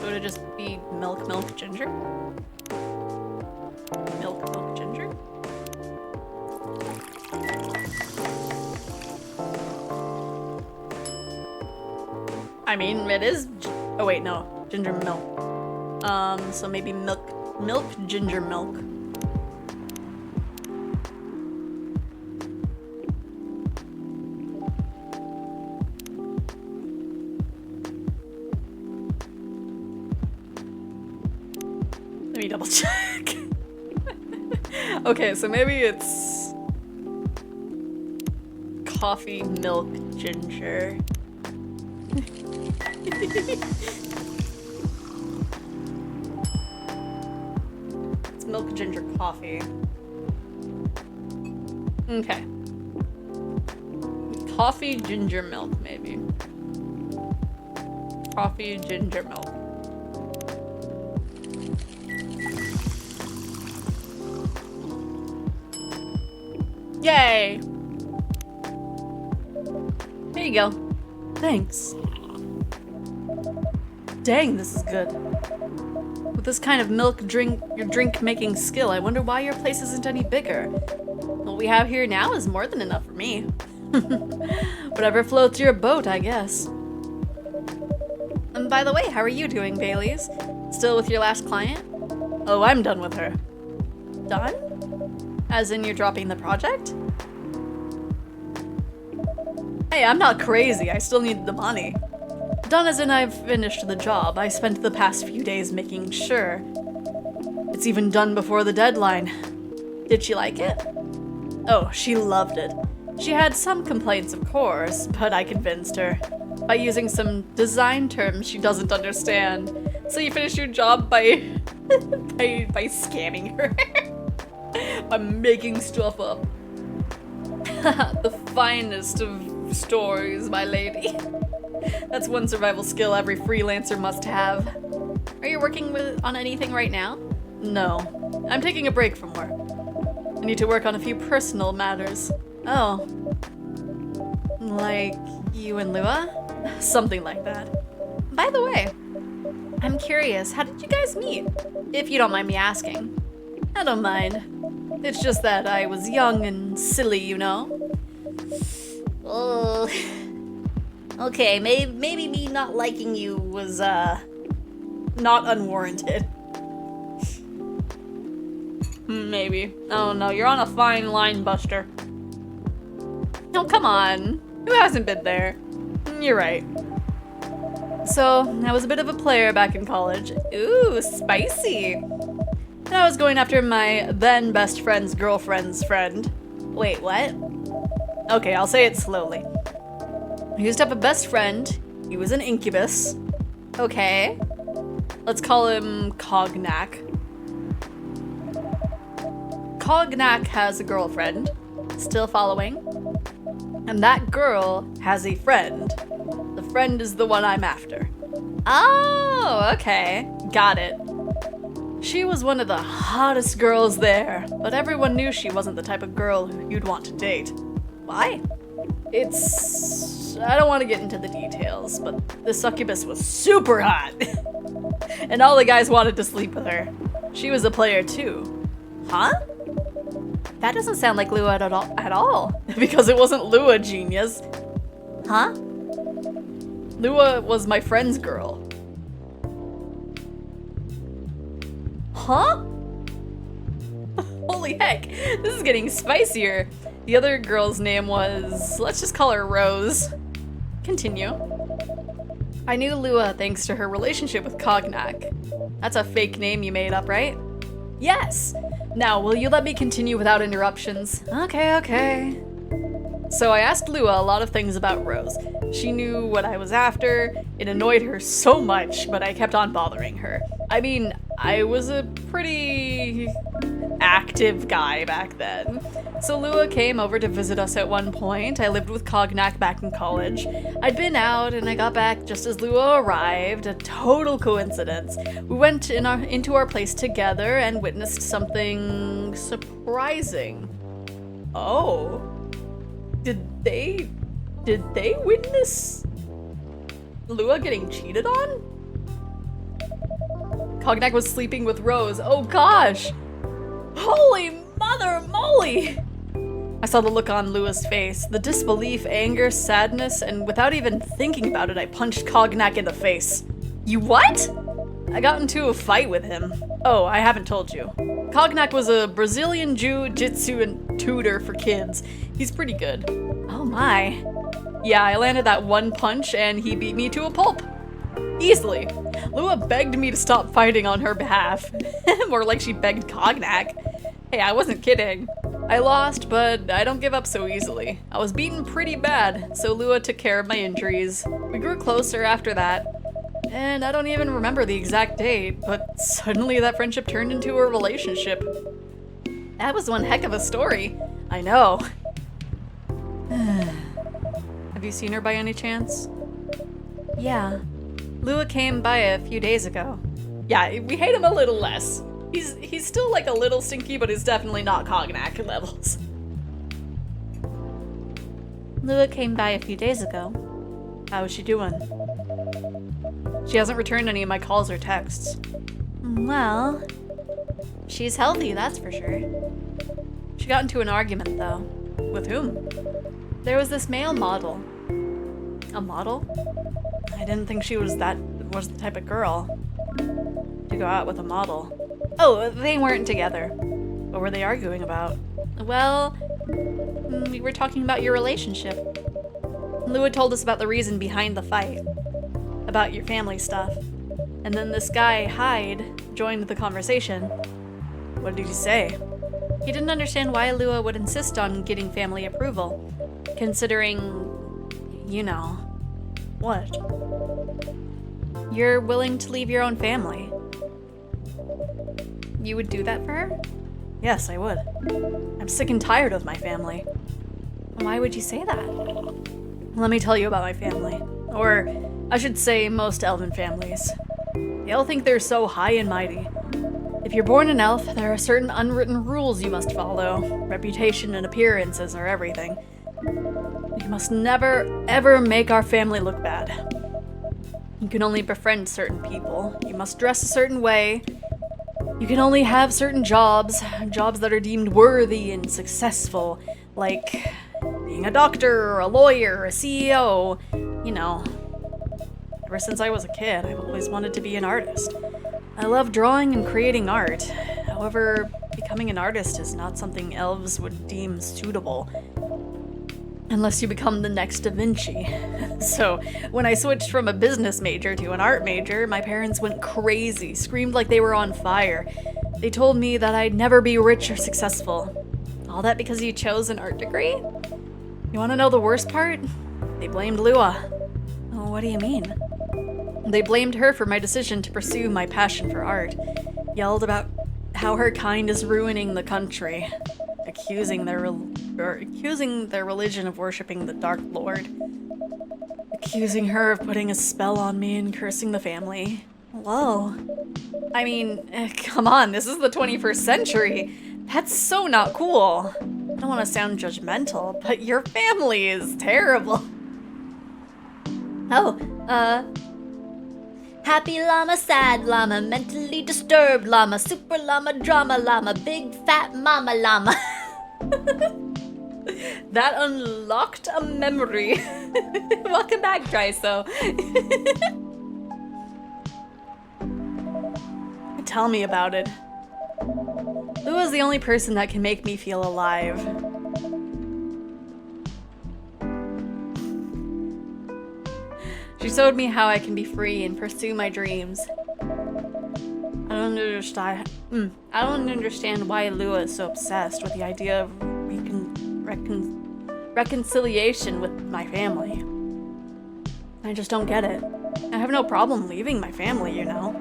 Would it just be milk, ginger? Milk, ginger? I mean, it is Oh wait, no. Ginger milk. So maybe milk, ginger milk. Let me double check. Okay, so maybe it's coffee, milk, ginger. It's milk, ginger, coffee. Okay. Coffee, ginger, milk, maybe. Coffee, ginger, milk. Yay! Here you go. Thanks. Dang, this is good. With this kind of your drink making skill, I wonder why your place isn't any bigger. What we have here now is more than enough for me. Whatever floats your boat, I guess. And by the way, how are you doing, Baileys? Still with your last client? Oh, I'm done with her. Done? As in you're dropping the project? Hey, I'm not crazy. I still need the money. Done as in I've finished the job. I spent the past few days making sure. It's even done before the deadline. Did she like it? Oh, she loved it. She had some complaints, of course, but I convinced her. By using some design terms she doesn't understand. So you finished your job by by scamming her. By making stuff up. The finest of stories, my lady. That's one survival skill every freelancer must have. Are you working on anything right now? No. I'm taking a break from work. I need to work on a few personal matters. Oh. Like you and Lua? Something like that. By the way, I'm curious, how did you guys meet? If you don't mind me asking. I don't mind. It's just that I was young and silly, you know? Oh. Okay, maybe me not liking you was, not unwarranted. Maybe. Oh no, you're on a fine line, Buster. Oh, come on. Who hasn't been there? You're right. So, I was a bit of a player back in college. Ooh, spicy. And I was going after my then best friend's girlfriend's friend. Wait, what? Okay, I'll say it slowly. I used to have a best friend. He was an incubus. Okay. Let's call him Cognac. Cognac has a girlfriend. Still following? And that girl has a friend. The friend is the one I'm after. Oh, okay. Got it. She was one of the hottest girls there, but everyone knew she wasn't the type of girl who you'd want to date. Why? I don't want to get into the details, but the succubus was super hot. And all the guys wanted to sleep with her. She was a player too. Huh? That doesn't sound like Lua at all. Because it wasn't Lua, genius. Huh? Lua was my friend's girl. Huh? Holy heck, this is getting spicier. The other girl's name was, let's just call her Rose. Continue. I knew Lua thanks to her relationship with Cognac. That's a fake name you made up, right? Yes. Now, will you let me continue without interruptions? Okay. So I asked Lua a lot of things about Rose. She knew what I was after. It annoyed her so much, but I kept on bothering her. I mean, I was a pretty active guy back then. So Lua came over to visit us at one point. I lived with Cognac back in college. I'd been out and I got back just as Lua arrived. A total coincidence. We went into our place together and witnessed something surprising. Oh. Did they witness Lua getting cheated on? Cognac was sleeping with Rose. Oh gosh! Holy mother moly! I saw the look on Lua's face, the disbelief, anger, sadness, and without even thinking about it, I punched Cognac in the face. You what? I got into a fight with him. Oh, I haven't told you. Cognac was a Brazilian jiu-jitsu and tutor for kids. He's pretty good. Oh my. Yeah, I landed that one punch and he beat me to a pulp. Easily. Lua begged me to stop fighting on her behalf. More like she begged Cognac. Hey, I wasn't kidding. I lost, but I don't give up so easily. I was beaten pretty bad, so Lua took care of my injuries. We grew closer after that. And I don't even remember the exact date, but suddenly that friendship turned into a relationship. That was one heck of a story. I know. Have you seen her by any chance? Yeah. Lua came by a few days ago. Yeah, we hate him a little less. He's still like a little stinky, but he's definitely not Cognac levels. Lua came by a few days ago. How is she doing? She hasn't returned any of my calls or texts. Well, she's healthy, that's for sure. She got into an argument, though. With whom? There was this male model. A model? I didn't think she was the type of girl to go out with a model. Oh, they weren't together. What were they arguing about? Well, we were talking about your relationship. Lua told us about the reason behind the fight. About your family stuff. And then this guy, Hyde, joined the conversation. What did he say? He didn't understand why Lua would insist on getting family approval, considering, you know. What? You're willing to leave your own family. You would do that for her? Yes, I would. I'm sick and tired of my family. Why would you say that? Let me tell you about my family. Or, I should say, most elven families. They all think they're so high and mighty. If you're born an elf, there are certain unwritten rules you must follow. Reputation and appearances are everything. You must never, ever make our family look bad. You can only befriend certain people. You must dress a certain way. You can only have certain jobs that are deemed worthy and successful, like being a doctor, or a lawyer, or a CEO, you know. Ever since I was a kid, I've always wanted to be an artist. I love drawing and creating art. However, becoming an artist is not something elves would deem suitable. Unless you become the next Da Vinci. So, when I switched from a business major to an art major, my parents went crazy, screamed like they were on fire. They told me that I'd never be rich or successful. All that because you chose an art degree? You want to know the worst part? They blamed Lua. Oh, what do you mean? They blamed her for my decision to pursue my passion for art. Yelled about how her kind is ruining the country. Accusing their religion of worshipping the Dark Lord. Accusing her of putting a spell on me and cursing the family. Whoa. I mean, come on, this is the 21st century. That's so not cool. I don't want to sound judgmental, but your family is terrible. Happy llama, sad llama, mentally disturbed llama, super llama, drama llama, big fat mama llama. That unlocked a memory. Welcome back, Dryso. Tell me about it. Lua's the only person that can make me feel alive. She showed me how I can be free and pursue my dreams. I don't understand why Lua is so obsessed with the idea of reconciliation with my family. I just don't get it. I have no problem leaving my family, you know.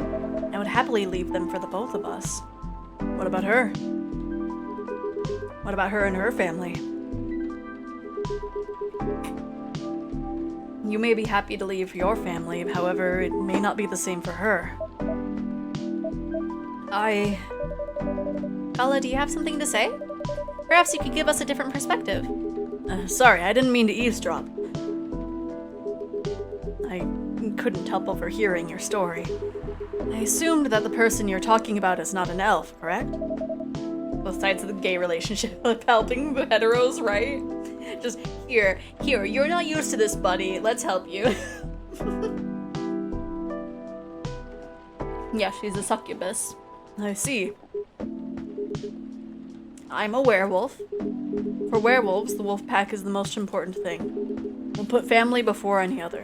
I would happily leave them for the both of us. What about her? What about her and her family? You may be happy to leave your family, however, it may not be the same for her. Kala, do you have something to say? Perhaps you could give us a different perspective. Sorry, I didn't mean to eavesdrop. I couldn't help overhearing your story. I assumed that the person you're talking about is not an elf, correct? Both sides of the gay relationship, like helping the heteros, right? Just, here, you're not used to this, buddy. Let's help you. Yeah, she's a succubus. I see. I'm a werewolf. For werewolves, the wolf pack is the most important thing. We'll put family before any other.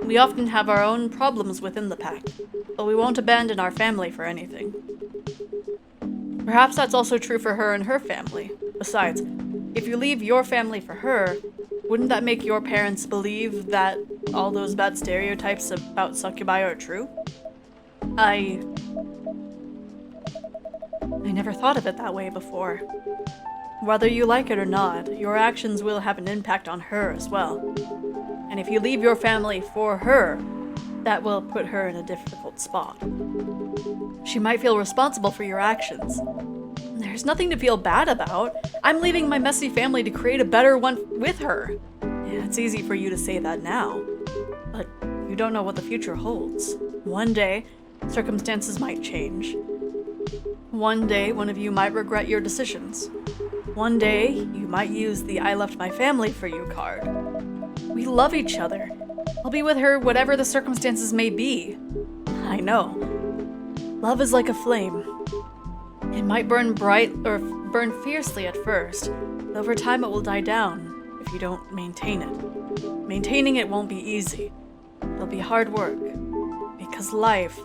We often have our own problems within the pack, but we won't abandon our family for anything. Perhaps that's also true for her and her family. Besides, if you leave your family for her, wouldn't that make your parents believe that all those bad stereotypes about succubi are true? I never thought of it that way before. Whether you like it or not, your actions will have an impact on her as well. And if you leave your family for her, that will put her in a difficult spot. She might feel responsible for your actions. There's nothing to feel bad about. I'm leaving my messy family to create a better one with her. Yeah, it's easy for you to say that now, but you don't know what the future holds. One day, circumstances might change. One day, one of you might regret your decisions. One day, you might use the I left my family for you card. We love each other. I'll be with her whatever the circumstances may be. I know. Love is like a flame. It might burn bright or burn fiercely at first, but over time it will die down if you don't maintain it. Maintaining it won't be easy. It'll be hard work. Because life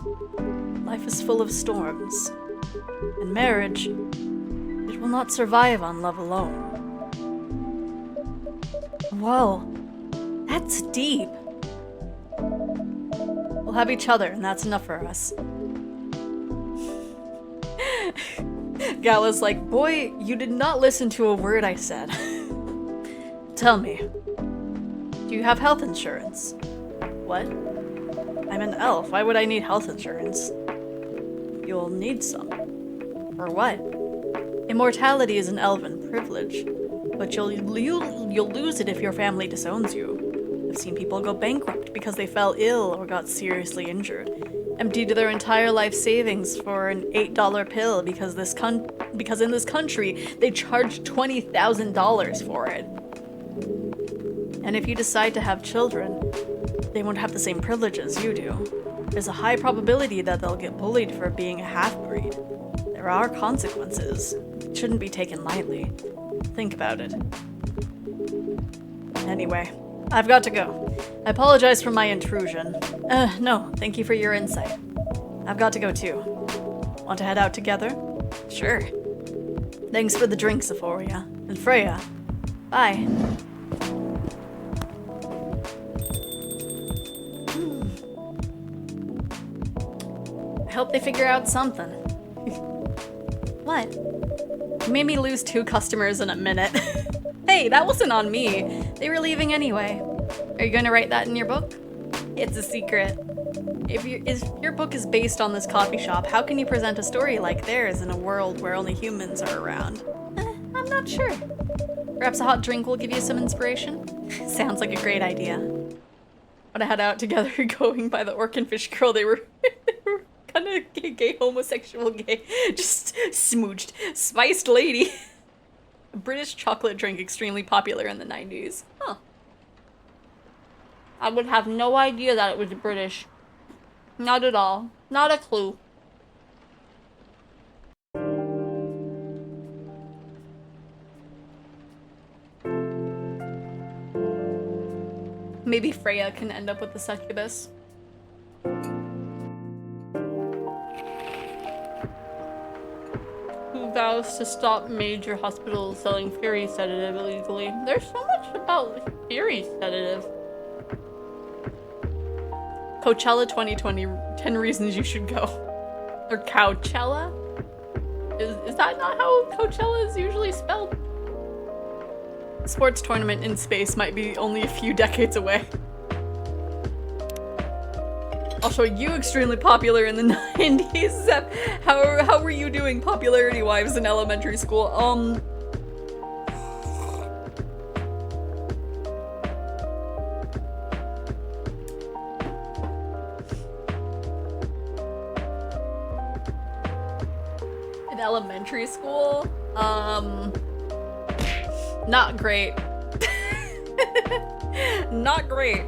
is full of storms. And marriage, it will not survive on love alone. Whoa, that's deep. We'll have each other, and that's enough for us. Gala's like, boy, you did not listen to a word I said. Tell me, do you have health insurance? What? I'm an elf. Why would I need health insurance? You'll need some. For what? Immortality is an elven privilege, but you'll lose it if your family disowns you. I've seen people go bankrupt because they fell ill or got seriously injured, emptied their entire life savings for an $8 pill because in this country they charge $20,000 for it. And if you decide to have children, they won't have the same privileges you do. There's a high probability that they'll get bullied for being a half-breed. There are consequences. It shouldn't be taken lightly. Think about it. Anyway, I've got to go. I apologize for my intrusion. No, thank you for your insight. I've got to go too. Want to head out together? Sure. Thanks for the drink, Xephoria. And Freya. Bye. I hope they figure out something. What? You made me lose 2 customers in a minute. Hey, that wasn't on me. They were leaving anyway. Are you gonna write that in your book? It's a secret. If your book is based on this coffee shop, how can you present a story like theirs in a world where only humans are around? I'm not sure. Perhaps a hot drink will give you some inspiration? Sounds like a great idea. When I head out together going by the orc and fish girl, they were kind of gay, homosexual gay, just smooched. Spiced lady. A British chocolate drink extremely popular in the 90s. Huh. I would have no idea that it was British. Not at all. Not a clue. Maybe Freya can end up with the succubus. Who vows to stop major hospitals selling fury sedative illegally? There's so much about fury sedative. Coachella 2020, 10 reasons you should go. Or Cowchella? Is that not how Coachella is usually spelled? Sports tournament in space might be only a few decades away. Also, you extremely popular in the 90s. Zep, how were you doing popularity-wise in elementary school? In elementary school? Not great. Not great.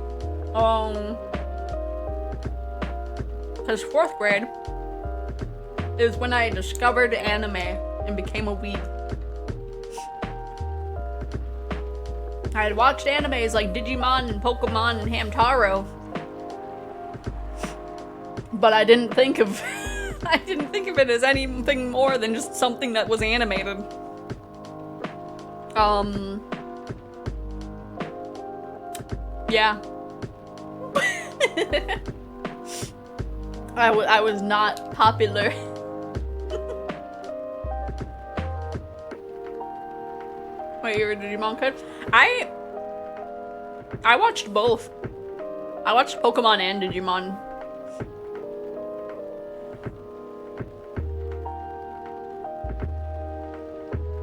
Because 4th grade is when I discovered anime and became a weeb. I had watched animes like Digimon and Pokemon and Hamtaro, but I didn't think of I didn't think of it as anything more than just something that was animated. Yeah. I was not popular. Wait, you were a Digimon kid? I watched both. I watched Pokemon and Digimon.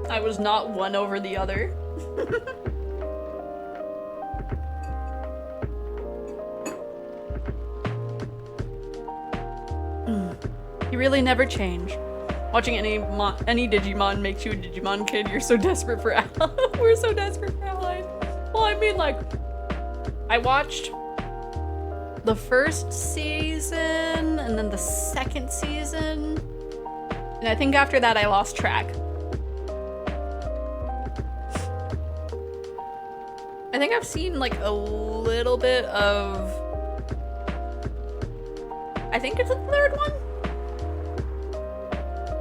I was not one over the other. You really never change. Watching any Digimon makes you a Digimon kid. You're so desperate for allies. We're so desperate for allies. Well, I mean, like, I watched the first season and then the second season, and I think after that I lost track. I think I've seen like a little bit of, I think it's the 3rd one?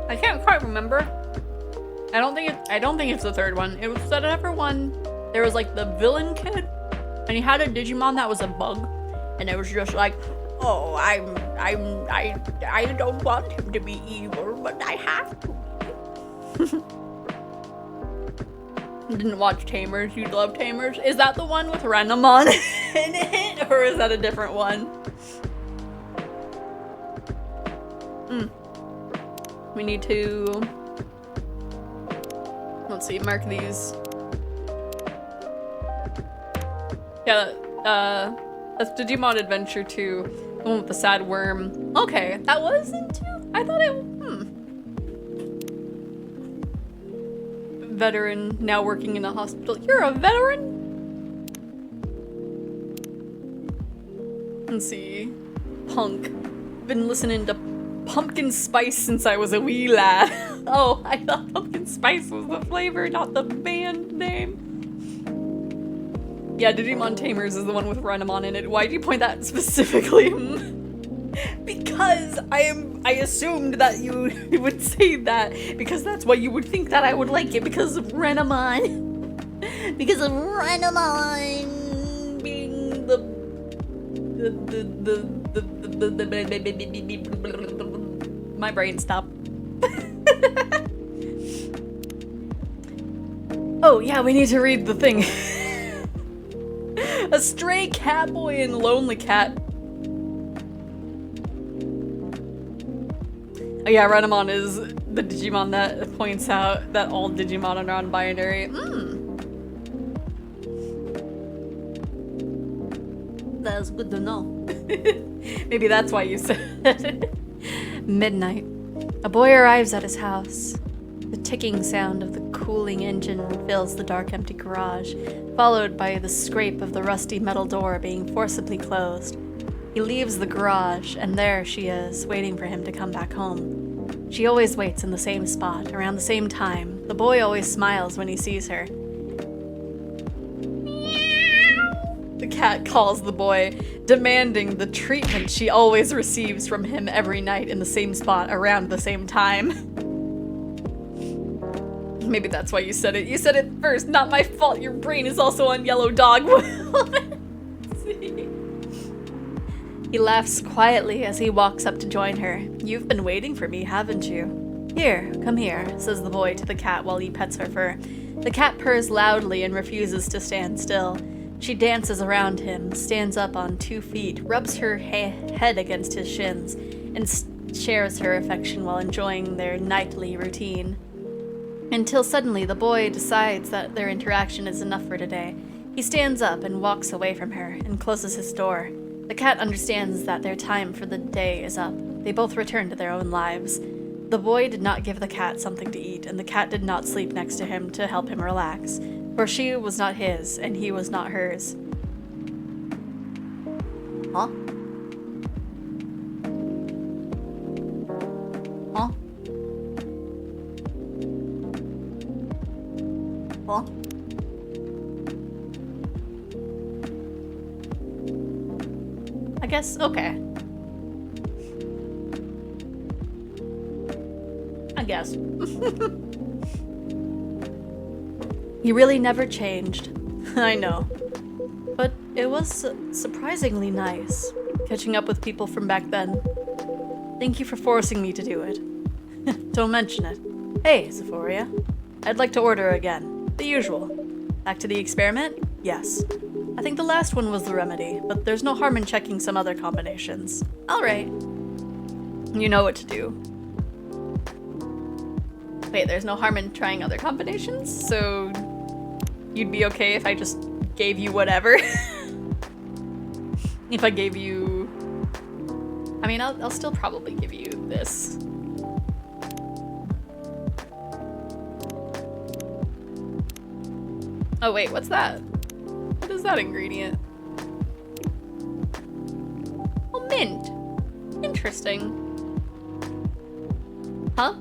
I can't quite remember. I don't think it's the 3rd one. It was that other one. There was like the villain kid, and he had a Digimon that was a bug, and it was just like, oh, I don't want him to be evil, but I have to. Didn't watch Tamers. You love Tamers. Is that the one with Renamon in it, or is that a different one? We need to, let's see, mark these. Yeah, that's Digimon Adventure 2, the one with the sad worm. Okay, that wasn't 2? I thought it, Veteran, now working in a hospital. You're a veteran? Let's see. Punk. Been listening to Pumpkin Spice since I was a wee lad. Oh, I thought Pumpkin Spice was the flavor, not the band name. Yeah, Digimon Tamers is the one with Renamon in it. Why did you point that specifically? Because I assumed that you would say that, because that's why you would think that I would like it, because of Renamon. Because of Renamon being my brain stopped. Oh yeah, we need to read the thing. A stray catboy and lonely cat. Oh yeah, Renamon is the Digimon that points out that all Digimon are non-binary. That's good to know. Maybe that's why you said it. Midnight. A boy arrives at his house. The ticking sound of the cooling engine fills the dark, empty garage, followed by the scrape of the rusty metal door being forcibly closed. He leaves the garage, and there she is, waiting for him to come back home. She always waits in the same spot, around the same time. The boy always smiles when he sees her. The cat calls the boy, demanding the treatment she always receives from him every night in the same spot, around the same time. Maybe that's why you said it. You said it first, not my fault. Your brain is also on Yellow Dog. He laughs quietly as he walks up to join her. You've been waiting for me, haven't you? Here, come here, says the boy to the cat while he pets her fur. The cat purrs loudly and refuses to stand still. She dances around him, stands up on 2 feet, rubs her head against his shins, and shares her affection while enjoying their nightly routine. Until suddenly the boy decides that their interaction is enough for today. He stands up and walks away from her and closes his door. The cat understands that their time for the day is up. They both return to their own lives. The boy did not give the cat something to eat, and the cat did not sleep next to him to help him relax, for she was not his, and he was not hers. Huh? helpful. I guess, okay. I guess. You really never changed. I know. But it was surprisingly nice, catching up with people from back then. Thank you for forcing me to do it. Don't mention it. Hey, Xephoria. I'd like to order again. The usual. Back to the experiment? Yes. I think the last one was the remedy, but there's no harm in checking some other combinations. Alright. You know what to do. Wait, there's no harm in trying other combinations? So you'd be okay if I just gave you whatever? If I gave you... I mean, I'll still probably give you this. Oh wait, what's that? What is that ingredient? Oh, mint. Interesting. Huh?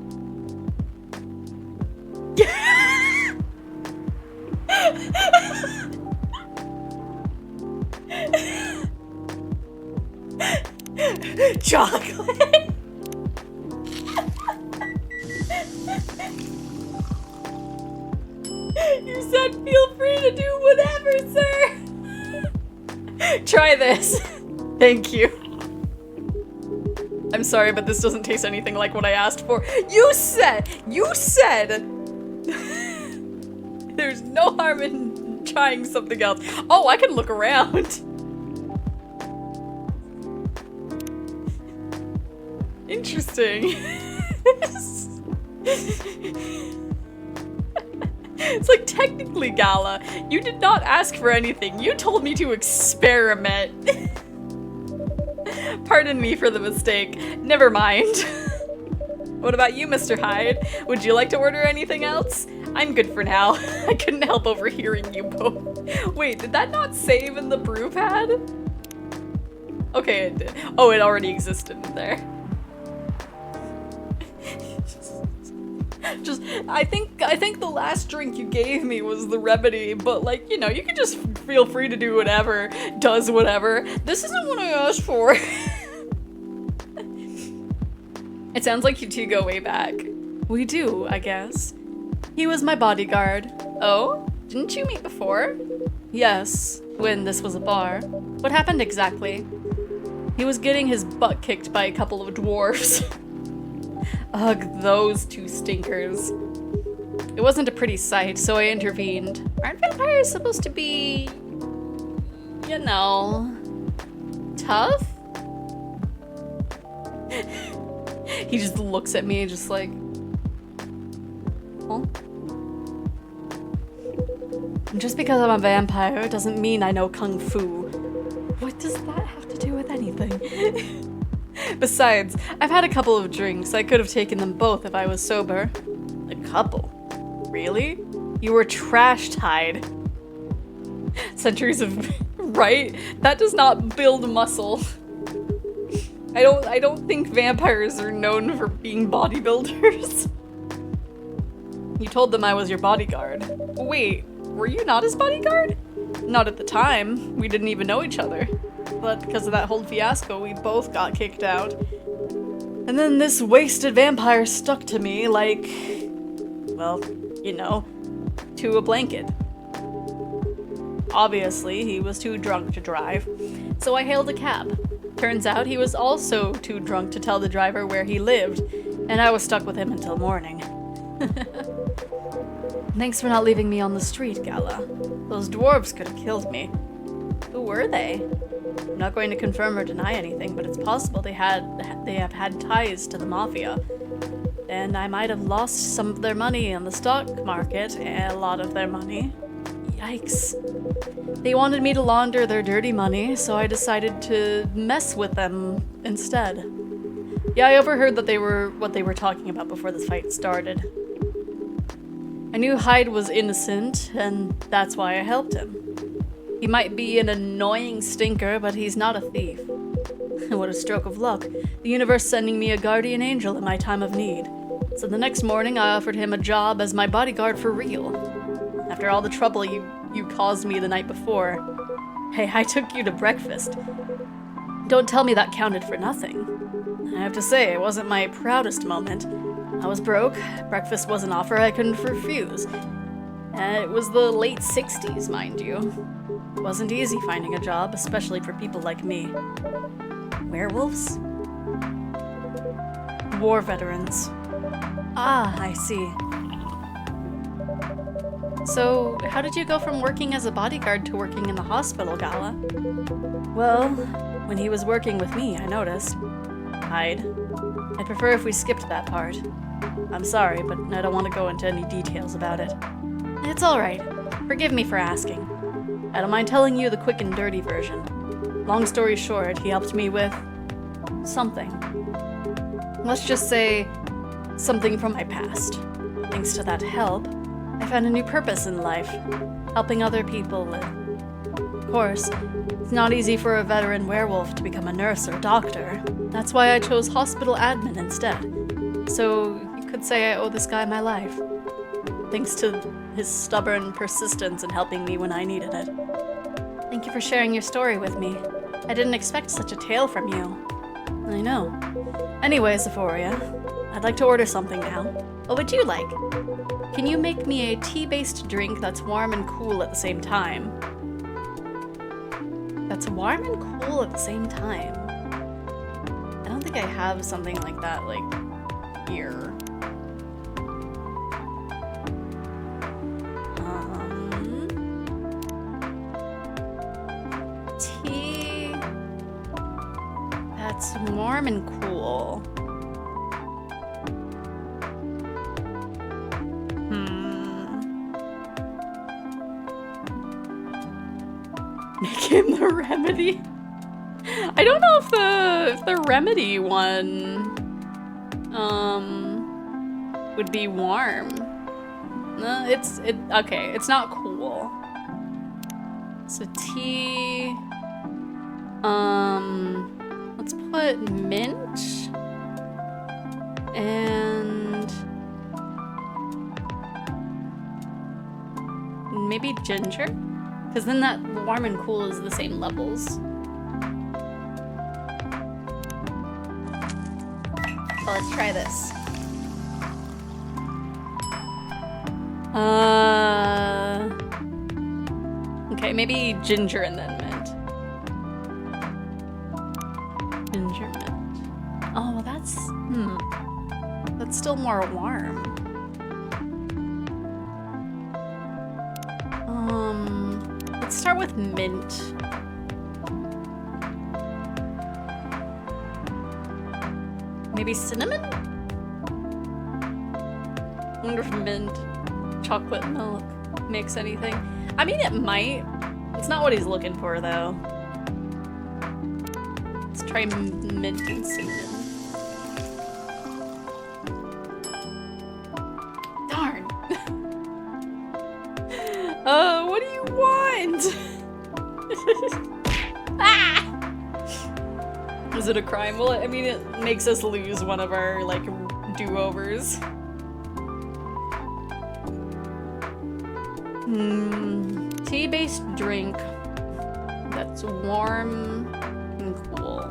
Chocolate. You said feel free to do whatever, sir. Try this. Thank you. I'm sorry, but this doesn't taste anything like what I asked for. You said there's no harm in trying something else. Oh, I can look around. Interesting. It's like, technically, Gala, you did not ask for anything. You told me to experiment. Pardon me for the mistake. Never mind. What about you, Mr. Hyde? Would you like to order anything else? I'm good for now. I couldn't help overhearing you both. Wait, did that not save in the brew pad? Okay, it did. Oh, it already existed in there. Just, I think the last drink you gave me was the remedy, but like, you know, you can just feel free to do whatever, does whatever. This isn't what I asked for. It sounds like you two go way back. We do, I guess. He was my bodyguard. Oh? Didn't you meet before? Yes, when this was a bar. What happened exactly? He was getting his butt kicked by a couple of dwarves. Ugh, those two stinkers. It wasn't a pretty sight, so I intervened. Aren't vampires supposed to be, you know, tough? He just looks at me just like, huh? Just because I'm a vampire doesn't mean I know kung fu. What does that have to do with anything? Besides, I've had a couple of drinks. I could have taken them both if I was sober. A couple? Really? You were trashed, Hyde. Centuries of... right? That does not build muscle. I don't think vampires are known for being bodybuilders. You told them I was your bodyguard. Wait, were you not his bodyguard? Not at the time. We didn't even know each other. But because of that whole fiasco, we both got kicked out. And then this wasted vampire stuck to me like, well, you know, to a blanket. Obviously, he was too drunk to drive, so I hailed a cab. Turns out he was also too drunk to tell the driver where he lived, and I was stuck with him until morning. Thanks for not leaving me on the street, Gala. Those dwarves could have killed me. Who were they? I'm not going to confirm or deny anything, but it's possible they have had ties to the mafia. And I might have lost some of their money on the stock market, a lot of their money. Yikes. They wanted me to launder their dirty money, so I decided to mess with them instead. Yeah, I overheard that what they were talking about before this fight started. I knew Hyde was innocent, and that's why I helped him. He might be an annoying stinker, but he's not a thief. What a stroke of luck. The universe sending me a guardian angel in my time of need. So the next morning I offered him a job as my bodyguard for real. After all the trouble you caused me the night before. Hey, I took you to breakfast. Don't tell me that counted for nothing. I have to say, it wasn't my proudest moment. I was broke, breakfast was an offer I couldn't refuse. It was the late 60s, mind you. It wasn't easy finding a job, especially for people like me. Werewolves? War veterans. Ah, I see. So, how did you go from working as a bodyguard to working in the hospital, Gala? Well, when he was working with me, I noticed. I'd prefer if we skipped that part. I'm sorry, but I don't want to go into any details about it. It's alright. Forgive me for asking. I don't mind telling you the quick and dirty version. Long story short, he helped me with something. Let's just say something from my past. Thanks to that help, I found a new purpose in life, helping other people live. Of course, it's not easy for a veteran werewolf to become a nurse or doctor. That's why I chose hospital admin instead. So you could say I owe this guy my life. Thanks to his stubborn persistence in helping me when I needed it. Thank you for sharing your story with me. I didn't expect such a tale from you. I know. Anyway, Xephoria, I'd like to order something now. What would you like? Can you make me a tea-based drink that's warm and cool at the same time? That's warm and cool at the same time. I don't think I have something like that, like, here. Tea that's warm and cool. Make him the remedy. I don't know if the remedy one would be warm. No, okay, it's not cool. So tea, let's put mint and maybe ginger, because then that warm and cool is the same levels. So let's try this. Okay, maybe ginger and then mint. Ginger mint. Oh, that's still more warm. Let's start with mint. Maybe cinnamon? I wonder if mint, chocolate milk makes anything. I mean, it might. It's not what he's looking for, though. Let's try mint and cinnamon. Darn. What do you want? Ah! Is it a crime? Well, I mean, it makes us lose one of our, like, do-overs. Tea-based drink that's warm and cool.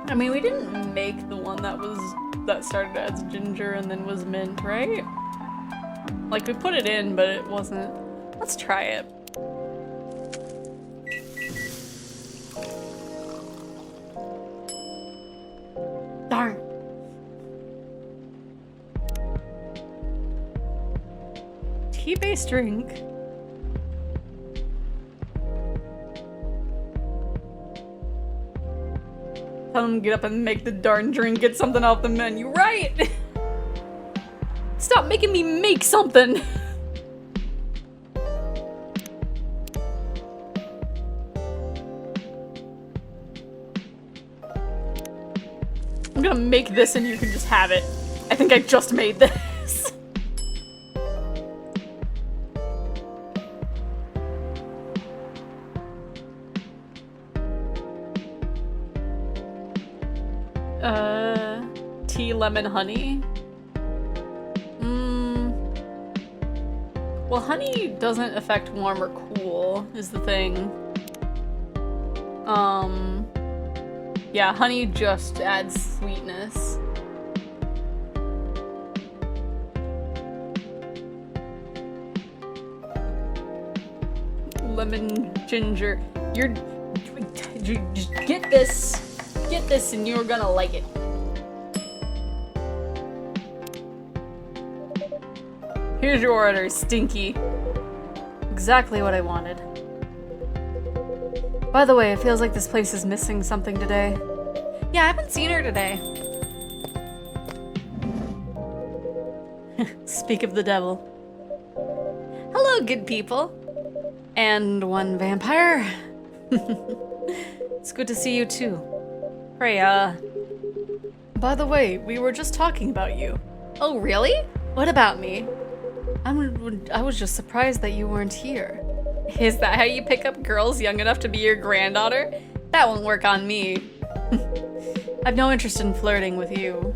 I mean, we didn't make the one that started as ginger and then was mint, right? Like, we put it in, but it wasn't. Let's try it. Darn. Tea-based drink. Tell him to get up and make the darn drink, get something off the menu, right? Stop making me make something! I'm gonna make this and you can just have it. I think I just made this. Tea, lemon, honey? Well, honey doesn't affect warm or cool, is the thing. Yeah, honey just adds sweetness. Lemon, ginger. Just get this and you're gonna like it. Here's your order, Stinky. Exactly what I wanted. By the way, it feels like this place is missing something today. Yeah, I haven't seen her today. Speak of the devil. Hello, good people. And one vampire. It's good to see you too. Freya. By the way, we were just talking about you. Oh, really? What about me? I was just surprised that you weren't here. Is that how you pick up girls young enough to be your granddaughter? That won't work on me. I've no interest in flirting with you.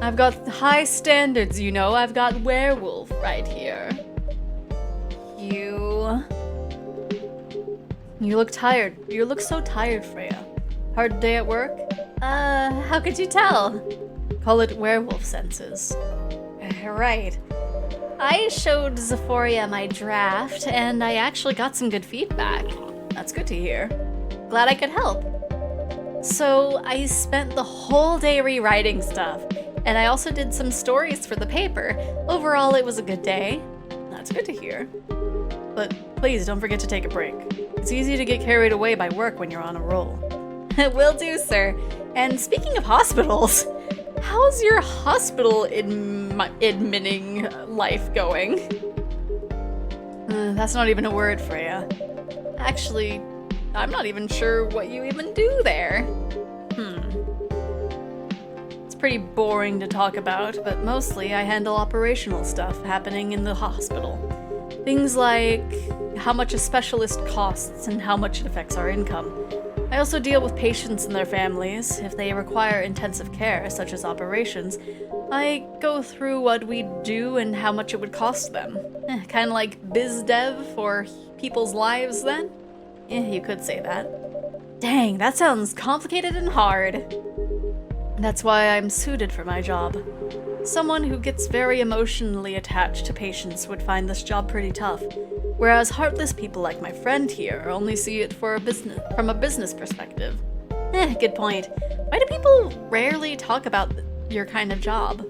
I've got high standards, you know. I've got werewolf right here. You look tired. You look so tired, Freya. Hard day at work? How could you tell? Call it werewolf senses. Right. I showed Xephoria my draft, and I actually got some good feedback. That's good to hear. Glad I could help. So I spent the whole day rewriting stuff, and I also did some stories for the paper. Overall, it was a good day. That's good to hear. But please don't forget to take a break. It's easy to get carried away by work when you're on a roll. Will do, sir. And speaking of hospitals, how's your hospital admitting life going? That's not even a word, Freya. Actually, I'm not even sure what you even do there. It's pretty boring to talk about, but mostly I handle operational stuff happening in the hospital. Things like how much a specialist costs and how much it affects our income. I also deal with patients and their families. If they require intensive care, such as operations, I go through what we do and how much it would cost them. Kind of like biz dev for people's lives then? You could say that. Dang, that sounds complicated and hard. That's why I'm suited for my job. Someone who gets very emotionally attached to patients would find this job pretty tough, whereas heartless people like my friend here only see it from a business perspective. Good point. Why do people rarely talk about your kind of job?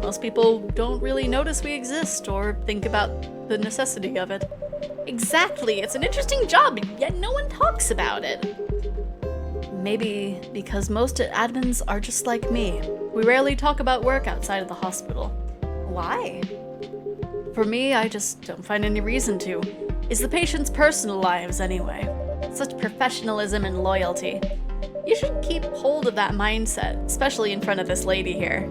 Most people don't really notice we exist or think about the necessity of it. Exactly, it's an interesting job, yet no one talks about it. Maybe because most admins are just like me. We rarely talk about work outside of the hospital. Why? For me, I just don't find any reason to. It's the patients' personal lives anyway. Such professionalism and loyalty. You should keep hold of that mindset, especially in front of this lady here.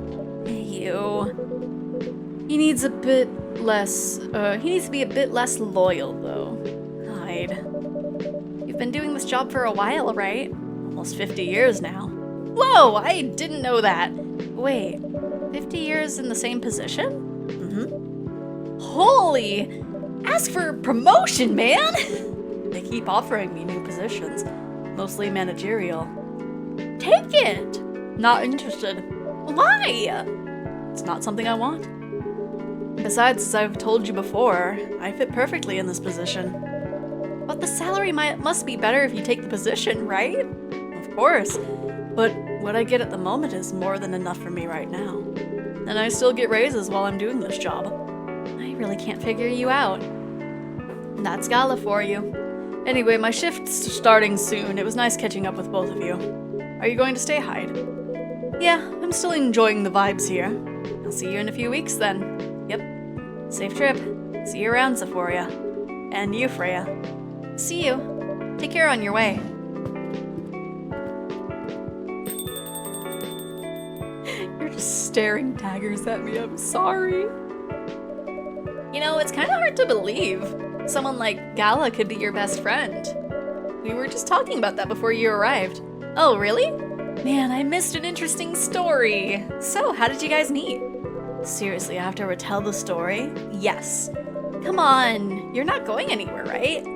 He needs a bit less, he needs to be a bit less loyal, though. Hide. You've been doing this job for a while, right? Almost 50 years now. Whoa, I didn't know that. Wait, 50 years in the same position? Holy! Ask for promotion, man! They keep offering me new positions, mostly managerial. Take it! Not interested. Why? It's not something I want. Besides, as I've told you before, I fit perfectly in this position. But the salary must be better if you take the position, right? Of course. But what I get at the moment is more than enough for me right now. And I still get raises while I'm doing this job. I really can't figure you out. That's Gala for you. Anyway, my shift's starting soon. It was nice catching up with both of you. Are you going to stay hide? Yeah, I'm still enjoying the vibes here. I'll see you in a few weeks then. Yep. Safe trip. See you around, Xephoria. And you, Freya. See you. Take care on your way. staring daggers at me. I'm sorry. You know, it's kind of hard to believe someone like Gala could be your best friend. We were just talking about that before you arrived. Oh, really? Man, I missed an interesting story. So, how did you guys meet? Seriously, I have to retell the story? Yes. Come on, you're not going anywhere, right?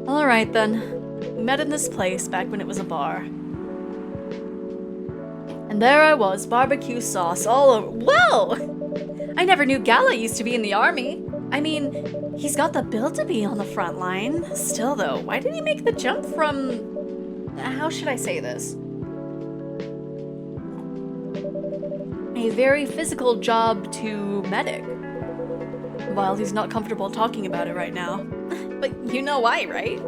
Alright then. We met in this place back when it was a bar. And there I was, barbecue sauce all over. Whoa! I never knew Gala used to be in the army. I mean, he's got the build to be on the front line. Still though, why did he make the jump from... how should I say this? A very physical job to medic. While he's not comfortable talking about it right now. But you know why, right?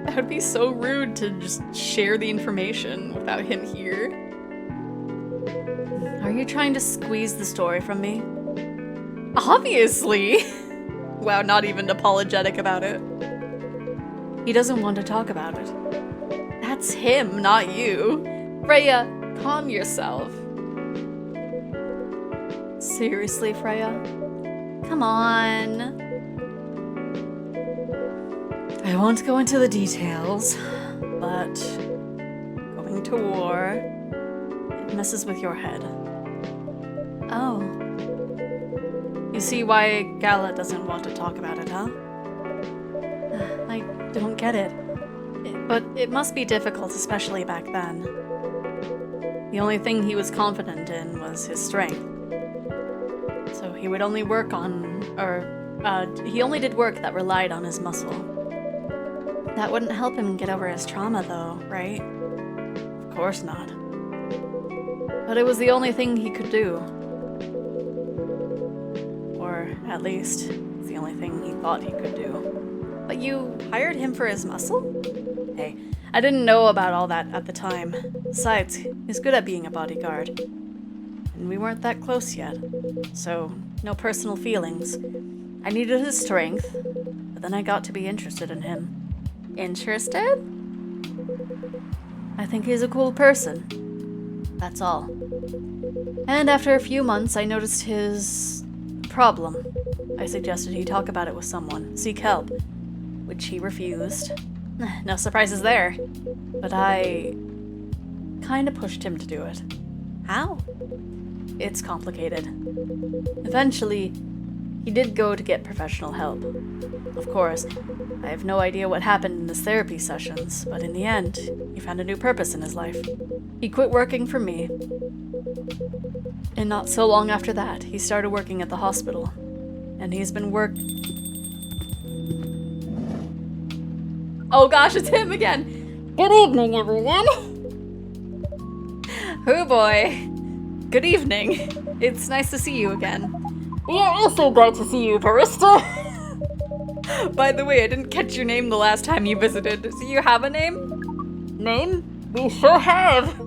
That would be so rude to just share the information without him here. Are you trying to squeeze the story from me? Obviously! Wow, not even apologetic about it. He doesn't want to talk about it. That's him, not you. Freya, calm yourself. Seriously, Freya? Come on. I won't go into the details, but going to war, it messes with your head. Oh. You see why Gala doesn't want to talk about it, huh? I don't get it. But it must be difficult, especially back then. The only thing he was confident in was his strength. So he would only work on, he only did work that relied on his muscle. That wouldn't help him get over his trauma though, right? Of course not. But it was the only thing he could do. Or at least, it's the only thing he thought he could do. But you hired him for his muscle? Hey, I didn't know about all that at the time. Besides, he's good at being a bodyguard. And we weren't that close yet. So, no personal feelings. I needed his strength, but then I got to be interested in him. Interested? I think he's a cool person. That's all. And after a few months, I noticed his problem. I suggested he talk about it with someone, seek help, which he refused. No surprises there. But I kinda pushed him to do it. How? It's complicated. Eventually, he did go to get professional help. Of course, I have no idea what happened in his therapy sessions, but in the end, he found a new purpose in his life. He quit working for me. And not so long after that, he started working at the hospital. And he's been Oh gosh, it's him again! Good evening, everyone! Oh boy. Good evening. It's nice to see you again. We are also glad to see you, Barista! By the way, I didn't catch your name the last time you visited. Do you have a name? Name? We sure have!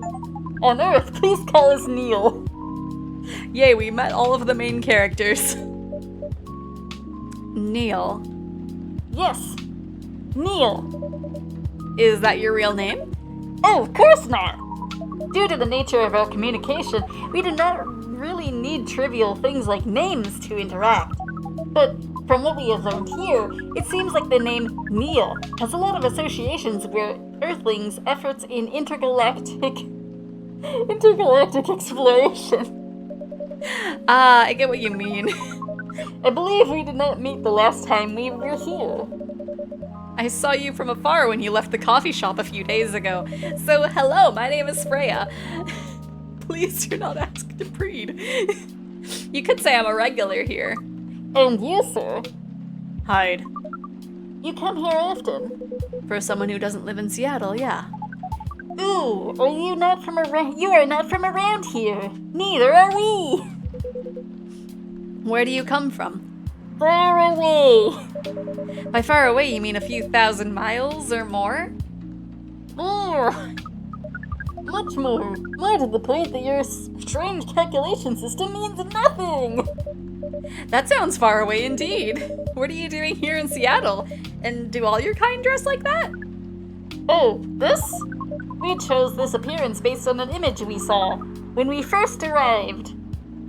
On Earth, please call us Neil. Yay, we met all of the main characters. Neil. Yes, Neil. Is that your real name? Oh, of course not! Due to the nature of our communication, we do not really need trivial things like names to interact. But from what we have learned here, it seems like the name Neil has a lot of associations with Earthlings' efforts in intergalactic exploration. Ah, I get what you mean. I believe we did not meet the last time we were here. I saw you from afar when you left the coffee shop a few days ago. So, hello, my name is Freya. Please do not ask to breed. You could say I'm a regular here. And you, sir? Hide. You come here often? For someone who doesn't live in Seattle, yeah. Ooh, are you not from around? You are not from around here. Neither are we. Where do you come from? Far away. By far away, you mean a few thousand miles or more? More. Much more. More to the point that your strange calculation system means nothing. That sounds far away indeed. What are you doing here in Seattle? And do all your kind dress like that? Oh, this? We chose this appearance based on an image we saw. when we first arrived.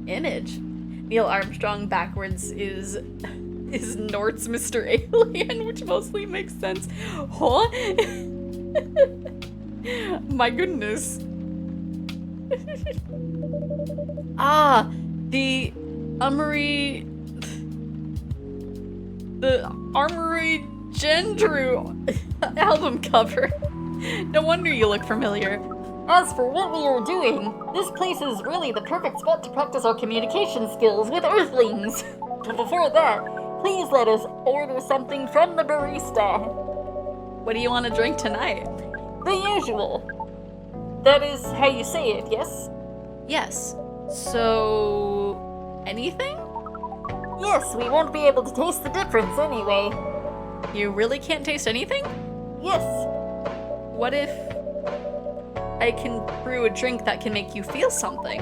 Image. Neil Armstrong backwards is Nort's Mr. Alien, which mostly makes sense. Huh? My goodness. Ah, the Armory Gendru album cover. No wonder you look familiar. As for what we are doing, this place is really the perfect spot to practice our communication skills with Earthlings. But before that, please let us order something from the barista. What do you want to drink tonight? The usual. That is how you say it, yes? Yes. So... anything? Yes, we won't be able to taste the difference anyway. You really can't taste anything? Yes. What if I can brew a drink that can make you feel something?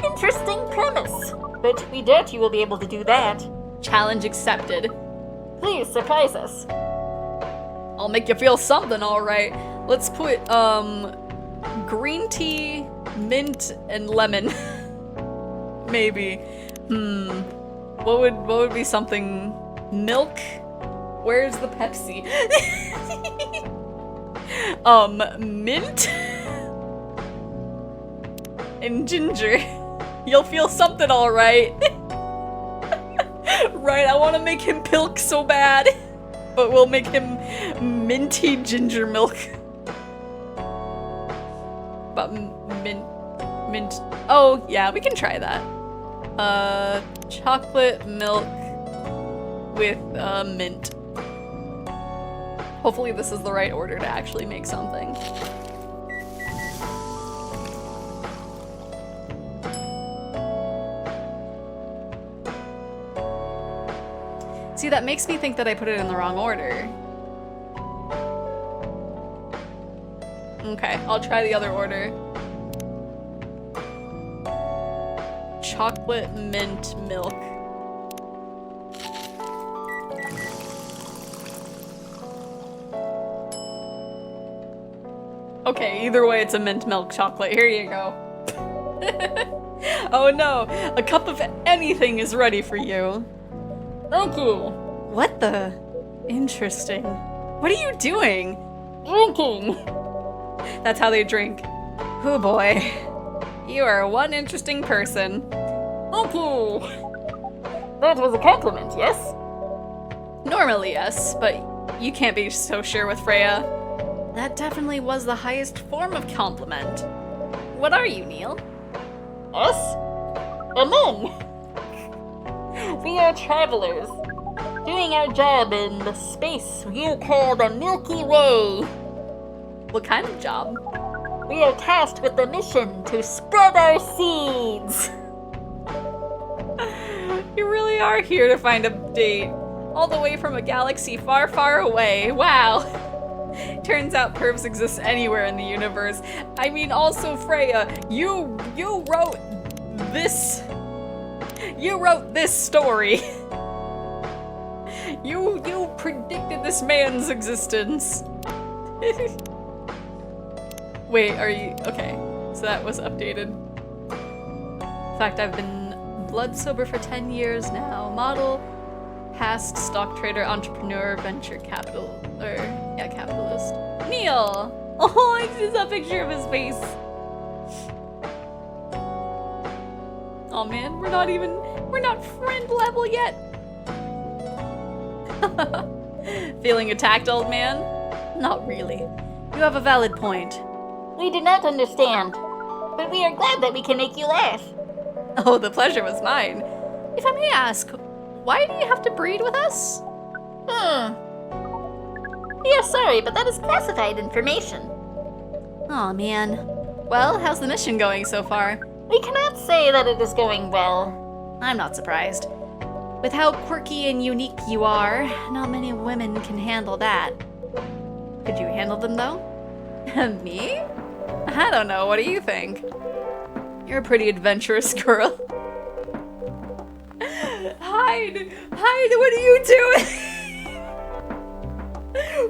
Interesting premise. But we doubt you will be able to do that. Challenge accepted. Please surprise us. I'll make you feel something, alright. Let's put, green tea, mint, and lemon. Maybe. What would be something? Milk? Where's the Pepsi? Mint? And ginger. You'll feel something, alright. Right, I want to make him pilk so bad. But we'll make him minty ginger milk. But mint. Oh, yeah, we can try that. Chocolate milk with, mint. Hopefully this is the right order to actually make something. See, that makes me think that I put it in the wrong order. Okay, I'll try the other order. Chocolate mint milk. Okay, either way, it's a mint milk chocolate. Here you go. Oh no, a cup of anything is ready for you. Thank you. What the? Interesting. What are you doing? Drinking. That's how they drink. Oh boy. You are one interesting person. Thank you. That was a compliment, yes? Normally, yes, but you can't be so sure with Freya. That definitely was the highest form of compliment. What are you, Neil? Us? A men. We are travelers, doing our job in the space you call the Milky Way. What kind of job? We are tasked with the mission to spread our seeds. You really are here to find a date. All the way from a galaxy far, far away. Wow. Turns out pervs exist anywhere in the universe. I mean, also Freya, you wrote this. You wrote this story. You predicted this man's existence. Wait, are you okay? So that was updated. In fact, I've been blood sober for 10 years now. Model, past stock trader, entrepreneur, venture capitalist. Neil! Oh, it's just a picture of his face. Oh man, we're not friend level yet. Feeling attacked, old man? Not really. You have a valid point. We do not understand, but we are glad that we can make you laugh. Oh, the pleasure was mine. If I may ask, why do you have to breed with us? We are sorry, but that is classified information. Oh man. Well, how's the mission going so far? We cannot say that it is going well. I'm not surprised. With how quirky and unique you are, not many women can handle that. Could you handle them though? Me? I don't know, what do you think? You're a pretty adventurous girl. Hide! Hide, what are you doing?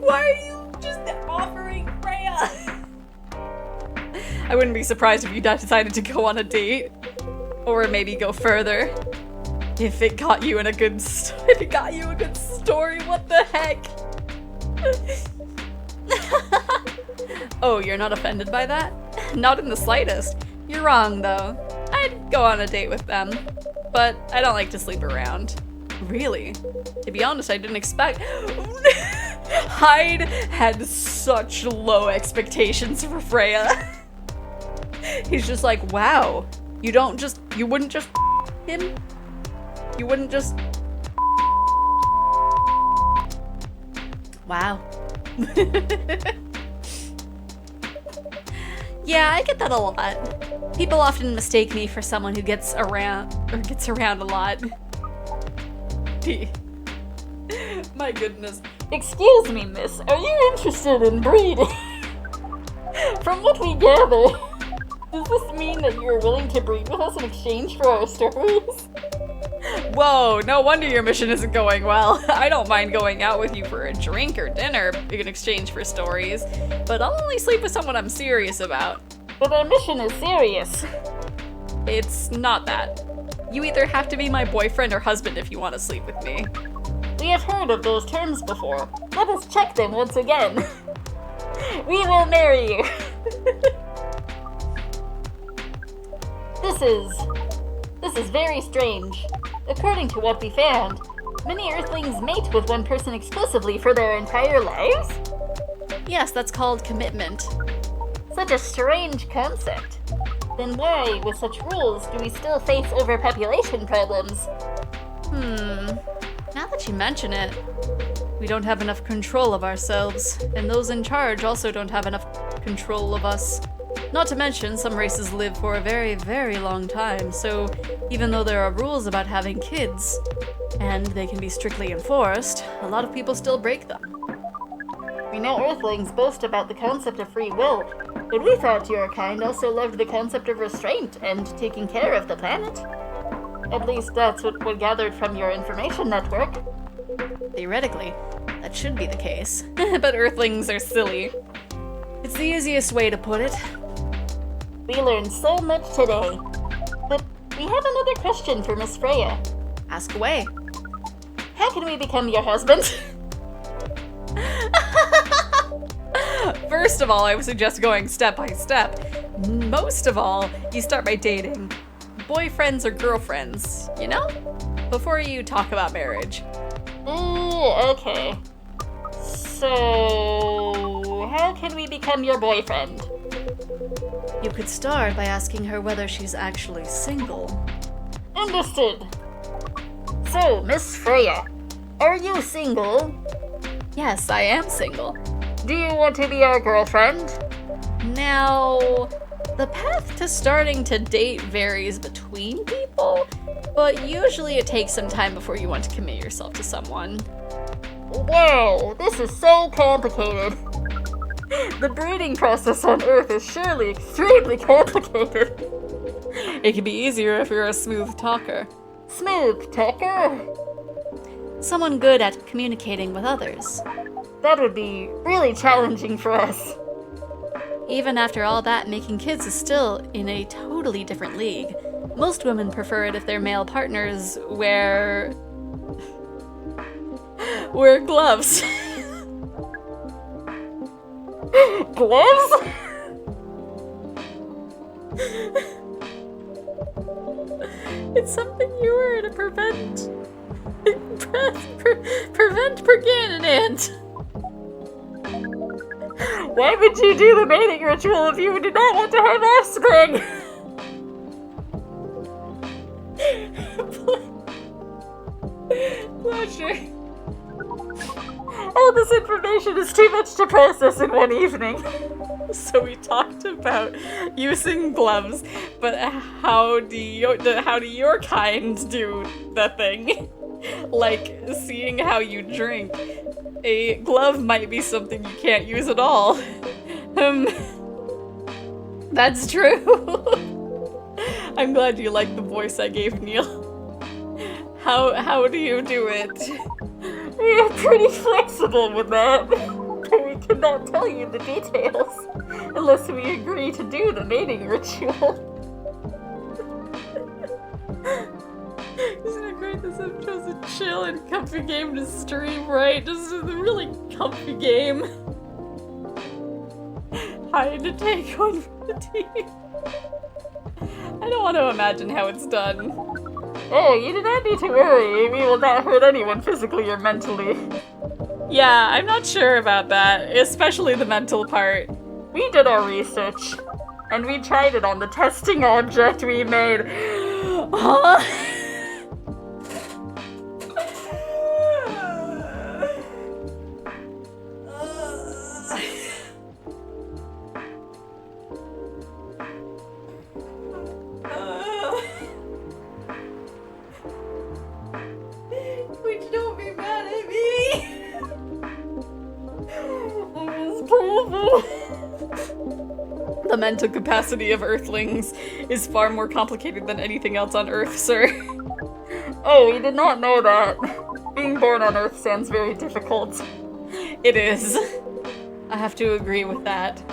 Why are you just offering Freya? I wouldn't be surprised if you decided to go on a date. Or maybe go further. If it got you in a good if it got you a good story, what the heck? Oh, you're not offended by that? Not in the slightest. You're wrong, though. I'd go on a date with them. But I don't like to sleep around. Really? To be honest, I didn't expect... Hyde had such low expectations for Freya. He's just like, wow, you wouldn't just him? You wouldn't just... Wow. Yeah, I get that a lot. People often mistake me for someone who gets around a lot. My goodness. Excuse me, miss, are you interested in breeding? From what we gather, does this mean that you are willing to breed with us in exchange for our stories? Whoa, no wonder your mission isn't going well. I don't mind going out with you for a drink or dinner in exchange for stories, but I'll only sleep with someone I'm serious about. But our mission is serious. It's not that. You either have to be my boyfriend or husband if you want to sleep with me. We have heard of those terms before. Let us check them once again. We will marry you. This is very strange. According to what we found, many Earthlings mate with one person exclusively for their entire lives? Yes, that's called commitment. Such a strange concept. Then why, with such rules, do we still face overpopulation problems? Now that you mention it, we don't have enough control of ourselves, and those in charge also don't have enough control of us. Not to mention, some races live for a very, very long time, so even though there are rules about having kids, and they can be strictly enforced, a lot of people still break them. We know Earthlings boast about the concept of free will, but we thought your kind also loved the concept of restraint and taking care of the planet. At least that's what we gathered from your information network. Theoretically, that should be the case, but Earthlings are silly. It's the easiest way to put it. We learned so much today, but we have another question for Miss Freya. Ask away. How can we become your husband? First of all, I would suggest going step by step. Most of all, you start by dating boyfriends or girlfriends, you know? Before you talk about marriage. Okay. So, how can we become your boyfriend? You could start by asking her whether she's actually single. Understood. So, Miss Freya, are you single? Yes, I am single. Do you want to be our girlfriend? Now, the path to starting to date varies between people, but usually it takes some time before you want to commit yourself to someone. Whoa, this is so complicated. The breeding process on Earth is surely extremely complicated. It can be easier if you're a smooth talker. Smooth talker? Someone good at communicating with others. That would be really challenging for us. Even after all that, making kids is still in a totally different league. Most women prefer it if their male partners wear gloves. Gloves? It's something you wear to prevent Pergan ant. Why would you do the mating ritual if you did not want to have offspring? Pleasure. All this information is too much to process in one evening. So we talked about using gloves, but how do your kind do the thing? Like seeing how you drink. A glove might be something you can't use at all. That's true. I'm glad you like the voice I gave Neil. How do you do it? We are pretty flexible with that. But we cannot tell you the details unless we agree to do the mating ritual. Isn't it great that Zip chose a chill and comfy game to stream, right? Just a really comfy game. Hide to take one for the team. I don't want to imagine how it's done. Oh, you do not need to worry. We will not hurt anyone physically or mentally. Yeah, I'm not sure about that, especially the mental part. We did our research, and we tried it on the testing object we made. Huh? Wait, don't be mad at me! The mental capacity of Earthlings is far more complicated than anything else on Earth, sir. Oh, we did not know that. Being born on Earth sounds very difficult. It is. I have to agree with that.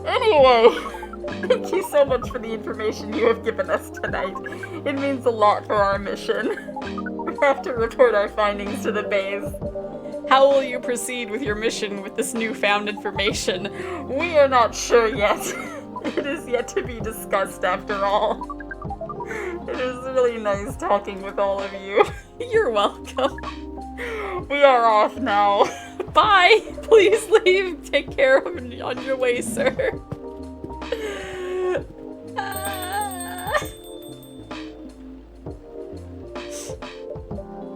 Anyway, thank you so much for the information you have given us tonight. It means a lot for our mission. We have to report our findings to the base. How will you proceed with your mission with this newfound information? We are not sure yet. It is yet to be discussed after all. It is really nice talking with all of you. You're welcome. We are off now. Bye! Please leave. Take care of on your way, sir.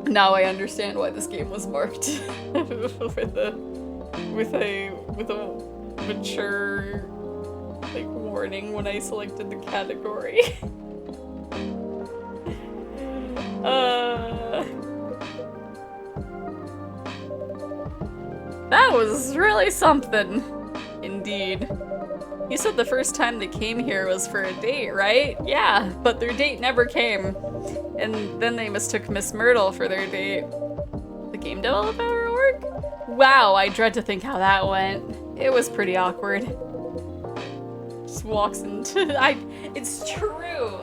Now I understand why this game was marked with a mature like warning when I selected the category. That was really something, indeed. You said the first time they came here was for a date, right? Yeah, but their date never came. And then they mistook Miss Myrtle for their date. The game developer org? Wow, I dread to think how that went. It was pretty awkward. Just walks into it's true.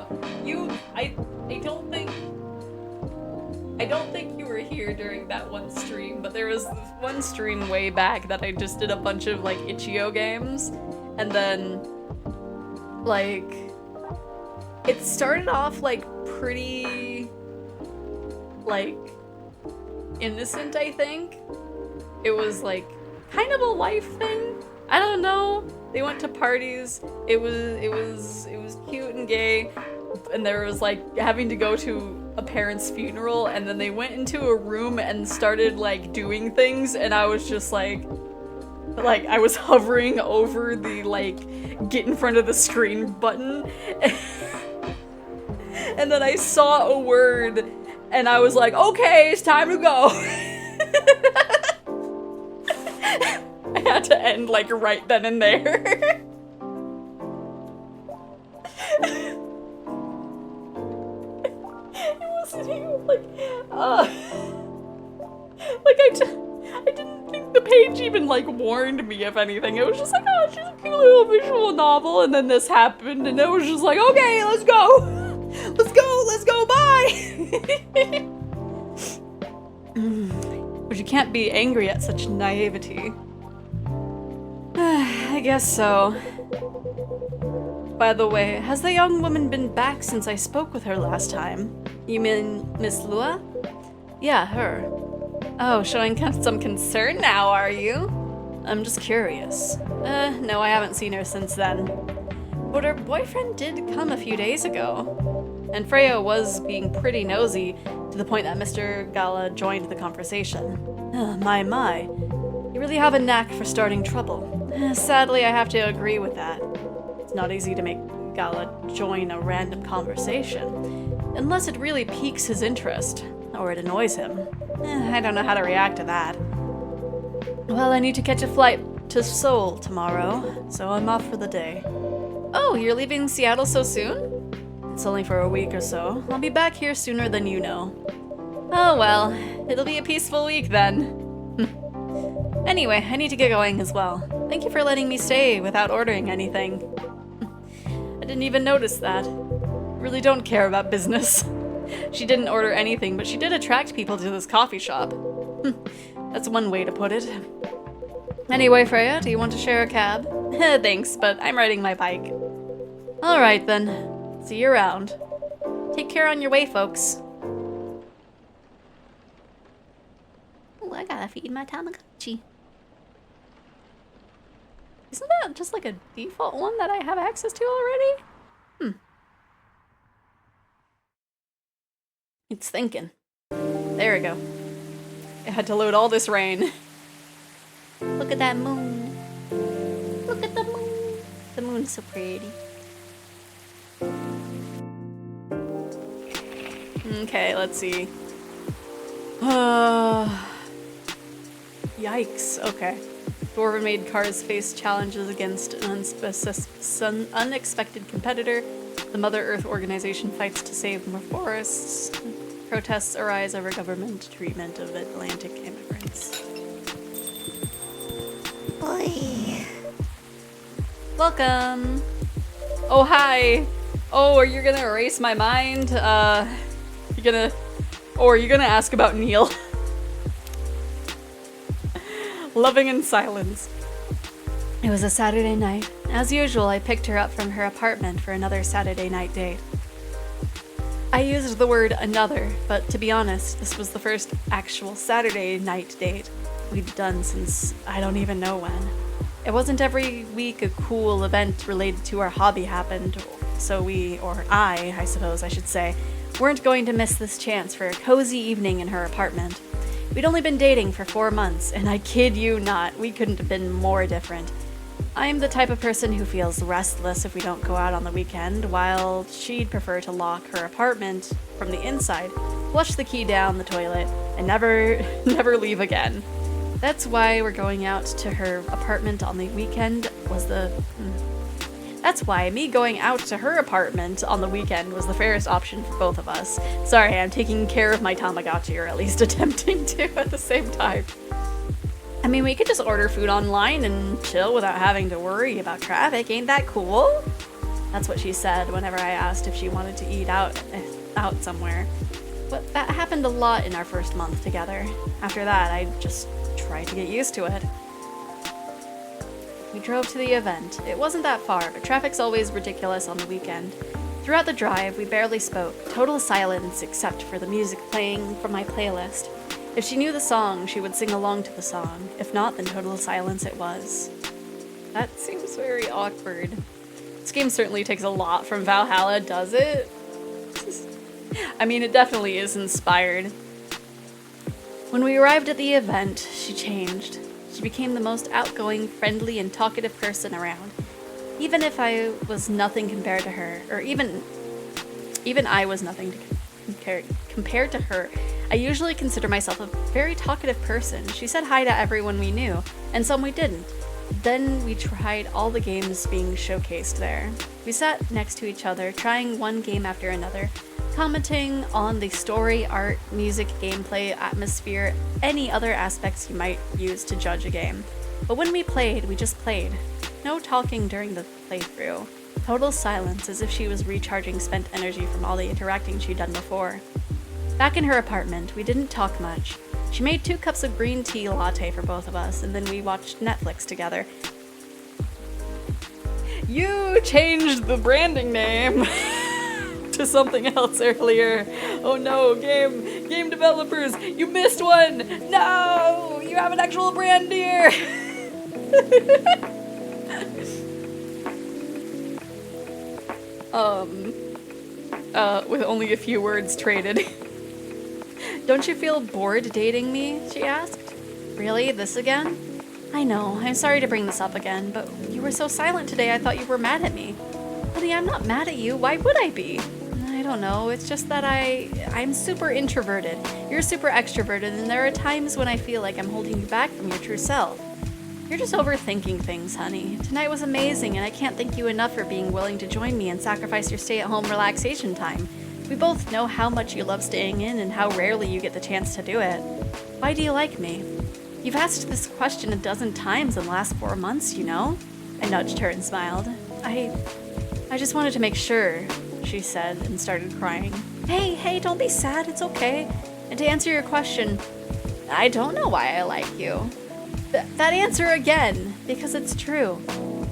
I don't think you were here during that one stream, but there was this one stream way back that I just did a bunch of like itch.io games, and then like it started off like pretty like innocent, I think. It was like kind of a life thing. I don't know. They went to parties. It was cute and gay, and there was like having to go to a parent's funeral, and then they went into a room and started like doing things, and I was just like I was hovering over the like get in front of the screen button and then I saw a word and I was like, okay, it's time to go. I had to end like right then and there. It wasn't even like I didn't think the page even like warned me of anything. It was just like, oh, it's just a cute little visual novel, and then this happened, and it was just like, okay, let's go, bye. But you can't be angry at such naivety. I guess so. By the way, has the young woman been back since I spoke with her last time? You mean Miss Lua? Yeah, her. Oh, showing some concern now, are you? I'm just curious. No, I haven't seen her since then. But her boyfriend did come a few days ago. And Freya was being pretty nosy, to the point that Mr. Gala joined the conversation. My. You really have a knack for starting trouble. Sadly, I have to agree with that. It's not easy to make Gala join a random conversation, unless it really piques his interest, or it annoys him. I don't know how to react to that. Well, I need to catch a flight to Seoul tomorrow, so I'm off for the day. Oh, you're leaving Seattle so soon? It's only for a week or so. I'll be back here sooner than you know. Oh well, it'll be a peaceful week then. Anyway, I need to get going as well. Thank you for letting me stay without ordering anything. I didn't even notice that. I really don't care about business. She didn't order anything, but she did attract people to this coffee shop. That's one way to put it. Anyway, Freya, do you want to share a cab? Thanks, but I'm riding my bike. Alright then. See you around. Take care on your way, folks. Ooh, I gotta feed my Tamagotchi. Isn't that just like a default one that I have access to already? It's thinking. There we go. I had to load all this rain. Look at that moon. Look at the moon. The moon's so pretty. Okay, let's see. Yikes, okay. Dwarven-made cars face challenges against an unexpected competitor. The Mother Earth organization fights to save more forests. Protests arise over government treatment of Atlantic immigrants. Boy. Welcome! Oh, hi! Oh, are you gonna erase my mind? Or are you gonna ask about Neil? Loving in silence. It was a Saturday night. As usual, I picked her up from her apartment for another Saturday night date. I used the word another, but to be honest, this was the first actual Saturday night date we'd done since I don't even know when. It wasn't every week a cool event related to our hobby happened, so we, or I suppose I should say, weren't going to miss this chance for a cozy evening in her apartment. We'd only been dating for 4 months, and I kid you not, we couldn't have been more different. I'm the type of person who feels restless if we don't go out on the weekend, while she'd prefer to lock her apartment from the inside, flush the key down the toilet, and never leave again. That's why we're going out to her apartment on the weekend That's why me going out to her apartment on the weekend was the fairest option for both of us. Sorry, I'm taking care of my Tamagotchi, or at least attempting to at the same time. I mean, we could just order food online and chill without having to worry about traffic. Ain't that cool? That's what she said whenever I asked if she wanted to eat out somewhere. But that happened a lot in our first month together. After that, I just tried to get used to it. We drove to the event. It wasn't that far, but traffic's always ridiculous on the weekend. Throughout the drive, we barely spoke. Total silence except for the music playing from my playlist. If she knew the song, she would sing along to the song. If not, then total silence it was. That seems very awkward. This game certainly takes a lot from Valhalla, does it? I mean, it definitely is inspired. When we arrived at the event, she changed. She became the most outgoing, friendly, and talkative person around. Even if I was nothing compared to her, or even I was nothing compared to her, I usually consider myself a very talkative person. She said hi to everyone we knew, and some we didn't. Then we tried all the games being showcased there. We sat next to each other, trying one game after another, commenting on the story, art, music, gameplay, atmosphere, any other aspects you might use to judge a game. But when we played, we just played. No talking during the playthrough. Total silence, as if she was recharging spent energy from all the interacting she'd done before. Back in her apartment, we didn't talk much. She made 2 cups of green tea latte for both of us, and then we watched Netflix together. You changed the branding name to something else earlier. Oh no, game developers, you missed one! No! You have an actual brand here! With only a few words traded. Don't you feel bored dating me? She asked. Really? This again? I know, I'm sorry to bring this up again, but you were so silent today I thought you were mad at me. Honey, I'm not mad at you. Why would I be? I don't know, it's just that I'm super introverted. You're super extroverted, and there are times when I feel like I'm holding you back from your true self. You're just overthinking things, honey. Tonight was amazing, and I can't thank you enough for being willing to join me and sacrifice your stay-at-home relaxation time. We both know how much you love staying in and how rarely you get the chance to do it. Why do you like me? You've asked this question a dozen times in the last 4 months, you know? I nudged her and smiled. I just wanted to make sure, she said and started crying. Hey, don't be sad, it's okay. And to answer your question, I don't know why I like you. That answer again, because it's true.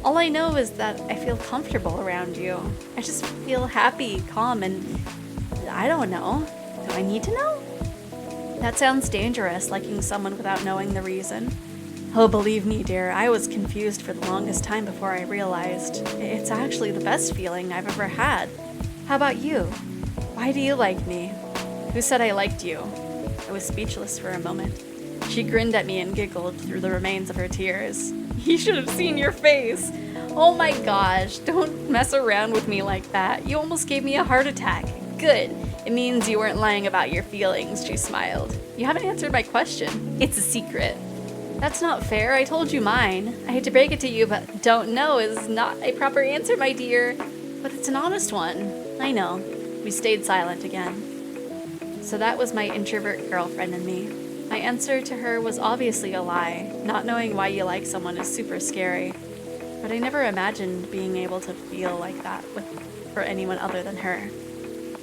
All I know is that I feel comfortable around you. I just feel happy, calm, and I don't know. Do I need to know? That sounds dangerous, liking someone without knowing the reason. Oh, believe me, dear, I was confused for the longest time before I realized. It's actually the best feeling I've ever had. How about you? Why do you like me? Who said I liked you? I was speechless for a moment. She grinned at me and giggled through the remains of her tears. You should have seen your face. Oh my gosh, don't mess around with me like that. You almost gave me a heart attack. Good. It means you weren't lying about your feelings, she smiled. You haven't answered my question. It's a secret. That's not fair. I told you mine. I hate to break it to you, but don't know is not a proper answer, my dear. But it's an honest one. I know. We stayed silent again. So that was my introvert girlfriend and me. My answer to her was obviously a lie. Not knowing why you like someone is super scary. But I never imagined being able to feel like that for anyone other than her.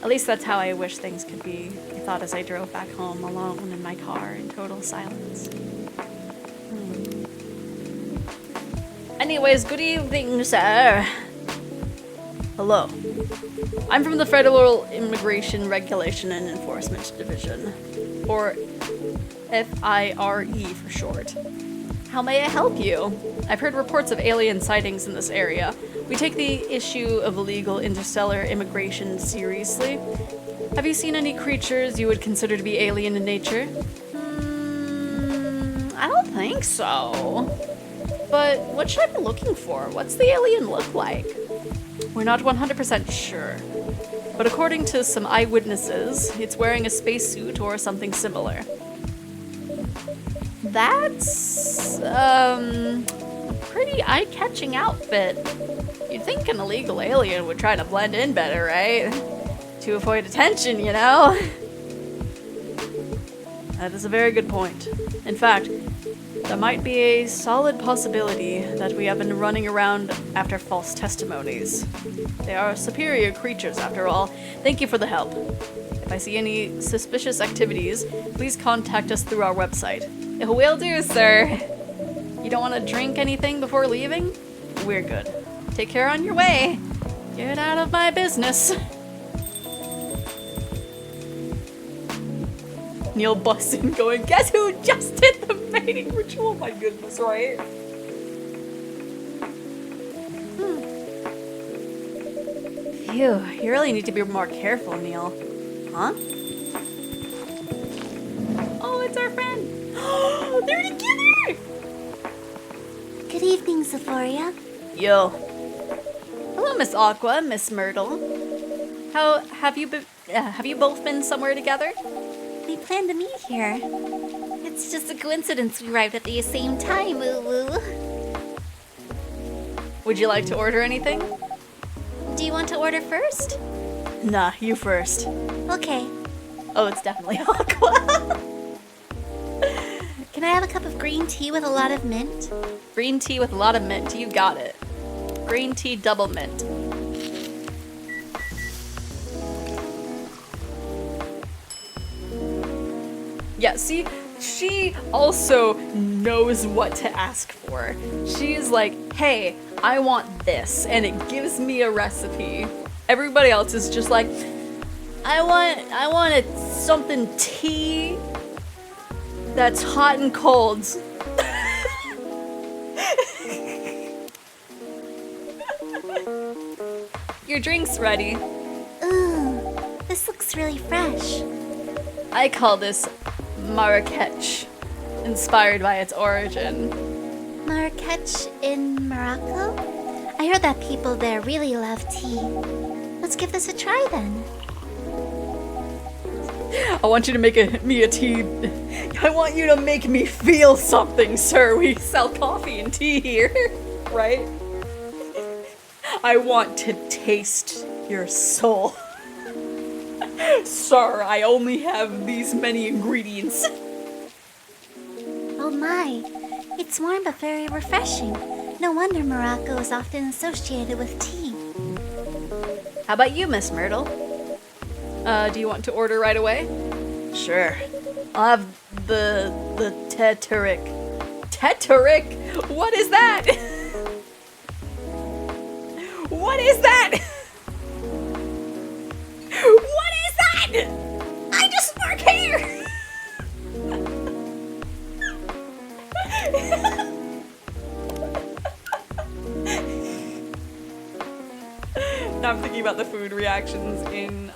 At least that's how I wish things could be, I thought as I drove back home alone in my car in total silence. Anyways, good evening, sir. Hello. I'm from the Federal Immigration Regulation and Enforcement Division, or FIRE for short. How may I help you? I've heard reports of alien sightings in this area. We take the issue of illegal interstellar immigration seriously. Have you seen any creatures you would consider to be alien in nature? I don't think so. But what should I be looking for? What's the alien look like? We're not 100% sure. But according to some eyewitnesses, it's wearing a spacesuit or something similar. That's, pretty eye-catching outfit. You'd think an illegal alien would try to blend in better, right? To avoid attention, you know? That is a very good point. In fact, there might be a solid possibility that we have been running around after false testimonies. They are superior creatures, after all. Thank you for the help. If I see any suspicious activities, please contact us through our website. Will do, sir. You don't want to drink anything before leaving? We're good. Take care on your way. Get out of my business. Neil busts in going, guess who just did the mating ritual? Oh my goodness, right? Phew, you really need to be more careful, Neil. Huh? Oh, it's our friend. They're together! Good evening, Xephoria. Yo. Hello, Miss Aqua, Miss Myrtle. How have you both been somewhere together? We plan to meet here. It's just a coincidence we arrived at the same time, woo-woo. Would you like to order anything? Do you want to order first? Nah, you first. Okay. Oh, it's definitely Aqua. Can I have a cup of green tea with a lot of mint? Green tea with a lot of mint, you got it. Green tea double mint. Yeah, see, she also knows what to ask for. She's like, hey, I want this, and it gives me a recipe. Everybody else is just like, I want something tea that's hot and cold. Your drink's ready. Ooh, this looks really fresh. I call this Marrakech, inspired by its origin. Marrakech in Morocco? I heard that people there really love tea. Let's give this a try then. I want you to make me a tea. I want you to make me feel something, sir. We sell coffee and tea here, right? I want to taste your soul. Sir, I only have these many ingredients. Oh my, it's warm but very refreshing. No wonder Morocco is often associated with tea. How about you, Miss Myrtle? Do you want to order right away? Sure. I'll have the Teteric. Teteric? What is that? What is that? What is that? I just work here. Now I'm thinking about the food reactions in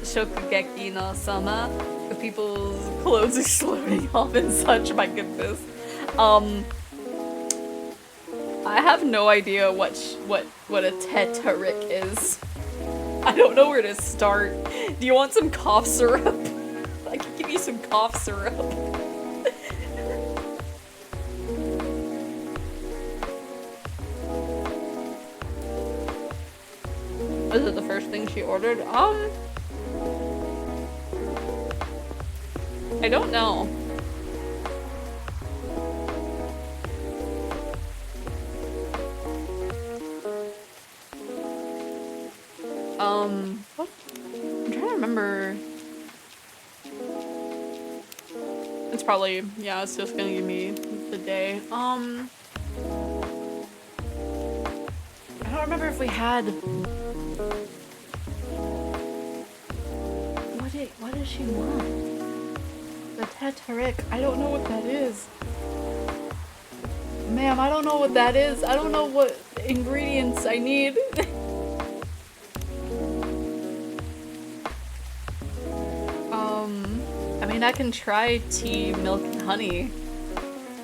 Shokugeki no Sama, the people's clothes exploding off and such. My goodness. I have no idea what a teteric is. I don't know where to start. Do you want some cough syrup? I can give you some cough syrup. Was it the first thing she ordered? I don't know. What? I'm trying to remember. It's probably, yeah, it's just gonna give me the day. I don't remember if we had. What does she want? The teteric. I don't know what that is. Ma'am, I don't know what that is. I don't know what ingredients I need. I mean, I can try tea, milk, and honey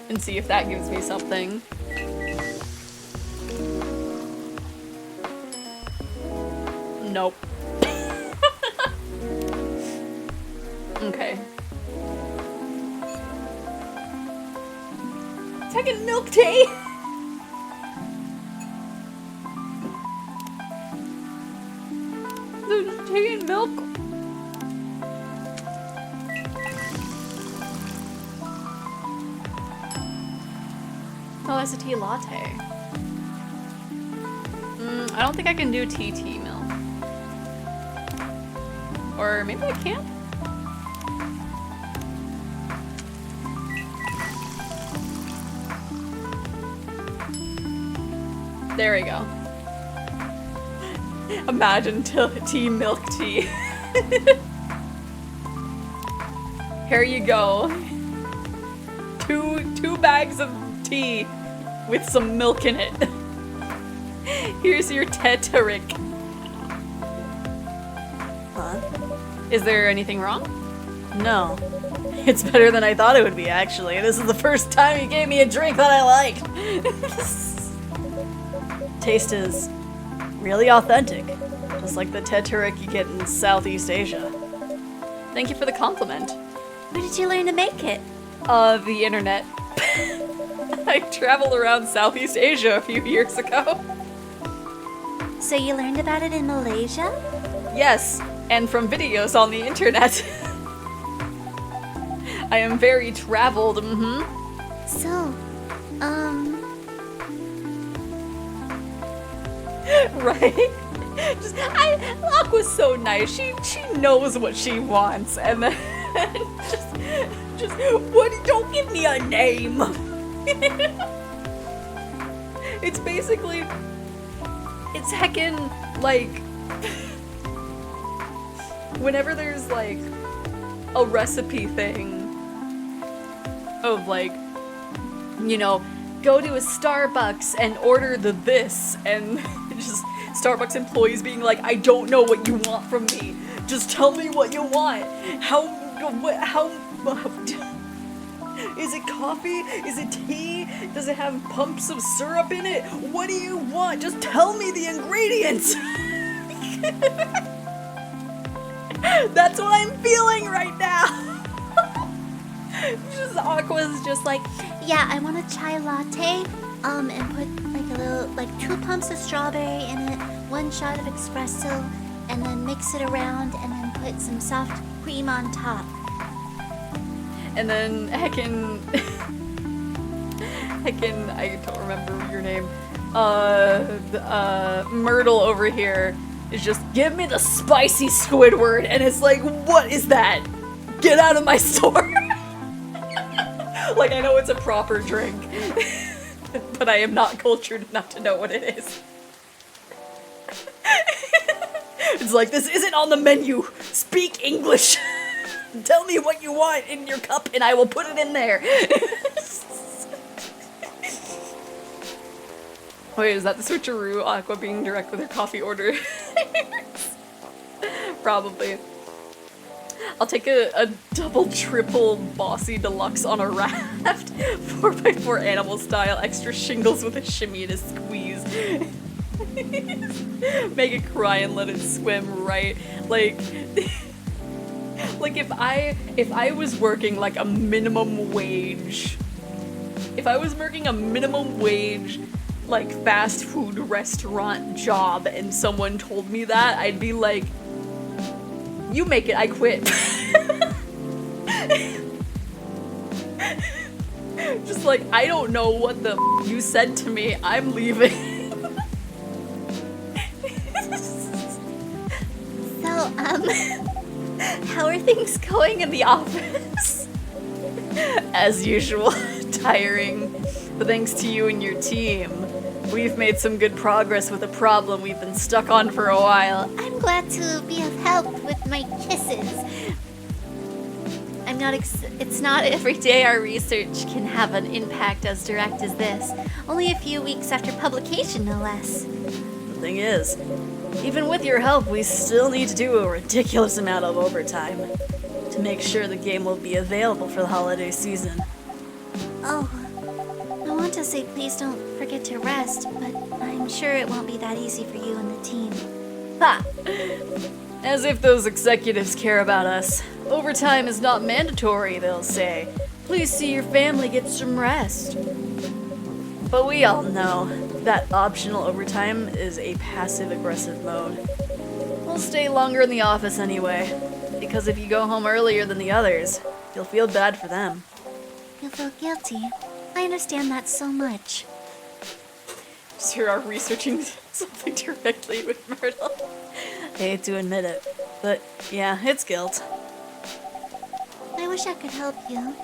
and see if that gives me something. Nope. Okay. Second milk tea! There's tea and milk. Oh, that's a tea latte. I don't think I can do tea milk. Or maybe I can? There we go. Imagine tea, milk tea. Here you go. Two bags of tea with some milk in it. Here's your teteric. Huh? Is there anything wrong? No. It's better than I thought it would be, actually. This is the first time you gave me a drink that I liked. Taste is really authentic. Just like the teteric you get in Southeast Asia. Thank you for the compliment. Where did you learn to make it? The internet. I traveled around Southeast Asia a few years ago. So you learned about it in Malaysia? Yes, and from videos on the internet. I am very traveled, So, Right? Aqua's so nice. She knows what she wants, and then just what? Don't give me a name. It's basically, it's heckin' like whenever there's like a recipe thing of like, you know, go to a Starbucks and order this, and just Starbucks employees being like, I don't know what you want from me. Just tell me what you want. How is it coffee? Is it tea? Does it have pumps of syrup in it? What do you want? Just tell me the ingredients. That's what I'm feeling right now. Just Aqua's just like, yeah, I want a chai latte, and put like a little, like 2 pumps of strawberry in it, 1 shot of espresso, and then mix it around, and then put some soft cream on top. And then heckin' I don't remember your name. Myrtle over here is just, give me the spicy Squidward, and it's like, what is that? Get out of my store! Like, I know it's a proper drink, but I am not cultured enough to know what it is. It's like, this isn't on the menu! Speak English! Tell me what you want in your cup and I will put it in there! Wait, is that the switcheroo? Aqua being direct with her coffee order? Probably. I'll take a double, triple bossy deluxe on a raft. 4x4 animal style, extra shingles with a shimmy and a squeeze. Make it cry and let it swim, right? Like, like if I was working like a minimum wage, like fast food restaurant job and someone told me that, I'd be like, you make it, I quit. Just like, I don't know what the you said to me, I'm leaving. So, how are things going in the office? As usual, tiring. But thanks to you and your team, we've made some good progress with a problem we've been stuck on for a while. I'm glad to be of help with my kisses. It's not every day our research can have an impact as direct as this. Only a few weeks after publication, no less. The thing is, even with your help, we still need to do a ridiculous amount of overtime to make sure the game will be available for the holiday season. Oh, I want to say please don't forget to rest, but I'm sure it won't be that easy for you and the team. Ha! As if those executives care about us. Overtime is not mandatory, they'll say. Please see your family get some rest. But we all know that optional overtime is a passive-aggressive mode. We'll stay longer in the office anyway, because if you go home earlier than the others, you'll feel bad for them. You'll feel guilty. I understand that so much. So you are researching something directly with Myrtle. I hate to admit it, but yeah, it's guilt. I wish I could help you.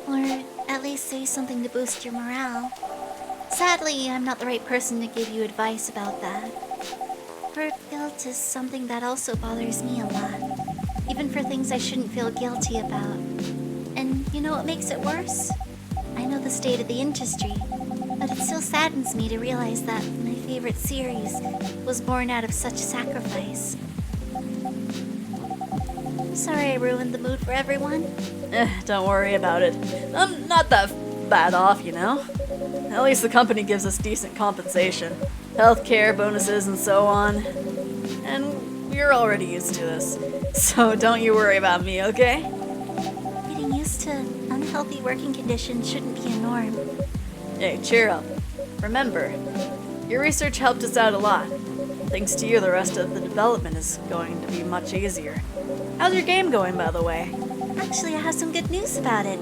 Or at least say something to boost your morale. Sadly, I'm not the right person to give you advice about that. For guilt is something that also bothers me a lot. Even for things I shouldn't feel guilty about. And you know what makes it worse? I know the state of the industry, but it still saddens me to realize that my favorite series was born out of such sacrifice. I'm sorry I ruined the mood for everyone. Don't worry about it. I'm not that bad off, you know? At least the company gives us decent compensation. Healthcare, bonuses, and so on. And we're already used to this. So don't you worry about me, okay? Getting used to unhealthy working conditions shouldn't be a norm. Hey, cheer up. Remember, your research helped us out a lot. Thanks to you, the rest of the development is going to be much easier. How's your game going, by the way? Actually, I have some good news about it.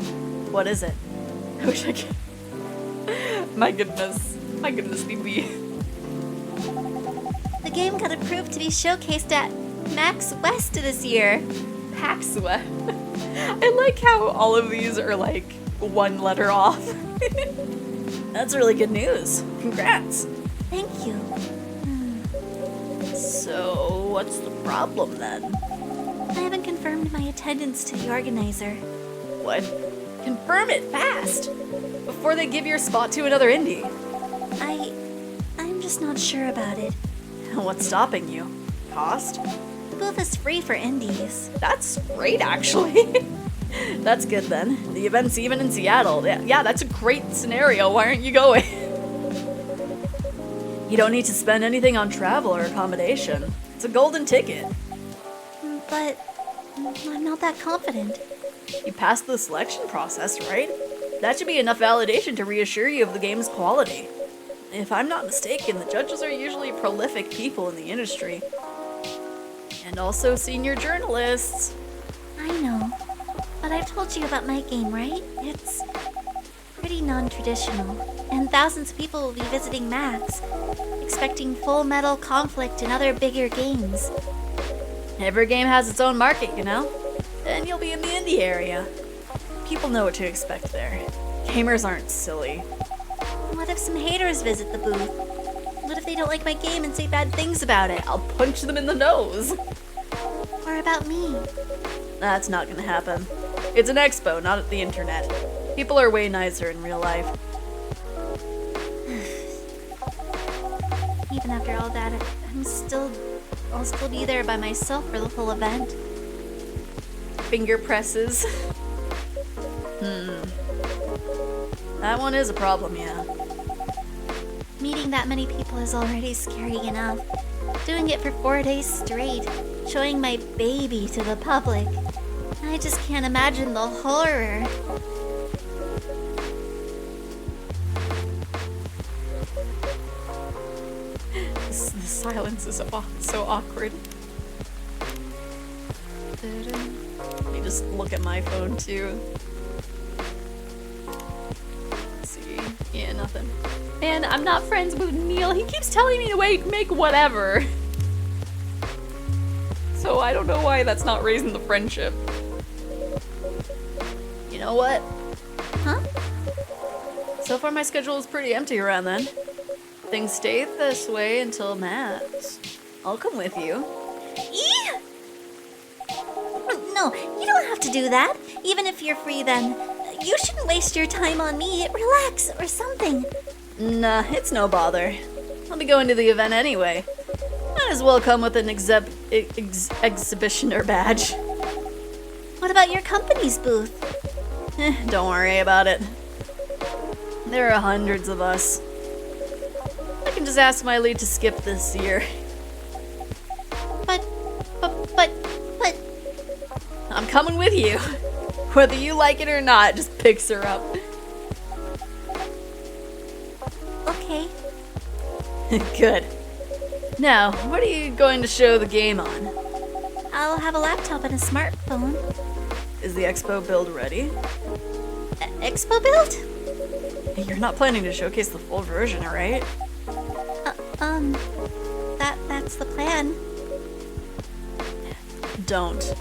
What is it? I wish I could. My goodness, me. The game got approved to be showcased at PAX West this year. PAX West. I like how all of these are like one letter off. That's really good news. Congrats. Thank you. So, what's the problem then? I haven't confirmed my attendance to the organizer. What? Confirm it fast! Before they give your spot to another indie. I'm just not sure about it. What's stopping you? Cost? The booth is free for indies. That's great, actually. That's good then. The event's even in Seattle. Yeah, that's a great scenario. Why aren't you going? You don't need to spend anything on travel or accommodation. It's a golden ticket. But I'm not that confident. You passed the selection process, right? That should be enough validation to reassure you of the game's quality. If I'm not mistaken, the judges are usually prolific people in the industry. And also senior journalists. I know. But I've told you about my game, right? It's pretty non-traditional, and thousands of people will be visiting Max, expecting Full Metal Conflict and other bigger games. Every game has its own market, you know? And you'll be in the indie area. People know what to expect there. Gamers aren't silly. What if some haters visit the booth? What if they don't like my game and say bad things about it? I'll punch them in the nose. Or about me? That's not gonna happen. It's an expo, not the internet. People are way nicer in real life. Even after all that, I'll still be there by myself for the whole event. Finger presses. That one is a problem, yeah. Meeting that many people is already scary enough. Doing it for 4 days straight, showing my baby to the public. I just can't imagine the horror. The silence is so awkward. Let me just look at my phone too. Let's see. Yeah, nothing. Man, I'm not friends with Neil. He keeps telling me to make whatever. So I don't know why that's not raising the friendship. You know what? Huh? So far my schedule is pretty empty around then. Things stay this way until Matt's. I'll come with you. Eee! No, you don't have to do that. Even if you're free then. You shouldn't waste your time on me. Relax or something. Nah, it's no bother. I'll be going to the event anyway. Might as well come with an exhibitioner badge. What about your company's booth? Don't worry about it. There are hundreds of us. I can just ask my lead to skip this year. But... I'm coming with you. Whether you like it or not, just picks her up. Okay. Good. Now, what are you going to show the game on? I'll have a laptop and a smartphone. Is the expo build ready? Expo build? You're not planning to showcase the full version, right? That's the plan. Don't.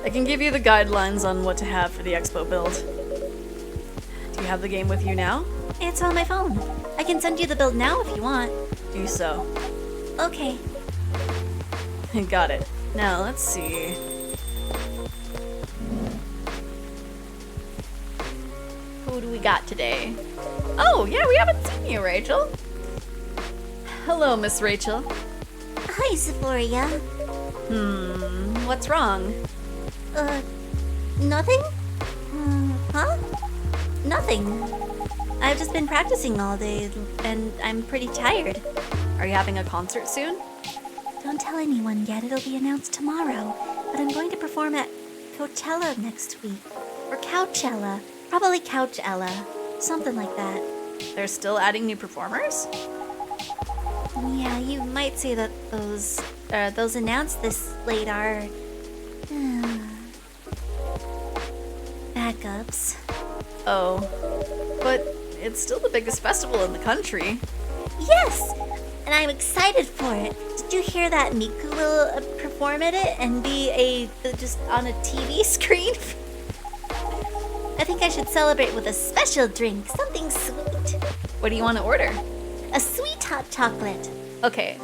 I can give you the guidelines on what to have for the expo build. Do you have the game with you now? It's on my phone. I can send you the build now if you want. Do so. Okay. Got it. Now, let's see. Who do we got today? Oh, yeah, we haven't seen you, Rachel. Hello, Miss Rachel. Hi, Xephoria. What's wrong? Nothing? Huh? Nothing. I've just been practicing all day, and I'm pretty tired. Are you having a concert soon? Don't tell anyone yet, it'll be announced tomorrow. But I'm going to perform at Coachella next week. Or Couchella. Probably Couchella. Something like that. They're still adding new performers? Yeah, you might say that those announced this slate are... backups. Oh. But it's still the biggest festival in the country. Yes! And I'm excited for it. Did you hear that Miku will perform at it and be just on a TV screen? I think I should celebrate with a special drink, something sweet. What do you want to order? A sweet hot chocolate. Okay.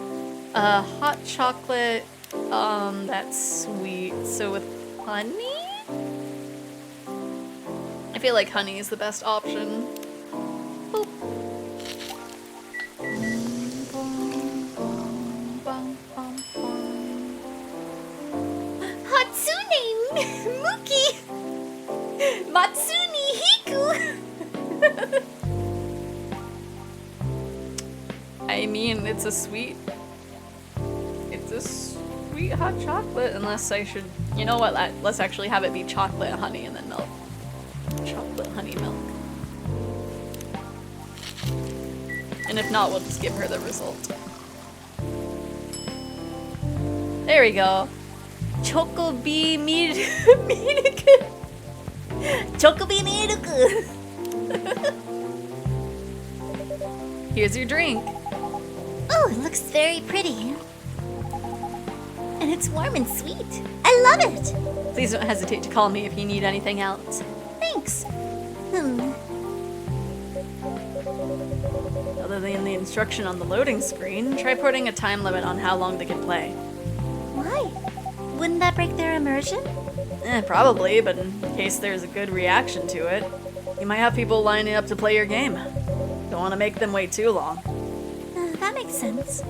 Hot chocolate, that's sweet. So with honey? I feel like honey is the best option. Boop. Hatsune Muki! Matsuni Hiku! I mean, it's a sweet hot chocolate, unless I should, you know what, let's actually have it be chocolate, honey, and then milk. Chocolate, honey, milk. And if not, we'll just give her the result. There we go. Choco bee Minika. Chocobi Miruku! Here's your drink. Oh, it looks very pretty. And it's warm and sweet. I love it! Please don't hesitate to call me if you need anything else. Thanks. Other than the instruction on the loading screen, try putting a time limit on how long they can play. Why? Wouldn't that break their immersion? Probably, but in case there's a good reaction to it, you might have people lining up to play your game. Don't want to make them wait too long. That makes sense.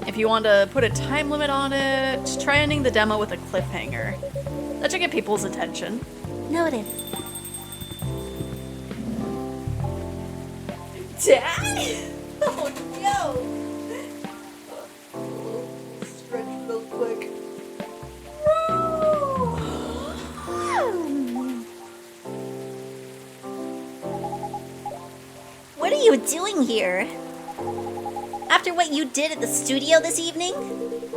If you want to put a time limit on it, try ending the demo with a cliffhanger. That should get people's attention. Noted. Dad? Oh no! Stretch real quick. What are you doing here? After what you did at the studio this evening?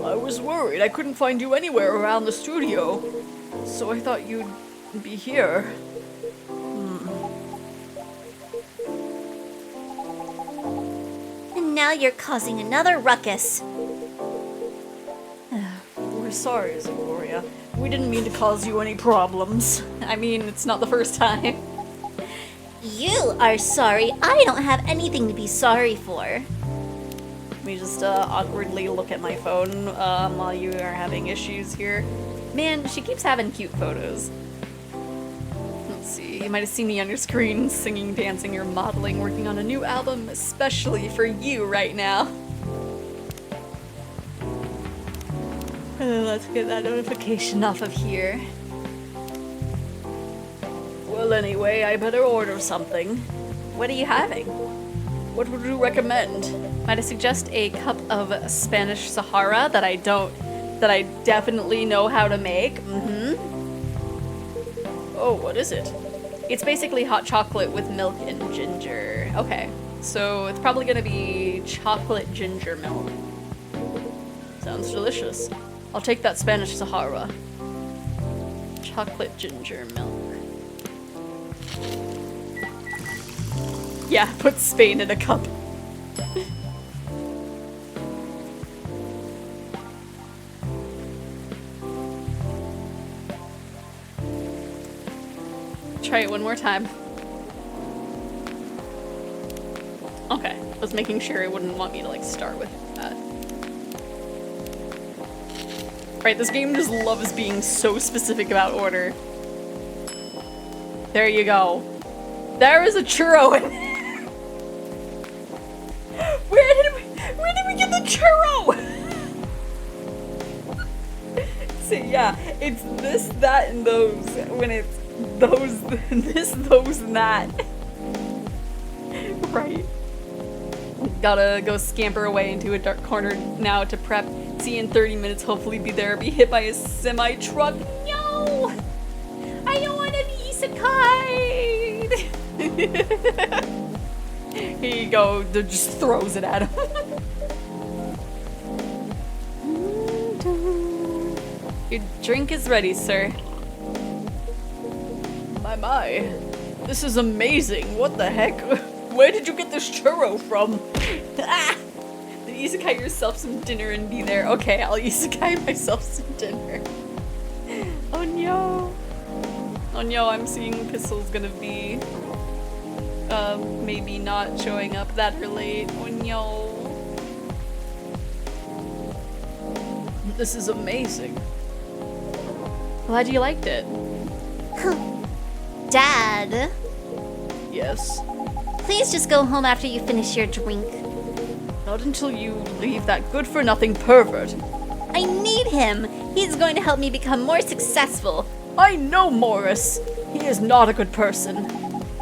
I was worried I couldn't find you anywhere around the studio, so I thought you'd be here. And now you're causing another ruckus. We're sorry, Xephoria. We didn't mean to cause you any problems. I mean, it's not the first time. You are sorry. I don't have anything to be sorry for. Let me just awkwardly look at my phone while you are having issues here. Man, she keeps having cute photos. Let's see, you might have seen me on your screen singing, dancing, or modeling, working on a new album especially for you right now. Let's get that notification off of here. Well, anyway, I better order something. What are you having? What would you recommend? Might I suggest a cup of Spanish Sahara that I definitely know how to make? Oh, what is it? It's basically hot chocolate with milk and ginger. Okay, so it's probably gonna be chocolate ginger milk. Sounds delicious. I'll take that Spanish Sahara. Chocolate ginger milk. Yeah, put Spain in a cup. Try it one more time. Okay, I was making sure it wouldn't want me to like start with that. Right, this game just loves being so specific about order. There you go. There is a churro in there. Where did we get the churro? See, yeah, it's this, that, and those. When it's those, this, those, and that. Right. Gotta go scamper away into a dark corner now to prep. See you in 30 minutes, hopefully be there. Be hit by a semi-truck. No! I don't want to be isekai! Here you go. Just throws it at him. Your drink is ready, sir. My. This is amazing. What the heck? Where did you get this churro from? Ah! Then isekai yourself some dinner and be there. Okay, I'll isekai myself some dinner. Oh no. Oh no, I'm seeing Pistol's gonna be maybe not showing up that late. Oh no. This is amazing. Glad you liked it. Dad, Yes. please just go home after you finish your drink. Not until you leave that good-for-nothing pervert. I need him. He's going to help me become more successful. I know Morris. He is not a good person.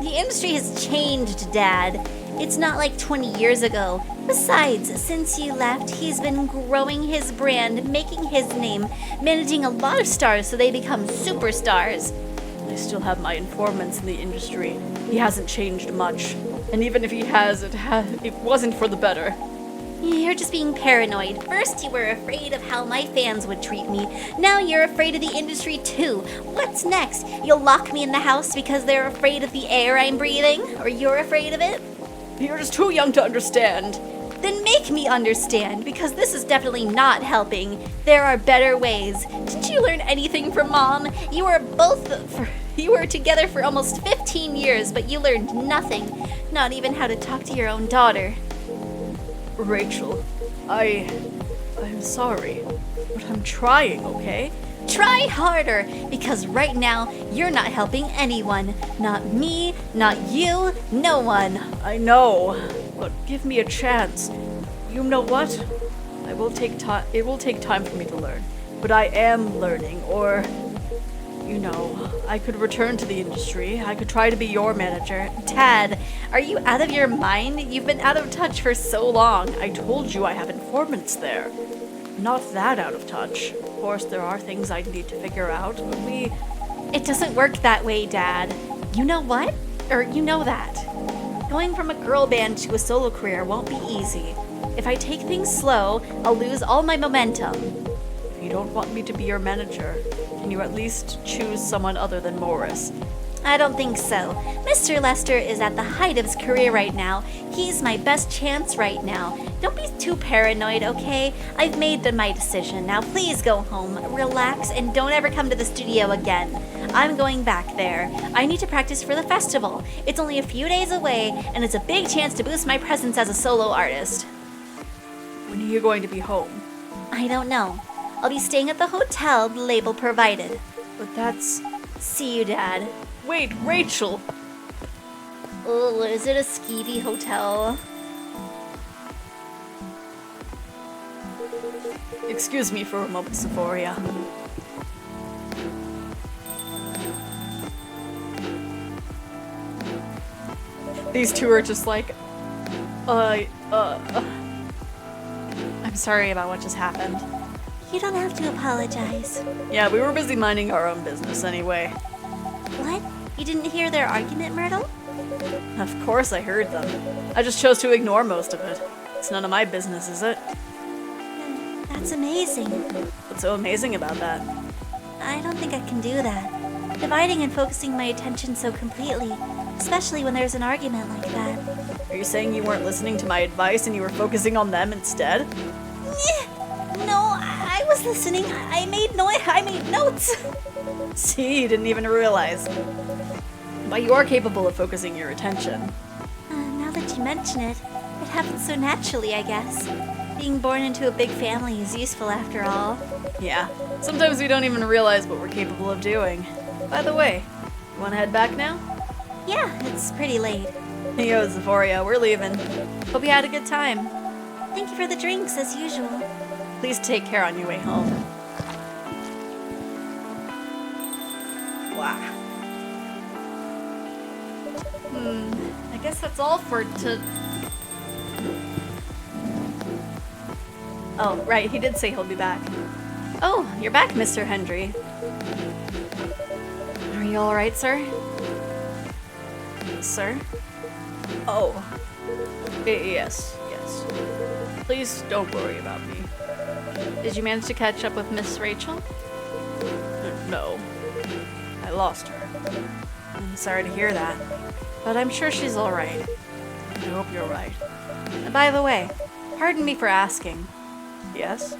The industry has changed, Dad. It's not like 20 years ago. Besides, since you left, he's been growing his brand, making his name, managing a lot of stars so they become superstars. I still have my informants in the industry. He hasn't changed much. And even if he has, it wasn't for the better. You're just being paranoid. First, you were afraid of how my fans would treat me. Now you're afraid of the industry too. What's next? You'll lock me in the house because they're afraid of the air I'm breathing? Or you're afraid of it? You're just too young to understand. Then make me understand, because this is definitely not helping. There are better ways. Didn't you learn anything from Mom? You were together for almost 15 years, but you learned nothing. Not even how to talk to your own daughter. Rachel, I'm sorry, but I'm trying, okay? Try harder, because right now, you're not helping anyone. Not me, not you, no one. I know, but give me a chance. You know what? It will take time for me to learn, but I am learning, or, you know, I could return to the industry. I could try to be your manager. Dad, are you out of your mind? You've been out of touch for so long. I told you I have informants there. Not that out of touch. Of course, there are things I need to figure out, but It doesn't work that way, Dad. You know what? Or you know that. Going from a girl band to a solo career won't be easy. If I take things slow, I'll lose all my momentum. if you don't want me to be your manager, can you at least choose someone other than Morris? I don't think so. Mr. Lester is at the height of his career right now. He's my best chance right now. Don't be too paranoid, okay? I've made my decision. Now please go home, relax, and don't ever come to the studio again. I'm going back there. I need to practice for the festival. It's only a few days away, and it's a big chance to boost my presence as a solo artist. When are you going to be home? I don't know. I'll be staying at the hotel the label provided. But that's... See you, Dad. Wait, Rachel! Oh, is it a skeevy hotel? Excuse me for a moment, Xephoria. These two are just like, I'm sorry about what just happened. You don't have to apologize. Yeah, we were busy minding our own business anyway. What? You didn't hear their argument, Myrtle? Of course I heard them. I just chose to ignore most of it. It's none of my business, is it? That's amazing. What's so amazing about that? I don't think I can do that. Dividing and focusing my attention so completely, especially when there's an argument like that. Are you saying you weren't listening to my advice and you were focusing on them instead? No, I was listening. I made notes. See, you didn't even realize. But you are capable of focusing your attention. Now that you mention it, it happens so naturally, I guess. Being born into a big family is useful after all. Yeah, sometimes we don't even realize what we're capable of doing. By the way, you want to head back now? Yeah, it's pretty late. Yo, Xephoria, we're leaving. Hope you had a good time. Thank you for the drinks, as usual. Please take care on your way home. Wow. I guess that's all for Oh, right, he did say he'll be back. Oh, you're back, Mr. Hendry. Are you alright, sir? Sir? Oh. Yes. Please don't worry about me. Did you manage to catch up with Miss Rachel? No. I lost her. I'm sorry to hear that, but I'm sure she's alright. I hope you're right. And by the way, pardon me for asking. Yes?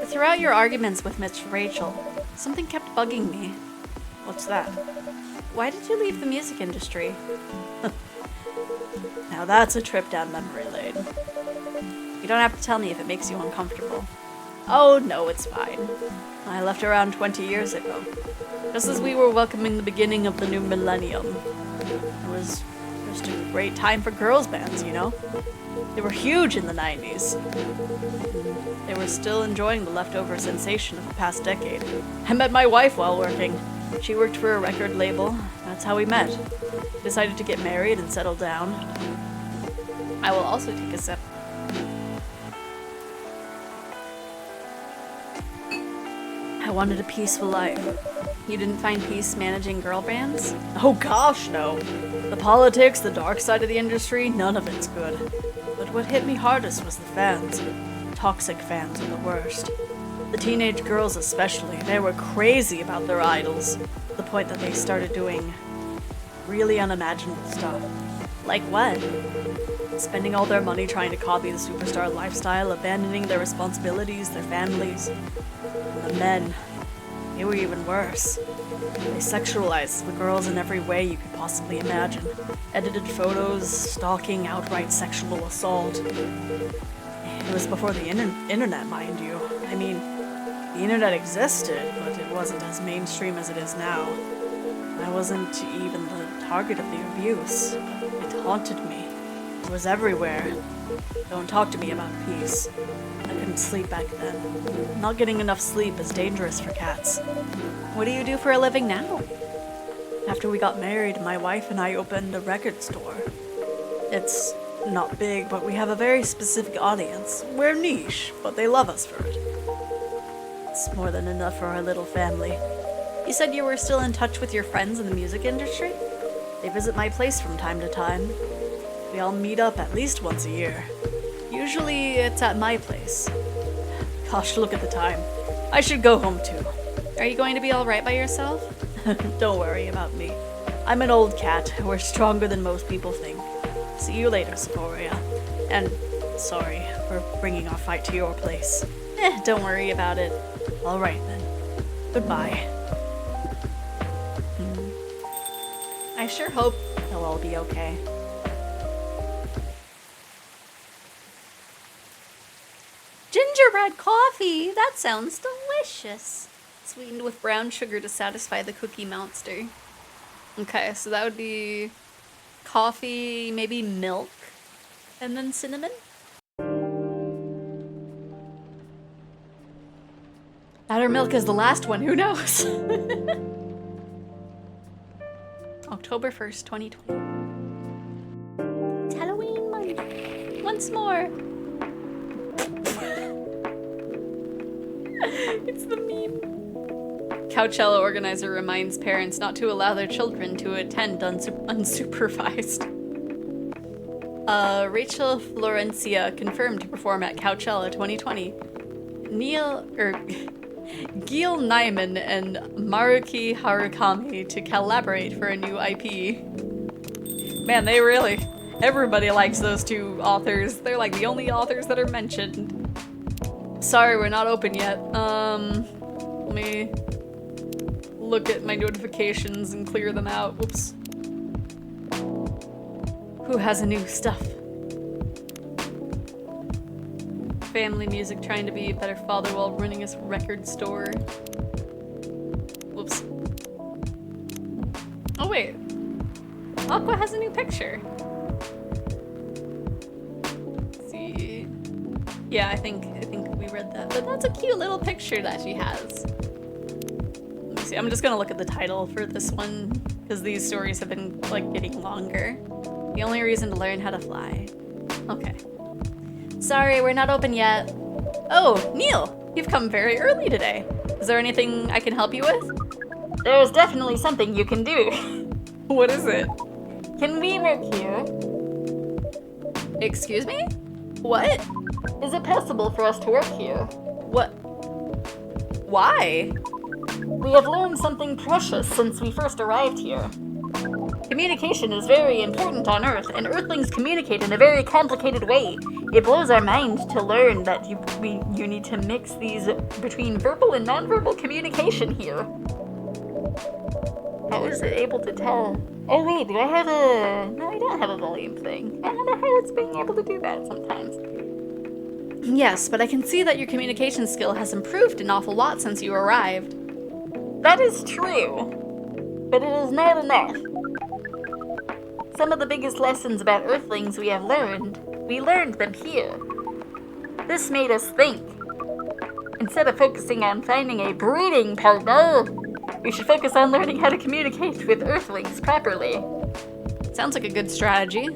Throughout your arguments with Miss Rachel, something kept bugging me. What's that? Why did you leave the music industry? Now that's a trip down memory lane. You don't have to tell me if it makes you uncomfortable. Oh, no, it's fine. I left around 20 years ago, just as we were welcoming the beginning of the new millennium. It was just a great time for girls bands, you know? They were huge in the 90s. They were still enjoying the leftover sensation of the past decade. I met my wife while working. She worked for a record label. That's how we met. Decided to get married and settle down. I will also take a sip. I wanted a peaceful life. You didn't find peace managing girl bands? Oh gosh, no. The politics, the dark side of the industry, none of it's good. But but what hit me hardest was the fans. Toxic fans are the worst. The teenage girls especially, they were crazy about their idols, to the point that they started doing really unimaginable stuff. Like what? Spending all their money trying to copy the superstar lifestyle, abandoning their responsibilities, their families. And the men, they were even worse. They sexualized the girls in every way you could possibly imagine. Edited photos, stalking, outright sexual assault. It was before the internet, mind you. I mean, the internet existed, but it wasn't as mainstream as it is now. I wasn't even the target of the abuse. It haunted me. It was everywhere. Don't talk to me about peace. I couldn't sleep back then. Not getting enough sleep is dangerous for cats. What do you do for a living now? After we got married, my wife and I opened a record store. It's not big, but we have a very specific audience. We're niche, but they love us for it. It's more than enough for our little family. You said you were still in touch with your friends in the music industry? They visit my place from time to time. We all meet up at least once a year. Usually it's at my place. Gosh, look at the time. I should go home too. Are you going to be alright by yourself? Don't worry about me. I'm an old cat. We're stronger than most people think. See you later, Xephoria. And sorry for bringing our fight to your place. Don't worry about it. Alright then. Goodbye. I sure hope they'll all be okay. Gingerbread coffee! That sounds delicious. Sweetened with brown sugar to satisfy the cookie monster. Okay, so that would be coffee, maybe milk, and then cinnamon? Buttermilk is the last one, who knows? October 1st, 2020. It's Halloween month. Once more. It's the meme. Coachella organizer reminds parents not to allow their children to attend unsupervised. Rachel Florencia confirmed to perform at Coachella 2020. Gil Nyman and Maruki Harukami to collaborate for a new IP. Man, everybody likes those two authors. They're like the only authors that are mentioned. Sorry, we're not open yet. Let me look at my notifications and clear them out. Whoops. Who has a new stuff? Family music, trying to be a better father while running his record store. Whoops. Oh wait. Aqua has a new picture. Let's see. Yeah, I think we read that. But that's a cute little picture that she has. Let me see. I'm just gonna look at the title for this one because these stories have been like getting longer. The only reason to learn how to fly. Okay. Sorry, we're not open yet. Oh, Neil, you've come very early today. Is there anything I can help you with? There's definitely something you can do. What is it? Can we work here? Excuse me? What? Is it possible for us to work here? What? Why? We have learned something precious since we first arrived here. Communication is very important on Earth, and Earthlings communicate in a very complicated way. It blows our mind to learn that you need to mix these between verbal and nonverbal communication here. How is it able to tell? Oh wait, do I have a... No, I don't have a volume thing. I don't know how it's being able to do that sometimes. Yes, but I can see that your communication skill has improved an awful lot since you arrived. That is true, but it is not enough. Some of the biggest lessons about Earthlings we learned them here. This made us think. Instead of focusing on finding a breeding partner, we should focus on learning how to communicate with Earthlings properly. Sounds like a good strategy.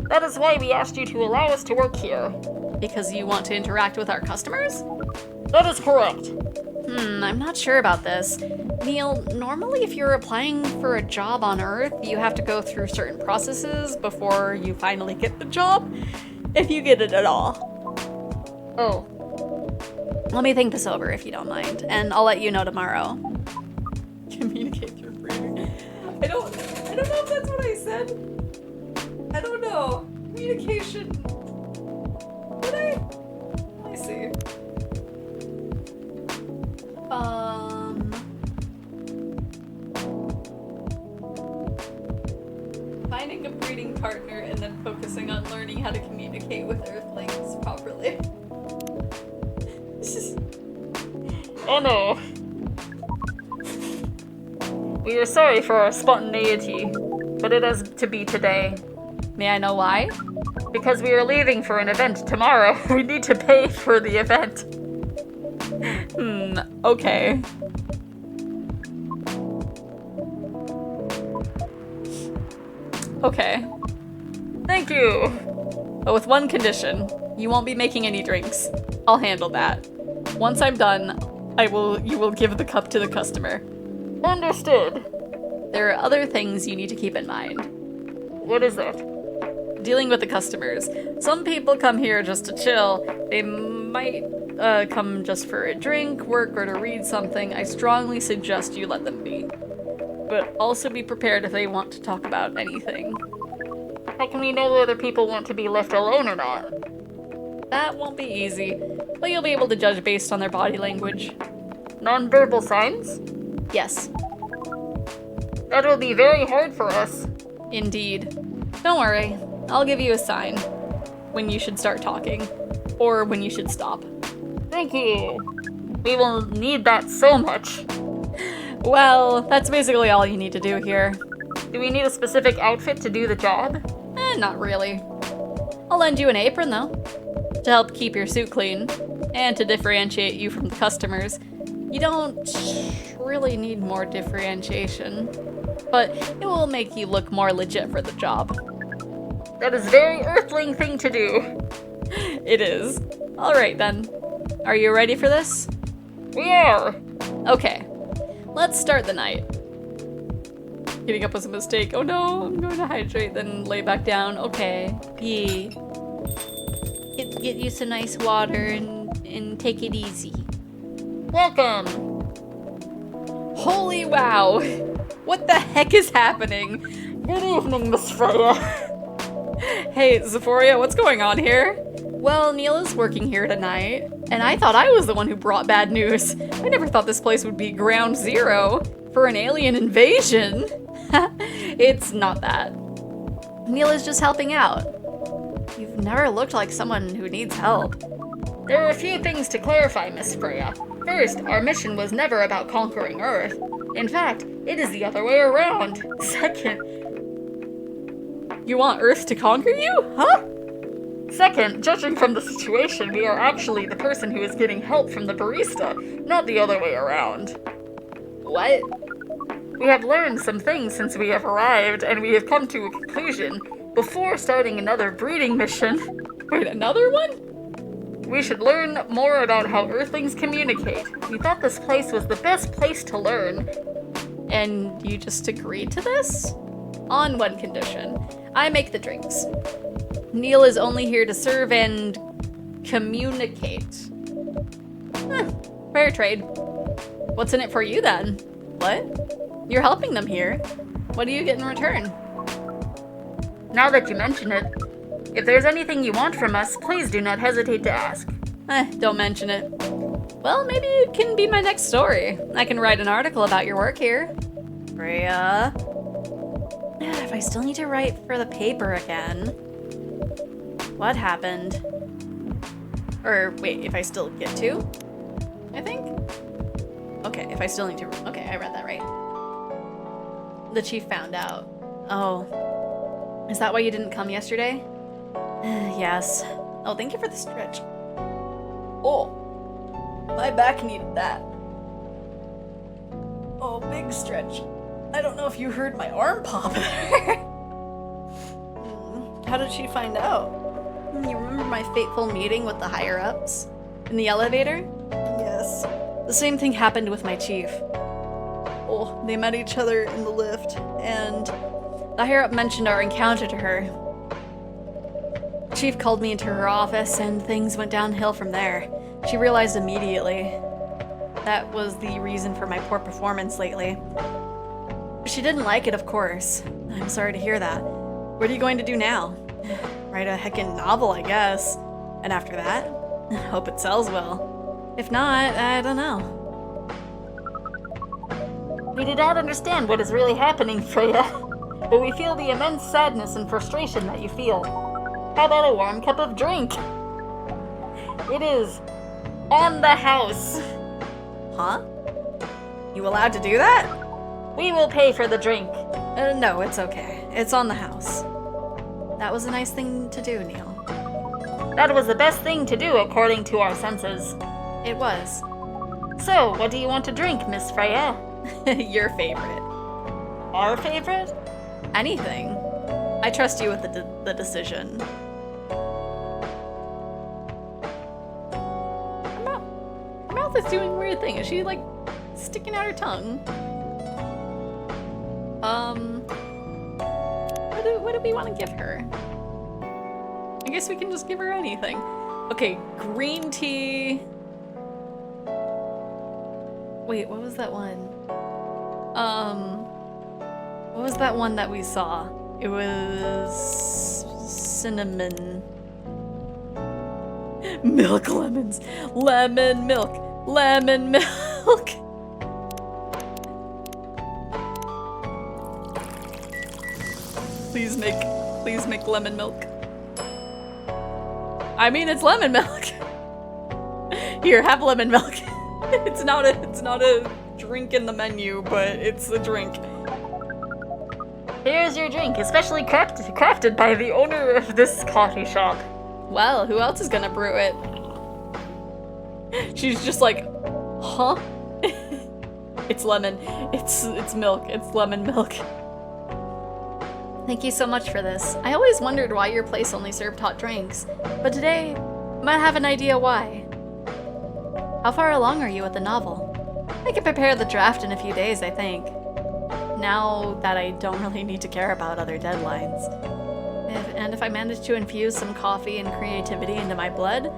That is why we asked you to allow us to work here. Because you want to interact with our customers? That is correct. I'm not sure about this. Neil, normally if you're applying for a job on Earth, you have to go through certain processes before you finally get the job. If you get it at all. Oh, Let me think this over if you don't mind, and I'll let you know tomorrow. Communicate through breeding. I don't know if that's what I said. I don't know. Communication. Did I? Let me see. Finding a breeding partner and then focusing on learning how to communicate with Earthlings properly. oh no. We are sorry for our spontaneity, but it has to be today. May I know why? Because we are leaving for an event tomorrow. We need to pay for the event. Okay. Okay. Thank you. But with one condition. You won't be making any drinks. I'll handle that. Once I'm done, you will give the cup to the customer. Understood. There are other things you need to keep in mind. What is that? Dealing with the customers. Some people come here just to chill. They might come just for a drink, work, or to read something. I strongly suggest you let them be. But also be prepared if they want to talk about anything. How can we know whether people want to be left alone or not? That won't be easy, but you'll be able to judge based on their body language. Non-verbal signs? Yes, That will be very hard for us. indeed. Don't worry, I'll give you a sign when you should start talking, or when you should stop. Thank you. We will need that so much. Well, that's basically all you need to do here. Do we need a specific outfit to do the job? Not really. I'll lend you an apron, though, to help keep your suit clean, and to differentiate you from the customers. You don't really need more differentiation, but it will make you look more legit for the job. That is a very Earthling thing to do. It is. Alright then. Are you ready for this? We are. Okay. Let's start the night. Getting up was a mistake. Oh no, I'm going to hydrate, then lay back down. Okay. Yeah. Get you some nice water and take it easy. Welcome. Holy wow! What the heck is happening? Good evening, Miss Freya. Hey, Xephoria, what's going on here? Well, Neil is working here tonight, and I thought I was the one who brought bad news. I never thought this place would be ground zero for an alien invasion. It's not that. Neil is just helping out. You've never looked like someone who needs help. There are a few things to clarify, Miss Freya. First, our mission was never about conquering Earth. In fact, it is the other way around. Second, You want Earth to conquer you? Huh? Second, judging from the situation, we are actually the person who is getting help from the barista, not the other way around. What? We have learned some things since we have arrived, and we have come to a conclusion. Before starting another breeding mission, Wait, another one? we should learn more about how Earthlings communicate. We thought this place was the best place to learn. And you just agreed to this? On one condition. I make the drinks. Neil is only here to serve and communicate. Fair trade. What's in it for you then? What? You're helping them here. What do you get in return? Now that you mention it, if there's anything you want from us, please do not hesitate to ask. Don't mention it. Well, maybe it can be my next story. I can write an article about your work here. Freya. If I still need to write for the paper again. What happened? Or wait, if I still get to? I think? Okay, if I still need to. Okay, I read that right. The chief found out. Oh. Is that why you didn't come yesterday? Yes. Oh, thank you for the stretch. Oh. My back needed that. Oh, big stretch. I don't know if you heard my arm pop there. How did she find out? You remember my fateful meeting with the higher-ups? In the elevator? Yes. The same thing happened with my chief. Oh, they met each other in the lift, and the higher-up mentioned our encounter to her. Chief called me into her office, and things went downhill from there. She realized immediately that was the reason for my poor performance lately. She didn't like it, of course. I'm sorry to hear that. What are you going to do now? Write a heckin' novel, I guess. And after that, hope it sells well. If not, I don't know. We do not understand what is really happening, Freya, but we feel the immense sadness and frustration that you feel. How about a warm cup of drink? It is on the house. Huh? You allowed to do that? We will pay for the drink. No, it's okay. It's on the house. That was a nice thing to do, Neil. That was the best thing to do according to our senses. It was. So, what do you want to drink, Miss Freya? Your favorite. Our favorite? Anything. I trust you with the decision. Her mouth is doing a weird thing. Is she, like, sticking out her tongue? What do we want to give her? I guess we can just give her anything. Okay, green tea. Wait, what was that one? What was that one that we saw? It was cinnamon. Milk lemons. Lemon milk. Lemon milk. Please make lemon milk. I mean, it's lemon milk. Here, have lemon milk. It's not a drink in the menu, but it's a drink. Here's your drink, especially crafted by the owner of this coffee shop. Well, who else is gonna brew it? She's just like, huh? It's lemon. It's milk. It's lemon milk. Thank you so much for this. I always wondered why your place only served hot drinks, but today I might have an idea why. How far along are you with the novel? I can prepare the draft in a few days, I think. Now that I don't really need to care about other deadlines. If I manage to infuse some coffee and creativity into my blood,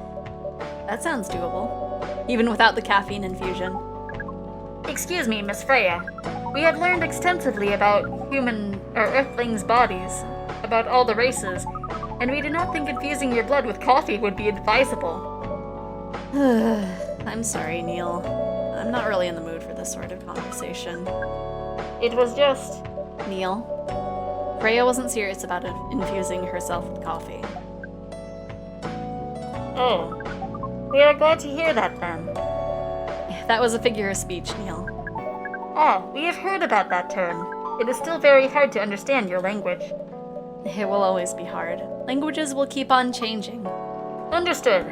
that sounds doable. Even without the caffeine infusion. Excuse me, Miss Freya. We have learned extensively about human or Earthlings' bodies, about all the races, and we do not think infusing your blood with coffee would be advisable. I'm sorry, Neil. I'm not really in the mood for this sort of conversation. It was just... Neil, Freya wasn't serious about infusing herself with coffee. Oh. We are glad to hear that then. That was a figure of speech, Neil. Ah, we have heard about that term. It is still very hard to understand your language. It will always be hard. Languages will keep on changing. Understood.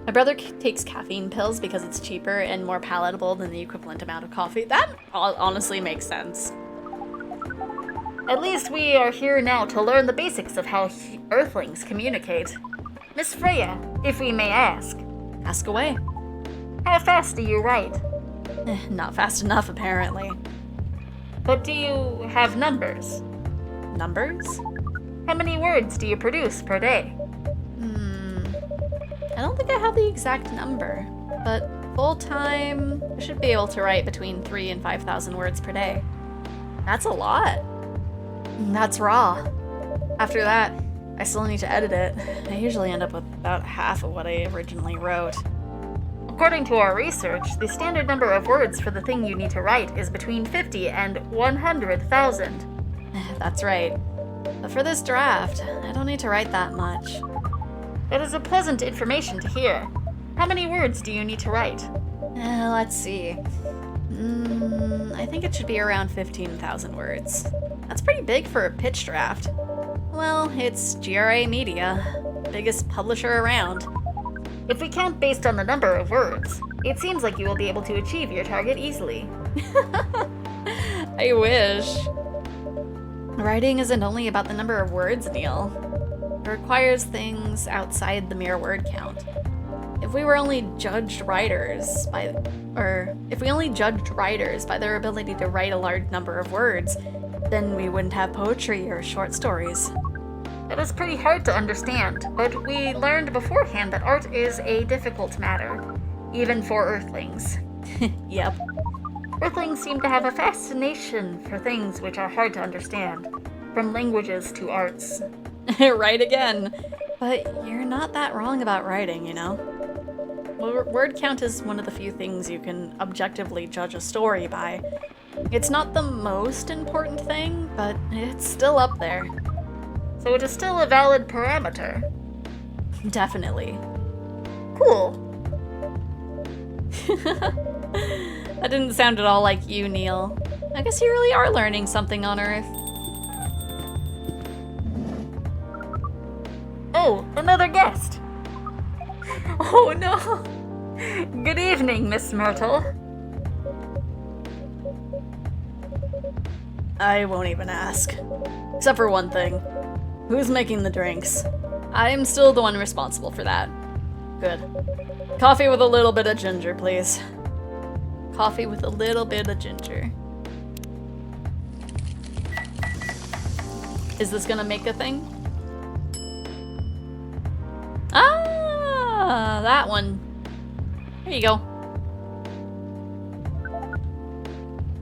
My brother takes caffeine pills because it's cheaper and more palatable than the equivalent amount of coffee. That honestly makes sense. At least we are here now to learn the basics of how Earthlings communicate. Miss Freya, if we may ask. Ask away. How fast do you write? Not fast enough, apparently. But do you have numbers? Numbers? How many words do you produce per day? I don't think I have the exact number, but full-time, I should be able to write between 3,000 and 5,000 words per day. That's a lot. That's raw. After that, I still need to edit it. I usually end up with about half of what I originally wrote. According to our research, the standard number of words for the thing you need to write is between 50 and 100,000. That's right. But for this draft, I don't need to write that much. That is a pleasant information to hear. How many words do you need to write? Let's see. I think it should be around 15,000 words. That's pretty big for a pitch draft. Well, it's GRA Media, biggest publisher around. If we count based on the number of words, it seems like you will be able to achieve your target easily. I wish. Writing isn't only about the number of words, Neil. It requires things outside the mere word count. If we only judged writers by their ability to write a large number of words, then we wouldn't have poetry or short stories. It is pretty hard to understand, but we learned beforehand that art is a difficult matter, even for Earthlings. Yep. Earthlings seem to have a fascination for things which are hard to understand, from languages to arts. Right again. But you're not that wrong about writing, you know? Word count is one of the few things you can objectively judge a story by. It's not the most important thing, but it's still up there. So it is still a valid parameter. Definitely. Cool. That didn't sound at all like you, Neil. I guess you really are learning something on Earth. Oh, another guest. Oh no! Good evening, Miss Myrtle. I won't even ask. Except for one thing. Who's making the drinks? I'm still the one responsible for that. Good. Coffee with a little bit of ginger, please. Coffee with a little bit of ginger. Is this gonna make a thing? Ah, that one. There you go.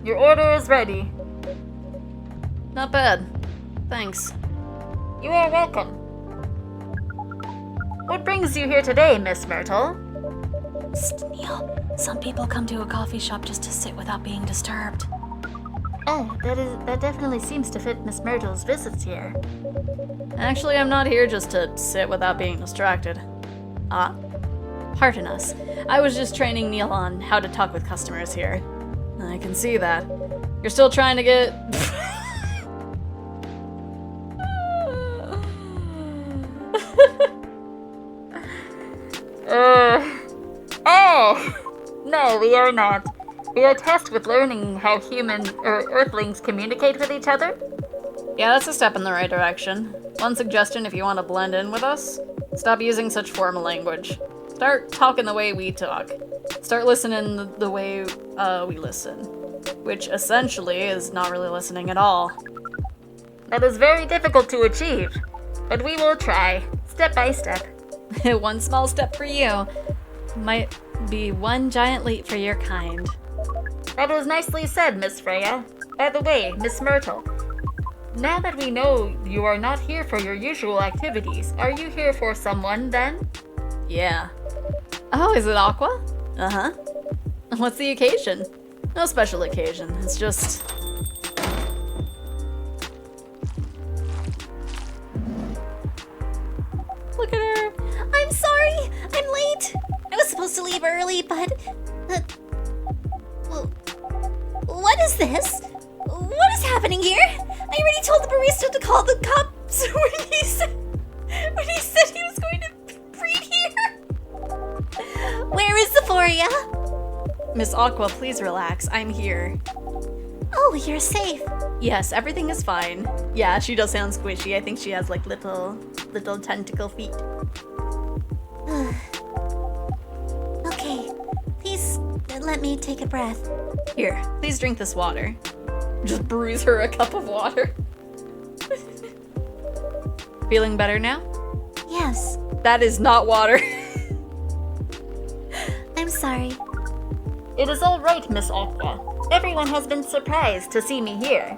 Your order is ready. Not bad. Thanks. You are welcome. What brings you here today, Miss Myrtle? Neil, some people come to a coffee shop just to sit without being disturbed. Oh, that definitely seems to fit Miss Myrtle's visits here. Actually, I'm not here just to sit without being distracted. Ah? Pardon us. I was just training Neil on how to talk with customers here. I can see that. You're still trying to get... Oh! No, we are not. We are tasked with learning how Earthlings communicate with each other. Yeah, that's a step in the right direction. One suggestion if you want to blend in with us, stop using such formal language. Start talking the way we talk. Start listening the way we listen. Which essentially is not really listening at all. That is very difficult to achieve, but we will try, step by step. One small step for you might be one giant leap for your kind. That was nicely said, Miss Freya. By the way, Miss Myrtle, now that we know you are not here for your usual activities, are you here for someone then? Yeah. Oh, is it Aqua? Uh-huh. What's the occasion? No special occasion. It's just... Look at her. I'm sorry. I'm late. I was supposed to leave early, but... what is this? What is happening here? I already told the barista to call the cops when he said he was going to breed here. Where is Xephoria? Miss Aqua, please relax. I'm here. Oh, you're safe. Yes, everything is fine. Yeah, she does sound squishy. I think she has like little tentacle feet. Okay, please let me take a breath. Here, please drink this water. Just bruise her a cup of water. Feeling better now? Yes, That is not water. I'm sorry. It is all right, Miss Aqua. Everyone has been surprised to see me here.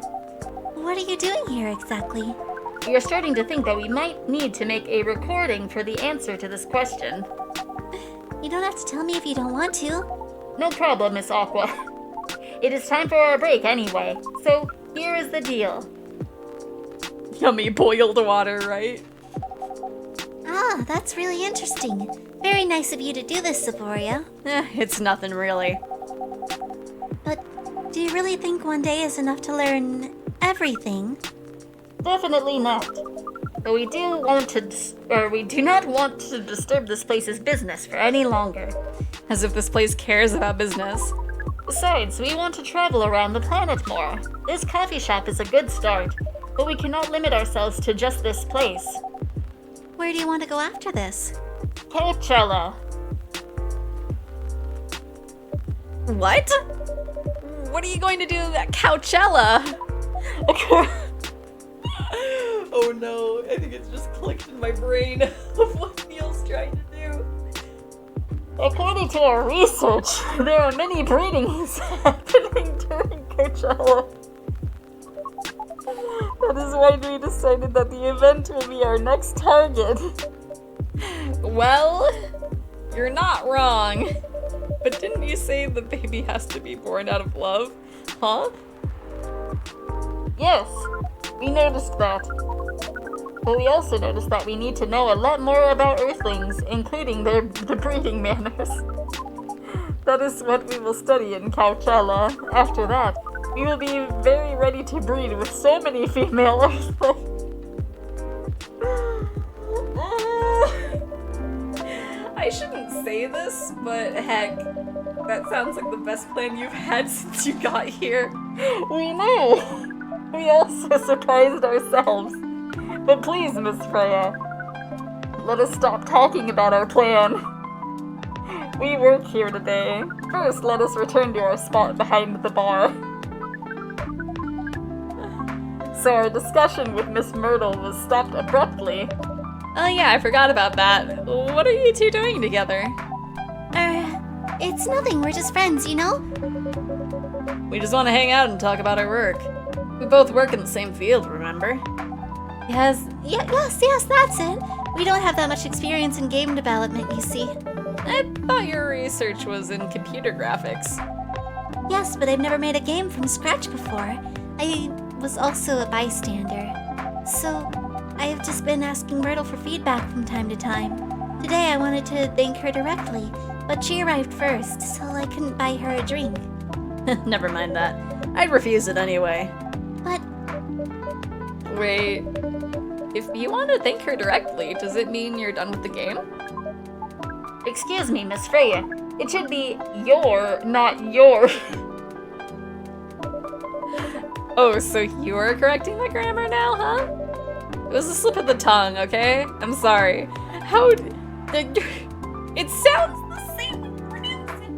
What are you doing here exactly? We are starting to think that we might need to make a recording for the answer to this question. You don't have to tell me if you don't want to. No problem, Miss Aqua. It is time for our break anyway, so here is the deal. Yummy boiled water, right? Ah, that's really interesting. Very nice of you to do this, Xephoria. It's nothing really. But do you really think one day is enough to learn everything? Definitely not. But we do not want to disturb this place's business for any longer. As if this place cares about business. Besides, we want to travel around the planet more. This coffee shop is a good start, but we cannot limit ourselves to just this place. Where do you want to go after this? Coachella. What? What are you going to do at Coachella? Oh no, I think it's just clicked in my brain of what Neil's trying to do. According to our research, there are many breedings happening during Coachella. That is why we decided that the event will be our next target. Well, you're not wrong. But didn't you say the baby has to be born out of love? Huh? Yes, we noticed that. But we also noticed that we need to know a lot more about Earthlings, including the breeding manners. That is what we will study in Coachella. After that, we will be very ready to breed with so many female Earthlings. I shouldn't say this, but heck, that sounds like the best plan you've had since you got here. We know! We also surprised ourselves. But please, Miss Freya, let us stop talking about our plan. We work here today. First, let us return to our spot behind the bar. So our discussion with Miss Myrtle was stopped abruptly. Oh yeah, I forgot about that. What are you two doing together? It's nothing, we're just friends, you know? We just want to hang out and talk about our work. We both work in the same field, remember? Yes, that's it. We don't have that much experience in game development, you see. I thought your research was in computer graphics. Yes, but I've never made a game from scratch before. I was also a bystander. So, I have just been asking Myrtle for feedback from time to time. Today I wanted to thank her directly, but she arrived first, so I couldn't buy her a drink. Never mind that. I'd refuse it anyway. But Wait, if you want to thank her directly, does it mean you're done with the game? Excuse me, Miss Freya. It should be your, not your. Oh, so you're correcting the grammar now, huh? It was a slip of the tongue, okay? I'm sorry. It sounds the same when you pronounce it.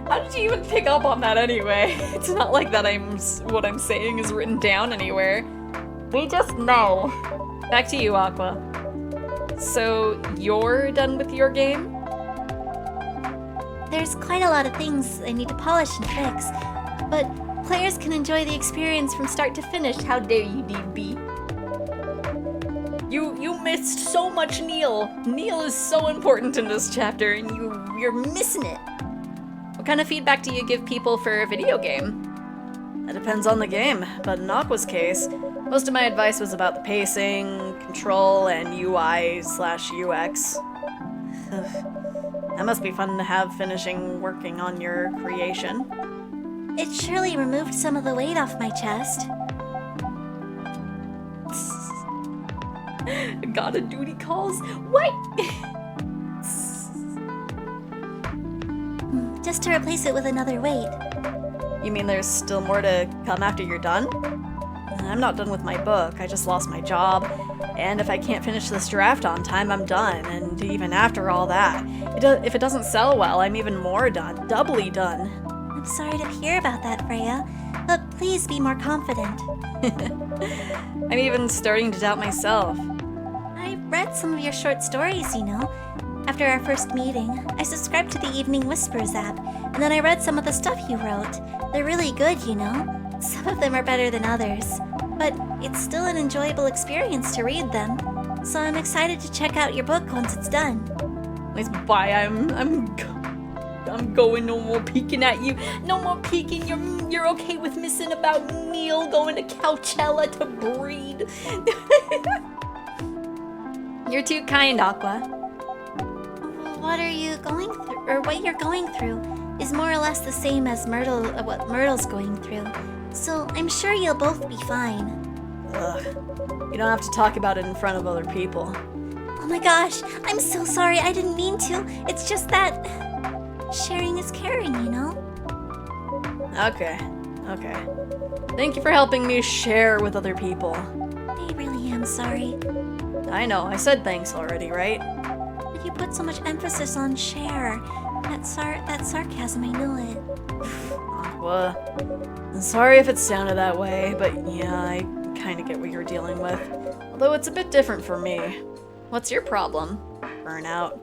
How did you even pick up on that anyway? It's not like that what I'm saying is written down anywhere. We just know. Back to you, Aqua. So, you're done with your game? there's quite a lot of things I need to polish and fix, but players can enjoy the experience from start to finish. How dare you, DB? You missed so much Neil. Neil is so important in this chapter, and you're missing it. What kind of feedback do you give people for a video game? That depends on the game, but in Aqua's case, most of my advice was about the pacing, control, and UI/UX. That must be fun to have finishing working on your creation. It surely removed some of the weight off my chest. Got a duty calls? What? Just to replace it with another weight. You mean there's still more to come after you're done? I'm not done with my book, I just lost my job, and if I can't finish this draft on time, I'm done, and even after all that, if it doesn't sell well, I'm even more done, doubly done. I'm sorry to hear about that, Freya, but please be more confident. I'm even starting to doubt myself. I read some of your short stories, you know. After our first meeting, I subscribed to the Evening Whispers app, and then I read some of the stuff you wrote. They're really good, you know. Some of them are better than others, but it's still an enjoyable experience to read them. So I'm excited to check out your book once it's done. Nice bye. I'm going. No more peeking at you. No more peeking. You're okay with missing about Neil going to Coachella to breed. You're too kind, Aqua. What you're going through is more or less the same as what Myrtle's going through. So I'm sure you'll both be fine. Ugh. You don't have to talk about it in front of other people. Oh my gosh, I'm so sorry, I didn't mean to. It's just that sharing is caring, you know? Okay. Thank you for helping me share with other people. I really am sorry. I know, I said thanks already, right? But you put so much emphasis on share. That sarcasm, I know it. Aqua. I'm sorry if it sounded that way, but yeah, I kind of get what you're dealing with. Although it's a bit different for me. What's your problem? Burnout.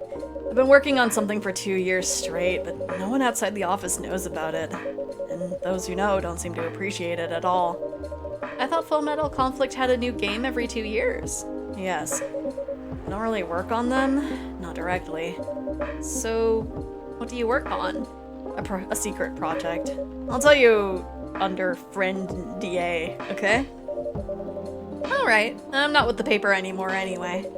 I've been working on something for 2 years straight, but no one outside the office knows about it. And those who know don't seem to appreciate it at all. I thought Full Metal Conflict had a new game every 2 years. Yes. I don't really work on them, not directly. So, what do you work on? A secret project. I'll tell you under friend DA, okay? Alright. I'm not with the paper anymore anyway.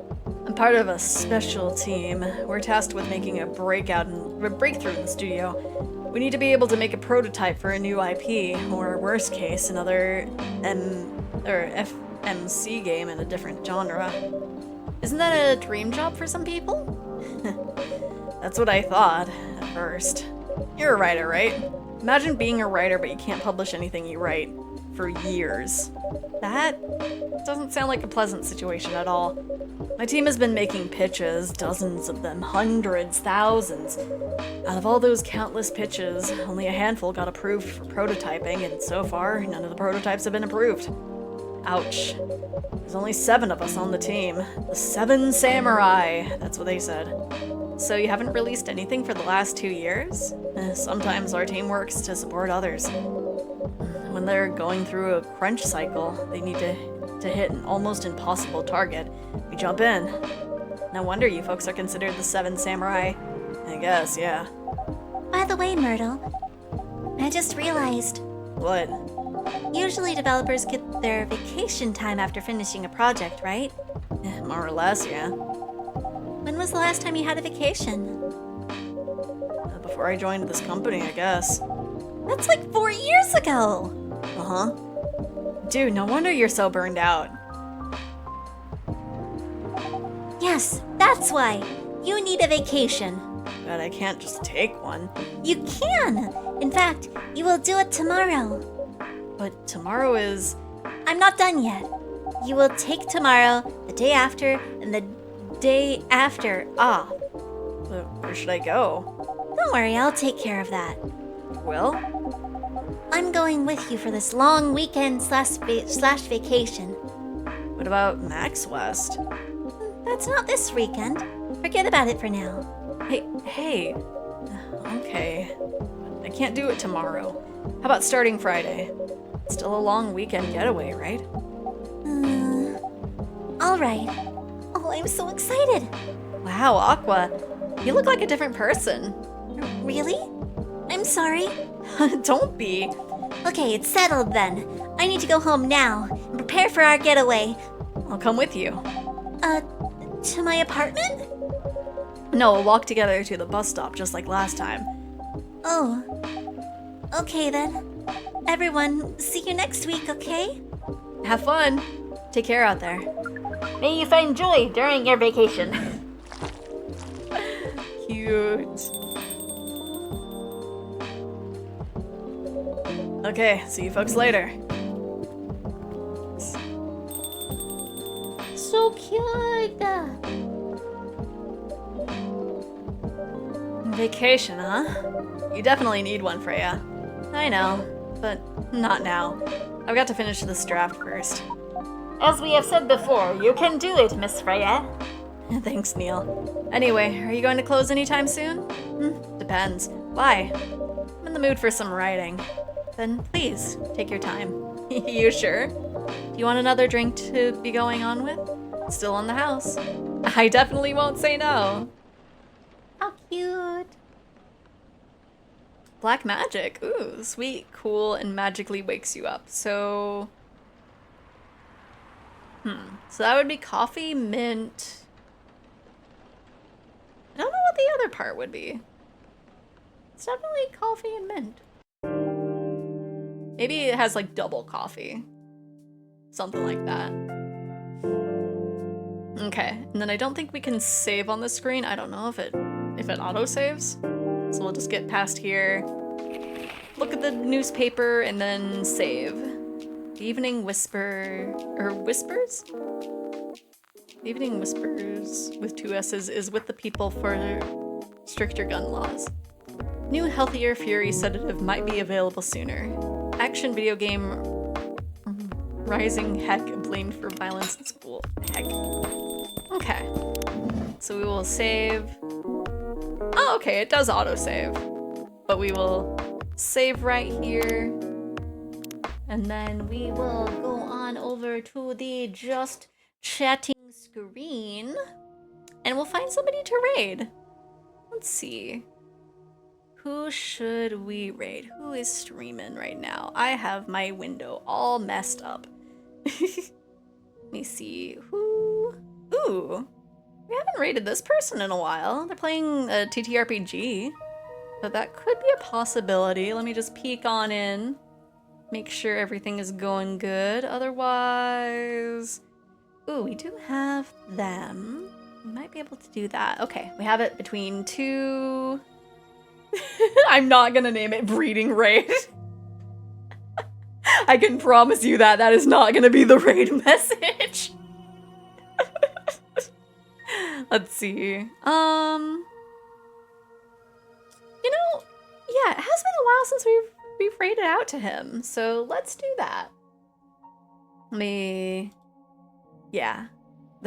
I'm part of a special team. We're tasked with making a breakthrough in the studio. We need to be able to make a prototype for a new IP, or worst case, another FMC game in a different genre. Isn't that a dream job for some people? That's what I thought, at first. You're a writer, right? Imagine being a writer, but you can't publish anything you write for years. That doesn't sound like a pleasant situation at all. My team has been making pitches, dozens of them, hundreds, thousands. Out of all those countless pitches, only a handful got approved for prototyping, and so far, none of the prototypes have been approved. Ouch. There's only 7 of us on the team. The 7 samurai, that's what they said. So you haven't released anything for the last 2 years? Sometimes our team works to support others. When they're going through a crunch cycle, they need to hit an almost impossible target. We jump in. No wonder you folks are considered the 7 samurai. I guess, yeah. By the way, Myrtle, I just realized. What? Usually developers get their vacation time after finishing a project, right? More or less, yeah. When was the last time you had a vacation? Before I joined this company, I guess. That's like 4 years ago! Uh-huh. Dude, no wonder you're so burned out. Yes, that's why. You need a vacation. But I can't just take one. You can! In fact, you will do it tomorrow. But tomorrow is... I'm not done yet. You will take tomorrow, the day after, and the day after off. But where should I go? Don't worry, I'll take care of that. Well? I'm going with you for this long weekend slash vacation. What about Max West? That's not this weekend. Forget about it for now. Hey. Okay. I can't do it tomorrow. How about starting Friday? It's still a long weekend getaway, right? All right. Oh, I'm so excited. Wow, Aqua. You look like a different person. Really? I'm sorry. Don't be. Okay, it's settled then. I need to go home now and prepare for our getaway. I'll come with you. To my apartment? No, we'll walk together to the bus stop just like last time. Oh. Okay then. Everyone, see you next week, okay? Have fun. Take care out there. May you find joy during your vacation. Cute. Okay, see you folks later. So cute. Vacation, huh? You definitely need one, Freya. I know, but not now. I've got to finish this draft first. As we have said before, you can do it, Miss Freya. Thanks, Neil. Anyway, are you going to close anytime soon? Depends. Why? I'm in the mood for some writing. Then please, take your time. You sure? Do you want another drink to be going on with? It's still in the house. I definitely won't say no. How cute. Black magic. Ooh, sweet, cool, and magically wakes you up. So that would be coffee, mint. I don't know what the other part would be. It's definitely coffee and mint. Maybe it has like double coffee. Something like that. Okay, and then I don't think we can save on the screen. I don't know if it auto-saves. So we'll just get past here, look at the newspaper, and then save. The Evening Whisper, or Whispers? The Evening Whispers with 2 S's is with the people for stricter gun laws. New healthier fury sedative might be available sooner. Action video game rising heck blamed for violence in school. Heck. Okay. So we will save. Oh, okay, it does autosave. But we will save right here. And then we will go on over to the just chatting screen. And we'll find somebody to raid. Let's see. Who should we raid? Who is streaming right now? I have my window all messed up. Let me see. Who? Ooh. We haven't raided this person in a while. They're playing a TTRPG. So that could be a possibility. Let me just peek on in. Make sure everything is going good. Otherwise... Ooh, we do have them. We might be able to do that. Okay, we have it between two... I'm not gonna name it Breeding Raid. I can promise you that. That is not gonna be the raid message. Let's see. You know, yeah, it has been a while since we've raided out to him, so let's do that. Yeah.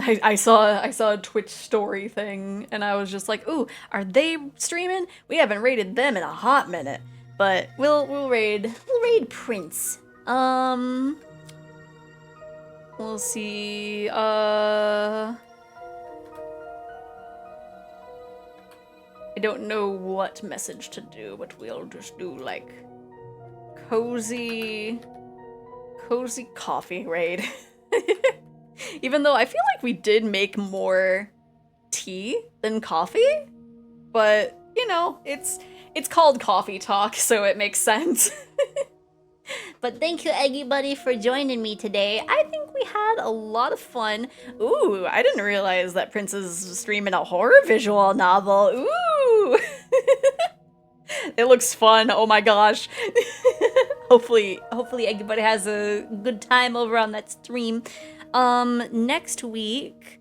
I saw a Twitch story thing, and I was just like, ooh, are they streaming? We haven't raided them in a hot minute. But we'll raid Prince. We'll see, I don't know what message to do, but we'll just do like cozy coffee raid. Even though I feel like we did make more tea than coffee, but you know, it's called Coffee Talk, so it makes sense. But thank you, Eggy Buddy, for joining me today. I think we had a lot of fun. Ooh, I didn't realize that Prince is streaming a horror visual novel. Ooh! It looks fun. Oh my gosh. Hopefully everybody has a good time over on that stream. Next week,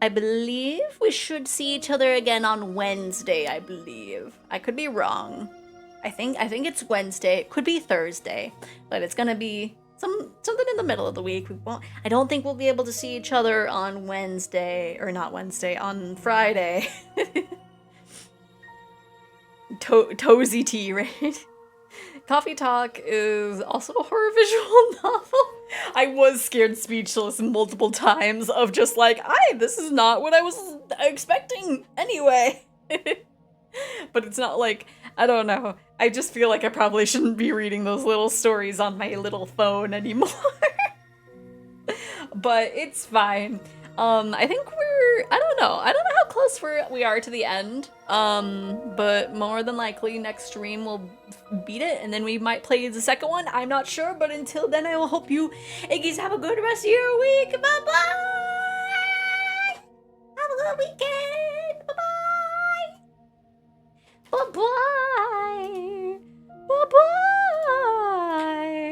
I believe we should see each other again on Wednesday, I believe. I could be wrong. I think it's Wednesday. It could be Thursday, but it's gonna be something in the middle of the week. I don't think we'll be able to see each other on Wednesday, or not Wednesday, on Friday. Tozy tea, right? Coffee Talk is also a horror visual novel. I was scared speechless multiple times of just like, this is not what I was expecting anyway. But it's not like, I don't know. I just feel like I probably shouldn't be reading those little stories on my little phone anymore. But it's fine. I think I don't know how close we are to the end. But more than likely next stream we'll beat it, and then we might play the second one. I'm not sure, but until then I will hope you Iggies have a good rest of your week. Bye bye!